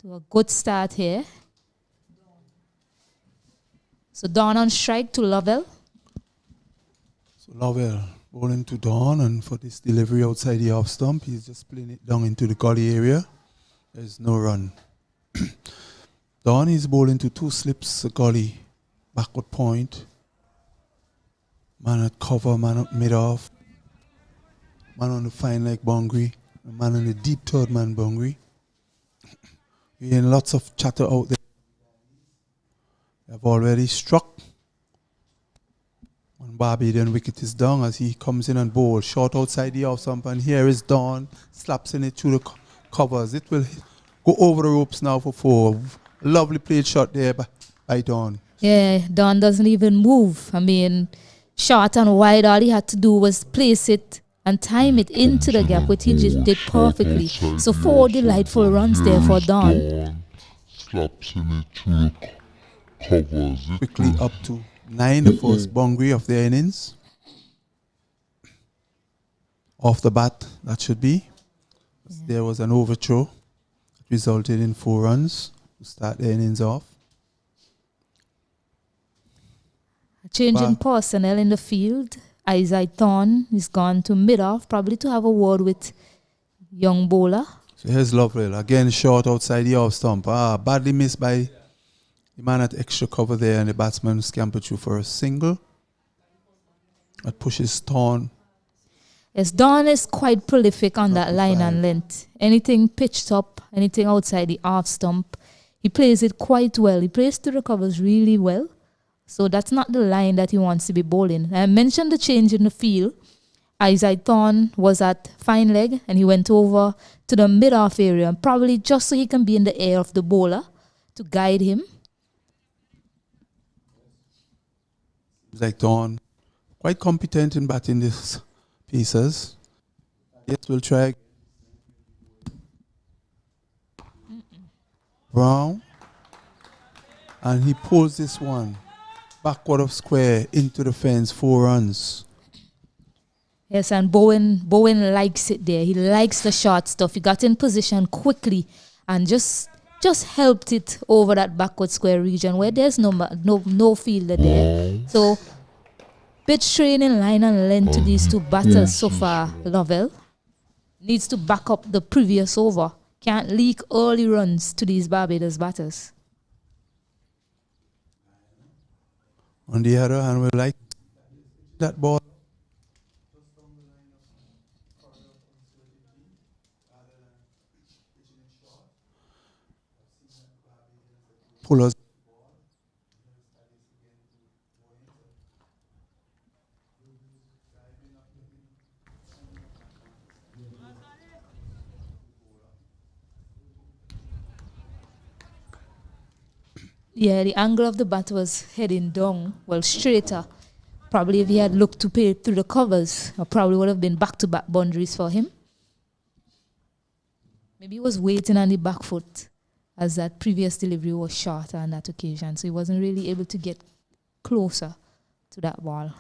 to a good start here. So Dawn on strike to Lovell. So Lovell bowling to Dawn, and for this delivery outside the off stump, he's just playing it down into the gully area. There's no run. Dawn is bowling to 2 slips, the gully, backward point. Man at cover, man at mid-off. Man on the fine leg boundary. Man on the deep third man boundary. We're hearing lots of chatter out there. They have already struck. One Barbadian wicket is down as he comes in and bowls. Short outside the off stump, and here is Dawn. Slaps in it through the covers. It will go over the ropes now for 4. Lovely played shot there by Dawn. Yeah, Dawn doesn't even move. I mean, short and wide, all he had to do was place it and time it into the gap, which he just did perfectly. So 4 delightful runs there for Dawn. Slaps in it through the covers. Quickly up to 9, the first boundary of their innings. Off the bat, that should be. There was an overthrow that resulted in 4 runs to start the innings off. Changing personnel in the field. Isaiah Thorne is gone to mid-off, probably to have a word with young bowler. So here's Lovell. Again, short outside the off stump. Badly missed by the man at extra cover there, and the batsman scampered through for a single. That pushes Thorne. Yes, Dawn is quite prolific on that line and length. Anything pitched up, anything outside the off stump, he plays it quite well. He plays to the covers really well. So that's not the line that he wants to be bowling. I mentioned the change in the field. Isaiah Thorne was at fine leg and he went over to the mid-off area, probably just so he can be in the air of the bowler to guide him. Like Thorne, quite competent in batting these pieces. Yes, we'll try. Brown. And he pulls this one backward of square into the fence, 4 runs. Yes, and Bowen likes it there. He likes the short stuff. He got in position quickly and just helped it over that backward square region where there's no fielder there. So pitch training line and length to these 2 batters so far. Lovell needs to back up the previous over. Can't leak early runs to these Barbados batters. On the other hand, we like that ball. Pullers. Yeah, the angle of the bat was heading down, well, straighter. Probably if he had looked to play through the covers, it probably would have been back-to-back boundaries for him. Maybe he was waiting on the back foot as that previous delivery was shorter on that occasion, so he wasn't really able to get closer to that ball.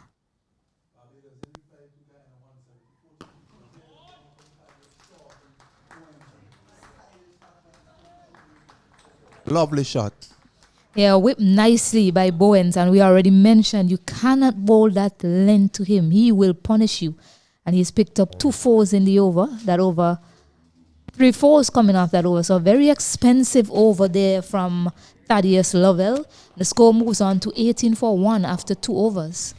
Lovely shot. Yeah, whipped nicely by Bowens, and we already mentioned you cannot bowl that length to him. He will punish you. And he's picked up 2 4s in the over. That over, 3 4s coming off that over. So a very expensive over there from Thaddeus Lovell. The score moves on to 18 for 1 after 2 overs.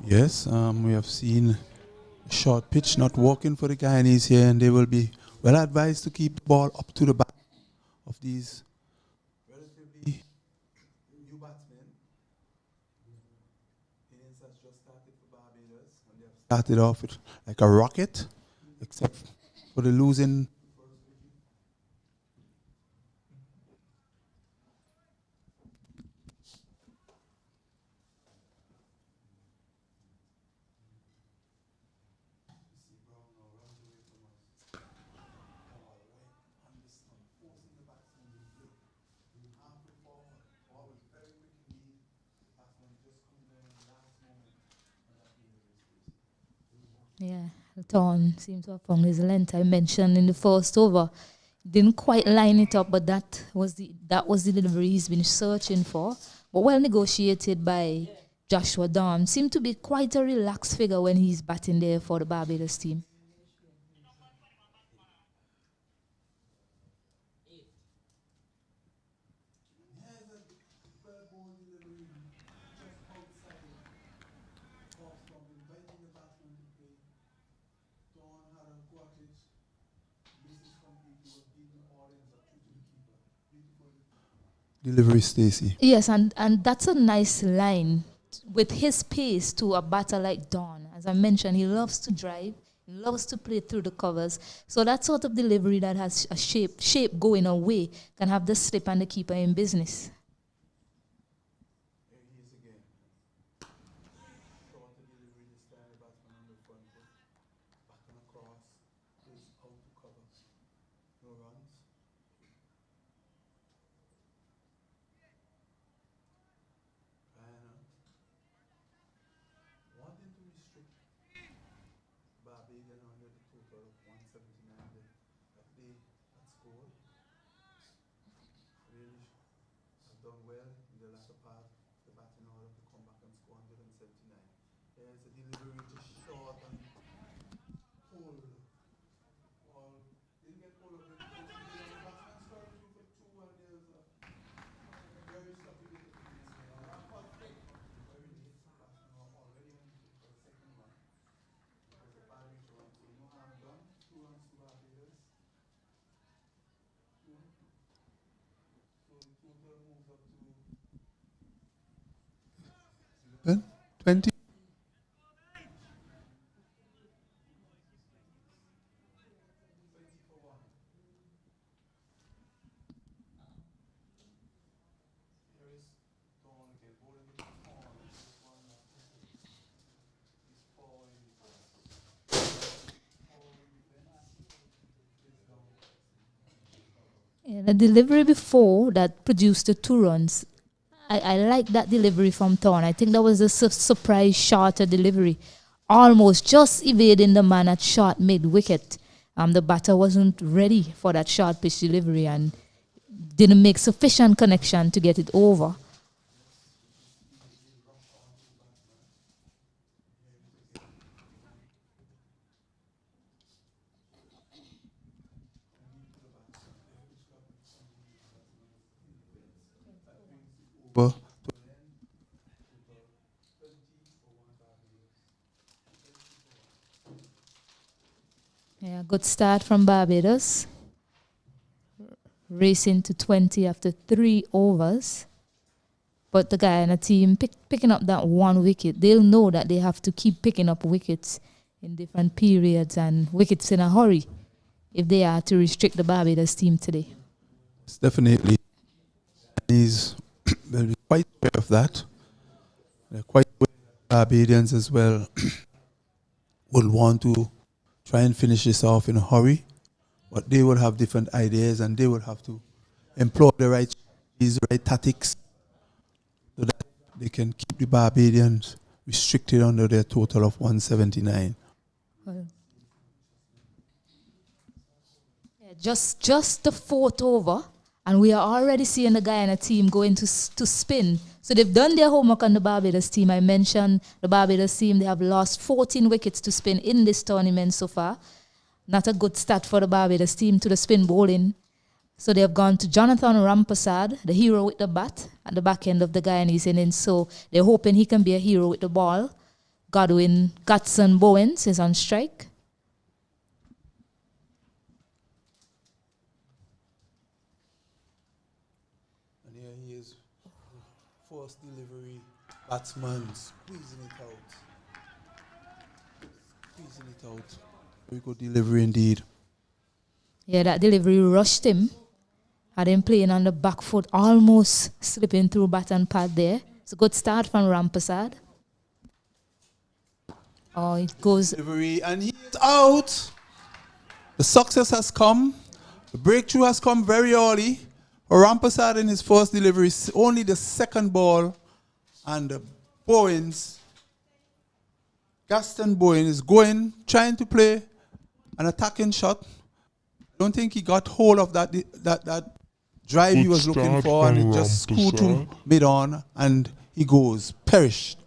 Yes, we have seen short pitch not working for the Guyanese here, and they will be well advised to keep the ball up to the back of these relatively new batsmen. Innings has just started for Barbados, and they have started off with like a rocket, except for the losing. Yeah, Thorn seems to have found his length. I mentioned in the first over, didn't quite line it up, but that was the delivery he's been searching for. But well negotiated by Joshua Dawn. Seemed to be quite a relaxed figure when he's batting there for the Barbados team. Delivery, Stacey. Yes, and that's a nice line with his pace to a batter like Dawn. As I mentioned, he loves to drive, he loves to play through the covers. So that sort of delivery that has a shape going away can have the slip and the keeper in business. Then 20. Yeah, the delivery before that produced the 2 runs. I like that delivery from Thorn. I think that was a surprise shorter delivery. Almost just evading the man at short mid-wicket. The batter wasn't ready for that short pitch delivery and didn't make sufficient connection to get it over. Over. Yeah, good start from Barbados. Racing to 20 after 3 overs. But the Guyana team picking up that 1 wicket. They'll know that they have to keep picking up wickets in different periods and wickets in a hurry if they are to restrict the Barbados team today. It's definitely. He's quite aware of that. They're quite aware Barbadians as well will want to try and finish this off in a hurry, but they will have different ideas and they will have to employ the right strategies, the right tactics so that they can keep the Barbadians restricted under their total of 179. Well, yeah, just the 4th over, and we are already seeing the Guyana team going to spin. So they've done their homework on the Barbados team. I mentioned the Barbados team, they have lost 14 wickets to spin in this tournament so far. Not a good start for the Barbados team to the spin bowling. So they have gone to Jonathan Rampasad, the hero with the bat, at the back end of the Guyanese innings. So they're hoping he can be a hero with the ball. Godson Bowens is on strike. And here he is, first delivery, batsman squeezing it out. Squeezing it out. Very good delivery indeed. Yeah, that delivery rushed him. Had him playing on the back foot, almost slipping through bat and pad there. It's a good start from Rampersad. Oh, it goes. Delivery, and he is out. The success has come. The breakthrough has come very early. Rampersad in his first delivery, only the second ball, and Bowens, Gaston Bowens is trying to play an attacking shot. I don't think he got hold of that drive he was looking for, and it just screwed him mid-on, and he goes, perished.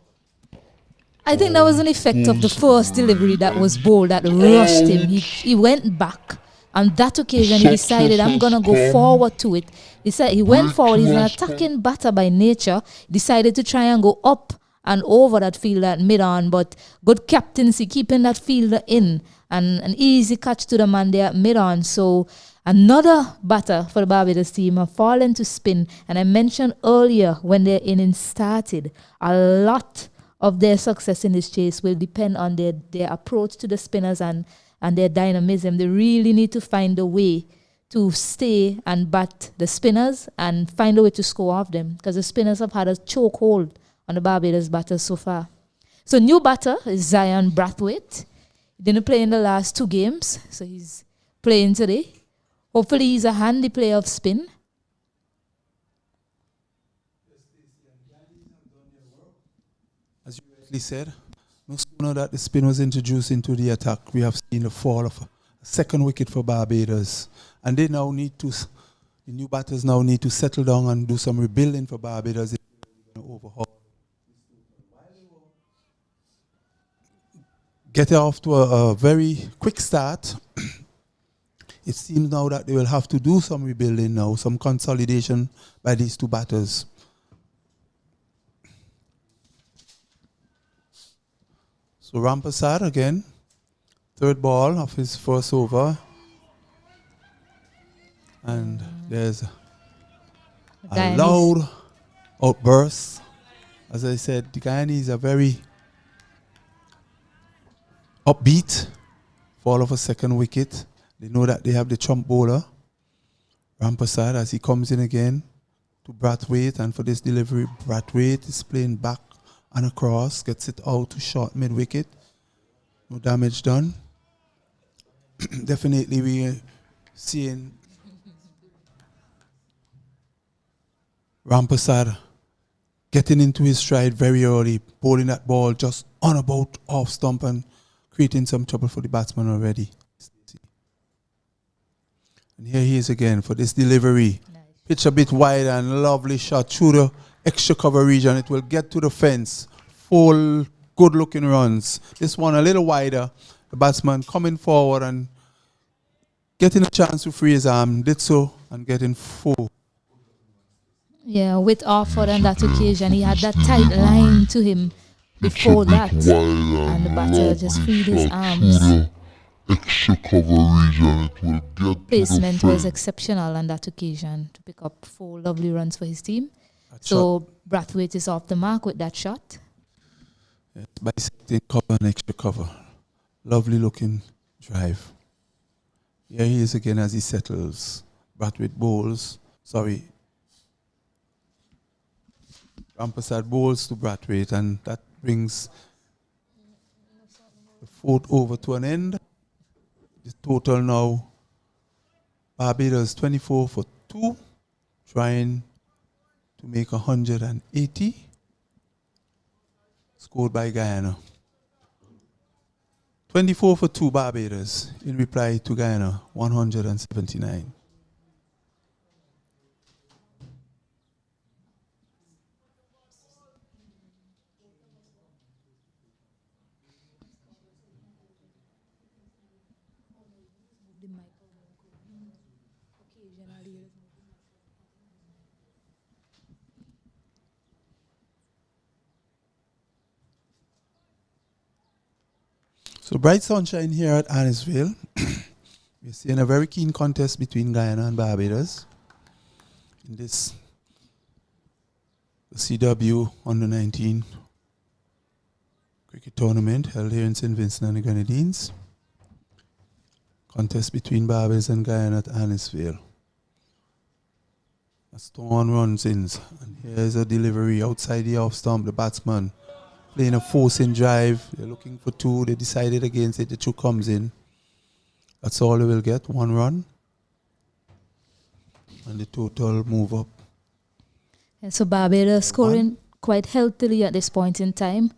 I think that was an effect of the first delivery that was bowled that rushed him. He went back. On that occasion, he decided, I'm going to go forward to it. He went forward. He's an attacking batter by nature. Decided to try and go up and over that fielder at mid-on, but good captaincy, keeping that fielder in, and an easy catch to the man there at mid-on. So another batter for the Barbados team have fallen to spin. And I mentioned earlier when their innings started, a lot of their success in this chase will depend on their approach to the spinners and their dynamism. They really need to find a way to stay and bat the spinners and find a way to score off them, because the spinners have had a chokehold on the Barbados batters so far. So new batter is Zion Brathwaite. He didn't play in the last 2 games, so he's playing today. Hopefully he's a handy player of spin. As you rightly said, no sooner that the spin was introduced into the attack, we have seen the fall of a second wicket for Barbados. And they now the new batters now need to settle down and do some rebuilding for Barbados if they're going to overhaul. Get off to a very quick start. It seems now that they will have to do some rebuilding now, some consolidation by these 2 batters. So Rampersad again, 3rd ball of his first over. And there's a loud outburst. As I said, the Guyanese are very upbeat, fall of a second wicket. They know that they have the trump bowler, Rampersad, as he comes in again to Brathwaite. And for this delivery, Brathwaite is playing back and across, gets it out to short mid-wicket. No damage done. Definitely we are seeing Rampersad getting into his stride very early, bowling that ball just on about off stump and creating some trouble for the batsman already. And here he is again for this delivery. Nice. Pitch a bit wide and lovely shot through the extra cover region. It will get to the fence. Full good looking runs. This one a little wider. The batsman coming forward and getting a chance to free his arm. Did so and getting 4. Yeah, with Orford on that occasion, he had that tight line to him before that. And the batter just freed his arms. Extra cover region, it will get Placement was exceptional on that occasion to pick up 4 lovely runs for his team. So Brathwaite is off the mark with that shot. Yes, bisecting cover and extra cover. Lovely looking drive. Here he is again as he settles. Brathwaite bowls. Rampersad bowls to Brathwaite, and that brings the 4th over to an end. The total now, Barbados 24 for 2, trying to make 180, scored by Guyana. 24 for 2 Barbados, in reply to Guyana, 179. So bright sunshine here at Annisville. We're seeing a very keen contest between Guyana and Barbados in this the CW Under-19 cricket tournament held here in St. Vincent and the Grenadines. Contest between Barbados and Guyana at Annisville. A Stone runs in, and here's a delivery outside the off stump. The batsman playing a forcing drive. They're looking for two. They decided against it. The two comes in. That's all they will get. 1 run. And the total move up. Yeah, so Barbados scoring quite healthily at this point in time.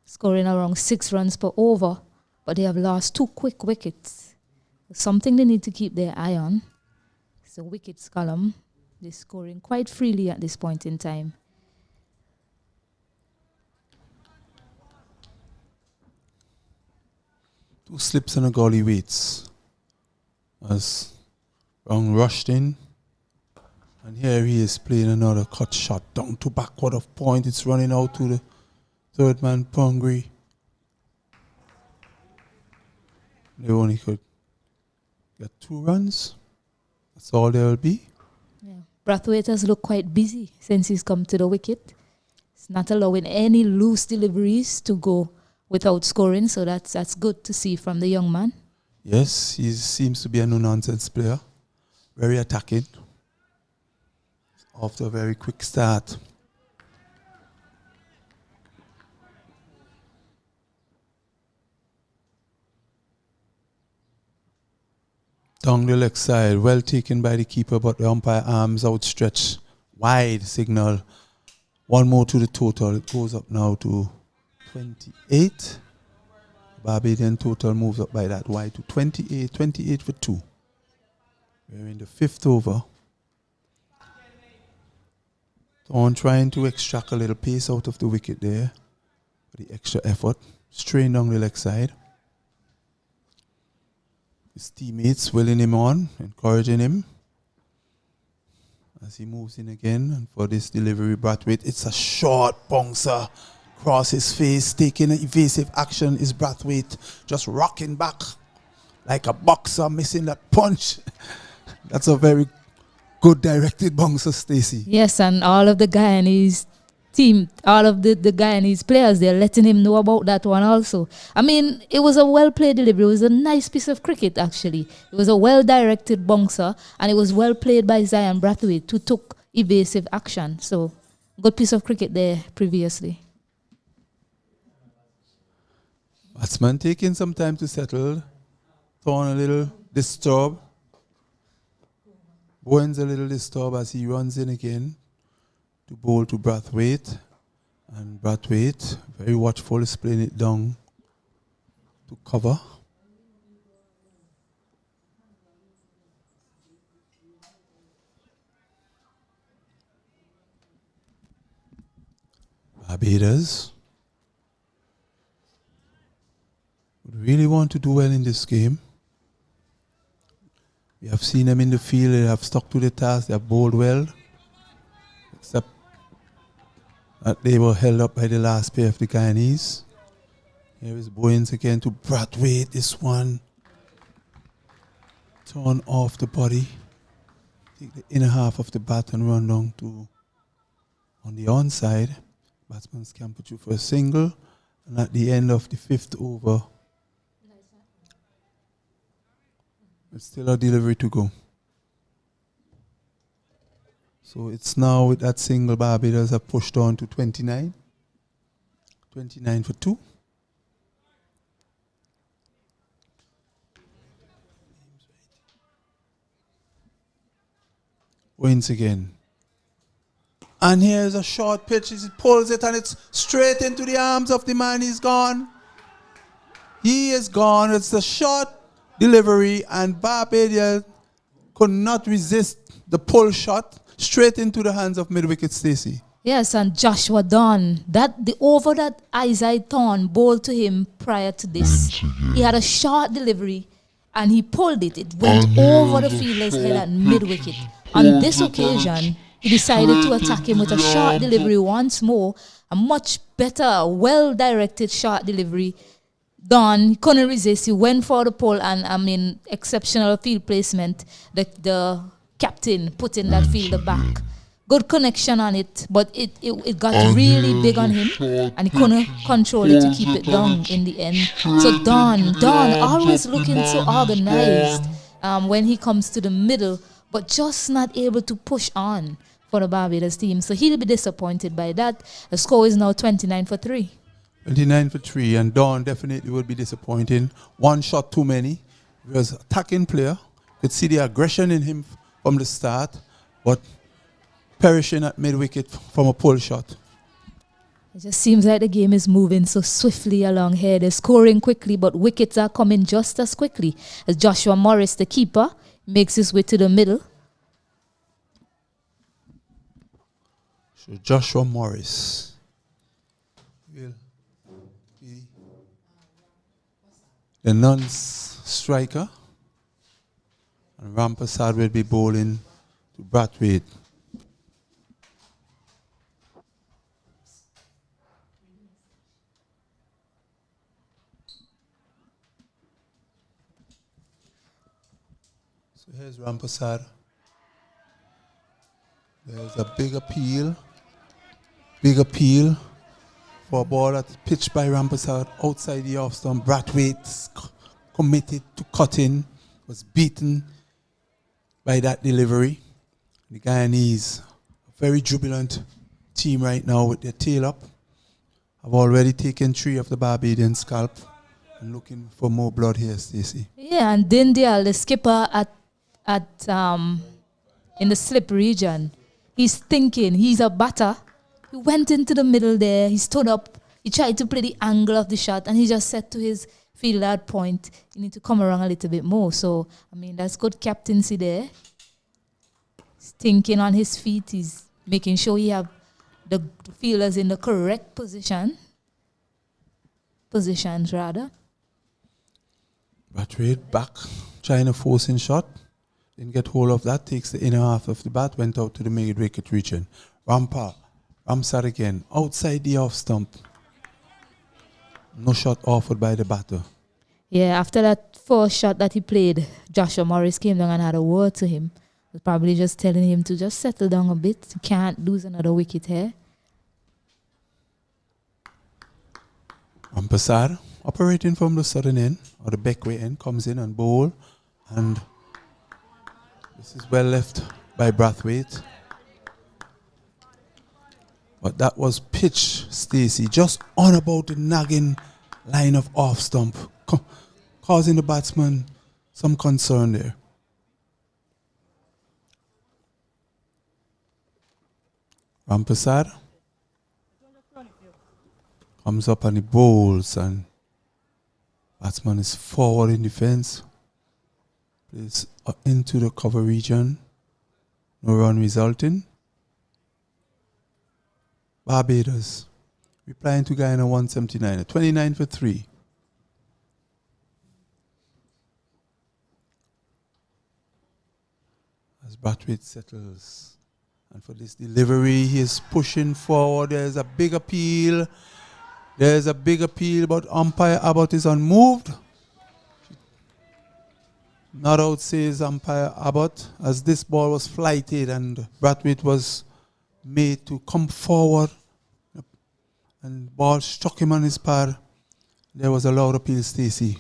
Scoring around 6 runs per over. But they have lost 2 quick wickets. Something they need to keep their eye on. It's the wickets column. They're scoring quite freely at this point in time. Two slips and a gully waits. As Brown rushed in. And here he is playing another cut shot down to backward of point. It's running out to the third man, Pongri. They only could get 2 runs. That's all there will be. Yeah. Brathwaite has looked quite busy since he's come to the wicket. He's not allowing any loose deliveries to go without scoring, so that's good to see from the young man. Yes, he seems to be a no-nonsense player. Very attacking. After a very quick start. Down the leg side, well taken by the keeper, but the umpire arms outstretched. Wide signal. 1 more to the total. It goes up now to 28. Barbadian total moves up by that wide to 28. 28 for 2. We're in the 5th over. Thorne trying to extract a little pace out of the wicket there. For the extra effort. Strain down the leg side. His teammates willing him on, encouraging him. As he moves in again, and for this delivery, Brathwaite, it's a short bouncer. Cross his face, taking an evasive action is Brathwaite. Just rocking back like a boxer, missing that punch. That's a very good directed bouncer, Stacey. Yes, and all of the Guyanese team, all of the Guyanese players, they're letting him know about that one also. I mean, it was a well-played delivery. It was a nice piece of cricket, actually. It was a well-directed bouncer, and it was well played by Zion Brathwaite, who took evasive action. So, good piece of cricket there previously. Batsman taking some time to settle. Thorne a little disturbed. Bowen's a little disturbed as he runs in again to bowl to Brathwaite. And Brathwaite, very watchful, is playing it down to cover. Barbados would really want to do well in this game. We have seen them in the field. They have stuck to the task. They have bowled well. Except that they were held up by the last pair of the Guyanese. Here is Bowens again to Brathwaite. This one. Turn off the body. Take the inner half of the bat and run down to on the onside. Batsman can put you for a single. And at the end of the 5th over, it's still a delivery to go. So it's now with that single, Barbados have pushed on to 29. 29 for 2. Wins again. And here's a short pitch. He pulls it and it's straight into the arms of the man. He's gone. He is gone. It's a short delivery, and Barbados could not resist the pull shot straight into the hands of mid-wicket Stacey. Yes, and Joshua Dunn, the over that Isaiah Thorne bowled to him prior to this, he had a short delivery and he pulled it. It went over the fielder's head at mid-wicket. On this occasion, he decided to attack him with a short delivery once more, a much better, well-directed short delivery. Don couldn't resist. He went for the pole, and I mean, exceptional field placement. The captain put in that fielder back. Good connection on it, but it got really big on him, and he couldn't control it to keep it down in the end. So Don always looking so organized when he comes to the middle, but just not able to push on for the Barbados team. So he'll be disappointed by that. The score is now 29-3. 29-3, and Don definitely will be disappointing. One shot too many. He was an attacking player. Could see the aggression in him from the start, but perishing at mid-wicket from a pull shot. It just seems like the game is moving so swiftly along here. They're scoring quickly, but wickets are coming just as quickly as Joshua Morris, the keeper, makes his way to the middle. So Joshua Morris will be the non-striker, and Rampasad will be bowling to Brathwaite. So here's Rampasad. There's a big appeal for a ball that's pitched by Rampasad outside the off stump. Brathwaite committed to cutting, was beaten by that delivery. The Guyanese, a very jubilant team right now with their tail up. I've already taken 3 of the Barbadian scalp. I'm looking for more blood here, Stacey. Yeah, and Dindial, the skipper in the slip region, he's thinking, he's a batter. He went into the middle there, he stood up, he tried to play the angle of the shot, and he just said to his fielder at point, you need to come around a little bit more. So, I mean, that's good captaincy there. He's thinking on his feet, he's making sure he have the fielders in the correct positions rather. Brathwaite back, trying a forcing shot. Didn't get hold of that, takes the inner half of the bat, went out to the mid-wicket region. Ramsar again, outside the off stump. No shot offered by the batter. Yeah, after that first shot that he played, Joshua Morris came down and had a word to him. Was probably just telling him to just settle down a bit. You can't lose another wicket here. Rampasad, operating from the southern end, or the backway end, comes in and bowl. And this is well left by Brathwaite. But that was pitch, Stacey, just on about the nagging line of off stump, causing the batsman some concern there. Rampasad comes up and he bowls, and batsman is forward in defense. Plays into the cover region. No run resulting. Barbados replying to Guyana 179, 29-3. As Brathwaite settles. And for this delivery, he is pushing forward. There's a big appeal. But umpire Abbott is unmoved. Not out, says umpire Abbott, as this ball was flighted and Brathwaite was made to come forward, and ball struck him on his pad. There was a loud appeal, Stacey.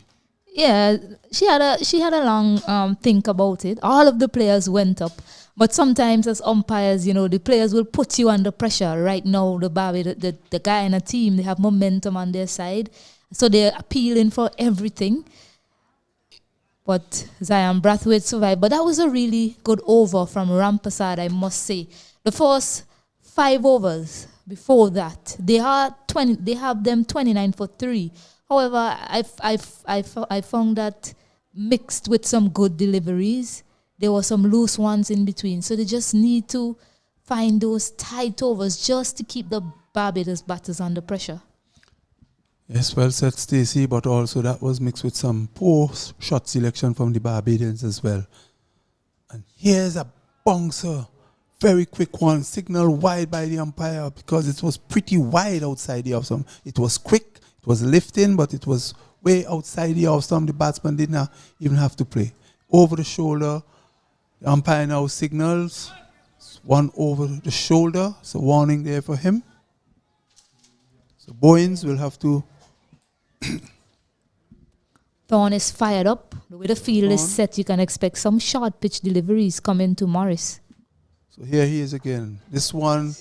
Yeah, she had a long think about it. All of the players went up, but sometimes as umpires, the players will put you under pressure. Right now, the Guyana team, they have momentum on their side, so they're appealing for everything. But Zion Brathwaite survived. But that was a really good over from Rampasad, I must say. The first 5 overs before that, they have them 29-3. However, I found that mixed with some good deliveries, there were some loose ones in between. So they just need to find those tight overs just to keep the Barbados batters under pressure. Yes, well said, Stacey, but also that was mixed with some poor shot selection from the Barbadians as well. And here's a bouncer Very quick one, signal wide by the umpire because it was pretty wide outside the off stump. It was quick, it was lifting, but it was way outside the off stump. The batsman did not even have to play. Over the shoulder, the umpire now signals one over the shoulder. So warning there for him. So Bowens will have to. Thorne is fired up. The way the field is set, you can expect some short pitch deliveries coming to Morris. So here he is again. This one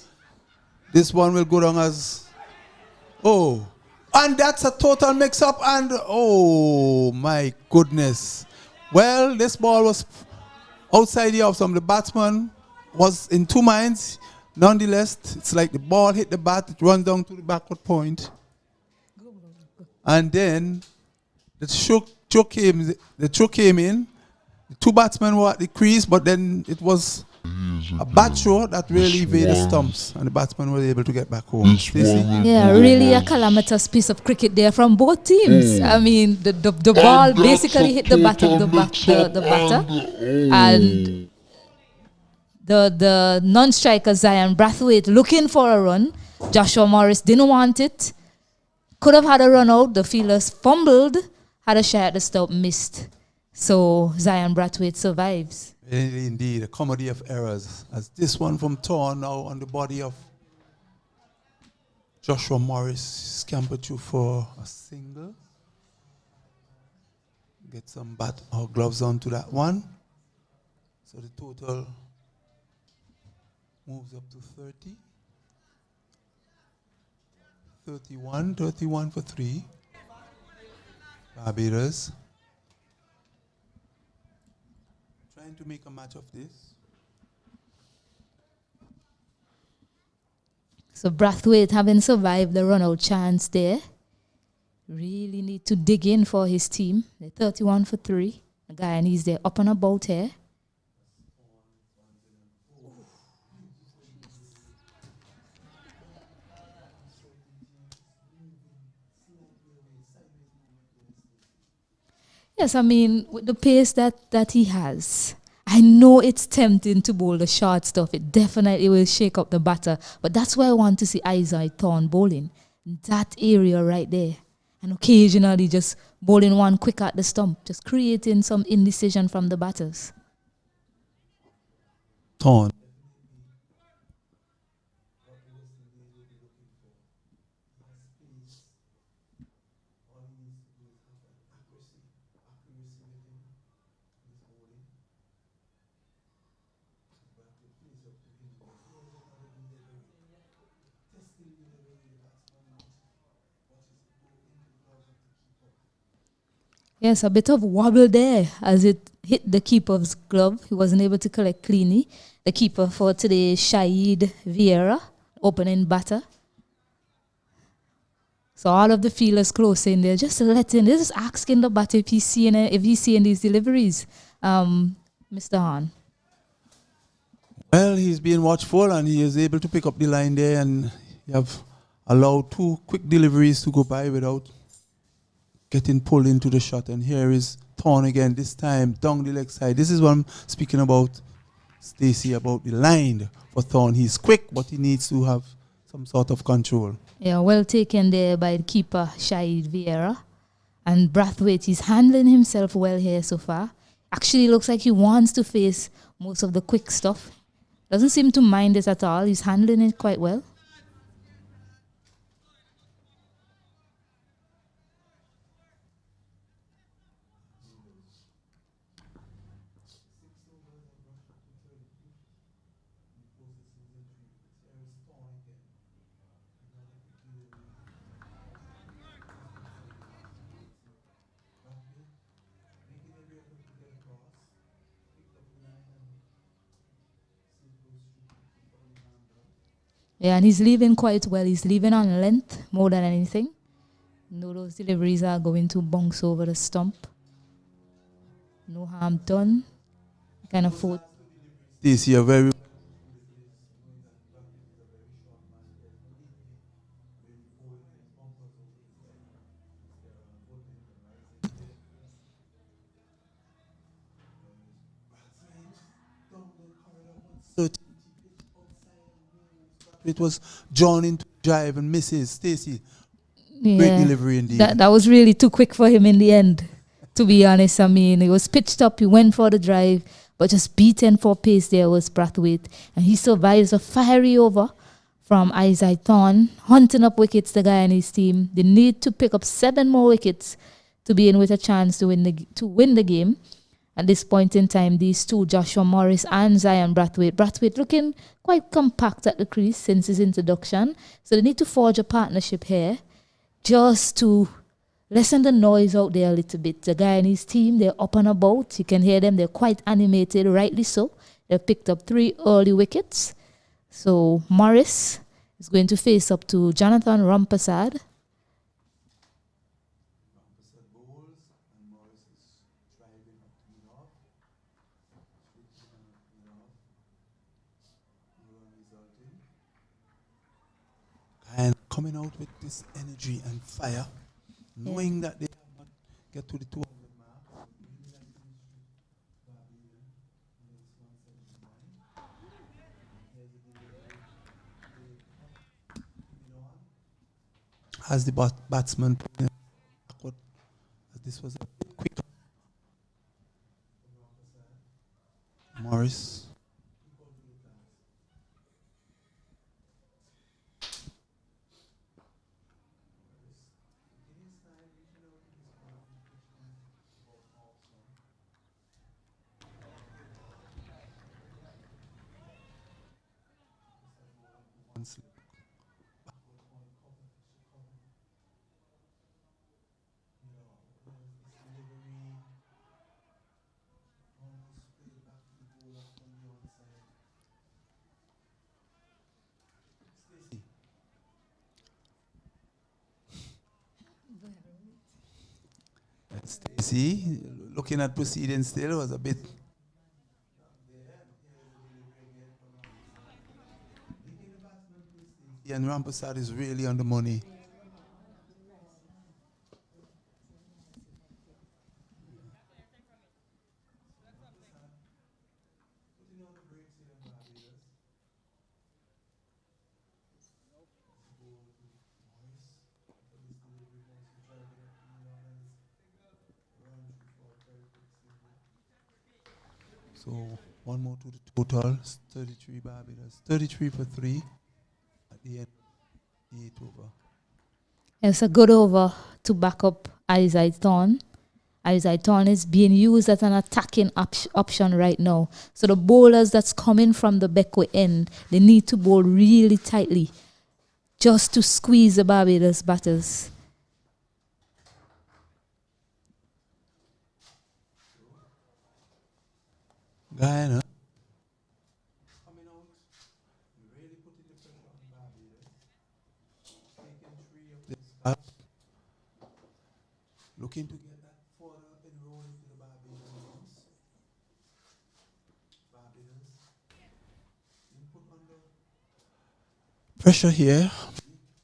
will go down as, and that's a total mix-up, and oh my goodness. Well, this ball was outside the off stump. The batsman was in two minds. Nonetheless, it's like the ball hit the bat, it runs down to the backward point. And then the choke came in. The two batsmen were at the crease, but then it was a bat throw that really evaded the stumps, and the batsman was able to get back home. Yeah, really a calamitous piece of cricket there from both teams. I mean, the ball basically hit the batter, the batter, and the non-striker Zion Brathwaite looking for a run. Joshua Morris didn't want it. Could have had a run out. The fielders fumbled, had a shot at the stump, missed. So Zion Brathwaite survives. Indeed, a comedy of errors. As this one from Thorne now on the body of Joshua Morris scampered through for a single. Get some bat or gloves onto that one. So the total moves up to 30. 31 for 3. Barbados. Trying to make a match of this. So Brathwaite, having survived the run-out chance there, really need to dig in for his team. They're 31 for 3. The Guyanese, they're up and about here. Yes, I mean, with the pace that he has, I know it's tempting to bowl the short stuff. It definitely will shake up the batter. But that's why I want to see Isaiah Thorne bowling. That area right there. And occasionally just bowling one quick at the stump. Just creating some indecision from the batters. Thorne. Yes, a bit of wobble there as it hit the keeper's glove. He wasn't able to collect cleanly. The keeper for today, Shahid Vieira, opening batter. So all of the fielders close in there, just asking the batter if he's seeing these deliveries, Mr. Hahn. Well, he's being watchful and he is able to pick up the line there, and you have allowed 2 quick deliveries to go by without getting pulled into the shot. And here is Thorne again, this time down the leg side. This is what I'm speaking about, Stacey, about the line for Thorne. He's quick, but he needs to have some sort of control. Yeah, well taken there by the keeper, Shahid Vieira. And Brathwaite, he's handling himself well here so far. Actually looks like he wants to face most of the quick stuff. Doesn't seem to mind it at all. He's handling it quite well. Yeah, and he's leaving quite well. He's leaving on length more than anything. No, those deliveries are going to bounce over the stump. No harm done. Kind of foot. This year, very. It was drawn into drive and misses. Stacey, Yeah. great delivery indeed. That was really too quick for him in the end, to be honest. I mean, he was pitched up, he went for the drive, but just beaten for pace there was Brathwaite. And he survives a fiery over from Isaiah Thorne, hunting up wickets, the guy on his team. They need to pick up 7 more wickets to be in with a chance to win the game. At this point in time, these two, Joshua Morris and Zion Brathwaite. Brathwaite looking quite compact at the crease since his introduction. So they need to forge a partnership here just to lessen the noise out there a little bit. The guy and his team, they're up and about. You can hear them. They're quite animated, rightly so. They've picked up 3 early wickets. So Morris is going to face up to Jonathan Rampasad. And coming out with this energy and fire, knowing that they have not get to the 200 mark. As the batsman, this was a bit quicker. Morris. Stacey, looking at proceedings still was a bit. And Rampasad is really on the money. So one more to the total, 33 Barbados, 33 for 3 at the end of the 8 over. It's a good over to back up Isaiah Thorne. Isaiah Thorne is being used as an attacking option right now. So the bowlers that's coming from the backward end, they need to bowl really tightly just to squeeze the Barbados batters. Guyana. Coming out, really putting the pressure on Barbados. Taking 3 of this up. Looking to get that further enrolled into the Barbados. Input under pressure here.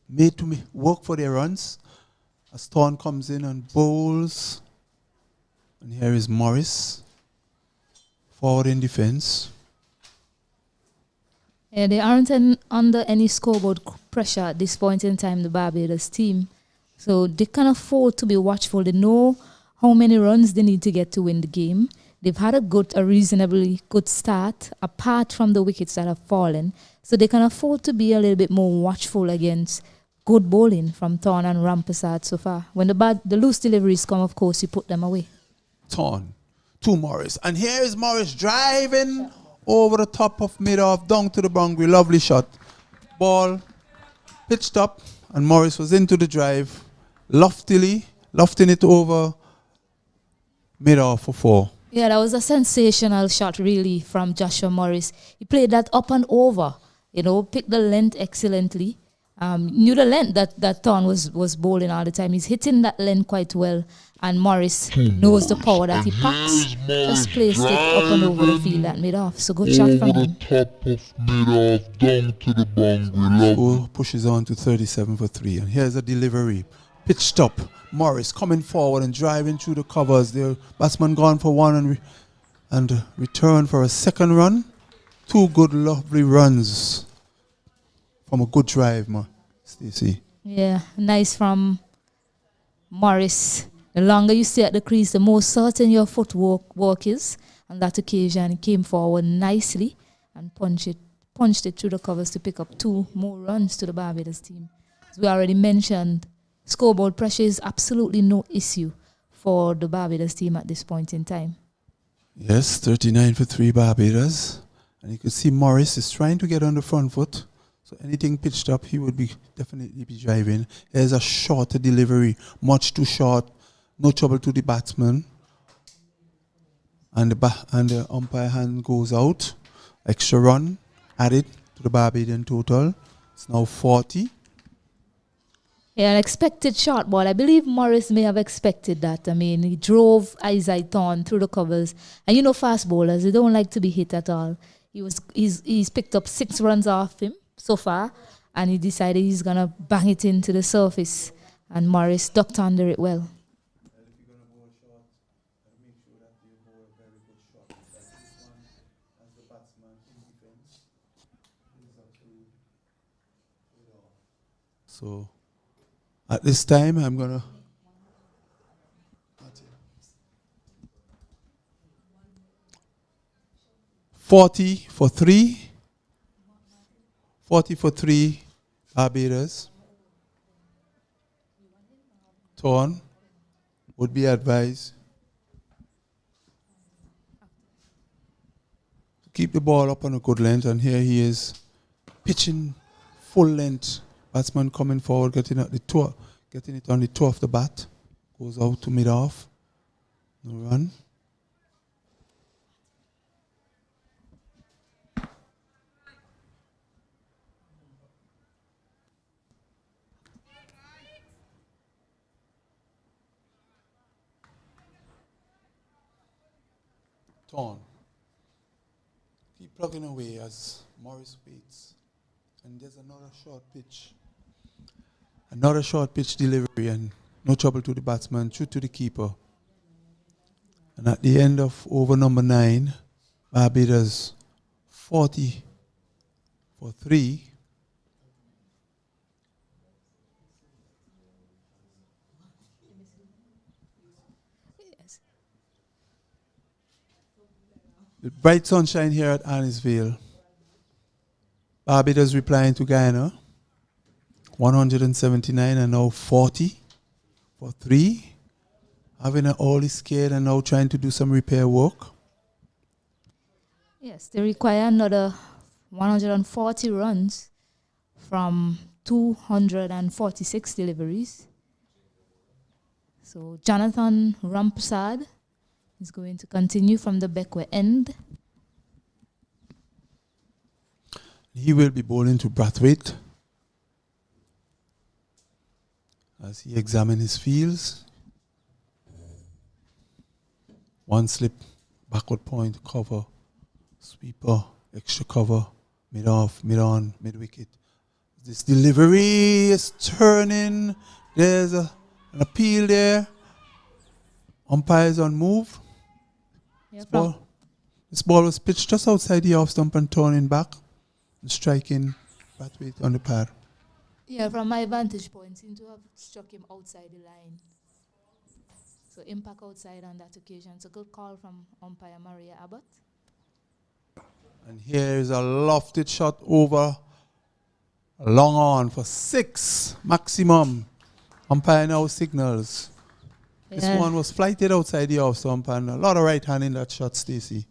Made to work for their runs. As Thorne comes in and bowls. And here is Morris. Forward in defense. Yeah, they aren't under any scoreboard pressure at this point in time, the Barbados team. So they can afford to be watchful. They know how many runs they need to get to win the game. They've had a reasonably good start, apart from the wickets that have fallen. So they can afford to be a little bit more watchful against good bowling from Thorne and Rampasad so far. When the loose deliveries come, of course, you put them away. Thorne to Morris. And here is Morris driving over the top of mid-off, down to the boundary. Lovely shot. Ball pitched up, and Morris was into the drive, lofting it over mid-off for 4. Yeah, that was a sensational shot, really, from Joshua Morris. He played that up and over, picked the length excellently. Knew the length that Thorne was bowling all the time. He's hitting that length quite well. And Morris knows the power that he packs. Just placed it up and over the field at mid-off. So good shot from him. Top of mid-off, down to the boundary. So pushes on to 37 for 3. And here's a delivery. Pitched up. Morris coming forward and driving through the covers. The batsman gone for 1 and return for a second run. 2 good, lovely runs from a good drive, man. Stacey. Yeah, nice from Morris. The longer you stay at the crease, the more certain your footwork is. On that occasion, he came forward nicely and punched it through the covers to pick up 2 more runs to the Barbados team. As we already mentioned, scoreboard pressure is absolutely no issue for the Barbados team at this point in time. Yes, 39 for 3 Barbados. And you can see Morris is trying to get on the front foot. So anything pitched up, he would definitely be driving. There's a shorter delivery, much too short. No trouble to the batsman. And the umpire hand goes out. Extra run added to the Barbadian total. It's now 40. Yeah, an expected short ball. I believe Morris may have expected that. I mean, he drove Isaac Thorne through the covers. And you know fast bowlers, they don't like to be hit at all. He's picked up 6 runs off him so far. And he decided he's going to bang it into the surface. And Morris ducked under it well. So at this time, I'm going to 40 for 3. 40 for 3 Barbados. Torn would be advised to keep the ball up on a good length, and here he is pitching full length. Batsman coming forward, getting it on the toe of the bat. Goes out to mid-off. No run. Torn. Keep plugging away as Morris waits. And there's another short pitch. Another short pitch delivery, and no trouble to the batsman, through to the keeper. And at the end of over number 9, Barbados 40 for 3. Yes. The bright sunshine here at Annisville. Barbados replying to Guyana. 179 and now 40 for 3. Having an all is scared and now trying to do some repair work. Yes, they require another 140 runs from 246 deliveries. So Jonathan Rampersad is going to continue from the Beckway end. He will be bowling to Brathwaite as he examines his fields. One slip, backward point, cover, sweeper, extra cover, mid-off, mid-on, mid-wicket. This delivery is turning. There's an appeal there. Umpires on move. Yeah, This ball was pitched just outside the off stump and turning back and striking Brathwaite on the pad. Yeah, from my vantage point, seemed to have struck him outside the line. So impact outside on that occasion. It's a good call from umpire Maria Abbott. And here is a lofted shot over long on for 6 maximum. Umpire now signals. This one was flighted outside the off stump, and a lot of right hand in that shot, Stacey.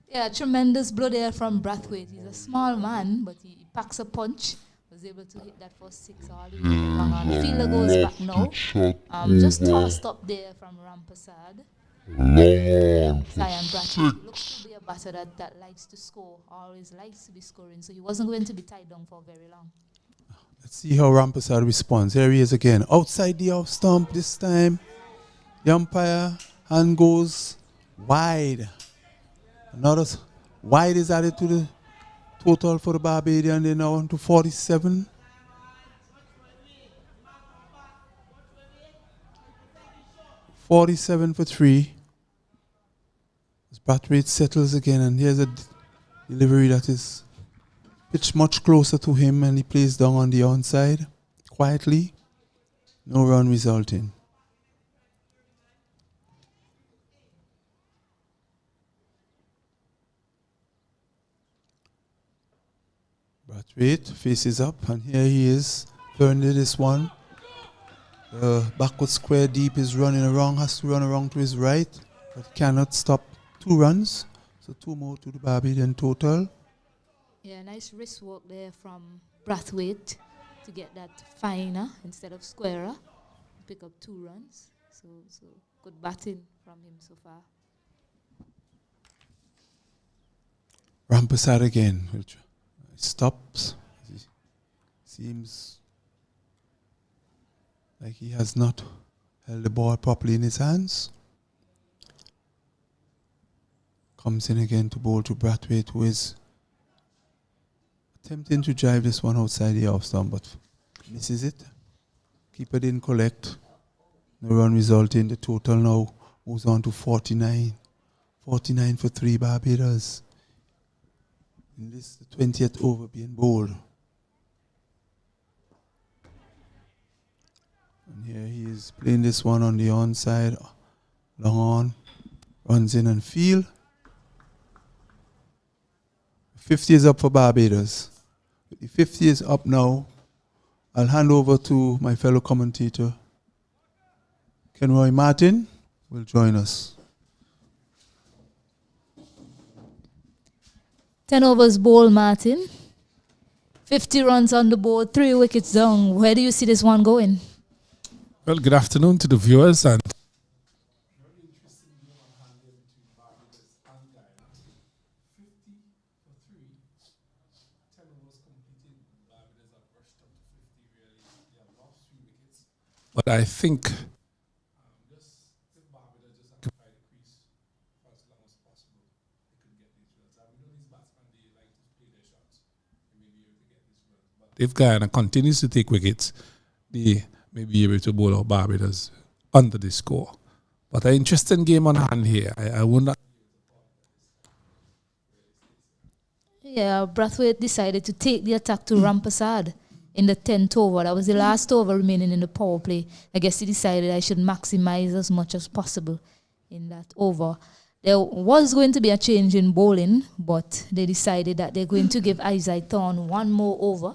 Yeah, tremendous blow there from Brathwaite. He's a small man, but he packs a punch. Was able to hit that for 6 all the way long on. Fielder goes back now. Just tossed up there from Rampersad. Zion Brathwaite looks to be a batter that likes to score, always likes to be scoring, so he wasn't going to be tied down for very long. Let's see how Rampersad responds. Here he is again. Outside the off stump this time. The umpire hand goes wide. Another wide is added to the total for the Barbadian. They're now on to 47. $47 for 3. As Brathwaite settles again, and here's a delivery that is pitch much closer to him and he plays down on the onside quietly. No run resulting. Brathwaite faces up and here he is. Burnley this one. Backward square deep is running around, has to run around to his right, but cannot stop 2 runs. So 2 more to the Barbadian total. Yeah, nice wrist work there from Brathwaite to get that finer instead of squarer. Pick up 2 runs. So good batting from him so far. Rampersad again. Stops. Seems like he has not held the ball properly in his hands. Comes in again to bowl to Brathwaite, who is attempting to drive this one outside the off stump, but misses it. Keeper didn't collect. No run resulting. The total now moves on to 49. 49 for 3 Barbados. In this, the 20th over being bowled. And here he is playing this one on the onside. Long on. Runs in and field. 50 is up for Barbados. The 50 is up now. I'll hand over to my fellow commentator, Kenroy Martin, will join us. 10 overs bowl, Martin. 50 runs on the board, 3 wickets down. Where do you see this one going? Well, good afternoon to the viewers and but I think if Guyana continues to take wickets, they may be able to bowl out Barbados under the score. But an interesting game on hand here. I would not. Yeah, Brathwaite decided to take the attack to Rampersad in the 10th over. That was the last over remaining in the power play. I guess he decided I should maximize as much as possible in that over. There was going to be a change in bowling, but they decided that they're going to give Isaiah Thorne 1 more over.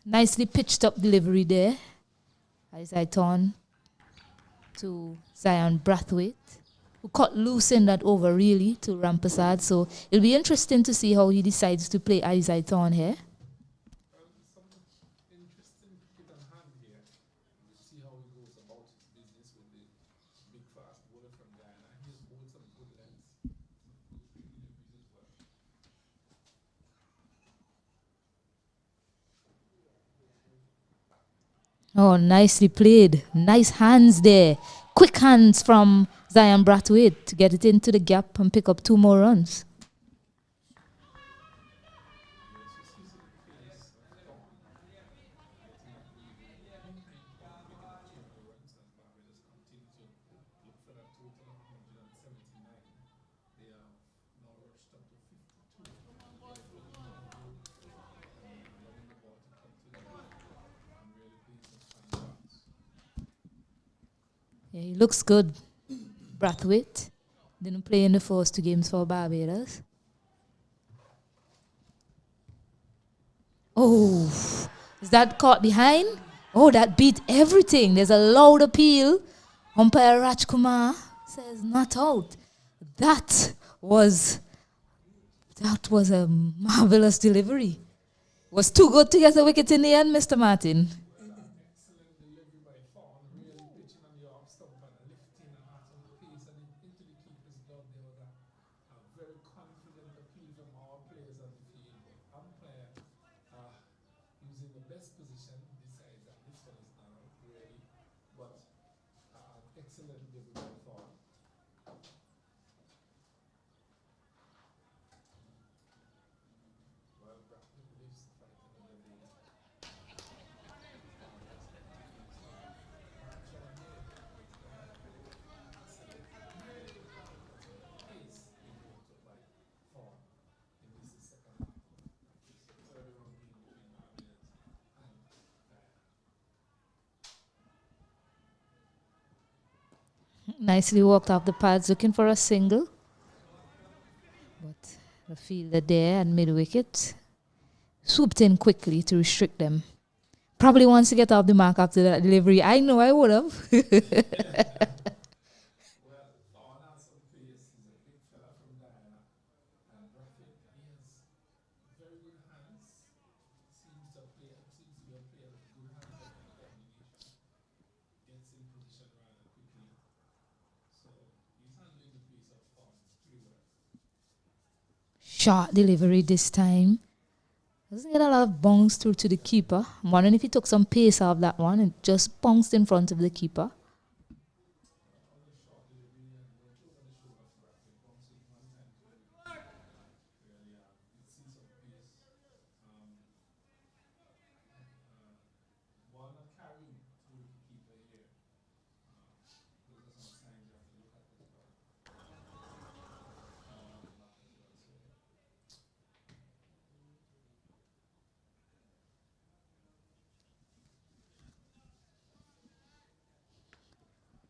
Nicely pitched up delivery there. Isaiah Thorne to Zion Brathwaite, who cut loose in that over really to Rampersad. So it'll be interesting to see how he decides to play Isaiah Thorne here. Oh, nicely played. Nice hands there. Quick hands from Zion Brathwaite to get it into the gap and pick up 2 more runs. Yeah, he looks good. Brathwaite didn't play in the first 2 games for Barbados. Oh, is that caught behind? Oh, that beat everything. There's a loud appeal. Umpire Rajkumar says not out. That was a marvelous delivery. Was too good to get a wicket in the end, Mr. Martin. Nicely walked off the pads, looking for a single. But the fielder there at mid-wicket swooped in quickly to restrict them. Probably wants to get off the mark after that delivery. I know I would have. Short delivery this time. Doesn't get a lot of bounce through to the keeper. I'm wondering if he took some pace off that one and just bounced in front of the keeper.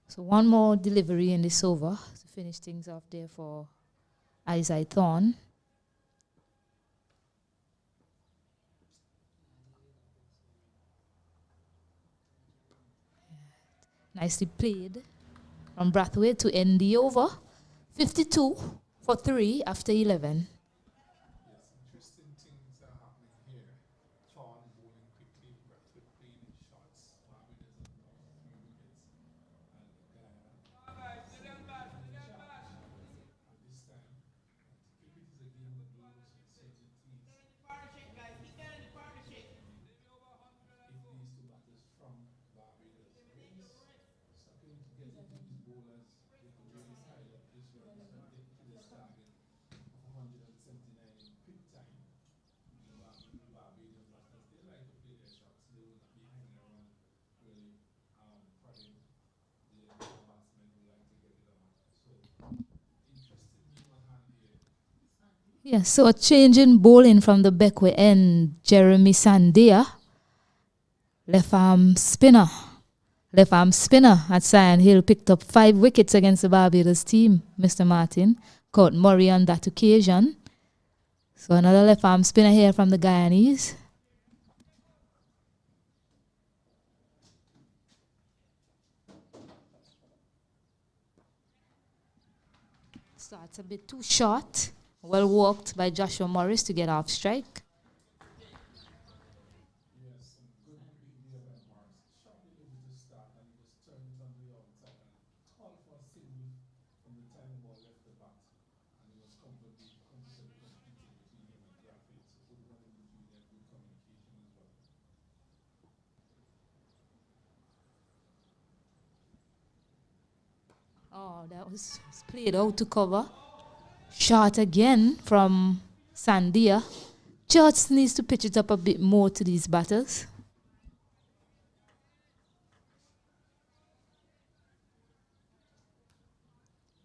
So one more delivery in this over to finish things off there for Isai Thorne. Nicely played from Brathwaite to end the over. 52 for 3 after 11. Yes, so a change in bowling from the Beckway end. Jeremy Sandia, left arm spinner. Left arm spinner at Sion Hill picked up 5 wickets against the Barbados team, Mr. Martin. Caught Murray on that occasion. So another left arm spinner here from the Guyanese. Starts a bit too short. Well walked by Joshua Morris to get off strike. Oh, that was played out to cover. Shot again from Sandia. Just needs to pitch it up a bit more to these batters.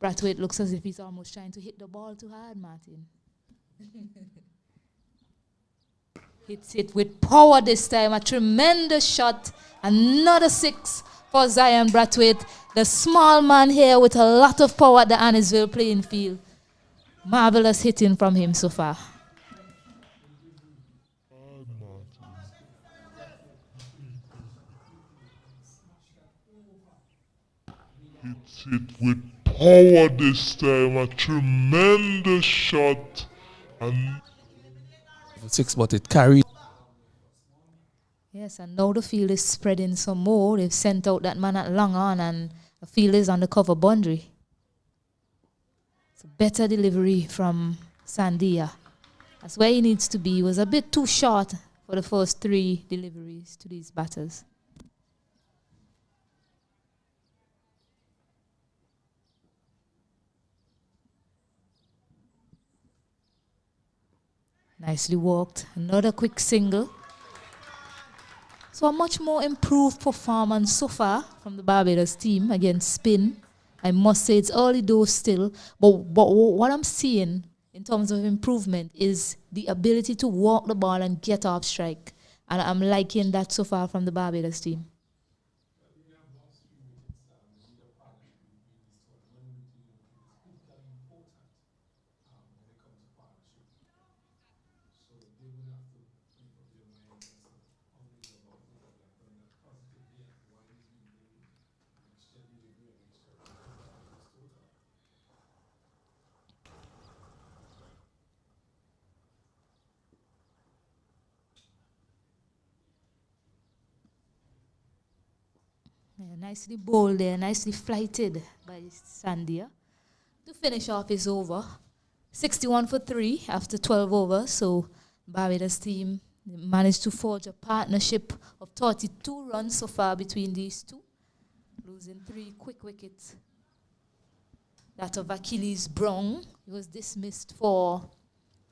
Brathwaite looks as if he's almost trying to hit the ball too hard, Martin. Hits it with power this time. A tremendous shot. Another 6 for Zion Brathwaite. The small man here with a lot of power at the Annisville playing field. Marvelous hitting from him so far. Hits it with power this time. A tremendous shot. And 6, but it carried. Yes, and now the field is spreading some more. They've sent out that man at long on, and the field is on the cover boundary. It's a better delivery from Sandia. That's where he needs to be. He was a bit too short for the first 3 deliveries to these batters. Nicely walked. Another quick single. So a much more improved performance so far from the Barbados team against spin. I must say it's early doors still. But what I'm seeing in terms of improvement is the ability to walk the ball and get off strike. And I'm liking that so far from the Barbados team. Yeah, nicely bowled there, nicely flighted by Sandia. To finish off his over, 61 for 3 after 12 overs. So Barbados team managed to forge a partnership of 32 runs so far between these two, losing 3 quick wickets. That of Achilles Brown, he was dismissed for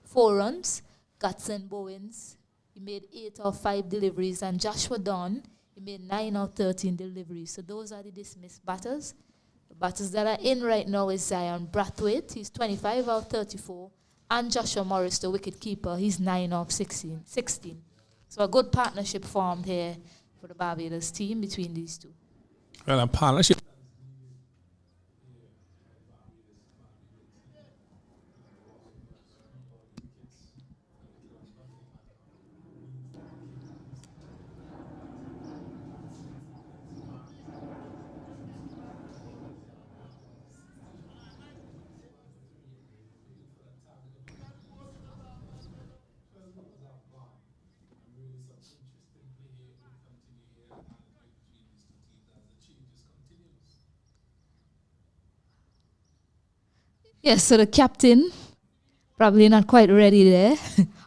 4 runs. Gatson Bowens, he made 8 of 5 deliveries, and Joshua Don, he made 9 of 13 deliveries. So those are the dismissed batters. The batters that are in right now is Zion Brathwaite, he's 25 of 34, and Joshua Morris, the wicket keeper, he's 9 of 16. So a good partnership formed here for the Barbados team between these two. Well, a partnership. Yes, so the captain, probably not quite ready there,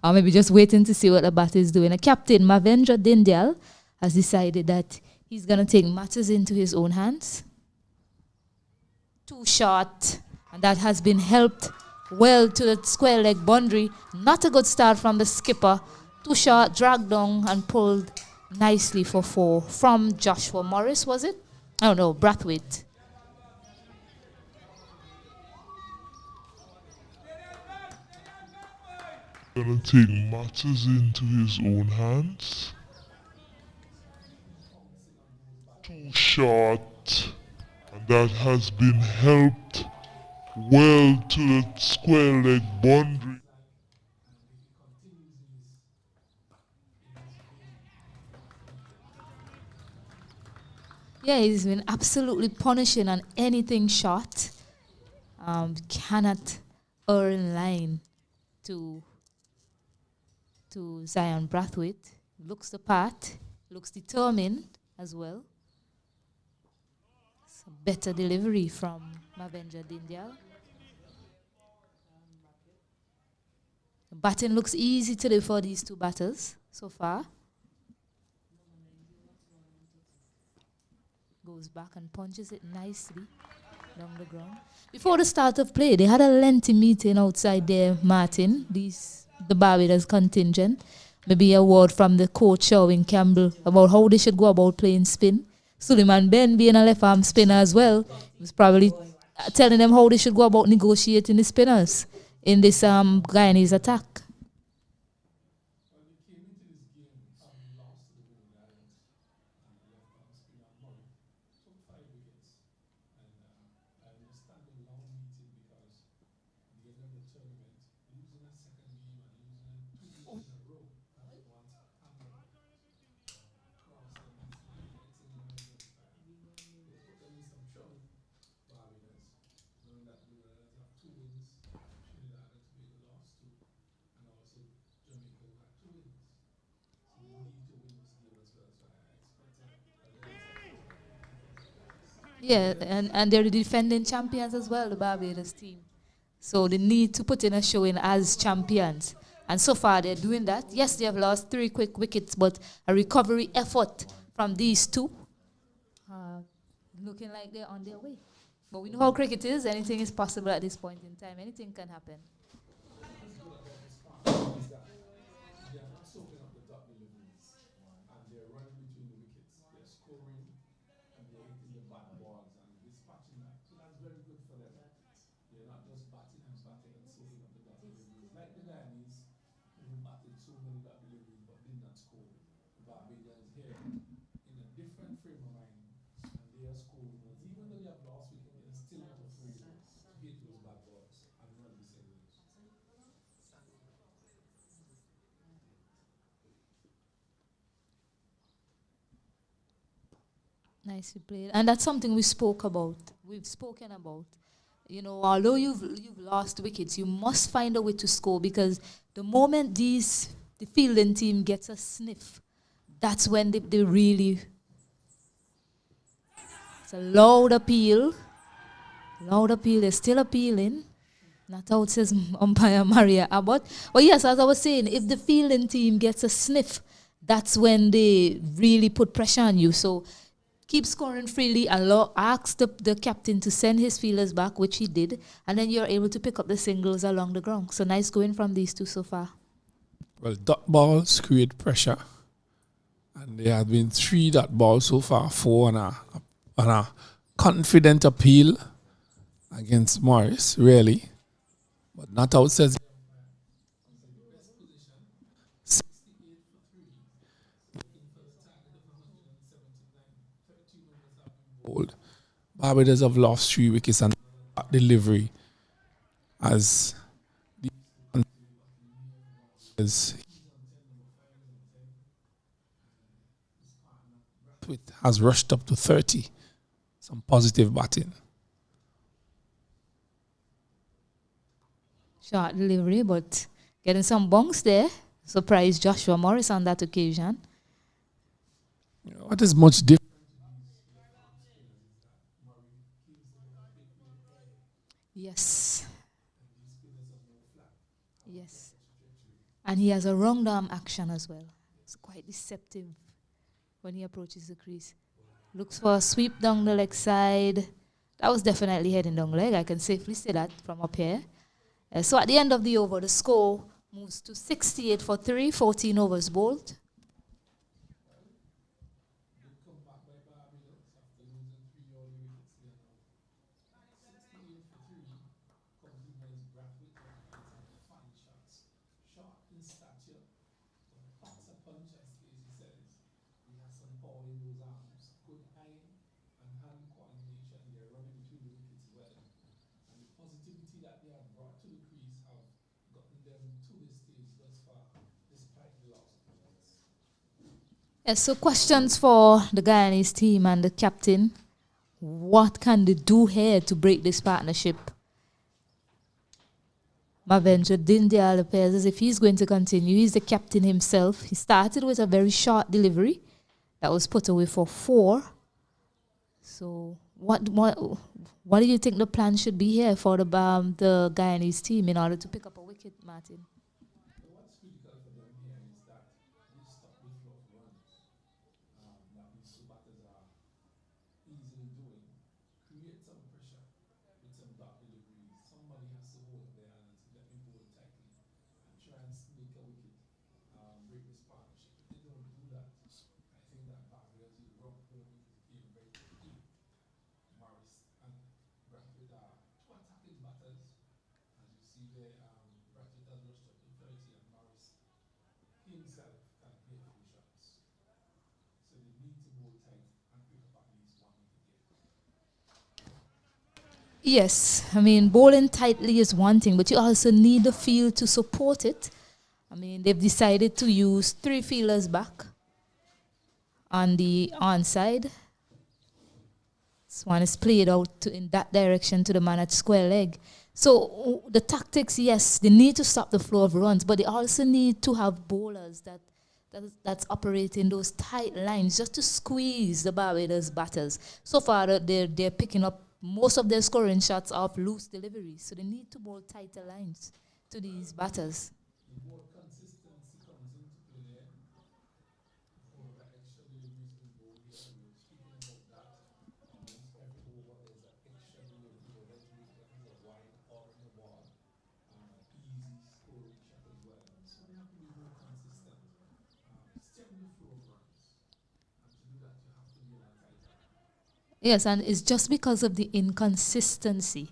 or maybe just waiting to see what the batter is doing. The captain, Mavendra Dindyal, has decided that he's going to take matters into his own hands. 2 short, and that has been helped well to the square leg boundary. Not a good start from the skipper. 2 short, dragged down and pulled nicely for 4 from Joshua Morris, was it? Oh no, Brathwaite. Gonna take matters into his own hands. 2 short, and that has been helped well to the square leg boundary. Yeah, he's been absolutely punishing on anything short. Cannot err in line to Zion Brathwaite. Looks the part, looks determined as well. It's a better delivery from Mavendra Dindyal. The batting looks easy today for these 2 batters so far. Goes back and punches it nicely down the ground. Before the start of play, they had a lengthy meeting outside there, Martin, the Barbados contingent. Maybe a word from the coach, Sherwin Campbell, about how they should go about playing spin. Suleiman Ben, being a left-arm spinner as well, was probably telling them how they should go about negotiating the spinners in this Guyanese attack. Yeah, and they're the defending champions as well, the Barbados team. So they need to put in a showing as champions. And so far they're doing that. Yes, they have lost 3 quick wickets, but a recovery effort from these 2. Looking like they're on their way. But we know how cricket is. Anything is possible at this point in time. Anything can happen. Nicely played. And that's something we've spoken about. You know, although you've lost wickets, you must find a way to score, because the moment the fielding team gets a sniff, that's when they really That's a loud appeal. Loud appeal. They're still appealing. Not out, says umpire Maria Abbott. But yes, as I was saying, if the fielding team gets a sniff, that's when they really put pressure on you. So keep scoring freely. Ask the captain to send his fielders back, which he did, and then you're able to pick up the singles along the ground. So nice going from these two so far. Well, dot balls create pressure. And there have been 3 dot balls so far, 4 on a confident appeal against Morris, really. But not out says bowled. Barbados have lost 3 wickets and delivery as has rushed up to 30. Some positive batting. Short delivery, but getting some bunks there. Surprised Joshua Morris on that occasion. What is much different? Yes. Yes. And he has a wrong arm action as well. It's quite deceptive when he approaches the crease. Looks for a sweep down the leg side. That was definitely heading down leg. I can safely say that from up here. So at the end of the over, the score moves to 68 for 3, 14 overs bowled. Yes, so questions for the Guyanese team and the captain. What can they do here to break this partnership? Mavenja Dindial appears as if he's going to continue. He's the captain himself. He started with a very short delivery that was put away for 4. So what do you think the plan should be here for the Guyanese team in order to pick up a wicket, Martin? Yes, I mean, bowling tightly is one thing, but you also need the field to support it. I mean, they've decided to use 3 fielders back on the onside. This one is played out in that direction to the man at square leg. So the tactics, yes, they need to stop the flow of runs, but they also need to have bowlers that's operating those tight lines just to squeeze the Barbados batters. So far, they're picking up most of their scoring shots off loose deliveries, so they need to bowl tighter lines to these batters. Yes, and it's just because of the inconsistency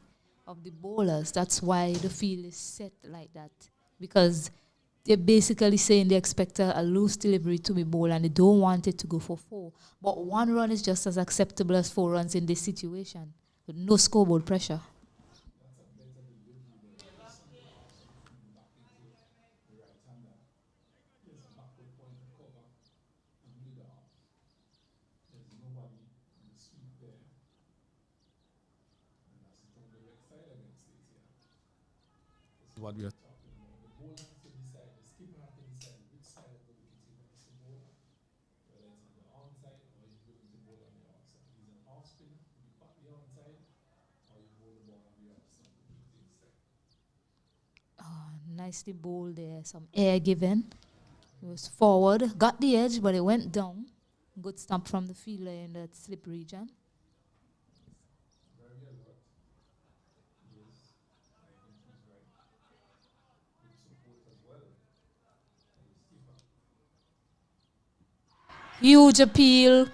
of the bowlers. That's why the field is set like that. Because they're basically saying they expect a loose delivery to be bowled and they don't want it to go for 4. But 1 run is just as acceptable as 4 runs in this situation, with no scoreboard pressure. What we are Nicely bowled there, some air given. It was forward, got the edge, but it went down. Good stump from the fielder in that slip region. Huge appeal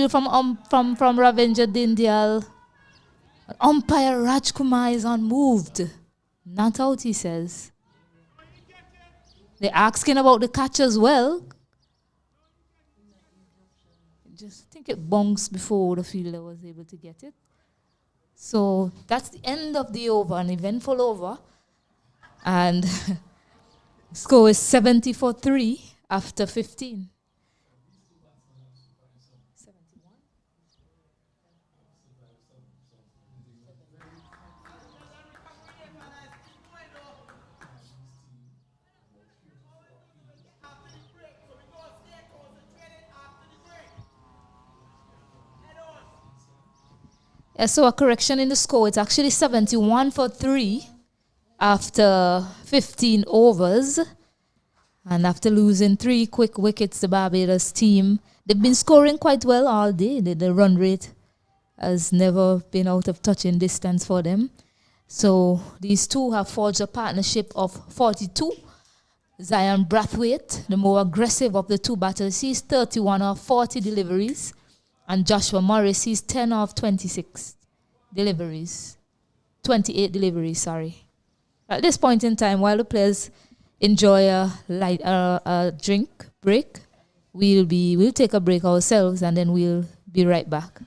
from Ravindra Dindyal. Umpire Rajkumar is unmoved. Not out, he says. They're asking about the catch as well. Just think it bounced before the fielder was able to get it. So that's the end of the over, an eventful over. And score is 70-3 after 15. So a correction in the score. It's actually 71-3 after 15 overs. And after losing 3 quick wickets, the Barbados team, they've been scoring quite well all day. The run rate has never been out of touching distance for them. So these two have forged a partnership of 42. Zion Brathwaite, the more aggressive of the two batters, he's 31 of 40 deliveries. And Joshua Morris, he's 10 of 26 deliveries. 28 deliveries, sorry. At this point in time, while the players enjoy a drink break, we'll take a break ourselves and then we'll be right back.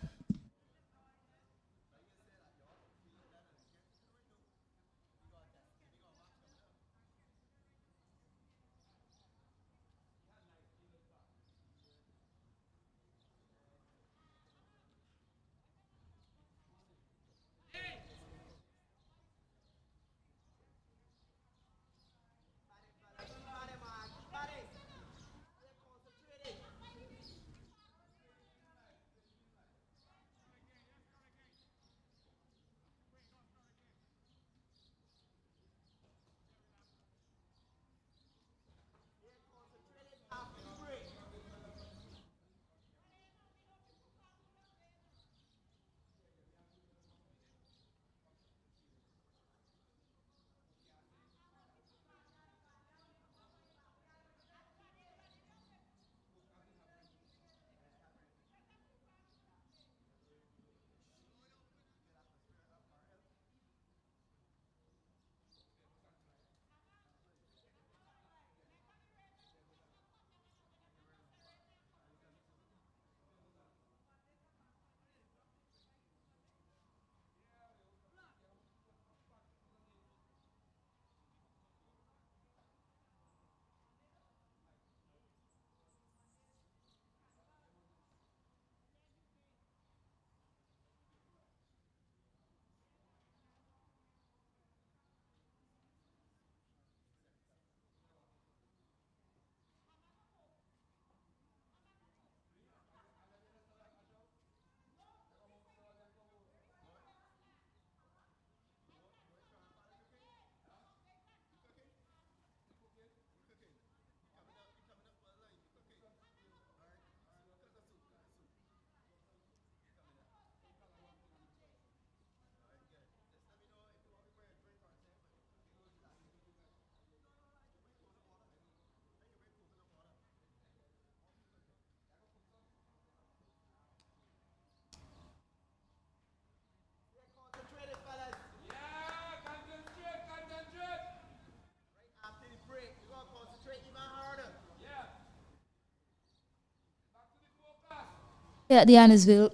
At the Annisville,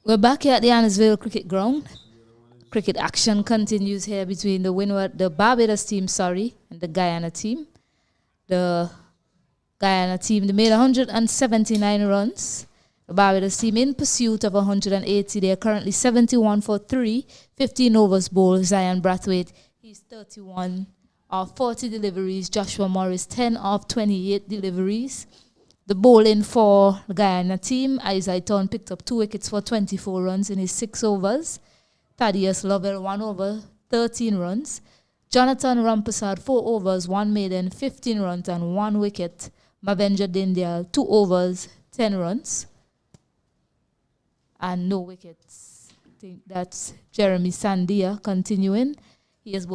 we're back here at the Annisville Cricket Ground. Cricket action continues here between the Barbados team, and the Guyana team. The Guyana team, they made 179 runs. The Barbados team in pursuit of 180. They are currently 71-3, 15 overs bowled. Zion Brathwaite, he's 31 of 40 deliveries. Joshua Morris, 10 of 28 deliveries. The bowling for the Guyana team, Isaiah Town picked up 2 wickets for 24 runs in his 6 overs. Thaddeus Lovell 1 over, 13 runs. Jonathan Rampasad 4 overs, 1 maiden, 15 runs and 1 wicket. Mavenja Dindial 2 overs, 10 runs and no wickets. I think that's Jeremy Sandia continuing. He's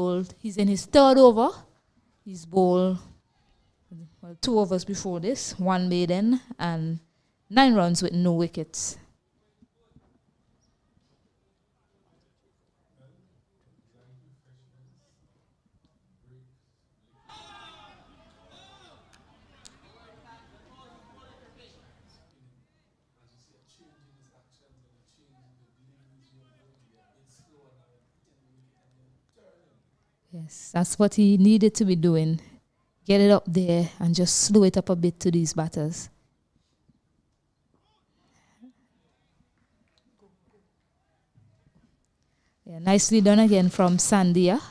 in his 3rd over. He's bowled 2 overs before this, 1 maiden and 9 runs with no wickets. Yes, that's what he needed to be doing. Get it up there and just slow it up a bit to these batters. Yeah, nicely done again from Sandia.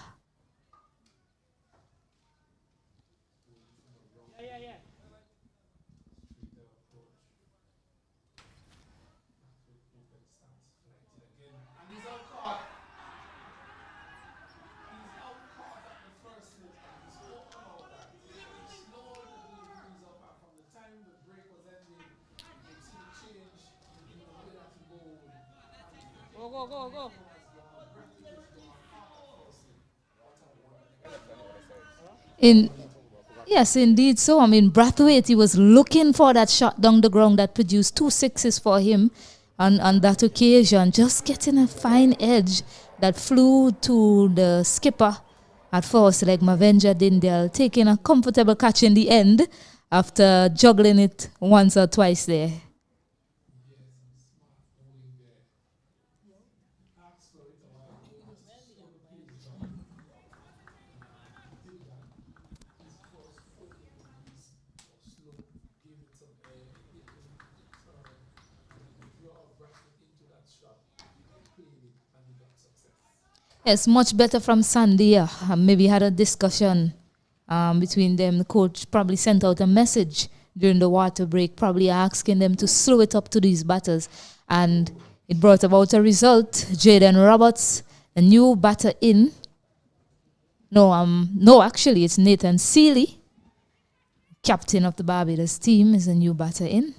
Go. Yes, indeed. So, I mean, Brathwaite, he was looking for that shot down the ground that produced 2 sixes for him on that occasion, just getting a fine edge that flew to the skipper at first, like Mavenja Dindel, taking a comfortable catch in the end after juggling it once or twice there. It's much better from Sandia. Maybe had a discussion between them. The coach probably sent out a message during the water break, probably asking them to slow it up to these batters. And it brought about a result. Jaden Roberts, a new batter in. No, actually, it's Nathan Seeley, captain of the Barbados team, is a new batter in.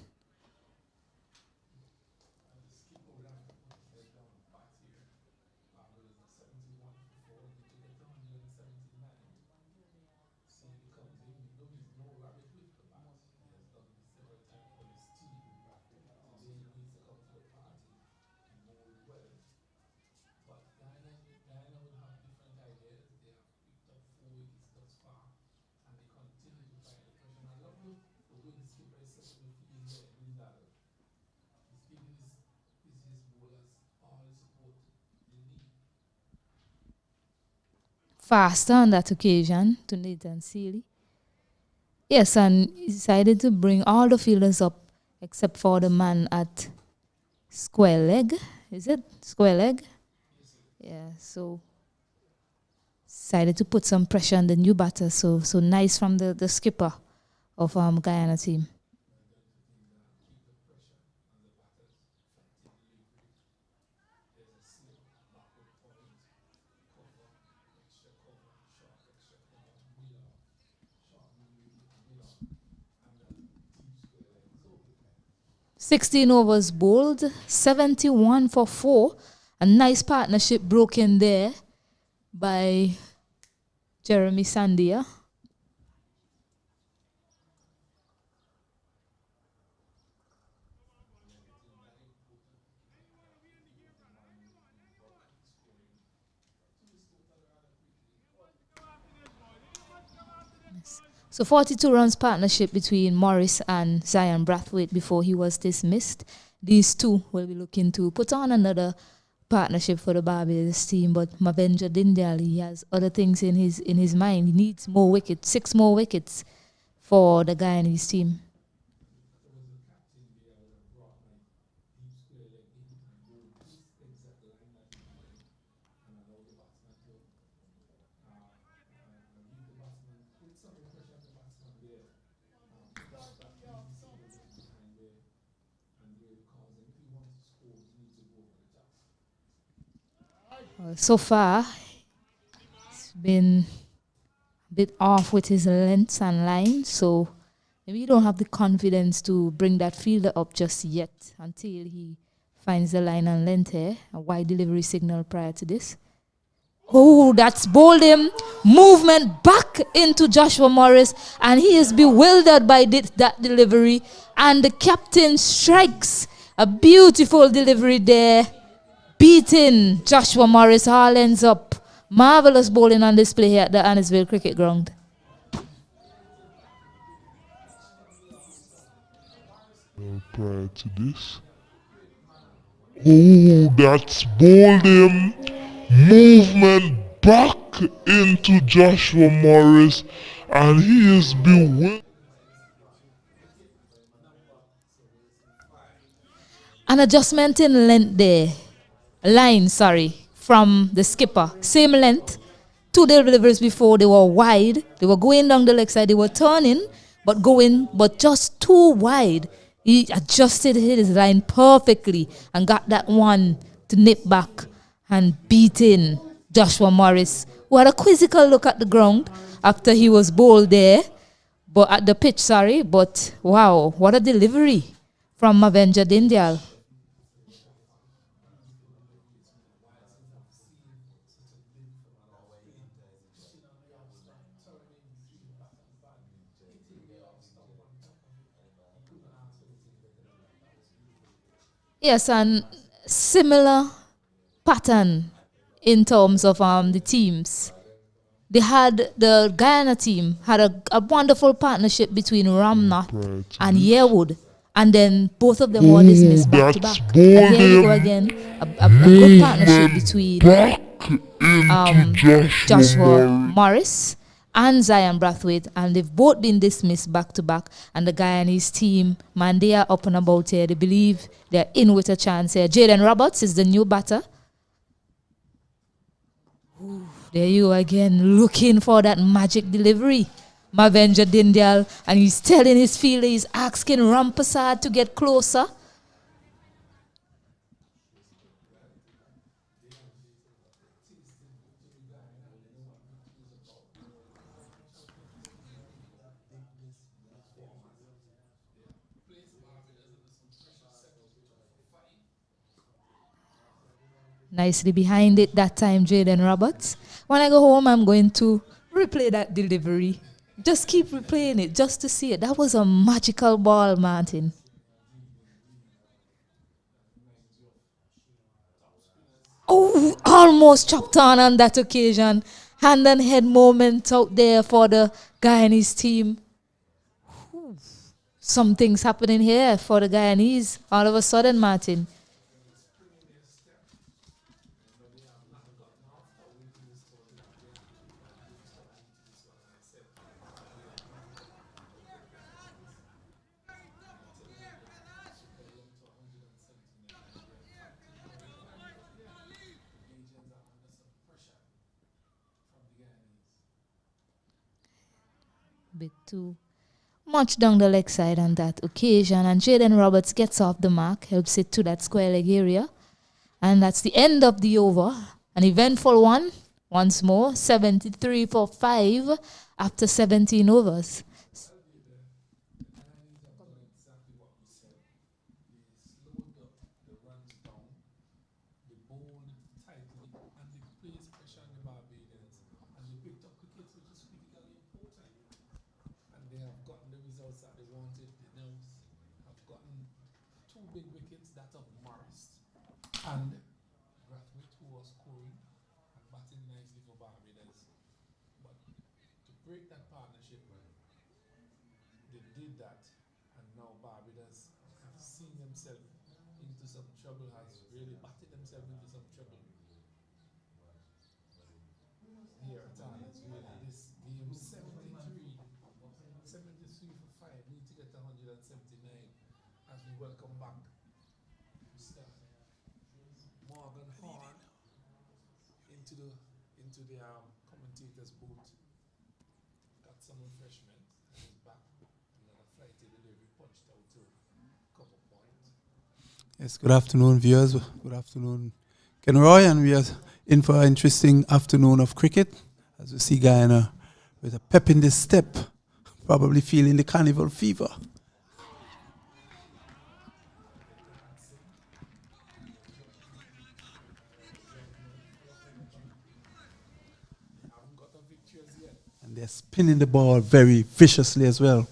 Faster on that occasion to Nathan Seeley. Yes, and he decided to bring all the fielders up except for the man at square leg. Is it square leg? Yeah, so decided to put some pressure on the new batter. So nice from the skipper of Guyana team. "16 overs bowled, 71 for 4. A nice partnership broken there by Jeremy Sandia. So 42 runs partnership between Morris and Zion Brathwaite before he was dismissed. These two will be looking to put on another partnership for the Barbados team, but Mavenja Dindial, he has other things in his mind. He needs more wickets, 6 more wickets for the Guyanese team. So far, it's been a bit off with his lengths and lines, so maybe he don't have the confidence to bring that fielder up just yet until he finds the line and length here. A wide delivery signal prior to this. Oh, that's bowled him. Movement back into Joshua Morris, and he is bewildered by that delivery. And the captain strikes a beautiful delivery there, beating Joshua Morris. All ends up. Marvelous bowling on display here at the Annisville Cricket Ground. Prior to this. Oh, that's bowled him. Movement back into Joshua Morris, and he is bewildered. An adjustment in length there. Line, from the skipper. Same length. Two deliveries before, they were wide. They were going down the leg side. They were turning, but just too wide. He adjusted his line perfectly and got that one to nip back and beat in Joshua Morris, who had a quizzical look at the ground after he was bowled there, but at the pitch, but wow, what a delivery from Mavenja Dindyal. Yes, and similar pattern in terms of the teams. The Guyana team had a wonderful partnership between Ramnath and Yearwood, and then both of them were dismissed back to back. And here you go again, a good partnership between Joshua Morris and Zion Brathwaite, and they've both been dismissed back to back. And the Guyanese team, man, they are up and about here. They believe they're in with a chance here. Jaden Roberts is the new batter. Ooh, there you go again, looking for that magic delivery. Mavenja Dindyal, and he's telling his fielder, he's asking Rampasad to get closer. Nicely behind it that time, Jaden Roberts. When I go home, I'm going to replay that delivery. Just keep replaying it just to see it. That was a magical ball, Martin. Oh, almost chopped on that occasion. Hand and head moment out there for the Guyanese team. Ooh. Something's happening here for the Guyanese all of a sudden, Martin. Bit too much down the leg side on that occasion, and Jaden Roberts gets off the mark, helps it to that square leg area, and that's the end of the over. An eventful one once more, 73 for 5 after 17 overs. And Brathwaite, who was scoring and batting nicely for Barbados. But to break that partnership, they did that, and now Barbados have seen themselves into some trouble, has really batted themselves into some trouble. Here at Annisville, this game 73 for 5, need to get 179 as we welcome back Morgan Horn into the commentator's booth. Got some refreshment. He's back. Another flight delivery punched out to couple points. Yes, good afternoon, viewers. Good afternoon, Ken Roy, and we are In for an interesting afternoon of cricket, as we see Guyana with a pep in the step, probably feeling the carnival fever. And they're spinning the ball very viciously as well.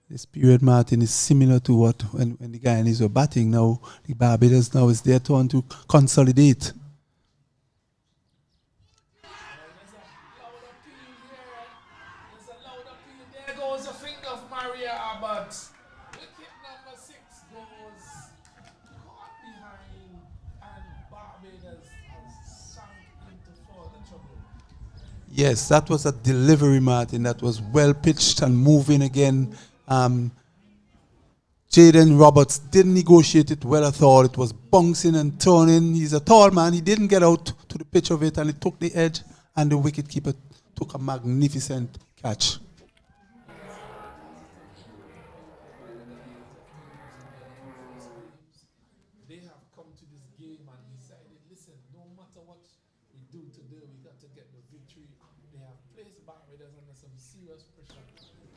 This period, Martin, is similar to what when the Guyanese were batting. Now, the Barbados now is their turn to consolidate. There goes a finger of Maria Abbott. Wicket number 6 goes caught behind, and Barbados has sunk into further trouble. Yes, that was a delivery, Martin, that was well pitched and moving again. Jaden Roberts didn't negotiate it well at all. It was bouncing and turning. He's a tall man. He didn't get out to the pitch of it, and it took the edge, and the wicketkeeper took a magnificent catch. They have come to this game and decided, listen, no matter what we do today, we got to get the victory. They have placed Barbados under some serious pressure.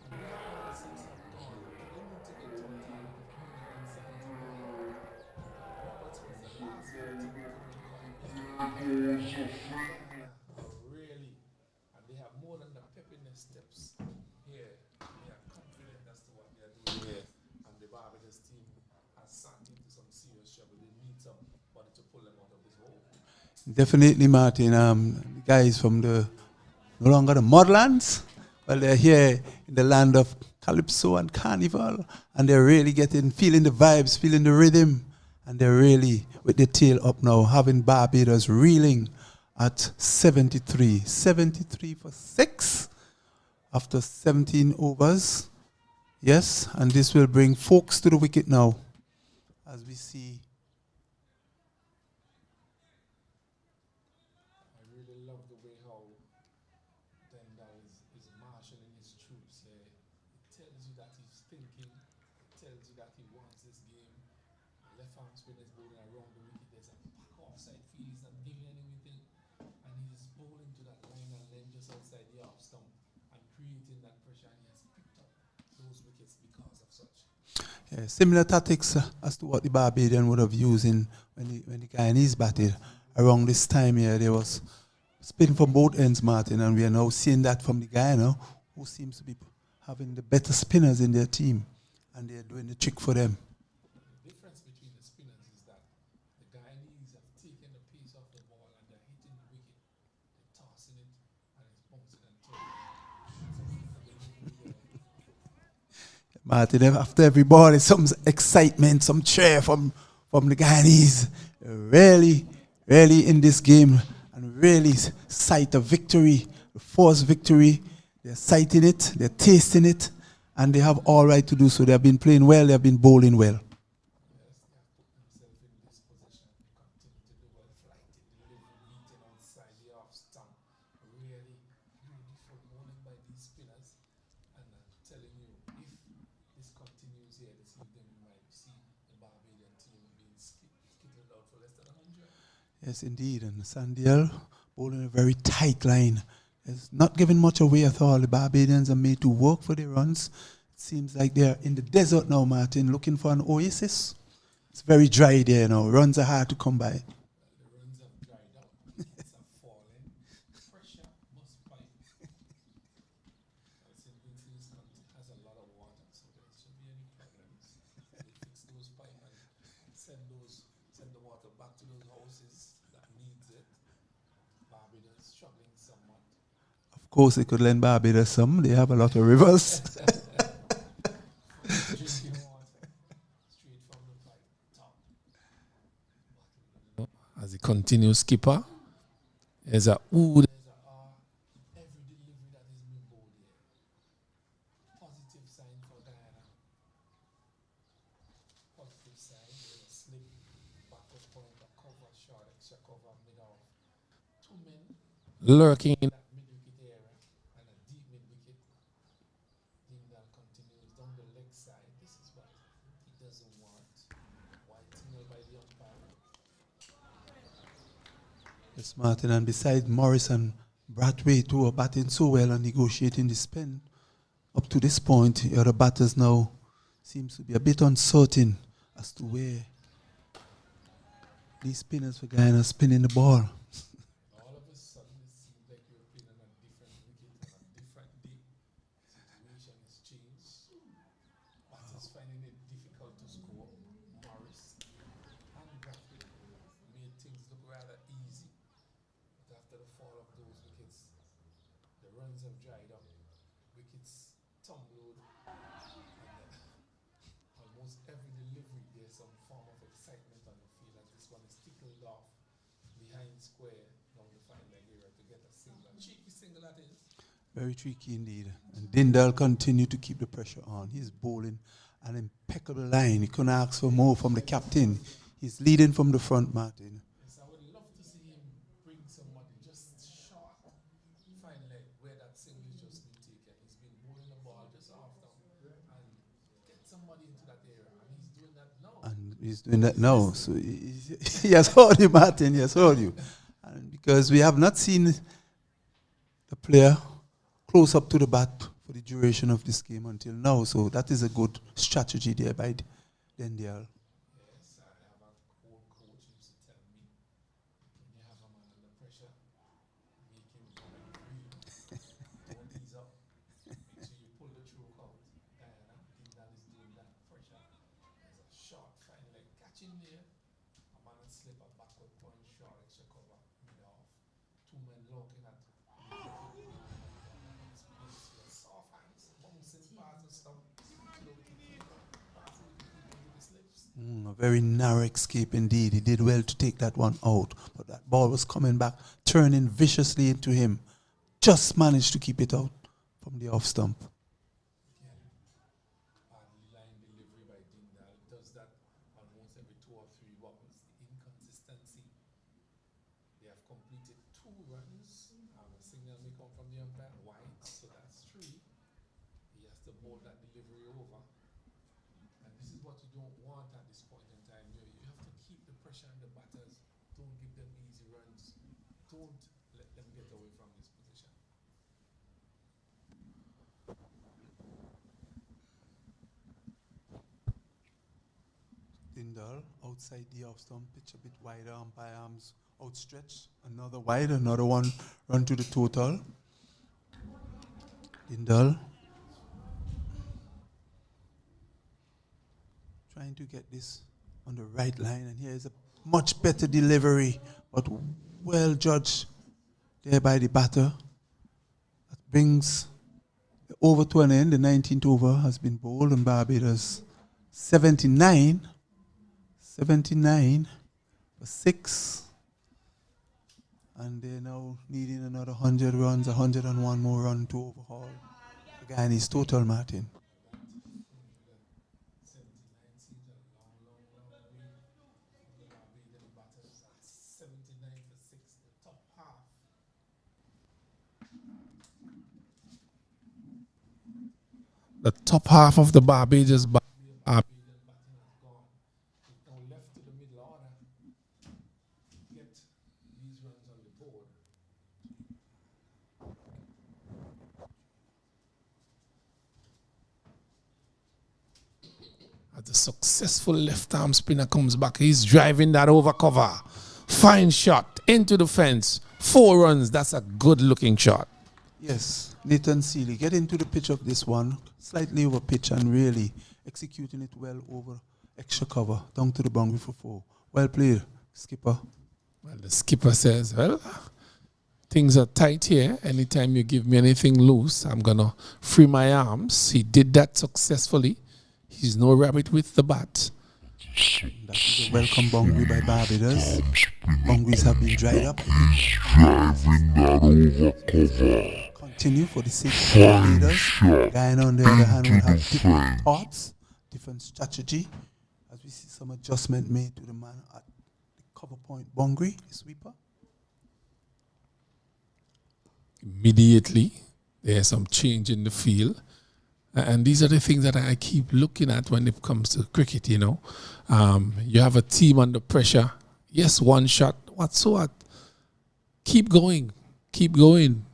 And they have six have gone. They need to get some time inside to win. Roberts was the last one to really. And they have more than the pep in their steps here. They are confident as to what they are doing here. And the Barbados team has sunk into some serious trouble. They need somebody to pull them out of this hole. Definitely, Martin. The guys from no longer the mudlands, but they're here in the land of Calypso and Carnival, and they're really feeling the vibes, feeling the rhythm, and they're really with their tail up now, having Barbados reeling at 73. 73 for 6 after 17 overs. Yes, and this will bring folks to the wicket now, as we see. I really love the way how Denda is marshalling his troops here. It tells you that he's thinking. It tells you that he wants this game. The left arm spinner is bowling around the wicket. There's a back offside field. He's not giving anything. And he's bowling to that line and then just outside the off stump and creating that pressure. And he has picked up those wickets because of such. Yeah, similar tactics as to what the Barbadian would have used when the Guyanese batted. Around this time here, there was spin from both ends, Martin, and we are now seeing that from the Guyana, who seems to be having the better spinners in their team, and they're doing the trick for them. The difference between the spinners is that the Guyanese have taken the pace off the ball and they're hitting the wicket. They're tossing it and it's bouncing and turning. Martin, after every ball, there's some excitement, some cheer from the Guyanese. Really in this game, and really sight a victory, a forced victory. They're sighting it, they're tasting it, and they have all right to do so. They have been playing well, they have been bowling well. Yes, indeed. And Sandiel bowling a very tight line. It's not giving much away at all. The Barbadians are made to work for their runs. It seems like they're in the desert now, Martin, looking for an oasis. It's very dry there now. Runs are hard to come by. The runs have dried up. It's a falling. Pressure must pipe. St. Vincent's has a lot of water, so there shouldn't be any problems. They fix those pipes and send the water back to those houses that needs it. Barbados struggling somewhat. Of course, they could lend Barbados some. They have a lot of rivers. Drinking water straight from the pipe top. As he continues skipper, There's a ooh, there's a every delivery that is being bowled here. Positive sign for Guyana. Positive sign. There's a slip, backward point, a cover, short, extra cover, mid off. Two men lurking in that mid wicket area and a deep mid wicket. Dindal continues down the leg side. This is what he doesn't want. White signal by the umpire. Yes, Martin, and beside Morris and Bradway too are batting so well and negotiating the spin. Up to this point, the other batters now seems to be a bit uncertain as to where these spinners for Guyana are spinning the ball. All of a sudden, it seems like you're playing on a different wicket on a different day. Situation has changed. Batters finding it difficult to score. Morris and Bradley made things look rather easy. But after the fall of those wickets, the runs have dried up. Wickets tumbled. And almost every delivery, there's some form of excitement on the field as this one is tickled off behind square down the fine leg area to get a single. Cheeky single that is. Very tricky indeed. And Dindal continued to keep the pressure on. He's bowling an impeccable line. You couldn't ask for more from the captain. He's leading from the front, Martin. Yes, I would love to see him bring somebody just short, fine leg, where that single is just been taken. He's been bowling the ball just after and get somebody into that area. And he's doing that now. And he's doing that now. So he has heard you, Martin. He has heard you. And because we have not seen the player close up to the bat for the duration of this game until now. So that is a good strategy there by Dindal. Yes, I have a old coach who used to tell me, when you have a man under pressure, make him breathe. Don't ease up. Make sure you pull the choke out. Guyana, Dindal is doing that pressure. There's a short, fine leg catching there. A man and slip a backward point, short, extra cover, mid off. Two men looking at soft hands, bouncing past the stump. A very narrow escape indeed. He did well to take that one out. But that ball was coming back, turning viciously into him. Just managed to keep it out from the off stump. Line delivery by Dindal does that almost every 2 or 3 balls. The inconsistency. They have completed 2 runs. A signal may come from the umpire, wide, so that's 3. He has to bowl that delivery over. And this is what you don't want at this point in time. You have to keep the pressure on the batters. Don't give them easy runs. Don't let them get away from this position. Dindal outside the off stump, pitch a bit wider, umpire arms outstretched. Another wide, another one run to the total. Dindal trying to get this on the right line, and here is a much better delivery, but well judged there by the batter. That brings the over to an end. The 19th over has been bowled, and Barbados 79 for 6. And they're now needing another 100 runs, 101 more run to overhaul the Guyanese total, Martin. 79 seems a long way from the Barbados batters. 79 for 6, the top half. The top half of the Barbados batting has gone. It's now left to the middle order. Get these runs on the board. As the successful left-arm spinner comes back, he's driving that over cover. Fine shot into the fence. 4 runs. That's a good-looking shot. Yes, Nathan Seeley, get into the pitch of this one, slightly over pitch and really executing it well over extra cover, down to the boundary for 4. Well played, skipper. Well, the skipper says, well, things are tight here. Anytime you give me anything loose, I'm going to free my arms. He did that successfully. He's no rabbit with the bat. That is a welcome boundary by Barbados. Boundaries have been dried up. Driving that over cover. Continue for the sake of Fine Barbados. shot. Guyana, on the other hand, will have Into different defense. thoughts, different strategy. As we see some adjustment made to the man at the cover point boundary, sweeper. Immediately, there's some change in the field. And these are the things that I keep looking at when it comes to cricket, you know. You have a team under pressure. Yes, one shot. What's what? Keep going. Keep going.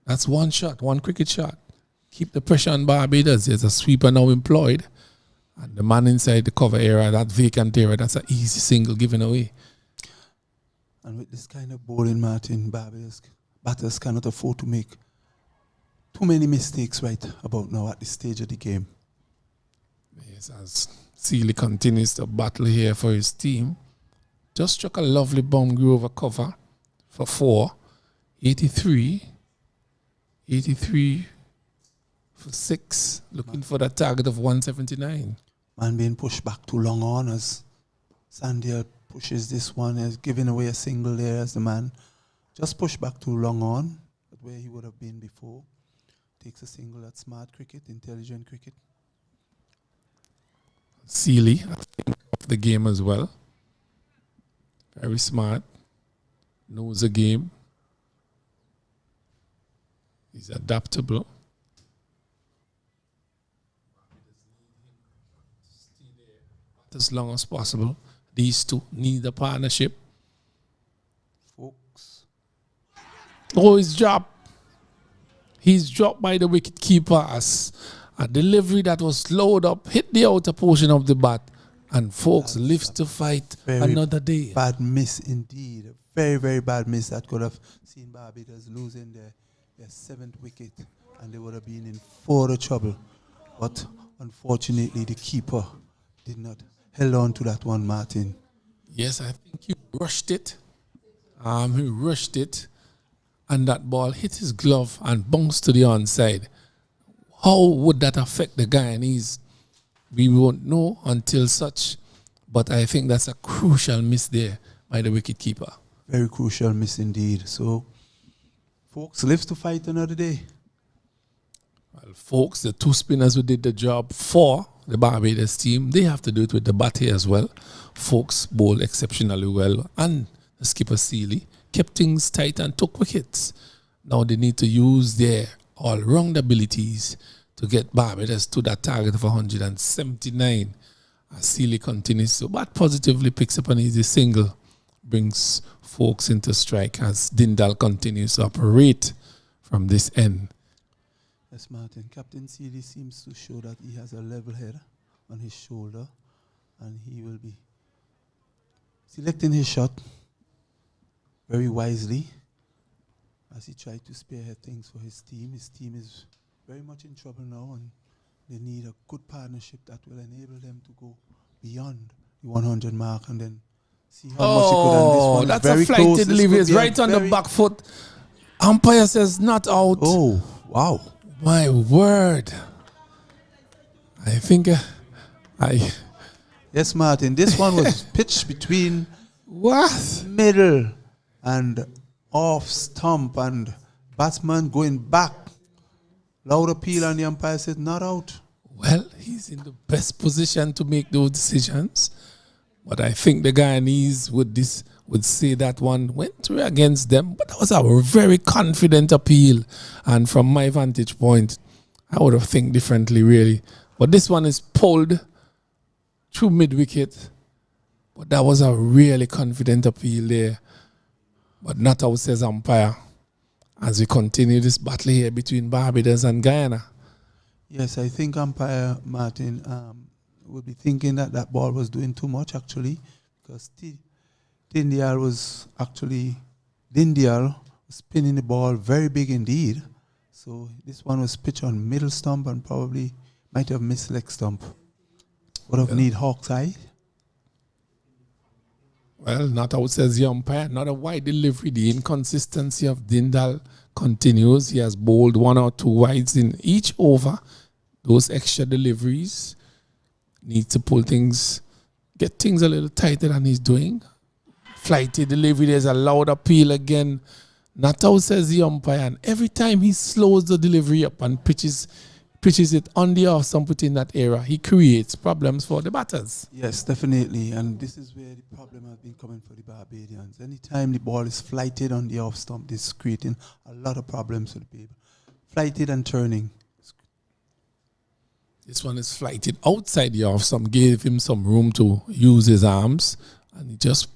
That's one shot, one cricket shot. Keep the pressure on Barbados. There's a sweeper now employed. And the man inside the cover area, that vacant area, that's an easy single given away. And with this kind of bowling, Martin, Barbados batters cannot afford to make too many mistakes right about now at this stage of the game. Yes, as Sealy continues to battle here for his team. Just struck a lovely boundary over cover for 4. 83 for 6. Looking for that target of 179. Man being pushed back too long on as Sandia pushes this one, as giving away a single there as the man just pushed back too long on, but where he would have been before. Takes a single. That's smart cricket, intelligent cricket. Sealy, I think, of the game as well. Very smart. Knows the game. He's adaptable. As long as possible. These two need a partnership. Folks. Oh, he's dropped. He's dropped by the wicket keeper as a delivery that was slowed up, hit the outer portion of the bat, and folks lives to fight another day. Bad miss indeed. A very, very bad miss that could have seen Barbados losing their 7th wicket, and they would have been in further trouble. But unfortunately, the keeper did not hold on to that one, Martin. Yes, I think he rushed it. He rushed it, and that ball hit his glove and bounced to the onside. How would that affect the Guyanese? We won't know until such, but I think that's a crucial miss there by the wicketkeeper. Very crucial miss indeed. So, folks, lives to fight another day. Well, folks, the two spinners who did the job for the Barbados team, they have to do it with the bat here as well. Folks bowled exceptionally well, and the skipper Sealy kept things tight and took wickets. Now they need to use their all-round abilities to get Barbados to that target of 179. As Sealy continues to bat positively, picks up an easy single, brings folks into strike as Dindal continues to operate from this end. Yes, Martin. Captain Sealy seems to show that he has a level head on his shoulder, and he will be selecting his shot very wisely as he tried to spearhead things for his team. His team is very much in trouble now, and they need a good partnership that will enable them to go beyond the 100 mark and then see how much he could. And this one that's very a flighted close. This delivery. could It's be a right on the very- back foot. Umpire says not out. Oh, wow. My word. I think Yes, Martin. This one was pitched between what? middle and off stump, and batsman going back. Loud appeal, and the umpire said not out. Well, he's in the best position to make those decisions. But I think the Guyanese would say that one went through against them. But that was a very confident appeal. And from my vantage point, I would have think differently, really. But this one is pulled through mid-wicket. But that was a really confident appeal there. But not out, says umpire, as we continue this battle here between Barbados and Guyana. Yes, I think umpire Martin would be thinking that that ball was doing too much, actually, because Dindial was spinning the ball very big indeed. So this one was pitched on middle stump and probably might have missed leg stump. Would have need hawk's eye. Well, not out, says the umpire. Not a wide delivery. The inconsistency of Dindal continues. He has bowled 1 or 2 wides in each over. Those extra deliveries need to pull things get things a little tighter than he's doing. Flighty delivery, there's a loud appeal again. Not how says the umpire. And every time he slows the delivery up and pitches it on the off stump within that area, he creates problems for the batters. Yes, definitely. And this is where the problem has been coming for the Barbadians. Anytime the ball is flighted on the off stump, this is creating a lot of problems for the people. Flighted and turning. This one is flighted outside the off stump, gave him some room to use his arms, and he just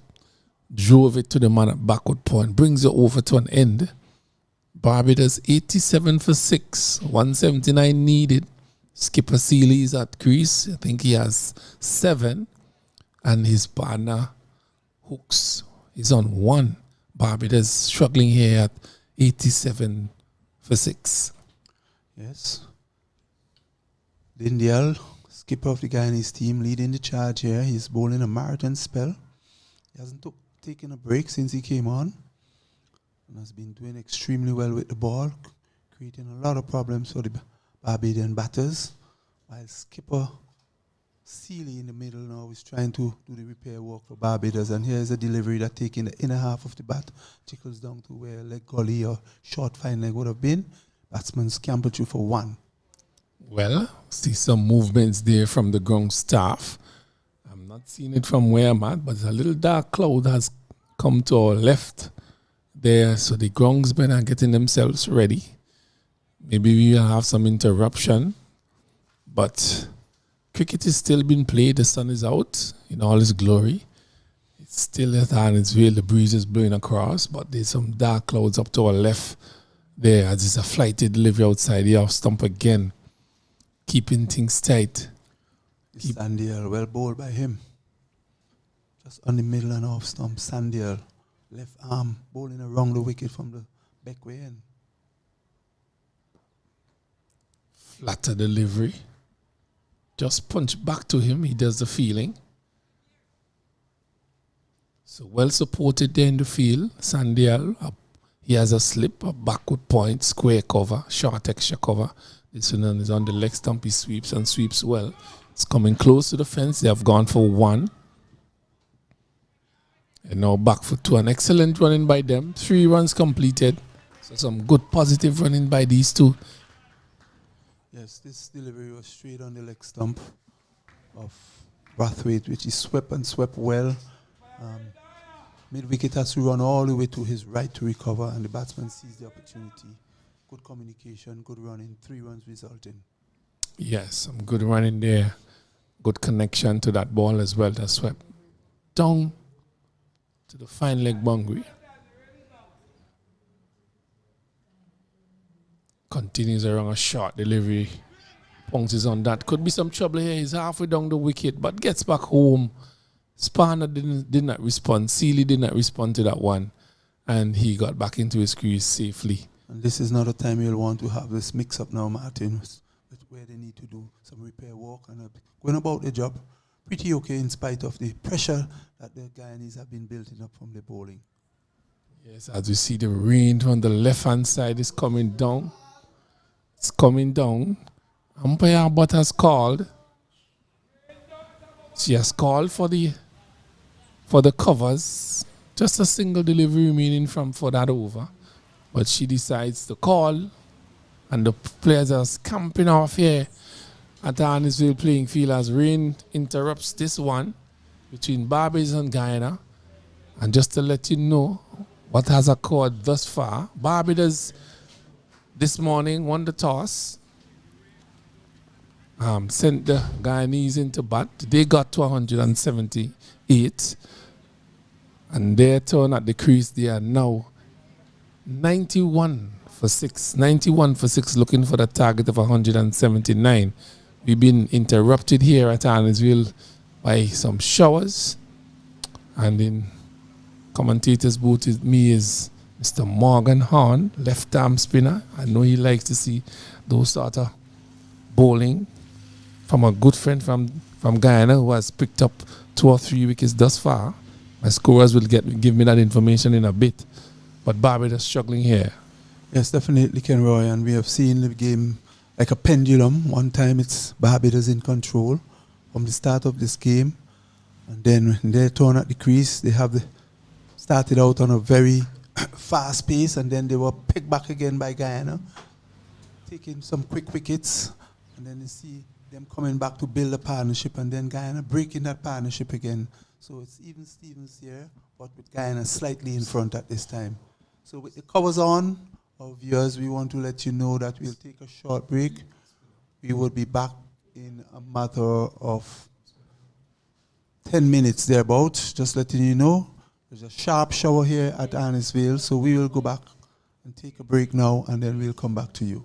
drove it to the man at backward point, brings it over to an end. Barbados 87 for 6, 179 needed. Skipper Seeley's at crease. I think he has 7. And his partner Hooks is on 1. Barbados struggling here at 87 for 6. Yes. Dindial, skipper of the Guyanese team, leading the charge here. He's bowling a marathon spell. He hasn't taken a break since he came on. And has been doing extremely well with the ball, creating a lot of problems for the Barbadian batters. While skipper Seeley in the middle now is trying to do the repair work for Barbados. And here's a delivery that taking the inner half of the bat, tickles down to where leg gully or short fine leg would have been. Batsman scampered through for 1. Well, see some movements there from the ground staff. I'm not seeing it from where I'm at, but a little dark cloud has come to our left there, so the groundsmen are getting themselves ready. Maybe we will have some interruption, but cricket is still being played. The sun is out in all its glory. It's still at its way. The breeze is blowing across, but there's some dark clouds up to our left there as it's a flighted delivery outside the off stump again, keeping things tight. Sandial, well bowled by him. Just on the middle and off stump, Sandial. Left arm bowling around the wicket from the back way end. Flatter delivery. Just punch back to him. He does the feeling. So well supported there in the field. Sandial, he has a slip, a backward point, square cover, short extra cover. This one is on the leg stump. He sweeps and sweeps well. It's coming close to the fence. They have gone for 1. And now back for 2. An excellent running by them. 3 runs completed. So some good positive running by these two. Yes, this delivery was straight on the leg stump of Brathwaite, which he swept and swept well. Mid-wicket has to run all the way to his right to recover, and the batsman sees the opportunity. Good communication, good running, 3 runs resulting. Yes, some good running there. Good connection to that ball as well. That swept down to the fine leg boundary. Continues around a short delivery. Pounces on that. Could be some trouble here. He's halfway down the wicket, but gets back home. Spanner did not respond. Seeley did not respond to that one. And he got back into his crease safely. And this is not a time you'll want to have this mix-up now, Martin, with where they need to do some repair work and going about the job pretty okay in spite of the pressure that the Guyanese have been building up from the bowling. Yes, as you see the rain on the left-hand side is coming down. It's coming down. Umpire Abbott has called. She has called for the covers. Just a single delivery remaining for that over. But she decides to call. And the players are scampering off here at the Annisville playing field as rain interrupts this one between Barbados and Guyana. And just to let you know what has occurred thus far, Barbados this morning won the toss, sent the Guyanese into bat. They got to 178. And their turn at the crease, they are now 91 for 6. 91 for 6, looking for the target of 179. We've been interrupted here at Annisville by some showers. And in commentator's booth with me is Mr. Morgan Horn, left arm spinner. I know he likes to see those sort of bowling from a good friend from Guyana who has picked up 2 or 3 wickets thus far. My scorers will give me that information in a bit. But Barbados struggling here. Yes, definitely, Kenroy, and we have seen the game like a pendulum. One time it's Barbados in control from the start of this game, And then when they turn at the crease, they have started out on a very fast pace, and then they were picked back again by Guyana, taking some quick wickets, and then you see them coming back to build a partnership, and then Guyana breaking that partnership again. So it's even Stevens here, but with Guyana slightly in front at this time. So with the covers on, our viewers, we want to let you know that we'll take a short break. We will be back in a matter of 10 minutes thereabout, just letting you know. There's a sharp shower here at Arnisville, so we will go back and take a break now, and then we'll come back to you.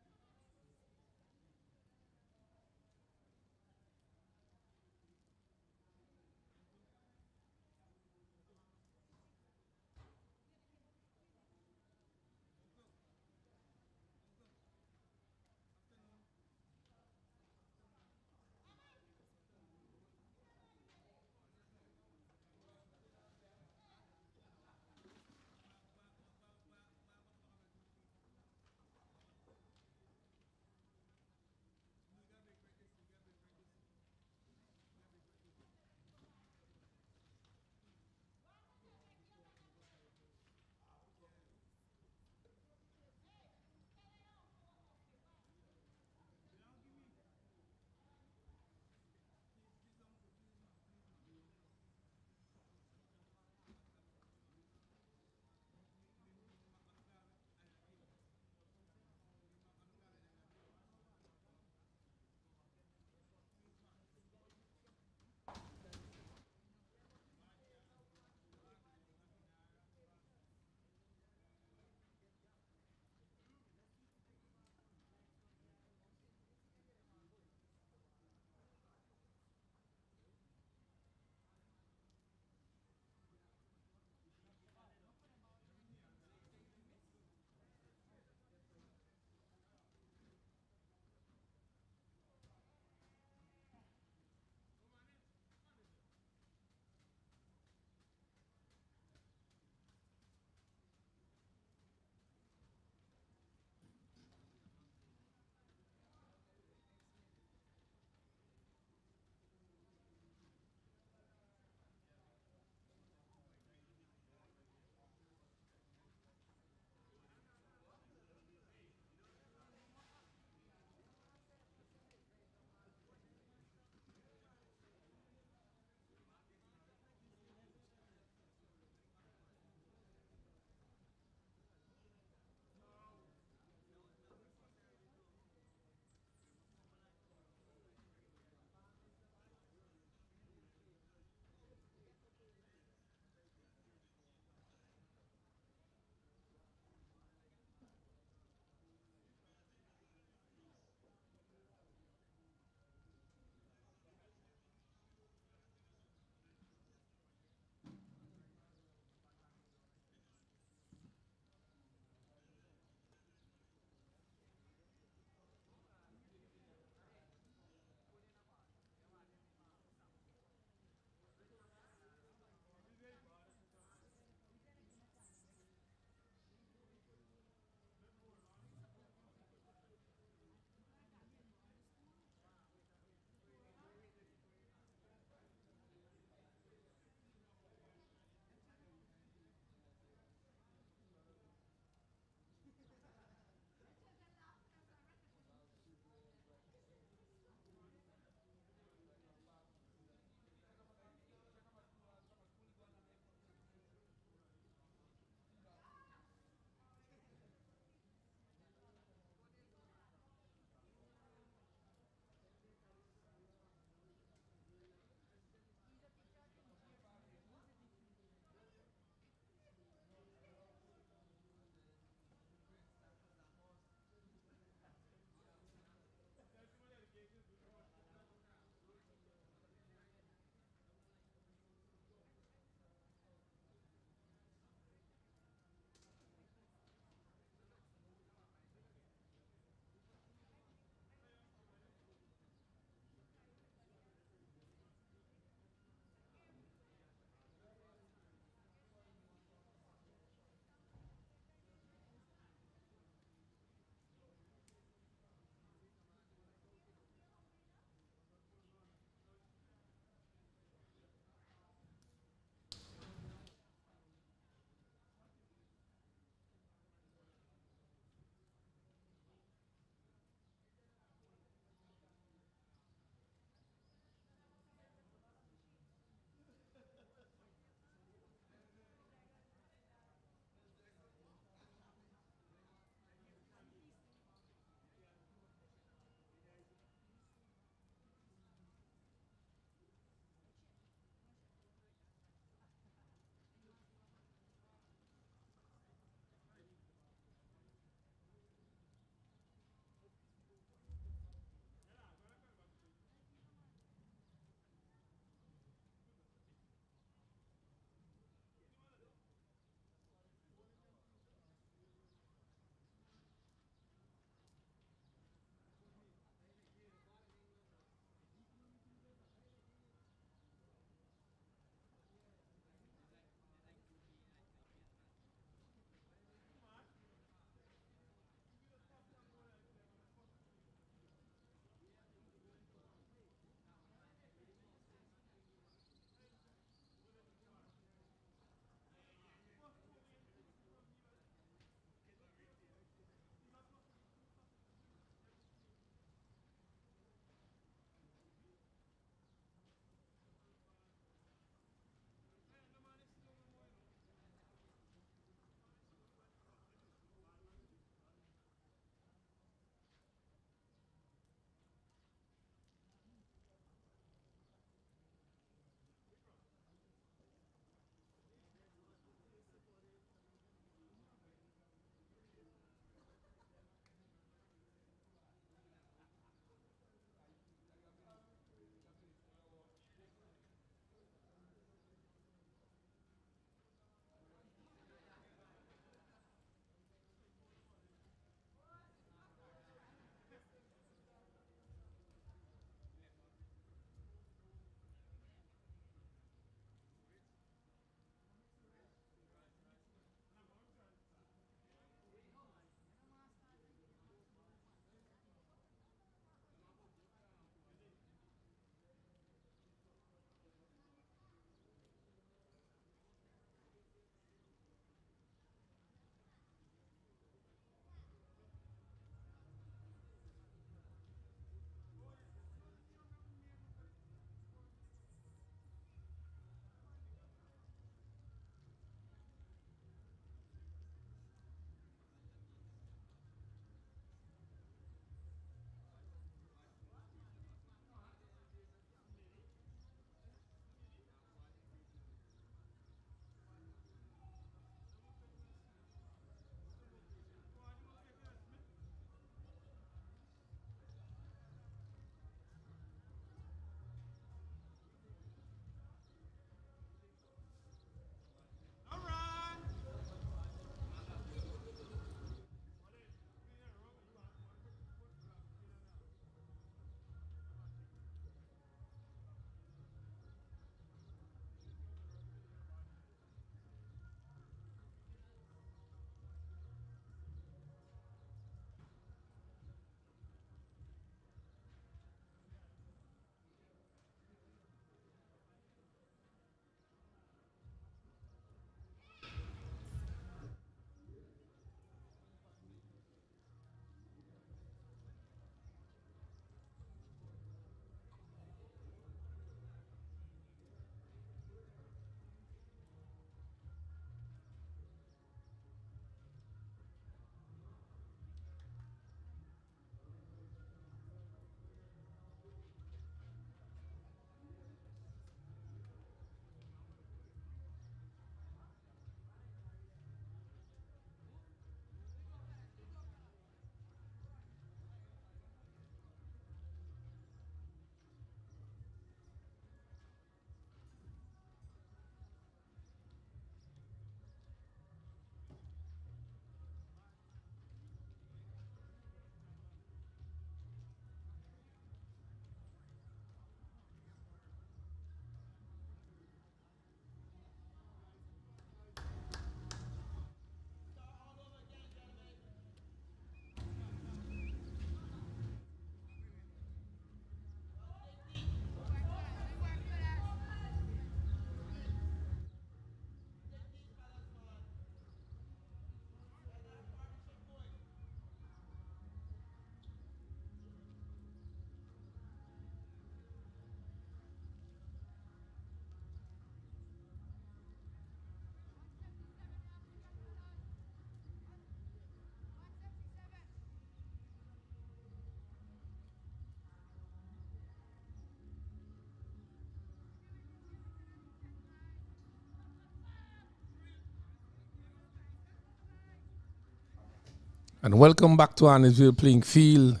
And welcome back to Annisville Playing Field.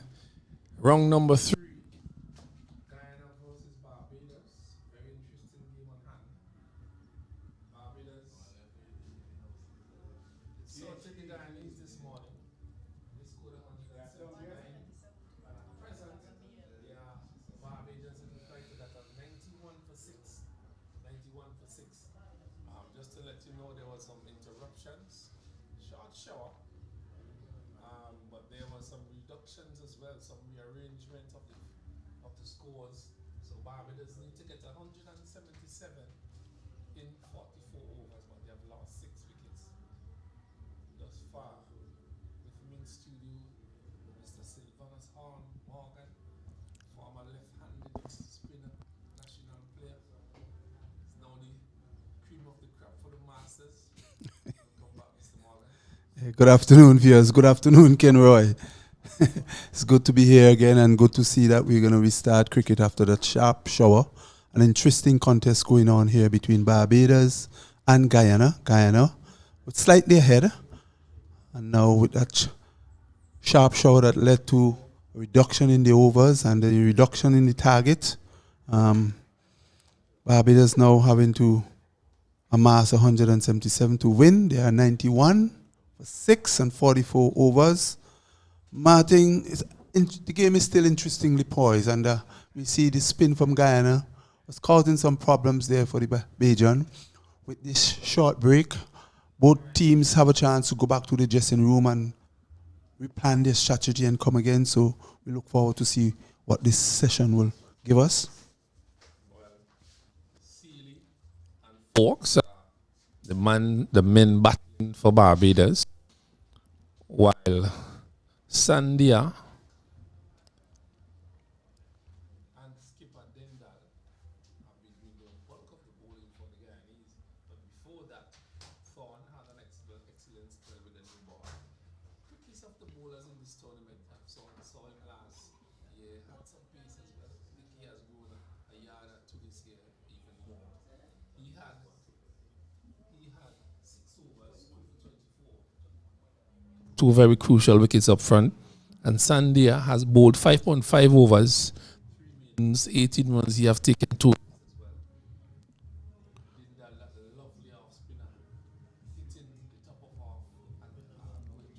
Round number 3. Guyana versus Barbados. Very interesting game on hand. Barbados sorted the Guyanese this morning. They scored 179. Present, Barbados in the fight that are 91 for 6. 91 for 6. Just to let you know, there was some interruptions. Short shower. But there were some reductions as well, some rearrangement of the scores. So Barbados need to get 177 in 44 overs, but they have lost 6 wickets thus far. With me in studio, Mr. Sylvanus Morgan, former left-handed spinner, national player. He's now the cream of the crop for the Masters. Welcome back, Mr. Morgan. Good afternoon, viewers. Good afternoon, Ken Roy. It's good to be here again and good to see that we're going to restart cricket after that sharp shower. An interesting contest going on here between Barbados and Guyana. Guyana was slightly ahead. And now with that sharp shower that led to a reduction in the overs and a reduction in the target, Barbados now having to amass 177 to win. They are 91 for 6 and 44 overs. Martin, the game is still interestingly poised, and we see the spin from Guyana was causing some problems there for the Bajan. With this short break, both teams have a chance to go back to the dressing room and replan their strategy and come again. So we look forward to see what this session will give us. Well, Sealy and Fox, the men batting for Barbados, while Sandia and skipper Dendal have been doing the bulk of the bowling for the Guyanese. But before that, Thorne had an excellent spell with the new ball. Quickest of the bowlers in this tournament, I saw him last year, had some pace as well. I think he has grown a yard or 2 this year, even more. He had 6 overs, 2 for 24. 2 very crucial wickets up front. And Sandia has bowled 5.5 overs, 3 maidens, 18 runs. He have taken 2 as well. Dindal, that lovely off spinner, hitting the top of off and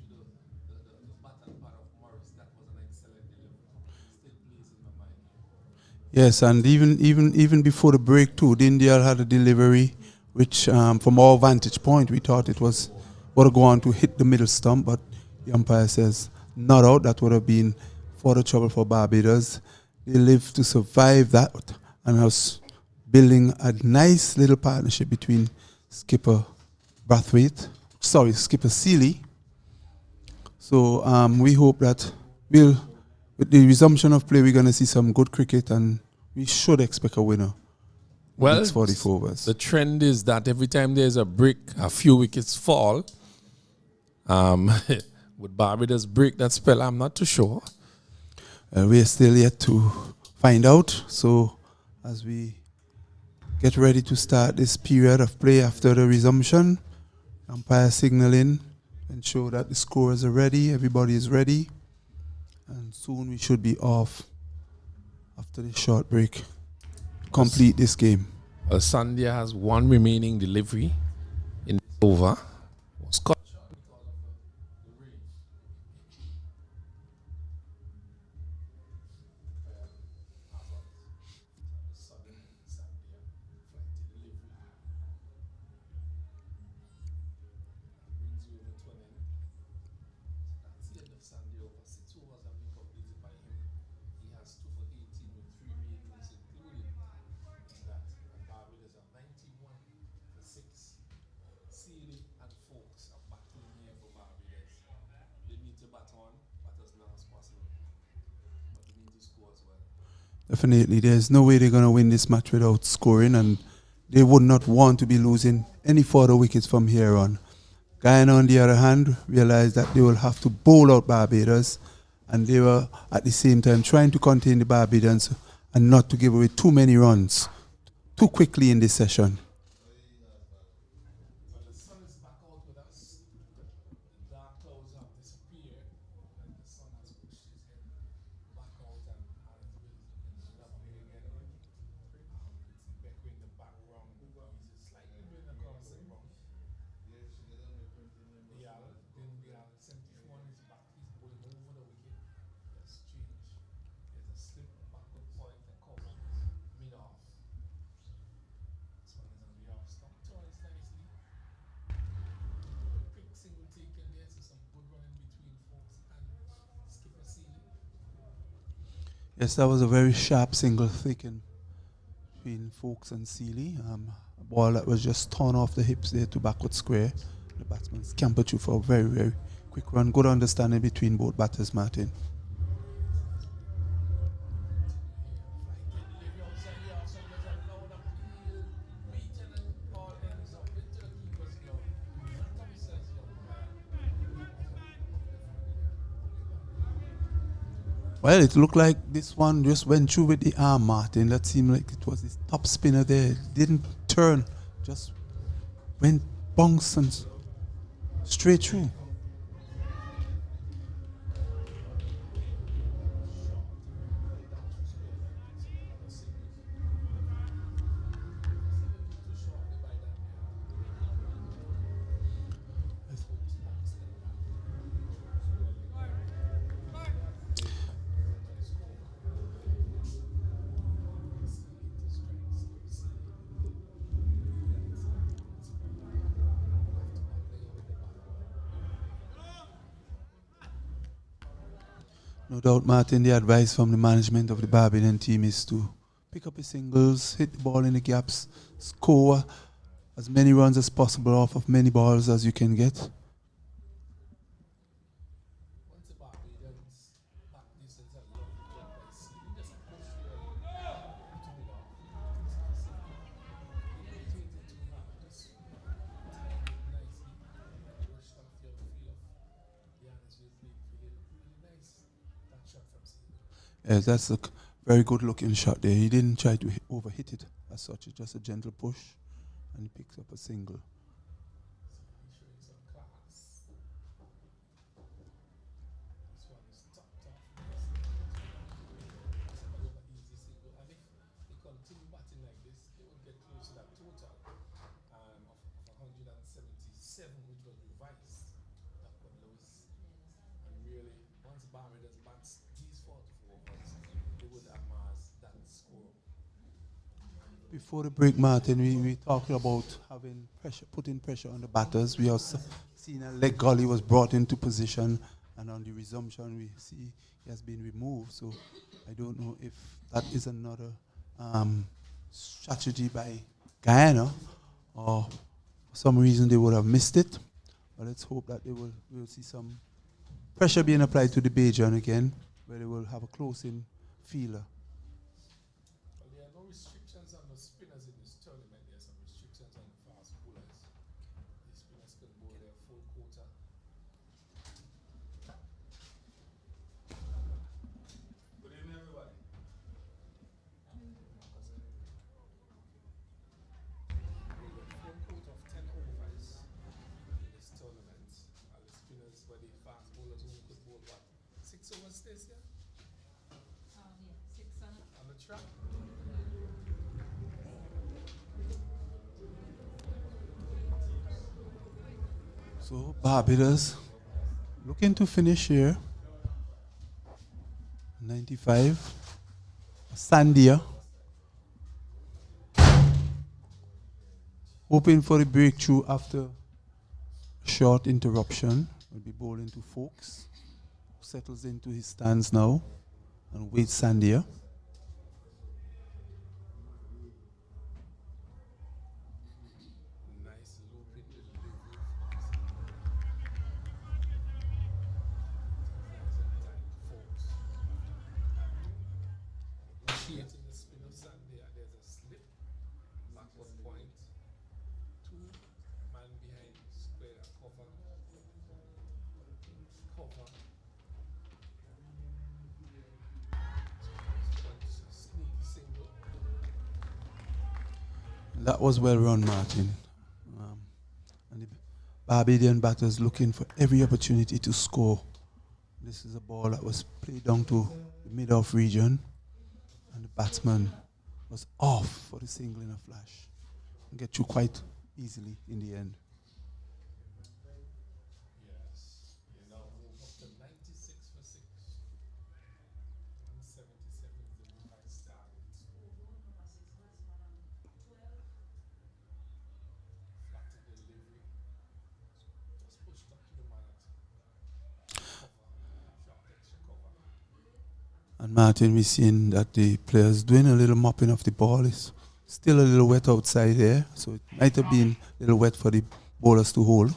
going to the bottom part of Morris. That was an excellent delivery. Still plays in my mind. Yes, and even before the break too, Dindal had a delivery which, from our vantage point, we thought it was going to go on to hit the middle stump, but the umpire says not out. That would have been further trouble for Barbados. They lived to survive that and was building a nice little partnership between skipper Sealy. So we hope that with the resumption of play, we're going to see some good cricket and we should expect a winner. Well, next 44 overs. The trend is that every time there's a break, a few wickets fall. Would Barbados break that spell? I'm not too sure. We are still yet to find out. So as we get ready to start this period of play after the resumption, umpire signaling, ensure that the scorers are ready, everybody is ready, and soon we should be off after the short break to complete this game. Sandia has 1 remaining delivery in this over. Was cut short because of the rain. Sudden Sandia flight delivery brings you over to an end. That's the end of Sandia over. 6 overs have been completed by him. He has 2 for 18 with 3 maidens included. That and Barbados are 91 for 6. Sealy and Folks are battling here for Barbados. They need to bat on, bat as long as possible. But they need to score as well. Definitely, there's no way they're going to win this match without scoring, and they would not want to be losing any further wickets from here on. Guyana, on the other hand, realized that they will have to bowl out Barbados, and they were at the same time trying to contain the Barbadians and not to give away too many runs too quickly in this session. Well, the sun is back out with us. The dark clouds have disappeared. Yes, that was a very sharp single thick in between Folks and Seeley. A ball that was just torn off the hips there to backward square. The batsman scampered through for a very, very quick run. Good understanding between both batters, Martin. Well, it looked like this one just went through with the arm, Martin. That seemed like it was his top spinner there. Didn't turn, just went bounce and straight through. No doubt, Martin, the advice from the management of the Barbadian team is to pick up his singles, hit the ball in the gaps, score as many runs as possible off of many balls as you can get. Yes, that's a very good looking shot there. He didn't try to overhit it as such. It's just a gentle push and he picks up a single. Before the break, Martin, we talked about having pressure, putting pressure on the batters. We also seen a leg gully was brought into position, and on the resumption, we see he has been removed. So I don't know if that is another strategy by Guyana, or for some reason they would have missed it. But let's hope that we'll see some pressure being applied to the Bajan again, where they will have a close-in feeler. So Barbados looking to finish here. 95. Sandia. Hoping for a breakthrough after a short interruption. Will be bowling to Folks. Settles into his stance now and waits Sandia. That was well run, Martin. And the Barbadian batters looking for every opportunity to score. This is a ball that was played down to the mid-off region, and the batsman was off for the single in a flash. Get you quite easily in the end. And Martin, we're seeing that the players doing a little mopping of the ball. It's still a little wet outside there, so it might have been a little wet for the bowlers to hold.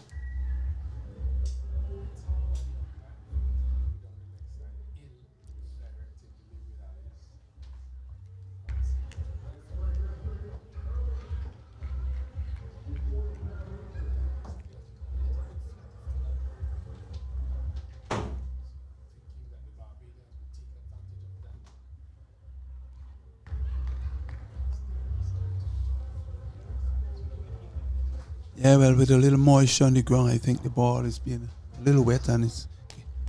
Yeah, well, with a little moisture on the ground, I think the ball is being a little wet and it's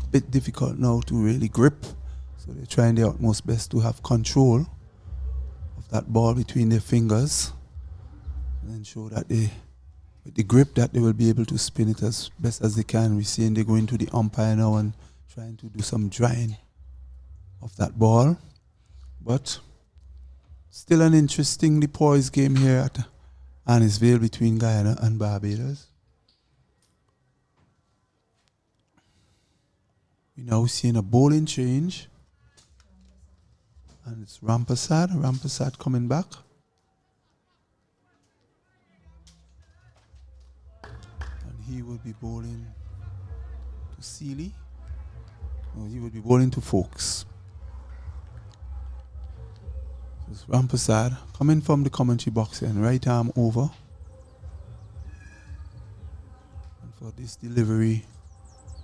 a bit difficult now to really grip. So they're trying their utmost best to have control of that ball between their fingers and ensure that they, with the grip, that they will be able to spin it as best as they can. We're seeing they going to the umpire now and trying to do some drying of that ball. But still an interestingly poised game here at Annisvale between Guyana and Barbados. We're now seeing a bowling change. And it's Rampasad coming back. And he will be bowling to Seeley. No, he will be bowling to Folks. It's Rampasad coming from the commentary box and right arm over. And for this delivery,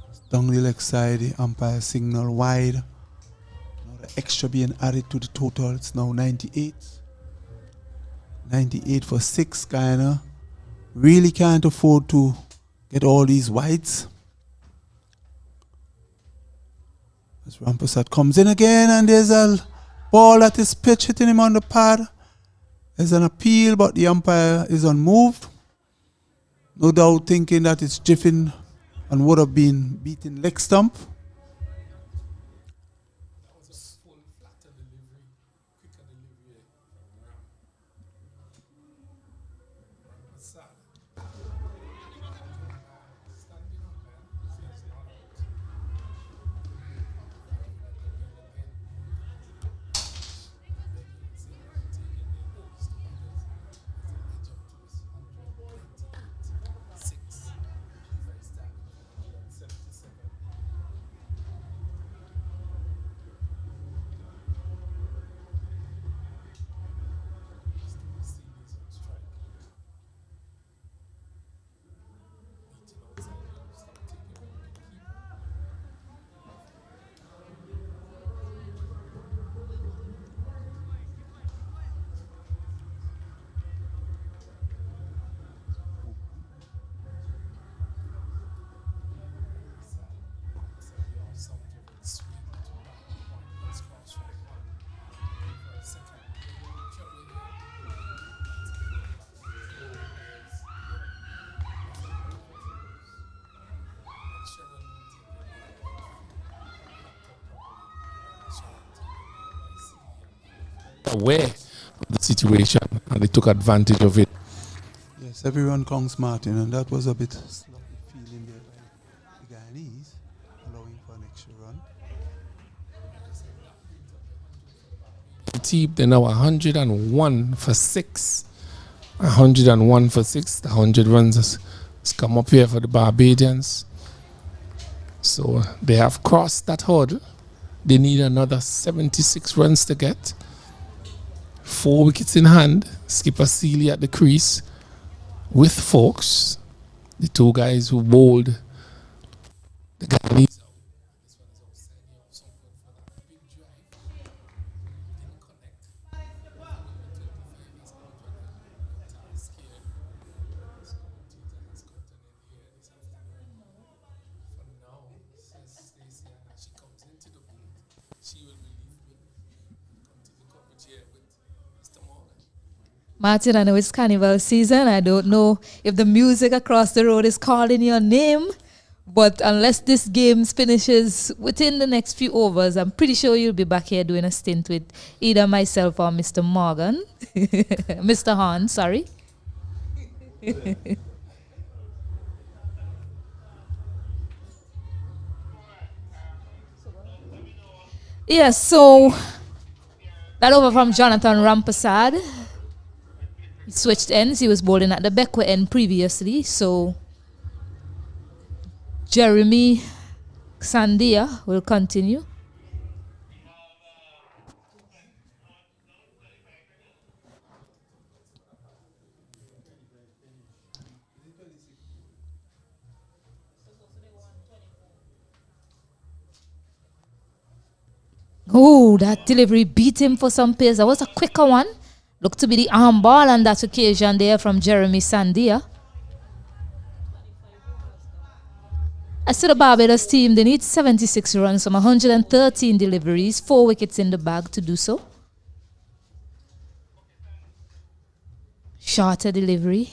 it's down the leg side, the umpire signal wide. Now the extra being added to the total, it's now 98. 98 for 6, Guyana. Really can't afford to get all these wides. As Rampasad comes in again and there's a ball that is pitch hitting him on the pad. There's an appeal, but the umpire is unmoved. No doubt thinking that it's jiffing and would have been beaten leg stump. Aware of the situation and they took advantage of it. Yes, everyone counts Martin, and that was a bit sloppy feeling there by the Guyanese, allowing for an extra run. The team, they're now 101 for 6. 101 for 6. The 100 runs has come up here for the Barbadians. So they have crossed that hurdle. They need another 76 runs to get. 4 wickets in hand. Skipper Seeley at the crease with Folks, the 2 guys who bowled the Guyanese. Martin, I know it's carnival season. I don't know if the music across the road is calling your name, but unless this game finishes within the next few overs, I'm pretty sure you'll be back here doing a stint with either myself or Mr. Morgan. Mr. Hahn, sorry. Yes, so that over from Jonathan Rampasad. He switched ends. He was bowling at the Beckwa end previously. So Jeremy Sandia will continue. Oh, that delivery beat him for some pace. That was a quicker one. Looked to be the arm ball on that occasion there from Jeremy Sandia. As to the Barbados team, they need 76 runs from 113 deliveries, 4 wickets in the bag to do so. Shorter delivery.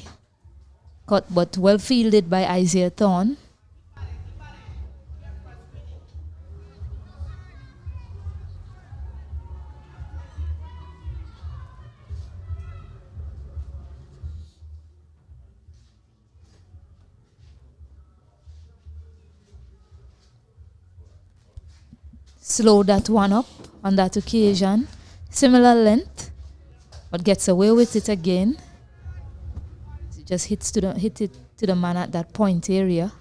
Cut but well fielded by Isaiah Thorne. Slow that one up on that occasion. Similar length, but gets away with it again. It just hit it to the man at that point area.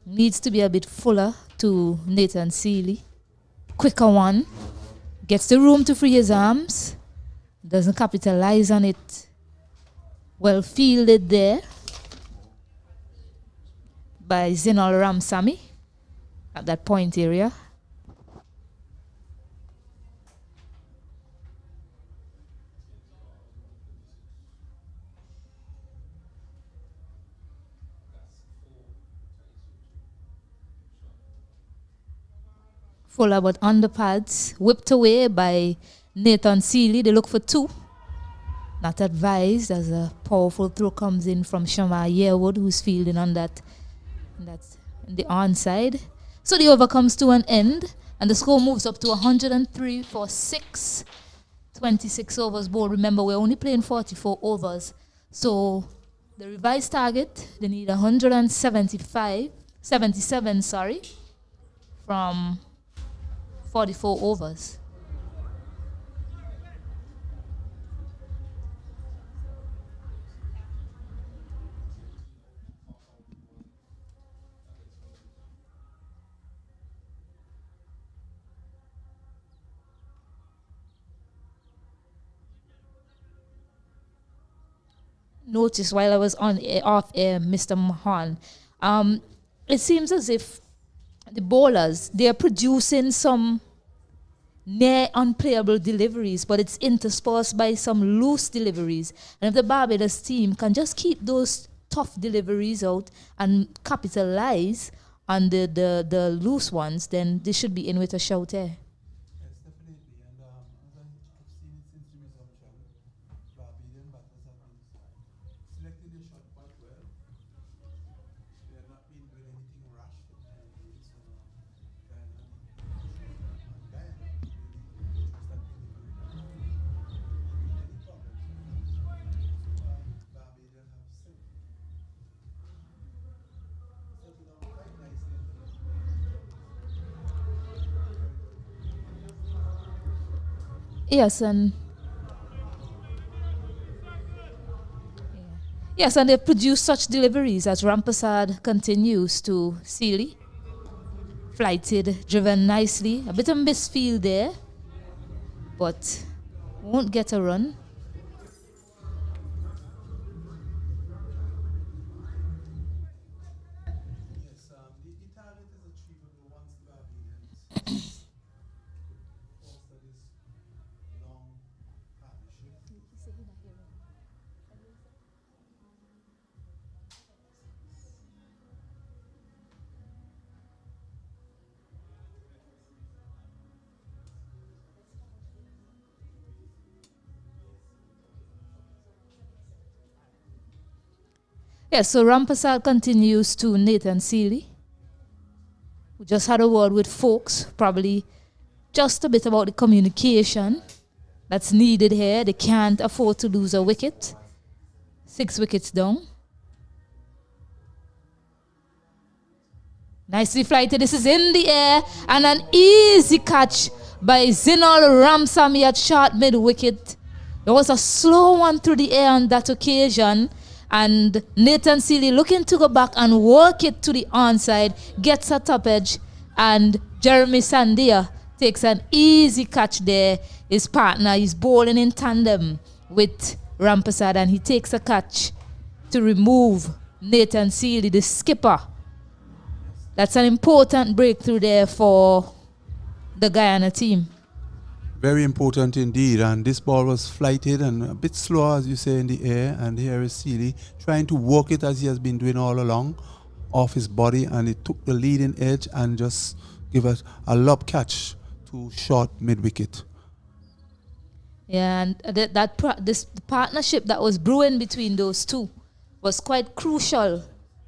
Needs to be a bit fuller to Nathan Seeley. Quicker one. Gets the room to free his arms. Doesn't capitalize on it. Well fielded there by Zinal Ramsamy at that point area. Fuller but on the pads, whipped away by Nathan Seeley. They look for 2. Not advised as a powerful throw comes in from Shamar Yearwood, who's fielding on that. That's the onside. So the over comes to an end, and the score moves up to 103 for 6. 26 overs bowled. Remember, we're only playing 44 overs. So the revised target, they need 77, from 44 overs. Notice while I was on off air, Mr. Mahan, it seems as if the bowlers, they are producing some near unplayable deliveries, but it's interspersed by some loose deliveries. And if the Barbados team can just keep those tough deliveries out and capitalize on the loose ones, then they should be in with a shout there. Yes, definitely. And as I've seen it since the resumption, Barbadian batters have been selecting the shot quite well. They have not been doing anything rash against Guyana. And Guyana really just that delivery. Any problems with that? So Barbadian have settled down quite nicely at the moment. Yes, and yes, and they produce such deliveries as Rampasad continues to Seeley. Flighted, driven nicely. A bit of misfield there, but won't get a run. Yes, the target is achievable once the Barbadians foster this long partnership. Yes, so Rampasad continues to Nathan Seeley, who just had a word with folks, probably just a bit about the communication that's needed here. They can't afford to lose a wicket. 6 wickets down. Nicely flighted. This is in the air. And an easy catch by Zinal Ramsamy at short mid-wicket. There was a slow one through the air on that occasion. And Nathan Seeley looking to go back and work it to the onside. Gets a top edge. And Jeremy Sandia takes an easy catch there. His partner is bowling in tandem with Rampasad. And he takes a catch to remove Nathan Seeley, the skipper. That's an important breakthrough there for the Guyana team. Very important indeed. And this ball was flighted and a bit slow, as you say, in the air. And here is Seeley trying to work it as he has been doing all along off his body. And it took the leading edge and just give us a lob catch to short mid-wicket. Yeah, and this partnership that was brewing between those two was quite crucial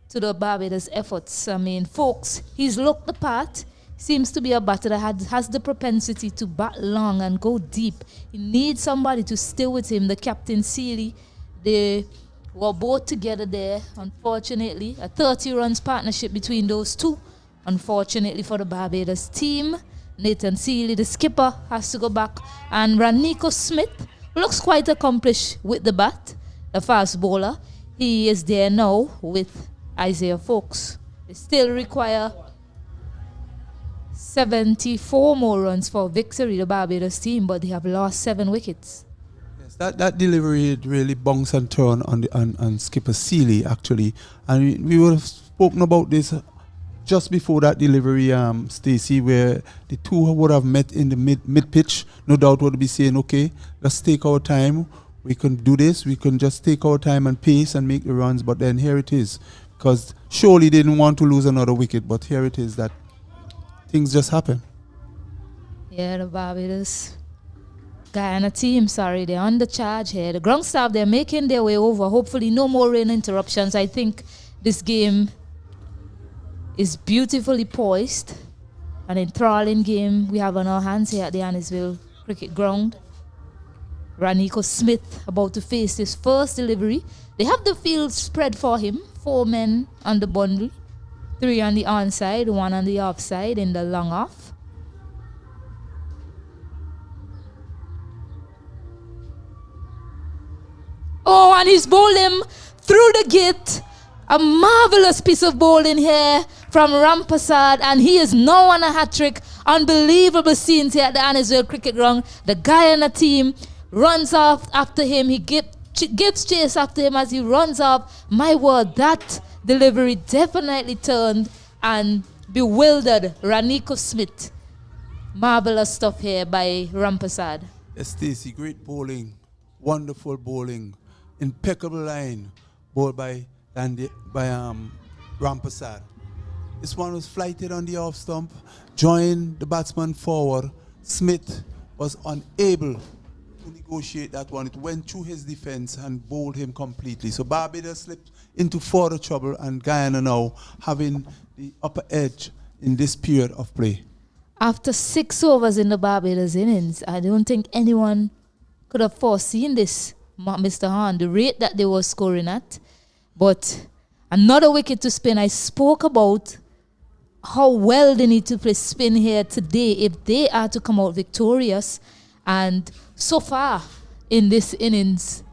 to the Barbados efforts. I mean, folks, he's looked the part. Seems to be a batter that has the propensity to bat long and go deep. He needs somebody to stay with him. The captain Seeley, they were both together there. Unfortunately, a 30 runs partnership between those two. Unfortunately for the Barbados team, Nathan Seeley, the skipper, has to go back. And Raniko Smith looks quite accomplished with the bat, the fast bowler. He is there now with Isaiah Folks. They still require 74 more runs for victory, the Barbados team, but they have lost 7 wickets. Yes, that delivery really bounced and turned on skipper Seeley, actually. And we would have spoken about this just before that delivery, Stacey, where the two would have met in the mid-pitch. No doubt would be saying, okay, let's take our time. We can do this. We can just take our time and pace and make the runs. But then here it is. Because surely they didn't want to lose another wicket. But here it is that things just happen. Yeah, the Barbados Guyana team, they're on the charge here. The ground staff, they're making their way over. Hopefully no more rain interruptions. I think this game is beautifully poised. An enthralling game we have on our hands here at the Annisville Cricket Ground. Raniko Smith about to face his first delivery. They have the field spread for him. 4 men on the bundle. 3 on the onside, 1 on the offside in the long off. Oh, and he's bowling through the gate. A marvelous piece of bowling here from Rampasad, and he is now on a hat-trick. Unbelievable scenes here at the Annisville Cricket Ground. The Guyana team runs off after him. He gives chase after him as he runs off. My word, that delivery definitely turned and bewildered Raniko Smith. Marvelous stuff here by Rampasad. Yes, Stacey, great bowling, wonderful bowling, impeccable line, bowled by Rampasad. This one was flighted on the off stump, joined the batsman forward. Smith was unable to negotiate that one. It went through his defense and bowled him completely. So Barbados slipped into further trouble, and Guyana now having the upper edge in this period of play. After 6 overs in the Barbados innings, I don't think anyone could have foreseen this, Mr. Hahn, the rate that they were scoring at. But another wicket to spin. I spoke about how well they need to play spin here today if they are to come out victorious. And so far in this innings,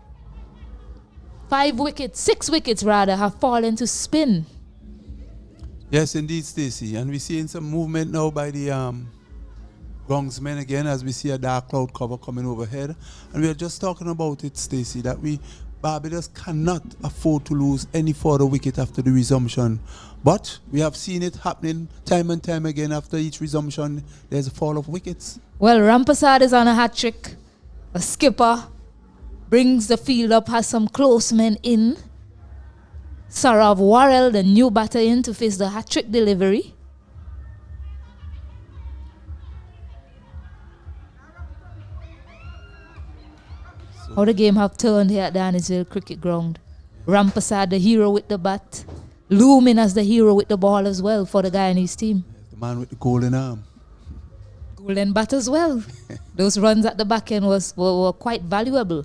6 wickets rather, have fallen to spin. Yes, indeed, Stacey. And we're seeing some movement now by the groundsmen again as we see a dark cloud cover coming overhead. And we are just talking about it, Stacey, that Barbados cannot afford to lose any further wicket after the resumption. But we have seen it happening time and time again. After each resumption, there's a fall of wickets. Well, Rampasad is on a hat-trick. A skipper brings the field up, has some close men in. Sarav Warrell, the new batter, in to face the hat-trick delivery. How the game have turned here at the Annisville Cricket Ground. Rampasad, the hero with the bat, looming as the hero with the ball as well for the Guyanese team. The man with the golden arm. Golden bat as well. Those runs at the back end were quite valuable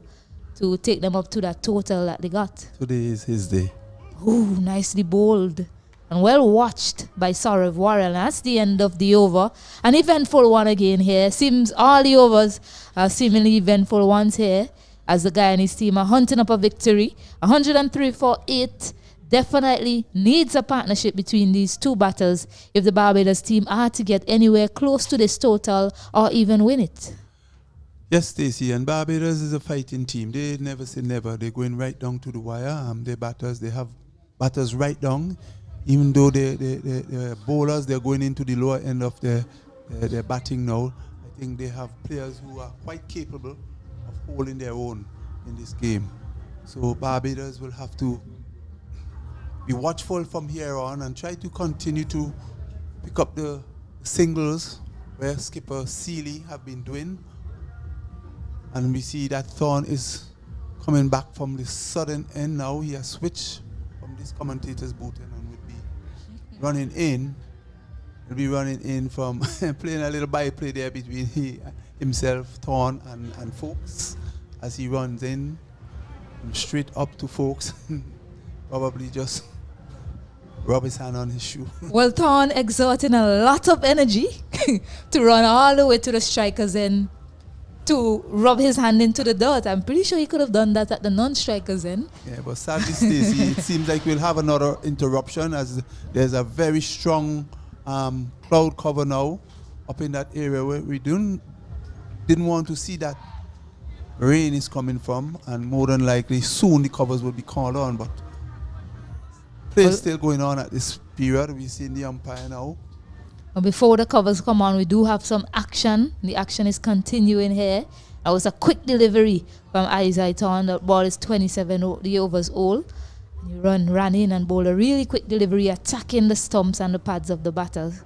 to take them up to that total that they got. Today is his day. Ooh, nicely bowled. and well watched by Saurav Warrell. And that's the end of the over. An eventful one again here. Seems all the overs are seemingly eventful ones here, as the Guyanese team are hunting up a victory. 103 for 8. Definitely needs a partnership between these two battles if the Barbados team are to get anywhere close to this total or even win it. Yes, Stacey, and Barbados is a fighting team. They never say never. They're going right down to the wire. Their batters, they have batters right down. Even though they're bowlers, they're going into the lower end of their batting now. I think they have players who are quite capable of holding their own in this game. So Barbados will have to be watchful from here on and try to continue to pick up the singles where skipper Seeley have been doing. And we see that Thorne is coming back from the southern end now. He has switched from this commentator's booth and would be running in. He'll be running in from playing a little byplay there between himself, Thorne, and Folks as he runs in straight up to Folks. Probably just rub his hand on his shoe. Well, Thorne exerting a lot of energy to run all the way to the striker's end to rub his hand into the dirt. I'm pretty sure he could have done that at the non-striker's end. Yeah, but sadly, Stacey, it seems like we'll have another interruption as there's a very strong cloud cover now up in that area where we didn't want to see that rain is coming from, and more than likely soon the covers will be called on. But play is still going on at this period. We've seen the umpire now. Before the covers come on, we do have some action. The action is continuing here. That was a quick delivery from Isaiah Thorne. The ball is 27 the overs old. He ran in and bowled a really quick delivery, attacking the stumps and the pads of the batters.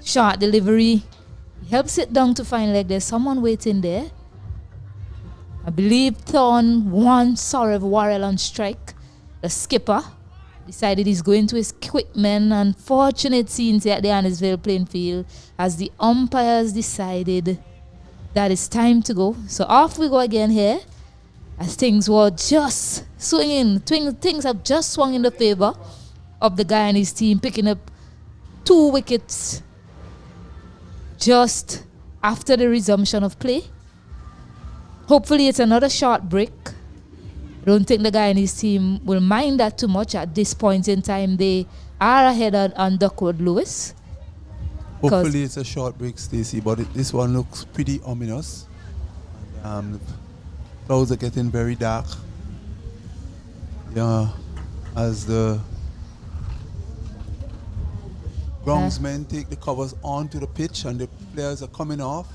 Short delivery. He helps it down to find leg. There's someone waiting there. I believe Thorne wants Saurav Warrell on strike. The skipper decided he's going to his quick men. Unfortunate scenes at the Annisville playing field as the umpires decided that it's time to go. So off we go again here as things were just swinging. Things have just swung in the favor of the Guyanese team, picking up 2 wickets just after the resumption of play. Hopefully it's another short break. I don't think the Guyanese team will mind that too much at this point in time. They are ahead on Duckworth Lewis. Hopefully it's a short break, Stacey, but this one looks pretty ominous. The clouds are getting very dark. Yeah, as the groundsmen take the covers onto the pitch and the players are coming off.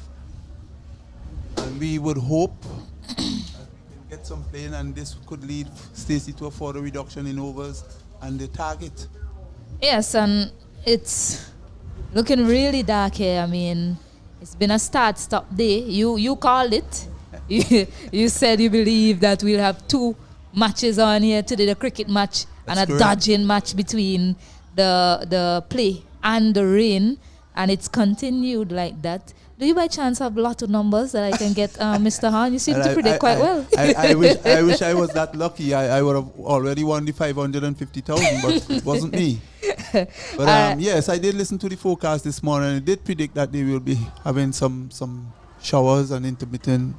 And we would hope get some playing, and this could lead Stacey to a further reduction in overs and the target. Yes, and it's looking really dark here. I mean, it's been a start-stop day. You called it. You said you believe that we'll have 2 matches on here today, the cricket match. That's and a correct. Dodging match between the play and the rain, and it's continued like that. Do you by chance have a lot of numbers that I can get, Mr. Hahn? You seem to predict quite well. I wish I was that lucky. I would have already won the 550,000, but it wasn't me. But yes, I did listen to the forecast this morning. It did predict that they will be having some showers and intermittent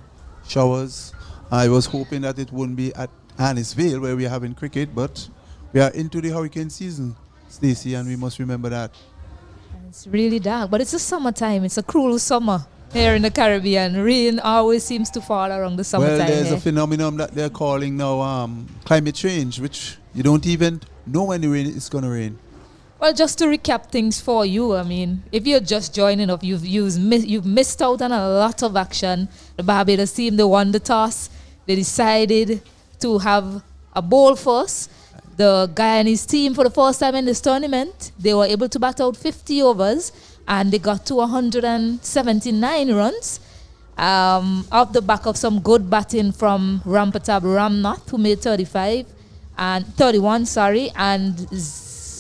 showers. I was hoping that it wouldn't be at Annisvale where we are having cricket, but we are into the hurricane season, Stacey, and we must remember that. It's really dark, but it's the summertime. It's a cruel summer here in the Caribbean. Rain always seems to fall around the summertime. Well, there's a phenomenon that they're calling now climate change, which you don't even know when the rain is going to rain. Well, just to recap things for you, I mean, if you're just joining up, you've missed out on a lot of action. The Barbados team, they won the toss. They decided to have a bowl first. The Guyanese team, for the first time in this tournament, they were able to bat out 50 overs and they got to 179 runs off the back of some good batting from Rampatab Ramnath, who made 31, and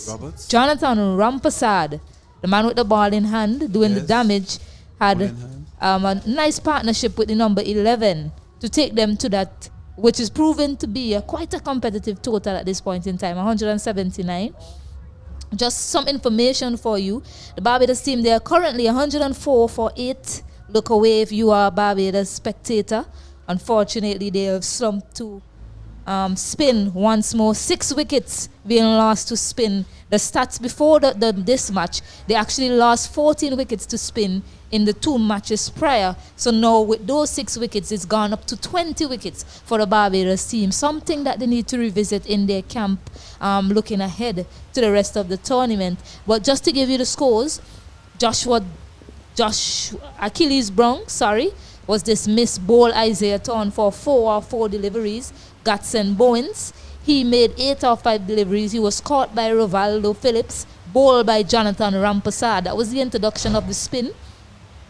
Roberts. Jonathan Rampasad, the man with the ball in hand, doing the damage, had a nice partnership with the number 11 to take them to that which is proven to be quite a competitive total at this point in time, 179. Just some information for you. The Barbados team, they are currently 104 for 8. Look away if you are a Barbados spectator. Unfortunately, they have slumped to spin once more. 6 wickets being lost to spin. The stats before this match, they actually lost 14 wickets to spin in the 2 matches prior. So now with those 6 wickets, it's gone up to 20 wickets for the Barbados team. Something that they need to revisit in their camp, looking ahead to the rest of the tournament. But just to give you the scores, Achilles Brown, was dismissed. Bowl Isaiah Thorne for 4 of 4 deliveries. Gatson Bowens, he made 8 of 5 deliveries. He was caught by Rivaldo Phillips. Bowled by Jonathan Rampasad. That was the introduction of the spin.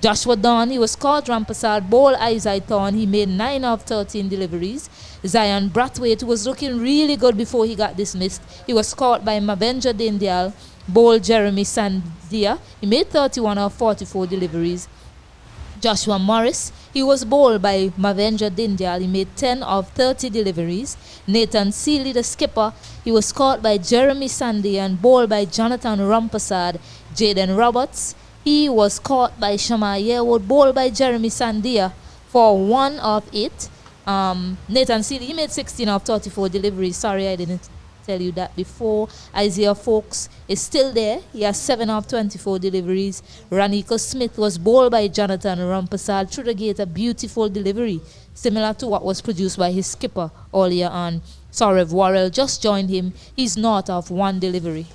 Joshua Dawn, he was caught. Rampasad. Bowled Isaiah Thorne. He made 9 of 13 deliveries. Zion Brathwaite, who was looking really good before he got dismissed. He was caught by Mavenja Dindial. Bowled Jeremy Sandia. He made 31 of 44 deliveries. Joshua Morris, he was bowled by Mavenja Dindial. He made 10 of 30 deliveries. Nathan Seeley, the skipper, he was caught by Jeremy Sandy and bowled by Jonathan Rampasad. Jaden Roberts, he was caught by Shama Yearwood, bowled by Jeremy Sandia for 1 of 8. Nathan Seeley, he made 16 of 34 deliveries. Sorry, I didn't tell you that before. Isaiah Fawkes is still there. He has 7 of 24 deliveries. Raniko Smith was bowled by Jonathan Rampasad through the gate, a beautiful delivery, similar to what was produced by his skipper earlier on. Saurav Worrell just joined him. He's not of 1 delivery.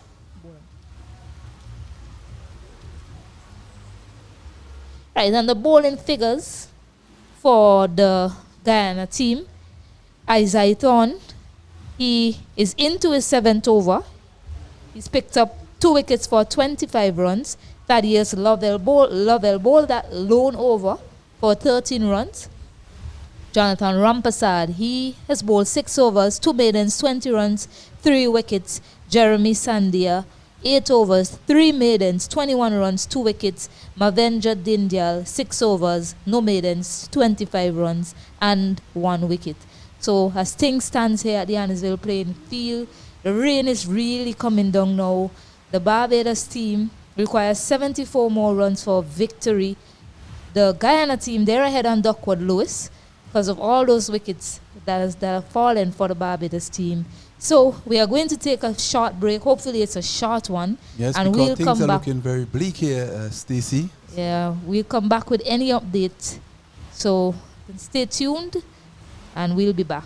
Right, and the bowling figures for the Guyana team. Isaiah Thorne, he is into his 7th over. He's picked up 2 wickets for 25 runs. Thaddeus Lovell bowled that lone over for 13 runs. Jonathan Rampasad, he has bowled 6 overs, 2 maidens, 20 runs, 3 wickets. Jeremy Sandia, 8 overs, 3 maidens, 21 runs, 2 wickets. Mavenja Dindial, 6 overs, no maidens, 25 runs, and 1 wicket. So as things stands here at the Annisville playing field, the rain is really coming down now. The Barbados team requires 74 more runs for victory. The Guyana team, they're ahead on Duckworth Lewis because of all those wickets that have fallen for the Barbados team. So we are going to take a short break. Hopefully it's a short one. Yes, and because we'll things come are back. looking very bleak here, Stacey. Yeah, we'll come back with any update. So stay tuned and we'll be back.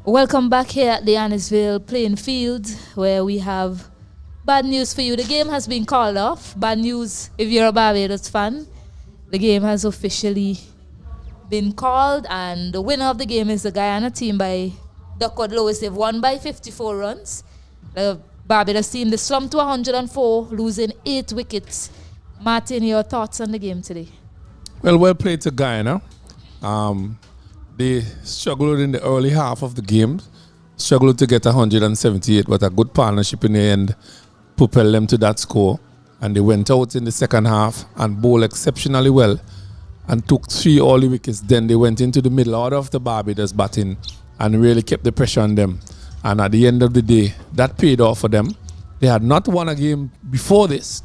Welcome back here at the Annisville playing field, where we have bad news for you. The game has been called off. Bad news if you're a Barbados fan. The game has officially been called, and the winner of the game is the Guyana team by Duckwood Lowest. They've won by 54 runs. The Barbados team, they slumped to 104, losing 8 wickets. Martin, your thoughts on the game today? Well played to Guyana. They struggled in the early half of the game, struggled to get 178, but a good partnership in the end propelled them to that score. And they went out in the second half and bowled exceptionally well and took 3 early wickets. Then they went into the middle order of the Barbados batting and really kept the pressure on them. And at the end of the day, that paid off for them. They had not won a game before this,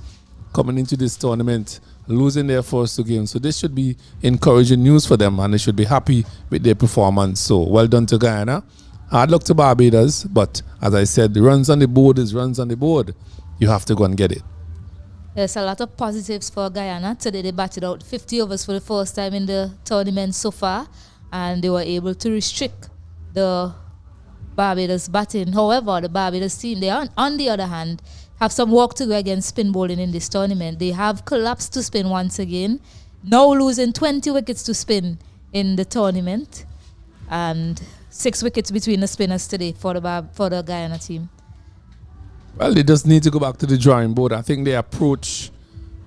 coming into this tournament, losing their first 2 games. So this should be encouraging news for them, and they should be happy with their performance. So well done to Guyana. Hard luck to Barbados, but as I said, the runs on the board is runs on the board. You have to go and get it. There's a lot of positives for Guyana. Today they batted out 50 overs for the first time in the tournament so far, and they were able to restrict the Barbados batting. However, the Barbados team, on the other hand, have some work to go against spin bowling in this tournament. They have collapsed to spin once again, now losing 20 wickets to spin in the tournament, and 6 wickets between the spinners today for the Guyana team. Well, they just need to go back to the drawing board. I think the approach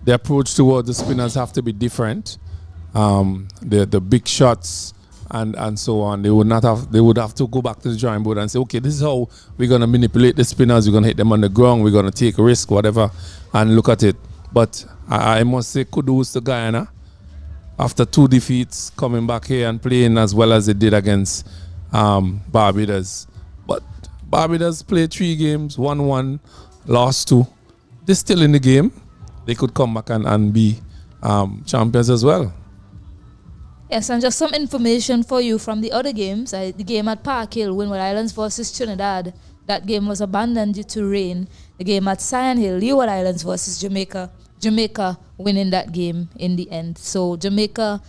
towards the spinners have to be different. The big shots and so on. They would have to go back to the drawing board and say, okay, this is how we're gonna manipulate the spinners. We're gonna hit them on the ground. We're gonna take a risk, whatever, and look at it. But I must say, kudos to Guyana after 2 defeats, coming back here and playing as well as they did against Barbados. But Barbados played 3 games, won 1, lost 2. They're still in the game. They could come back and be champions as well. Yes, and just some information for you from the other games. The game at Park Hill, Windward Islands versus Trinidad, that game was abandoned due to rain. The game at Cyan Hill, Leeward Islands versus Jamaica, Jamaica winning that game in the end. So Jamaica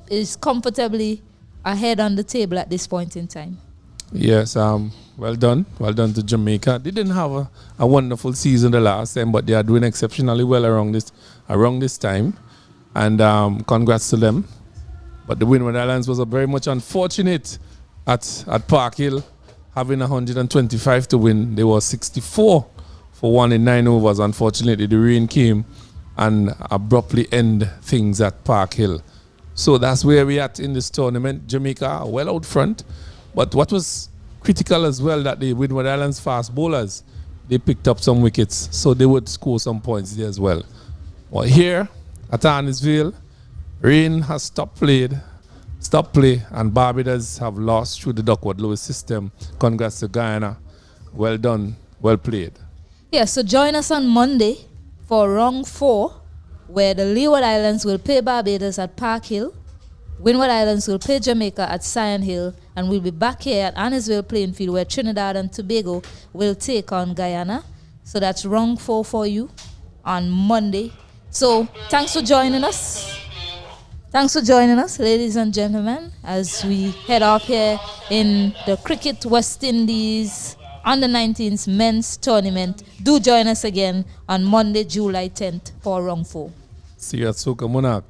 is comfortably ahead on the table at this point in time. Yes, well done to Jamaica. They didn't have a wonderful season the last time, but they are doing exceptionally well around this time, and congrats to them. But the Windward Islands was very much unfortunate at Park Hill, having 125 to win. They were 64 for 1 in 9 overs. Unfortunately, the rain came and abruptly end things at Park Hill. So that's where we're at in this tournament. Jamaica are well out front. But what was critical as well, that the Windward Islands fast bowlers, they picked up some wickets, so they would score some points there as well. Well, here at Annisville, rain has stopped play, and Barbados have lost through the Duckwood Lowest system. Congrats to Guyana. Well done, well played. Yeah, so join us on Monday for round 4, where the Leeward Islands will play Barbados at Park Hill, Windward Islands will play Jamaica at Cyan Hill, and we'll be back here at Annisville playing field, where Trinidad and Tobago will take on Guyana. So that's round 4 for you on Monday. So thanks for joining us. Thanks for joining us, ladies and gentlemen, as we head off here in the Cricket West Indies Under 19s men's tournament. Do join us again on Monday, July 10th for round 4. See you at Soca Monarch.